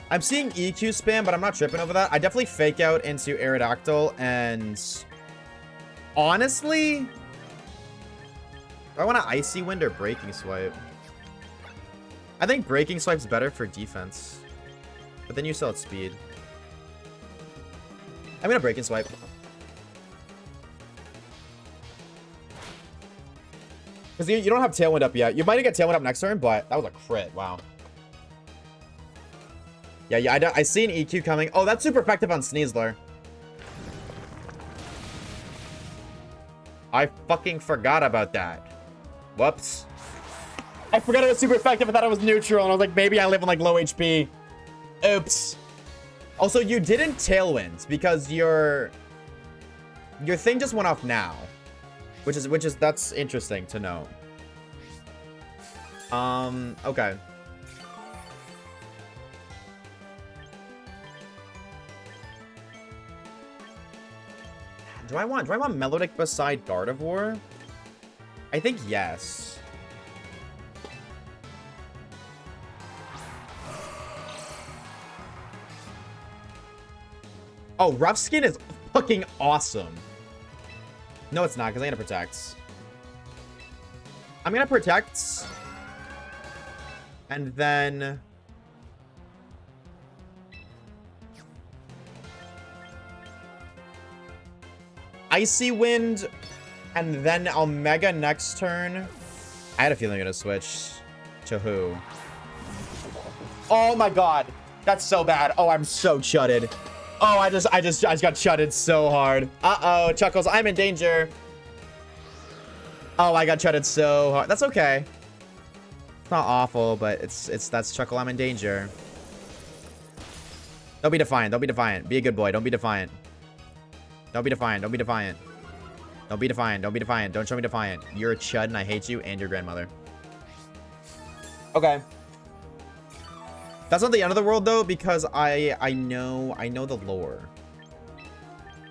I'm seeing EQ spam, but I'm not tripping over that. I definitely fake out into Aerodactyl, and... honestly... do I want to Icy Wind or Breaking Swipe? I think Breaking Swipe's better for defense. But then you still have speed. I'm gonna Breaking Swipe. Because you don't have Tailwind up yet. You might get Tailwind up next turn, but that was a crit. Wow. Yeah, I see an EQ coming. Oh, that's super effective on Sneasler. I fucking forgot about that. Whoops. I forgot it was super effective. I thought it was neutral, and I was like, maybe I live on like low HP. Oops. Also, you didn't Tailwind because your thing just went off now. Which is that's interesting to know. Okay. Do I want Melodic beside Gardevoir? I think yes. Oh, Rough Skin is fucking awesome. No, it's not, because I'm going to protect. I'm going to protect. And then... Icy Wind. And then I'll Mega next turn. I had a feeling I'm going to switch to who? Oh my god. That's so bad. Oh, I'm so chutted. Oh, I just got chutted so hard. Uh-oh, Chuckles, I'm in danger. Oh, I got chutted so hard. That's okay. It's not awful, but that's Chuckle, I'm in danger. Don't be defiant. Don't be defiant. Be a good boy. Don't be defiant. Don't be defiant. Don't be defiant. Don't be defiant. Don't be defiant. Don't show me defiant. You're a chud and I hate you and your grandmother. Okay. That's not the end of the world, though, because I know the lore.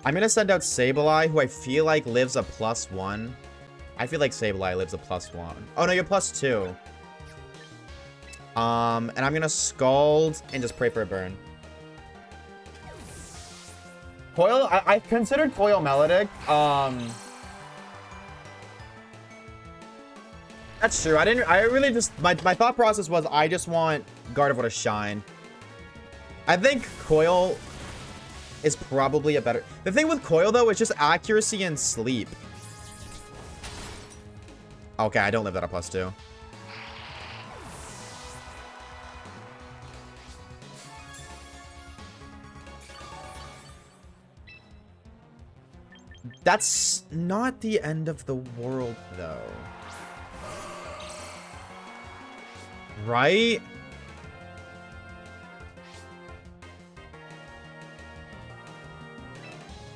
I'm going to send out Sableye, who I feel like lives a +1. I feel like Sableye lives a +1. Oh, no, you're +2. And I'm going to Scald and just pray for a burn. Coil, I considered Coil Melodic. That's true. I really just... My thought process was I just want Gardevoir to shine. I think Coil is probably a better... The thing with Coil, though, is just accuracy and sleep. Okay, I don't live that at +2. That's not the end of the world, though. Right?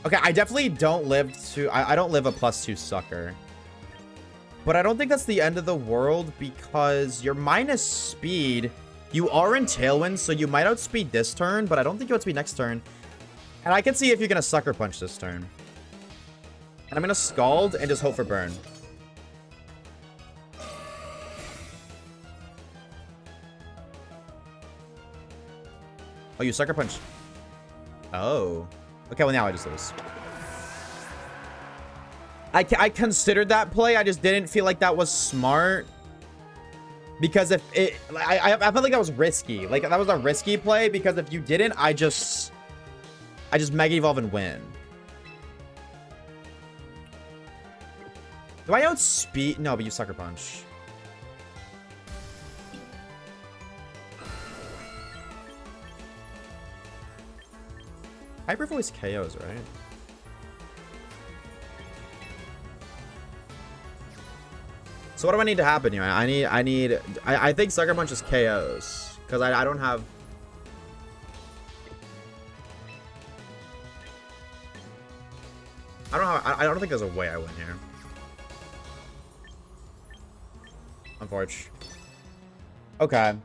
Okay, I definitely don't live to... I don't live a +2 sucker. But I don't think that's the end of the world because you're minus speed. You are in Tailwind, so you might outspeed this turn, but I don't think you outspeed next turn. And I can see if you're going to Sucker Punch this turn. And I'm going to Scald and just hope for burn. Oh, you Sucker Punch. Oh. Okay, well now I just lose. I considered that play. I just didn't feel like that was smart. Because if it... I felt like that was risky. Like, that was a risky play. Because if you didn't, I just Mega Evolve and win. Do I outspeed? No, but you Sucker Punch. Hyper Voice KOs, right? So what do I need to happen here? I think Sucker Punch is KOs. Because I don't have... I don't think there's a way I win here. Unfortunately. Okay.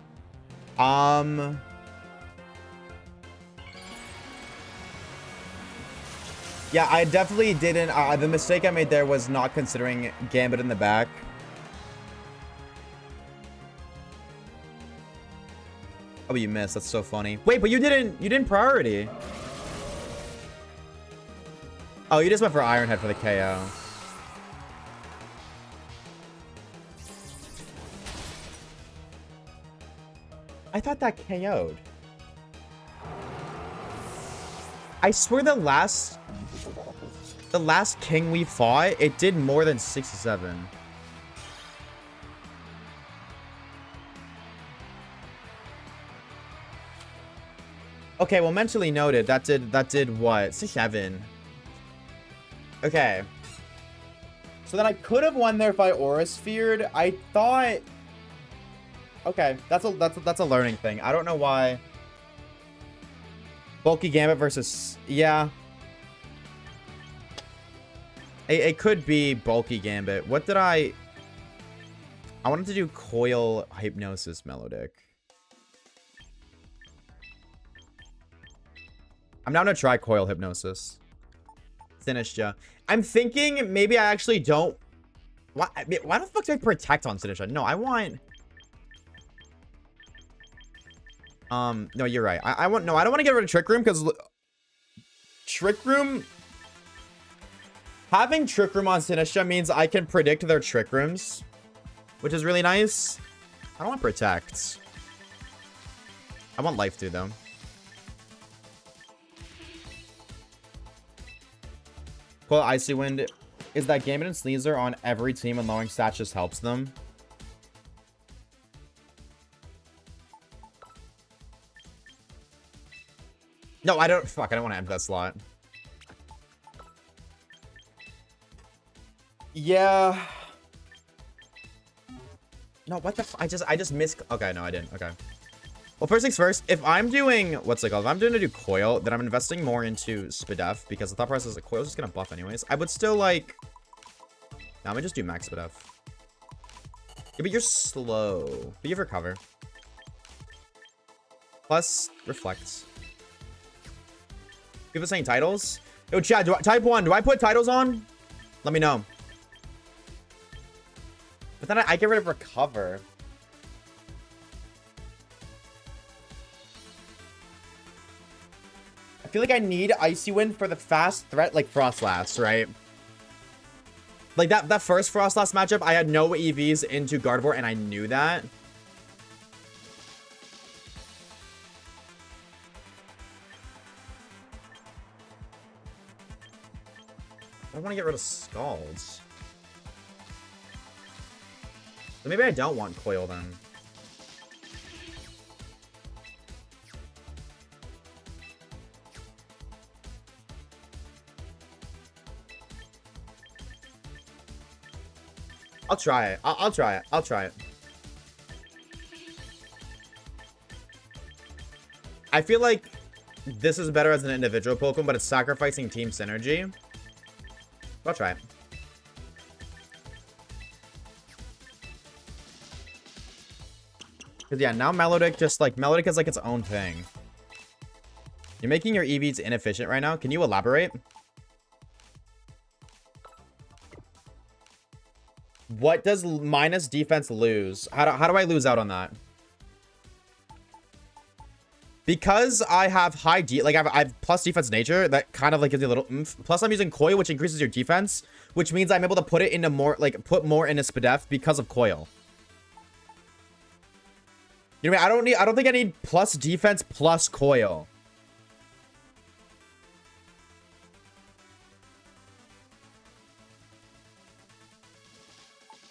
Yeah, I definitely didn't. The mistake I made there was not considering Gambit in the back. Oh, you missed. That's so funny. Wait, but you didn't priority. Oh, you just went for Iron Head for the KO. I thought that KO'd. I swear the last king we fought, it did more than 67. Okay, well, mentally noted. That did what? 67. Okay. So then I could have won there if I Aura Sphered. I thought... Okay, that's a learning thing. I don't know why. Bulky Gambit versus... Yeah. It could be Bulky Gambit. What did I wanted to do Coil Hypnosis Melodic. I'm now gonna try Coil Hypnosis. Sinistra. I'm thinking maybe I actually don't... Why the fuck do I Protect on Sinistra? No, I want... No, you're right. I don't want to get rid of Trick Room because Trick Room... Having Trick Room on Sinistra means I can predict their Trick Rooms, which is really nice. I don't want Protect. I want Life Dew, though. Cool Icy Wind. Is that Gambit and Sneasel on every team and lowering stats just helps them? No, I don't. Fuck, I don't want to enter that slot. Yeah. No, what the f... I just missed... Okay, no, I didn't. Okay. Well, first things first. If I'm doing... What's it called? If I'm doing to do Coil, then I'm investing more into Spadef because the thought process is like Coil's just gonna buff anyways. I would still like... No, I'm gonna just do Max Spadef. Yeah, but you're slow. But you have Recover. Plus, Reflect. Give us any titles? Yo, Chad, type 1. Do I put titles on? Let me know. But then I get rid of Recover. I feel like I need Icy Wind for the fast threat like Frostlass, right? Like that first Frostlass matchup, I had no EVs into Gardevoir and I knew that. I don't want to get rid of Scalds. So maybe I don't want Coil then. I'll try it. I'll try it. I'll try it. I feel like this is better as an individual Pokemon, but it's sacrificing team synergy. I'll try it. Because, yeah, now Melodic just, like, Melodic is, like, its own thing. You're making your EVs inefficient right now. Can you elaborate? What does minus defense lose? How do I lose out on that? Because I have high like I have plus defense nature, that kind of like gives you a little oomph. Plus I'm using coil, which increases your defense, which means I'm able to put it into more, like put more into Spadef because of coil. You know what I mean? I don't think I need plus defense plus coil.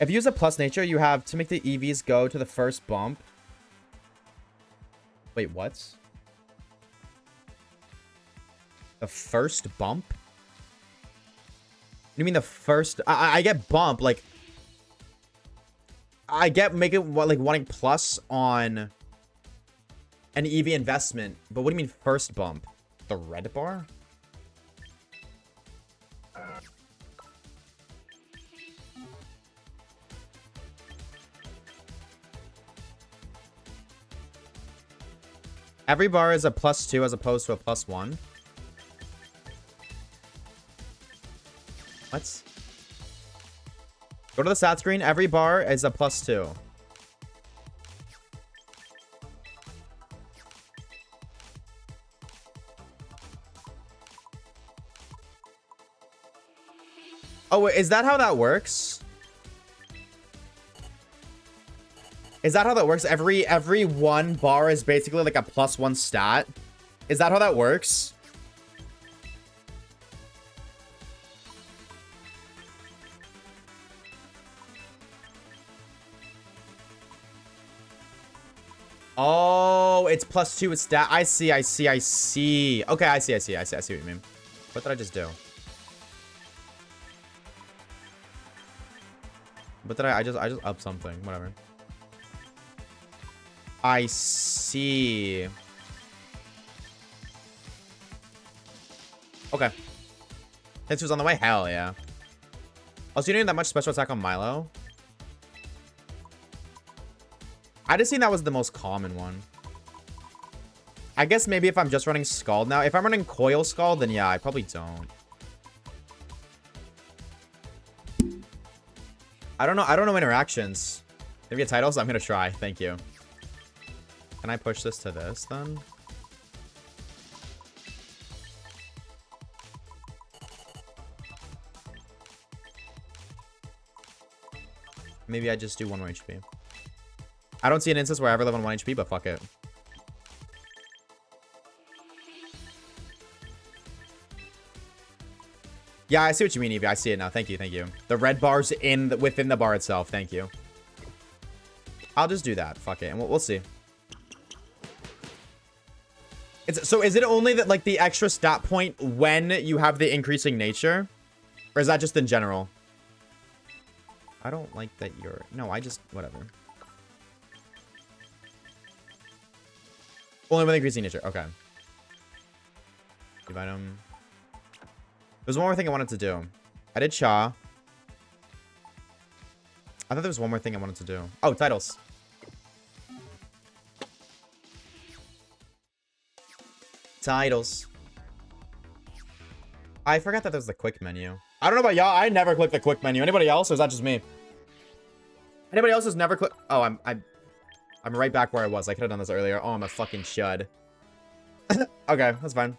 If you use a plus nature, you have to make the EVs go to the first bump. Wait, what? The first bump? You mean the first? I get bump, like I get make it like wanting plus on an EV investment, but what do you mean first bump? The red bar? Every bar is a +2 as opposed to a +1. What? Go to the stat screen. Every bar is a +2. Oh, is that how that works? Is that how that works? Every one bar is basically like a +1 stat. Is that how that works? Oh, it's +2 with stat. I see. Okay, I see what you mean. What did I just do? What did I just up something. Whatever. I see. Okay. This was on the way? Hell yeah. Also, you didn't need that much special attack on Milo. I just seen that was the most common one. I guess maybe if I'm just running Scald now. If I'm running Coil Scald, then yeah, I probably don't. I don't know interactions. Maybe a title, so I'm gonna try. Thank you. Can I push this to this then? Maybe I just do 1 more HP. I don't see an instance where I ever live on 1 HP, but fuck it. Yeah, I see what you mean, Evie. I see it now. Thank you, thank you. The red bar's within the bar itself. Thank you. I'll just do that. Fuck it, and we'll see. So is it only that like the extra stat point when you have the increasing nature? Or is that just in general? I don't like that you're... No, I just... Whatever. Only with increasing nature. Okay. Give item. There's one more thing I wanted to do. I did Cha. I thought there was one more thing I wanted to do. Oh, titles. Titles. I forgot that there's the quick menu. I don't know about y'all. I never click the quick menu. Anybody else, or is that just me? Anybody else has never clicked? Oh, I'm right back where I was. I could have done this earlier. Oh, I'm a fucking chud. Okay, that's fine.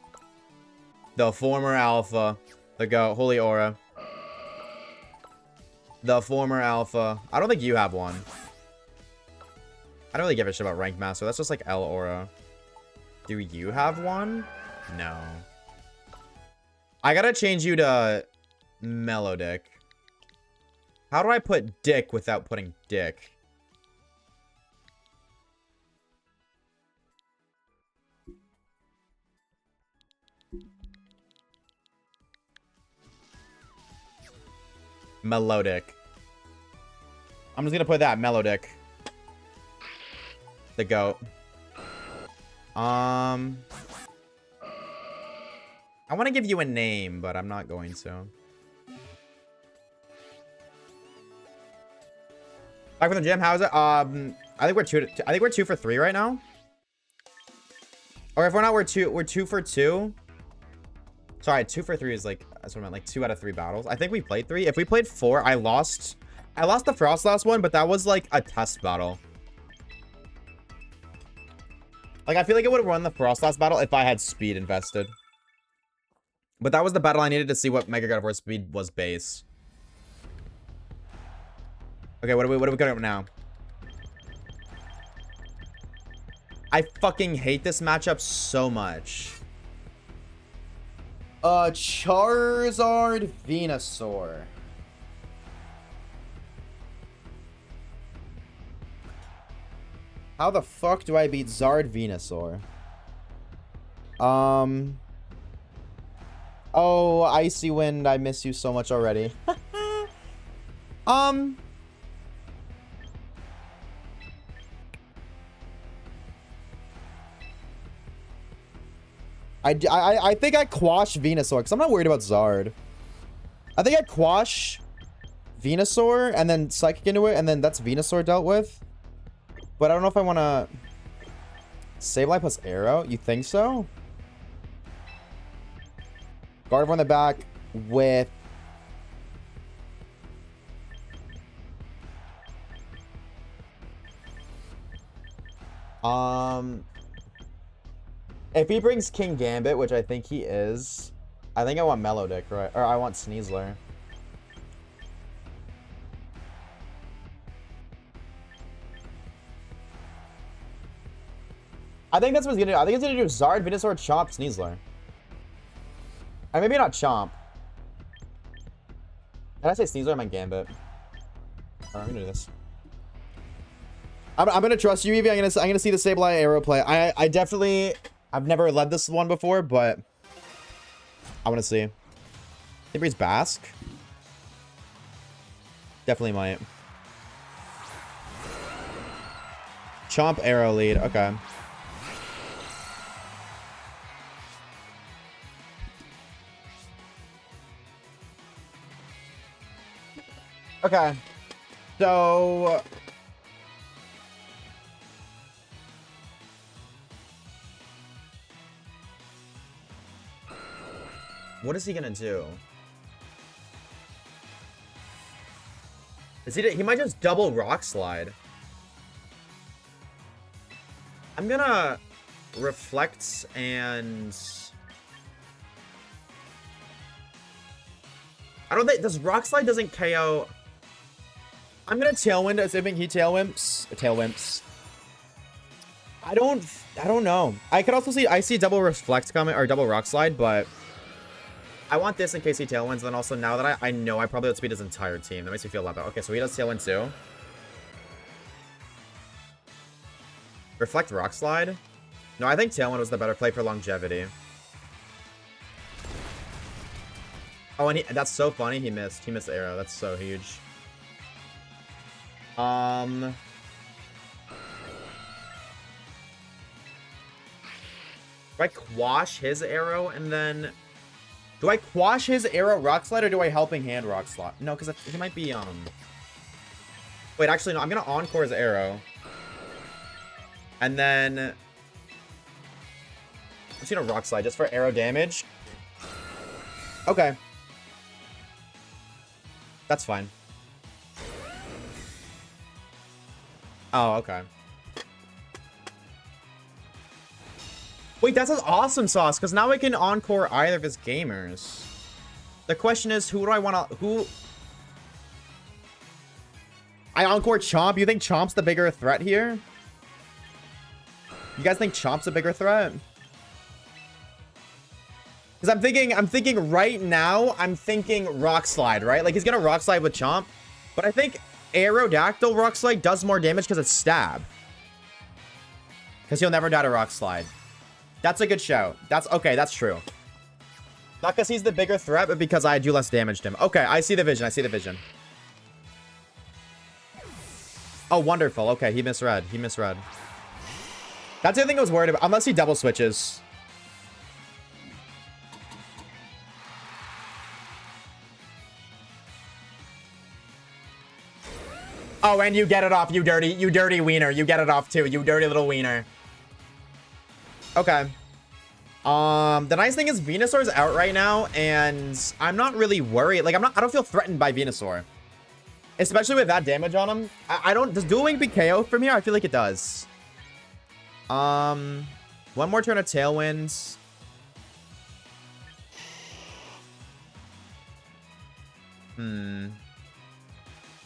The former alpha. The GOAT. Holy Aura. The former alpha. I don't think you have one. I don't really give a shit about Rank Master. That's just like L Aura. Do you have one? No. I gotta change you to Melodic. How do I put Dick without putting Dick? Melodic. I'm just gonna put that Melodic. The GOAT. I want to give you a name, but I'm not going to. Back from the gym, how is it? I think we're 2 for 3 right now. Or if we're not, we're 2 for 2. Sorry, 2 for 3 is like, that's what I meant, like 2 out of 3 battles. I think we played 3. If we played 4, I lost the Frost last one, but that was like a test battle. Like, I feel like it would have won the Frost last battle if I had speed invested. But that was the battle I needed to see what Mega God of War speed was base. Okay, what are we going up now? I fucking hate this matchup so much. Charizard Venusaur. How the fuck do I beat Zard Venusaur? Oh, Icy Wind, I miss you so much already. I think I quash Venusaur because I'm not worried about Zard. I think I quash Venusaur and then Psychic into it, and then that's Venusaur dealt with. But I don't know if I want to Sableye plus Arrow. You think so? Gardevoir on the back with if he brings King Gambit, which I think he is, I think I want Melodic, right? Or I want Sneasler. I think that's what he's gonna do. I think he's gonna do Zard, Venusaur, Chomp, Sneasler. Or maybe not Chomp. Did I say Sneasler? I meant Gambit. Alright, I'm gonna do this. I'm gonna trust you, Evie. I'm gonna see the Sableye Arrow play. I definitely, I've never led this one before, but I want to see. He brings Basque. Definitely might. Chomp Arrow lead. Okay. Okay. So what is he gonna do? He might just double Rock Slide. I'm gonna Reflect and I don't think does Rock Slide doesn't KO. I'm gonna Tailwind, assuming he Tailwimps. I don't know. I could also see double Reflect coming or double Rock Slide, but I want this in case he Tailwinds. And then also now that I know I probably outspeed his entire team. That makes me feel a lot better. Okay, so he does Tailwind too. Reflect Rock Slide. No, I think Tailwind was the better play for longevity. Oh, and that's so funny. He missed the arrow. That's so huge. Do I quash his arrow and then do I quash his arrow Rock Slide or do I Helping Hand Rock Slide? No, because he might be wait, actually no, I'm gonna Encore his arrow. And then I'm just gonna Rock Slide just for arrow damage. Okay. That's fine. Oh, okay. Wait, that's an awesome sauce, because now I can Encore either of his gamers. The question is, who do I want to... I Encore Chomp? You think Chomp's the bigger threat here? You guys think Chomp's a bigger threat? Because I'm thinking right now, I'm thinking Rock Slide, right? Like, he's going to Rock Slide with Chomp. But I think Aerodactyl Rock Slide does more damage because it's Stab. Because he'll never die to Rock Slide. That's a good shout. That's okay. That's true. Not because he's the bigger threat, but because I do less damage to him. Okay, I see the vision. I see the vision. Oh, wonderful. Okay, he misread. He misread. That's the other thing I was worried about. Unless he double switches. Oh, and you get it off, you dirty wiener. You get it off too, you dirty little wiener. Okay. The nice thing is Venusaur's out right now, and I'm not really worried. Like, I don't feel threatened by Venusaur. Especially with that damage on him. Does Dual Wing beat KO from here? I feel like it does. One more turn of Tailwind.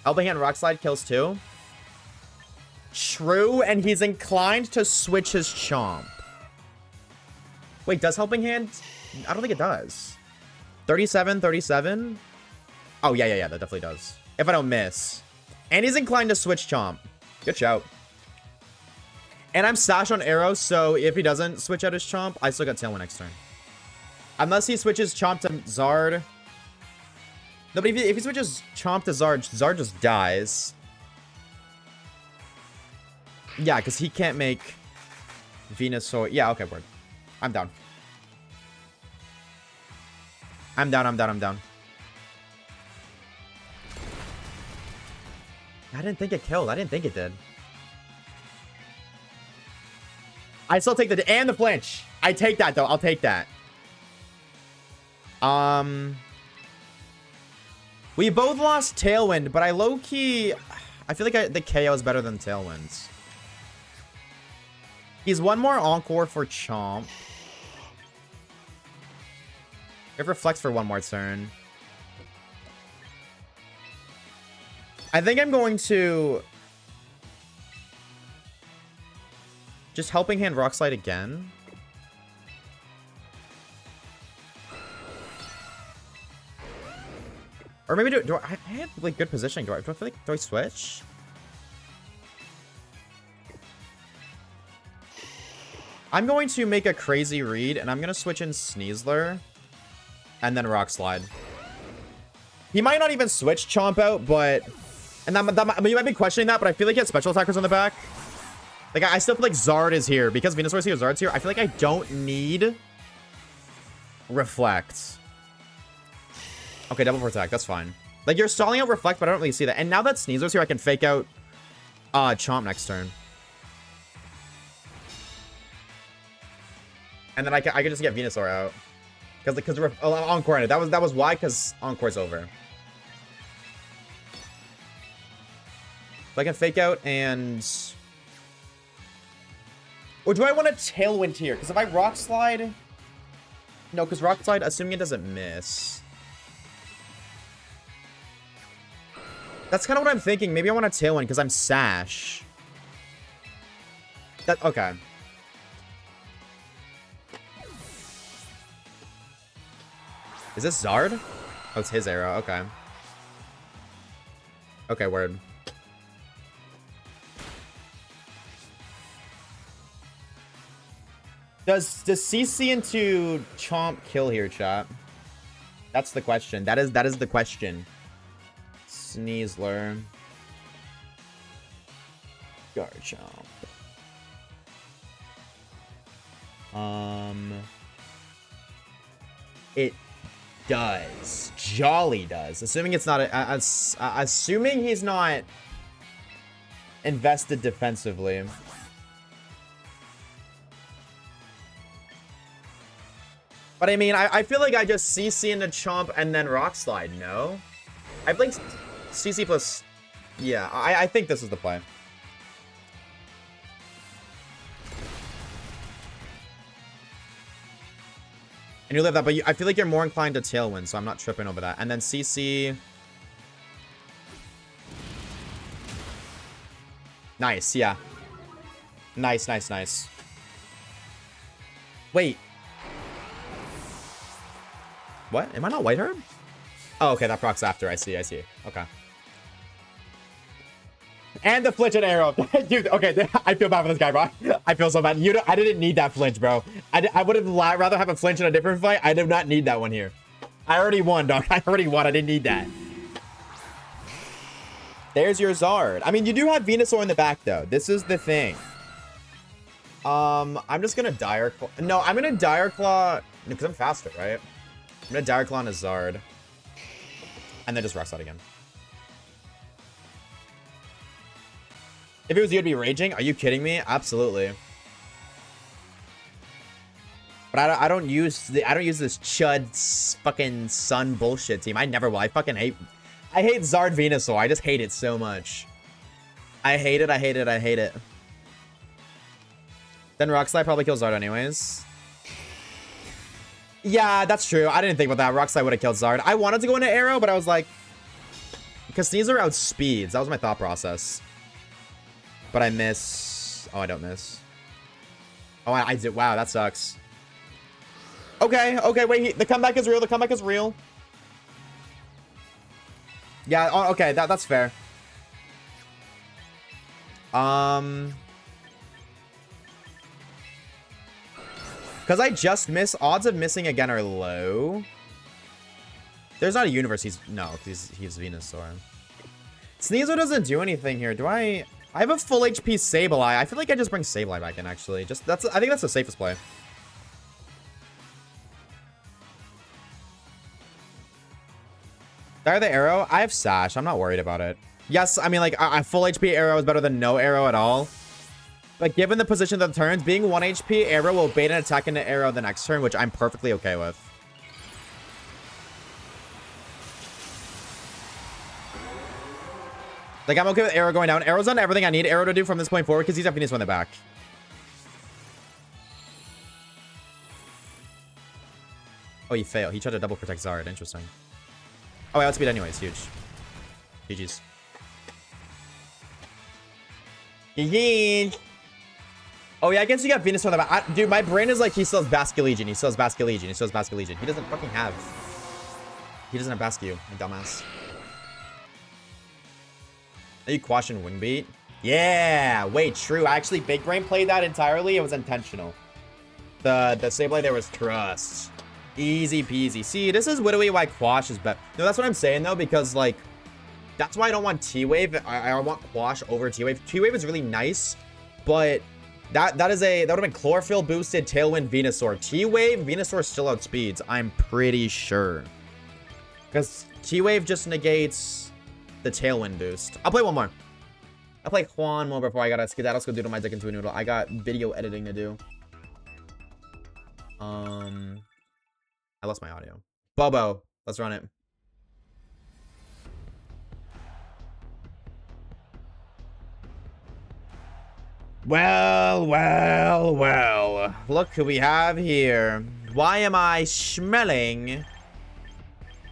Helping Hand Rock Slide kills too. True, and he's inclined to switch his Chomp. Wait, does Helping Hand? I don't think it does. 37, 37? Oh, yeah, that definitely does. If I don't miss. And he's inclined to switch Chomp. Good shout. And I'm stashed on arrows, so if he doesn't switch out his Chomp, I still got Tailwind next turn. Unless he switches Chomp to Zard. No, but if he switches Chomp to Zard, Zard just dies. Yeah, because he can't make Venusaur. Yeah, okay, word. I'm down. I'm down. I didn't think it killed. I didn't think it did. I still take the... And the flinch. I take that, though. I'll take that. We both lost Tailwind, but I low-key... I feel like the KO is better than Tailwind's. He's one more Encore for Chomp. It reflects for one more turn. I think I'm going to... just Helping Hand Rock Slide again. Or maybe do I have like good positioning? Do I feel like do I switch? I'm going to make a crazy read, and I'm gonna switch in Sneasler, and then Rock Slide. He might not even switch Chomp out, but I mean, you might be questioning that, but I feel like he has special attackers on the back. Like I still feel like Zard is here because Venusaur's here, Zard's here. I feel like I don't need Reflect. Okay, double protect. That's fine. Like, you're stalling out Reflect, but I don't really see that. And now that Sneasler's here, I can fake out Chomp next turn. And then I can just get Venusaur out. Because Encore ended. That was why, because Encore's over. So I can fake out and... Or do I want to Tailwind here? Because if I Rock Slide... No, because Rock Slide, assuming it doesn't miss... That's kind of what I'm thinking. Maybe I want to Tailwind because I'm Sash. Okay. Is this Zard? Oh, it's his arrow. Okay. Okay, word. Does CC into Chomp kill here, chat? That's the question. That is the question. Sneasler. Garchomp. It does. Jolly does. Assuming it's not assuming he's not invested defensively. But I mean, I feel like I just CC into Chomp and then Rock Slide, no? I think CC plus... Yeah, I think this is the play. And you live that, but I feel like you're more inclined to Tailwind, so I'm not tripping over that. And then CC... Nice, yeah. Nice, nice, nice. Wait. What? Am I not White Herb? Oh, okay, that procs after. I see. Okay. And the flinch and arrow. Dude, okay, I feel bad for this guy, bro. I feel so bad. I didn't need that flinch, bro. I would have rather have a flinch in a different fight. I did not need that one here. I already won, dog. I already won. I didn't need that. There's your Zard. I mean, you do have Venusaur in the back, though. This is the thing. I'm just gonna Dire Claw. No, I'm gonna Dire Claw because I'm faster, right? I'm gonna Dire Claw on a Zard. And then just Rock Slide again. If it was you, I'd be raging. Are you kidding me? Absolutely. But I don't use this chud fucking sun bullshit team. I never will. I hate Zard Venusaur. I just hate it so much. I hate it. I hate it. I hate it. Then Rock Slide probably kills Zard anyways. Yeah, that's true. I didn't think about that. Rock Slide would have killed Zard. I wanted to go into Arrow, but I was like, because Sneasler outspeeds. That was my thought process. But I miss. Oh, I don't miss. Oh, I did. Wow, that sucks. Okay, okay, wait. The comeback is real. The comeback is real. Yeah, oh, okay, that's fair. Because I just miss. Odds of missing again are low. There's not a universe. No, he's Venusaur. Sneasler doesn't do anything here. Do I have a full HP Sableye. I feel like I just bring Sableye back in, actually. I think that's the safest play. There the Arrow. I have Sash. I'm not worried about it. Yes, I mean, like, a full HP Arrow is better than no Arrow at all. But given the position of the turns, being 1 HP, Arrow will bait an attack into Arrow the next turn, which I'm perfectly okay with. Like, I'm okay with Arrow going down. Arrow's done everything I need Arrow to do from this point forward because he's got Venusaur in the back. Oh, he failed. He tried to double protect Zard. Interesting. Oh, I outspeed anyways. Huge. GG's. GG's. Oh, yeah, I guess you got Venusaur on the back. Dude, my brain is like, he still has Basculegion. He still has Basculegion. He still has Basculegion. He doesn't fucking have. He doesn't have Bascu, you dumbass. Are you Quashin Wingbeat? Yeah! Wait, true. Actually, Big Brain played that entirely. It was intentional. The Sableye there was trust. Easy peasy. See, this is literally why Quash is better. No, that's what I'm saying, though, because, like, that's why I don't want T-Wave. I want Quash over T-Wave. T-Wave is really nice, but that would have been Chlorophyll boosted Tailwind Venusaur. T-Wave, Venusaur still outspeeds, I'm pretty sure. Because T-Wave just negates the Tailwind boost. I'll play one more. I'll play one more before I gotta skedaddle. Let's go doodle my dick into a noodle. I got video editing to do. I lost my audio. Bobo, let's run it. Well, well, well. Look who we have here. Why am I smelling?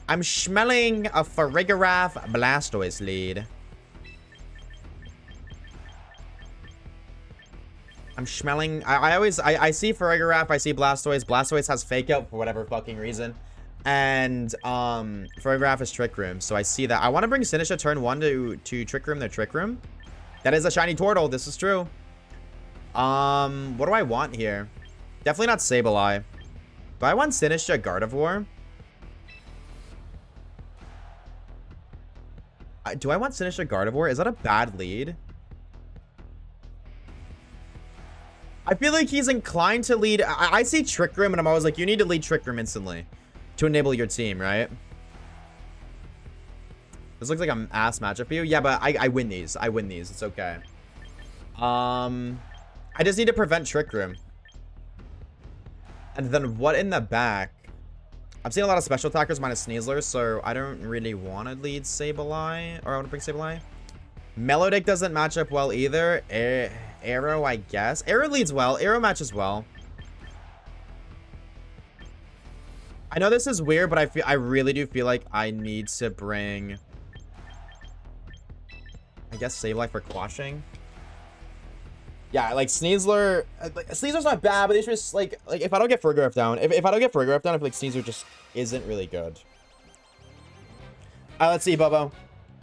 I'm smelling a Farigiraf Blastoise lead. I'm smelling. I see Farigiraf, I see Blastoise. Blastoise has Fake Out for whatever fucking reason. And Farigiraf is Trick Room. So I see that. I want to bring Sinisha turn 1 to Trick Room their Trick Room. That is a shiny Turtle. This is true. What do I want here? Definitely not Sableye. Do I want Sinisha Gardevoir? Do I want Sinisha Gardevoir? Is that a bad lead? I feel like he's inclined to lead. I see Trick Room and I'm always like, you need to lead Trick Room instantly to enable your team, right? This looks like an ass matchup for you. Yeah, but I win these. I win these. It's okay. I just need to prevent Trick Room. And then what in the back? I'm seeing a lot of special attackers minus Sneasler, so I don't really want to lead Sableye. Or I want to bring Sableye. Melodic doesn't match up well either. Arrow, I guess. Arrow leads well. Arrow matches well. I know this is weird, but I really do feel like I need to bring, I guess, Sableye for quashing. Yeah, like Sneasler. Sneasler's not bad, but it's just like if I don't get Farigiraf down, if I don't get Farigiraf down, I feel like Sneasler just isn't really good. Let's see, Bobo.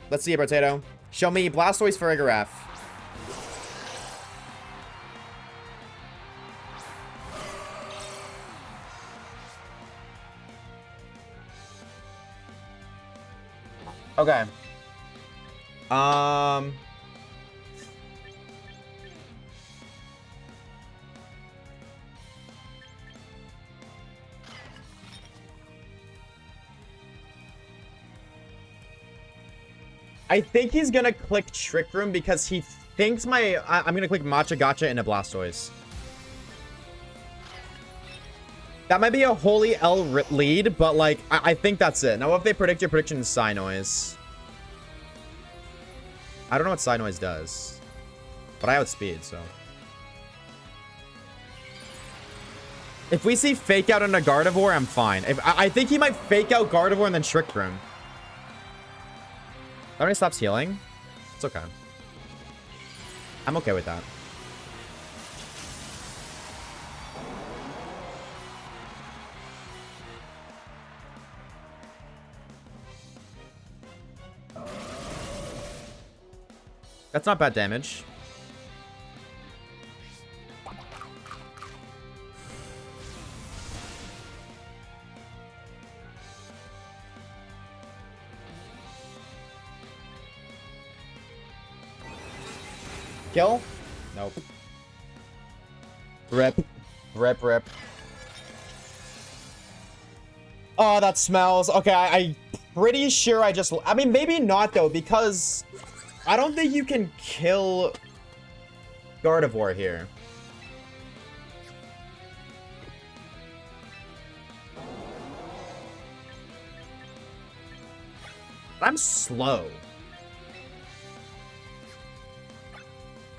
Let's see, Potato. Show me Blastoise Farigiraf. Okay. I think he's gonna click Trick Room because he think I'm gonna click Matcha Gotcha into Blastoise. That might be a holy L lead, but like, I think that's it. Now, if they predict your prediction in Psy Noise. I don't know what Psy Noise does. But I outspeed, so. If we see Fake Out into Gardevoir, I'm fine. I think he might Fake Out Gardevoir and then Trick Room. That when he stops healing? It's okay. I'm okay with that. That's not bad damage. Kill? Nope. Rip. Rip, rip. Oh, that smells. Okay, I'm pretty sure I mean, maybe not, though, because I don't think you can kill Gardevoir here. I'm slow.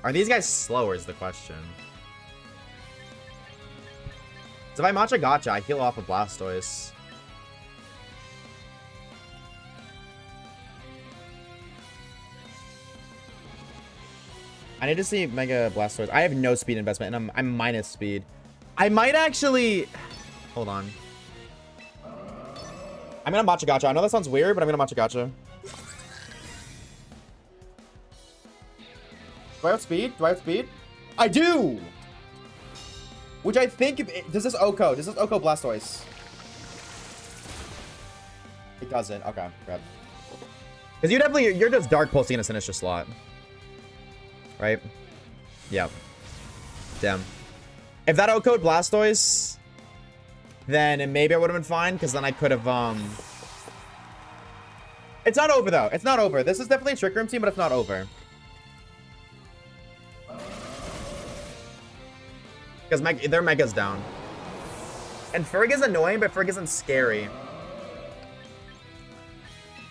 Are these guys slower is the question. So if I Matcha Gotcha, I heal off of Blastoise. I need to see Mega Blastoise. I have no speed investment, and I'm minus speed. I might actually... Hold on. I'm gonna Matcha Gotcha. I know that sounds weird, but I'm gonna Matcha Gotcha. Do I have speed? Do I have speed? I do! Which I think... Does this Oko? Does this Oko Blastoise? It doesn't. Okay, grab. Because you're just Dark Pulsing in a Sinister slot. Right? Yeah. Damn. If that Oko'd Blastoise, then maybe I would have been fine, because then I could have, It's not over, though. It's not over. This is definitely a Trick Room team, but it's not over. Because their Mega's down. And Ferg is annoying, but Ferg isn't scary.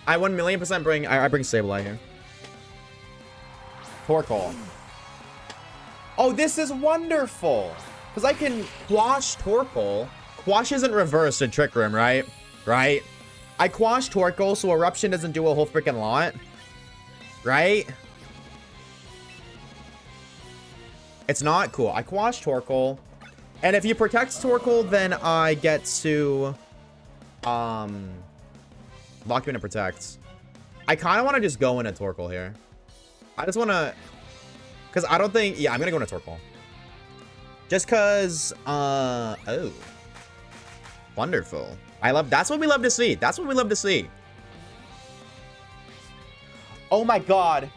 I 1,000,000% bring... I bring Sableye here. Torkoal. Oh, this is wonderful. Because I can Quash Torkoal. Quash isn't reversed in Trick Room, right? Right? I Quash Torkoal, so Eruption doesn't do a whole freaking lot. Right? It's not cool. I Quash Torkoal. And if you protect Torkoal, then I get to... lock you in and protect. I kind of want to just go into Torkoal here. I just want to... Because I don't think... Yeah, I'm going to go into Torkoal. Just because... Oh. Wonderful. That's what we love to see. That's what we love to see. Oh my god.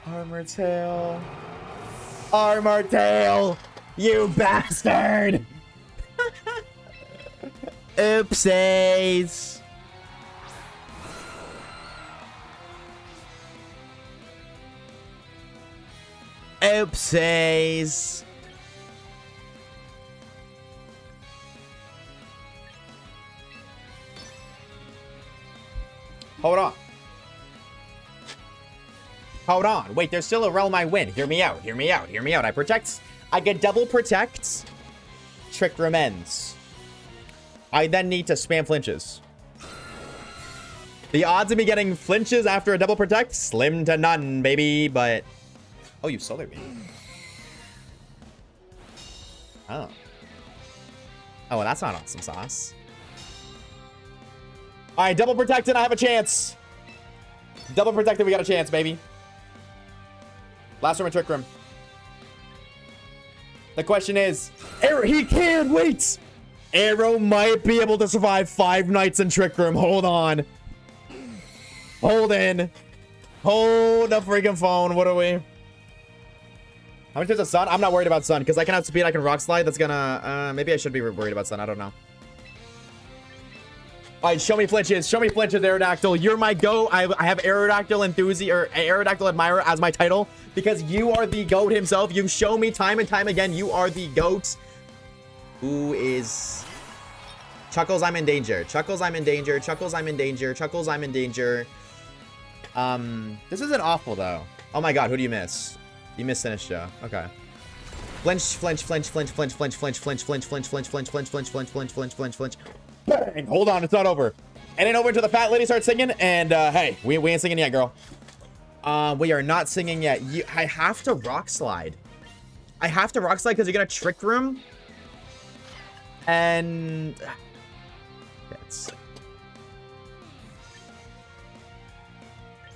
Armor Tail. Armor Tail. You bastard. Oopsies. Oopsies. Hold on. Hold on. Wait, there's still a realm I win. Hear me out. Hear me out. Hear me out. I get double protect. Trick Room ends. I then need to spam flinches. The odds of me getting flinches after a double protect, slim to none, baby, but... Oh, you solar beam. Oh. Oh, well, that's not awesome sauce. Alright, double protected, I have a chance. Double protected, we got a chance, baby. Last room in Trick Room. The question is... Arrow, he can! Wait! Arrow might be able to survive 5 nights in Trick Room. Hold on. Hold in. Hold the freaking phone. What are we? How many times is Sun? I'm not worried about Sun because I can outspeed, I can rock slide. That's gonna maybe I should be worried about Sun. I don't know. All right, show me flinches. Show me flinches, Aerodactyl. You're my GOAT. I have Aerodactyl enthusiast or Aerodactyl admirer as my title because you are the GOAT himself. You've shown me time and time again you are the GOAT. Who is Chuckles? I'm in danger. Chuckles, I'm in danger. Chuckles, I'm in danger. Chuckles, I'm in danger. This isn't awful though. Oh my god, who do you miss? You miss Sinistra. Okay. Flinch, flinch, flinch, flinch, flinch, flinch, flinch, flinch, flinch, flinch, flinch, flinch, flinch, flinch, flinch, flinch, flinch, flinch, flinch. Bang! Hold on, it's not over. It ain't over until the fat lady starts singing. And hey, we ain't singing yet, girl. We are not singing yet. I have to rock slide. I have to rock slide because you're gonna trick room. And it's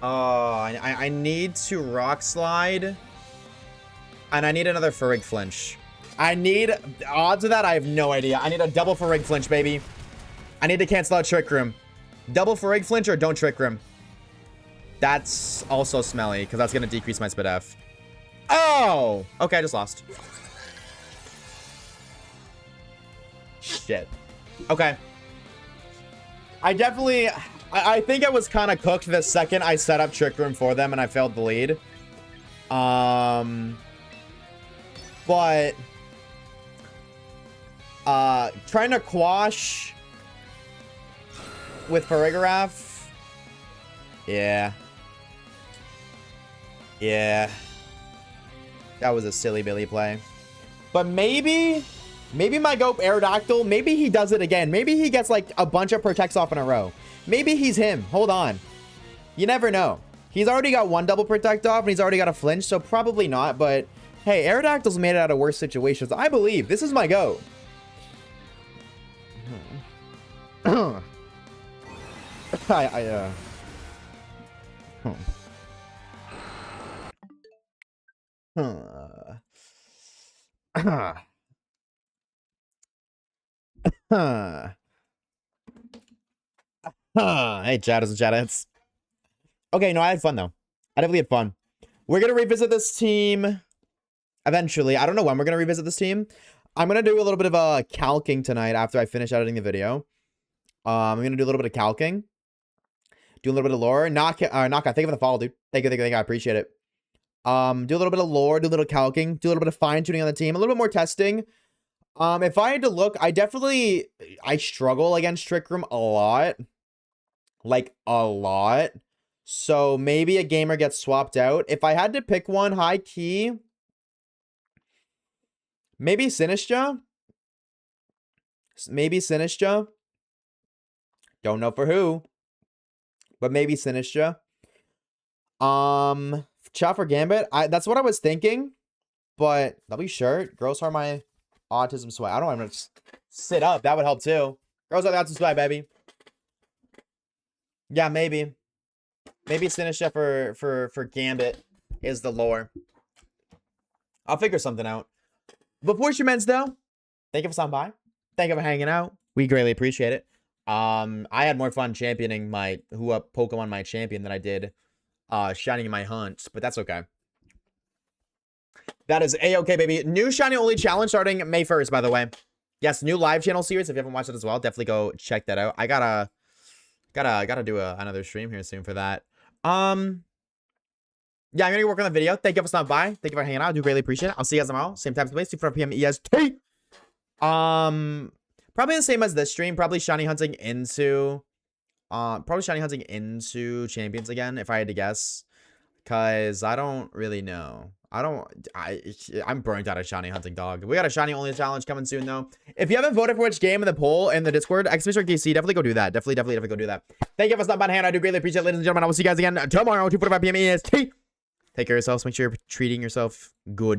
I need to rock slide. And I need another Farig flinch. I need odds of that. I have no idea. I need a double Farig flinch, baby. I need to cancel out Trick Room. Double Farig flinch or don't Trick Room. That's also smelly because that's going to decrease my speed F. Oh! Okay, I just lost. Shit. Okay. I think I was kind of cooked the second I set up Trick Room for them and I failed the lead. But trying to quash with Farigarath. Yeah. That was a silly Billy play. But maybe my GOAT Aerodactyl, maybe he does it again. Maybe he gets like a bunch of protects off in a row. Maybe he's him. Hold on. You never know. He's already got one double protect off and he's already got a flinch, so probably not, but hey, Aerodactyl's made it out of worse situations. I believe. This is my GOAT. Hey, chatters and chatters. Okay, no, I had fun, though. I definitely had fun. We're going to revisit this team eventually. I don't know when we're going to revisit this team. I'm going to do a little bit of a calking tonight after I finish editing the video. I'm going to do a little bit of calking. Do a little bit of lore. Knockout, thank you for the follow, dude. Thank you. I appreciate it. Do a little bit of lore, do a little calking, do a little bit of fine-tuning on the team, a little bit more testing. If I had to look, I struggle against Trick Room a lot. Like, a lot. So, maybe a gamer gets swapped out. If I had to pick one, high key, maybe Sinistra. Maybe Sinistra. Don't know for who. But maybe Sinistra. Chat for Gambit. That's what I was thinking. But W shirt. Girls are my autism sweat. I don't know. I'm gonna sit up. That would help too. Girls are the autism sweat, baby. Yeah, maybe. Maybe Sinistra for Gambit is the lore. I'll figure something out. Before she mends though, thank you for stopping by. Thank you for hanging out. We greatly appreciate it. I had more fun championing my Pokemon my champion than I did shining my hunt, but that's okay. That is a-okay, baby. New shiny only challenge starting May 1st, by the way. Yes, new live channel series. If you haven't watched it as well, definitely go check that out. I gotta do another stream here soon for that. Yeah, I'm gonna work on the video. Thank you for stopping by. Thank you for hanging out. I do greatly appreciate it. I'll see you guys tomorrow. Same time, place, 2 PM EST. Probably the same as this stream. Probably shiny hunting into champions again, if I had to guess. Cause I don't really know. I'm burnt out of shiny hunting, dog. We got a shiny only challenge coming soon though. If you haven't voted for which game in the poll in the Discord, Xmr DC, definitely go do that. Definitely go do that. Thank you for stopping by, hand. I do greatly appreciate it, ladies and gentlemen. I will see you guys again tomorrow, 2:45 PM EST. Take care of yourselves. Make sure you're treating yourself good.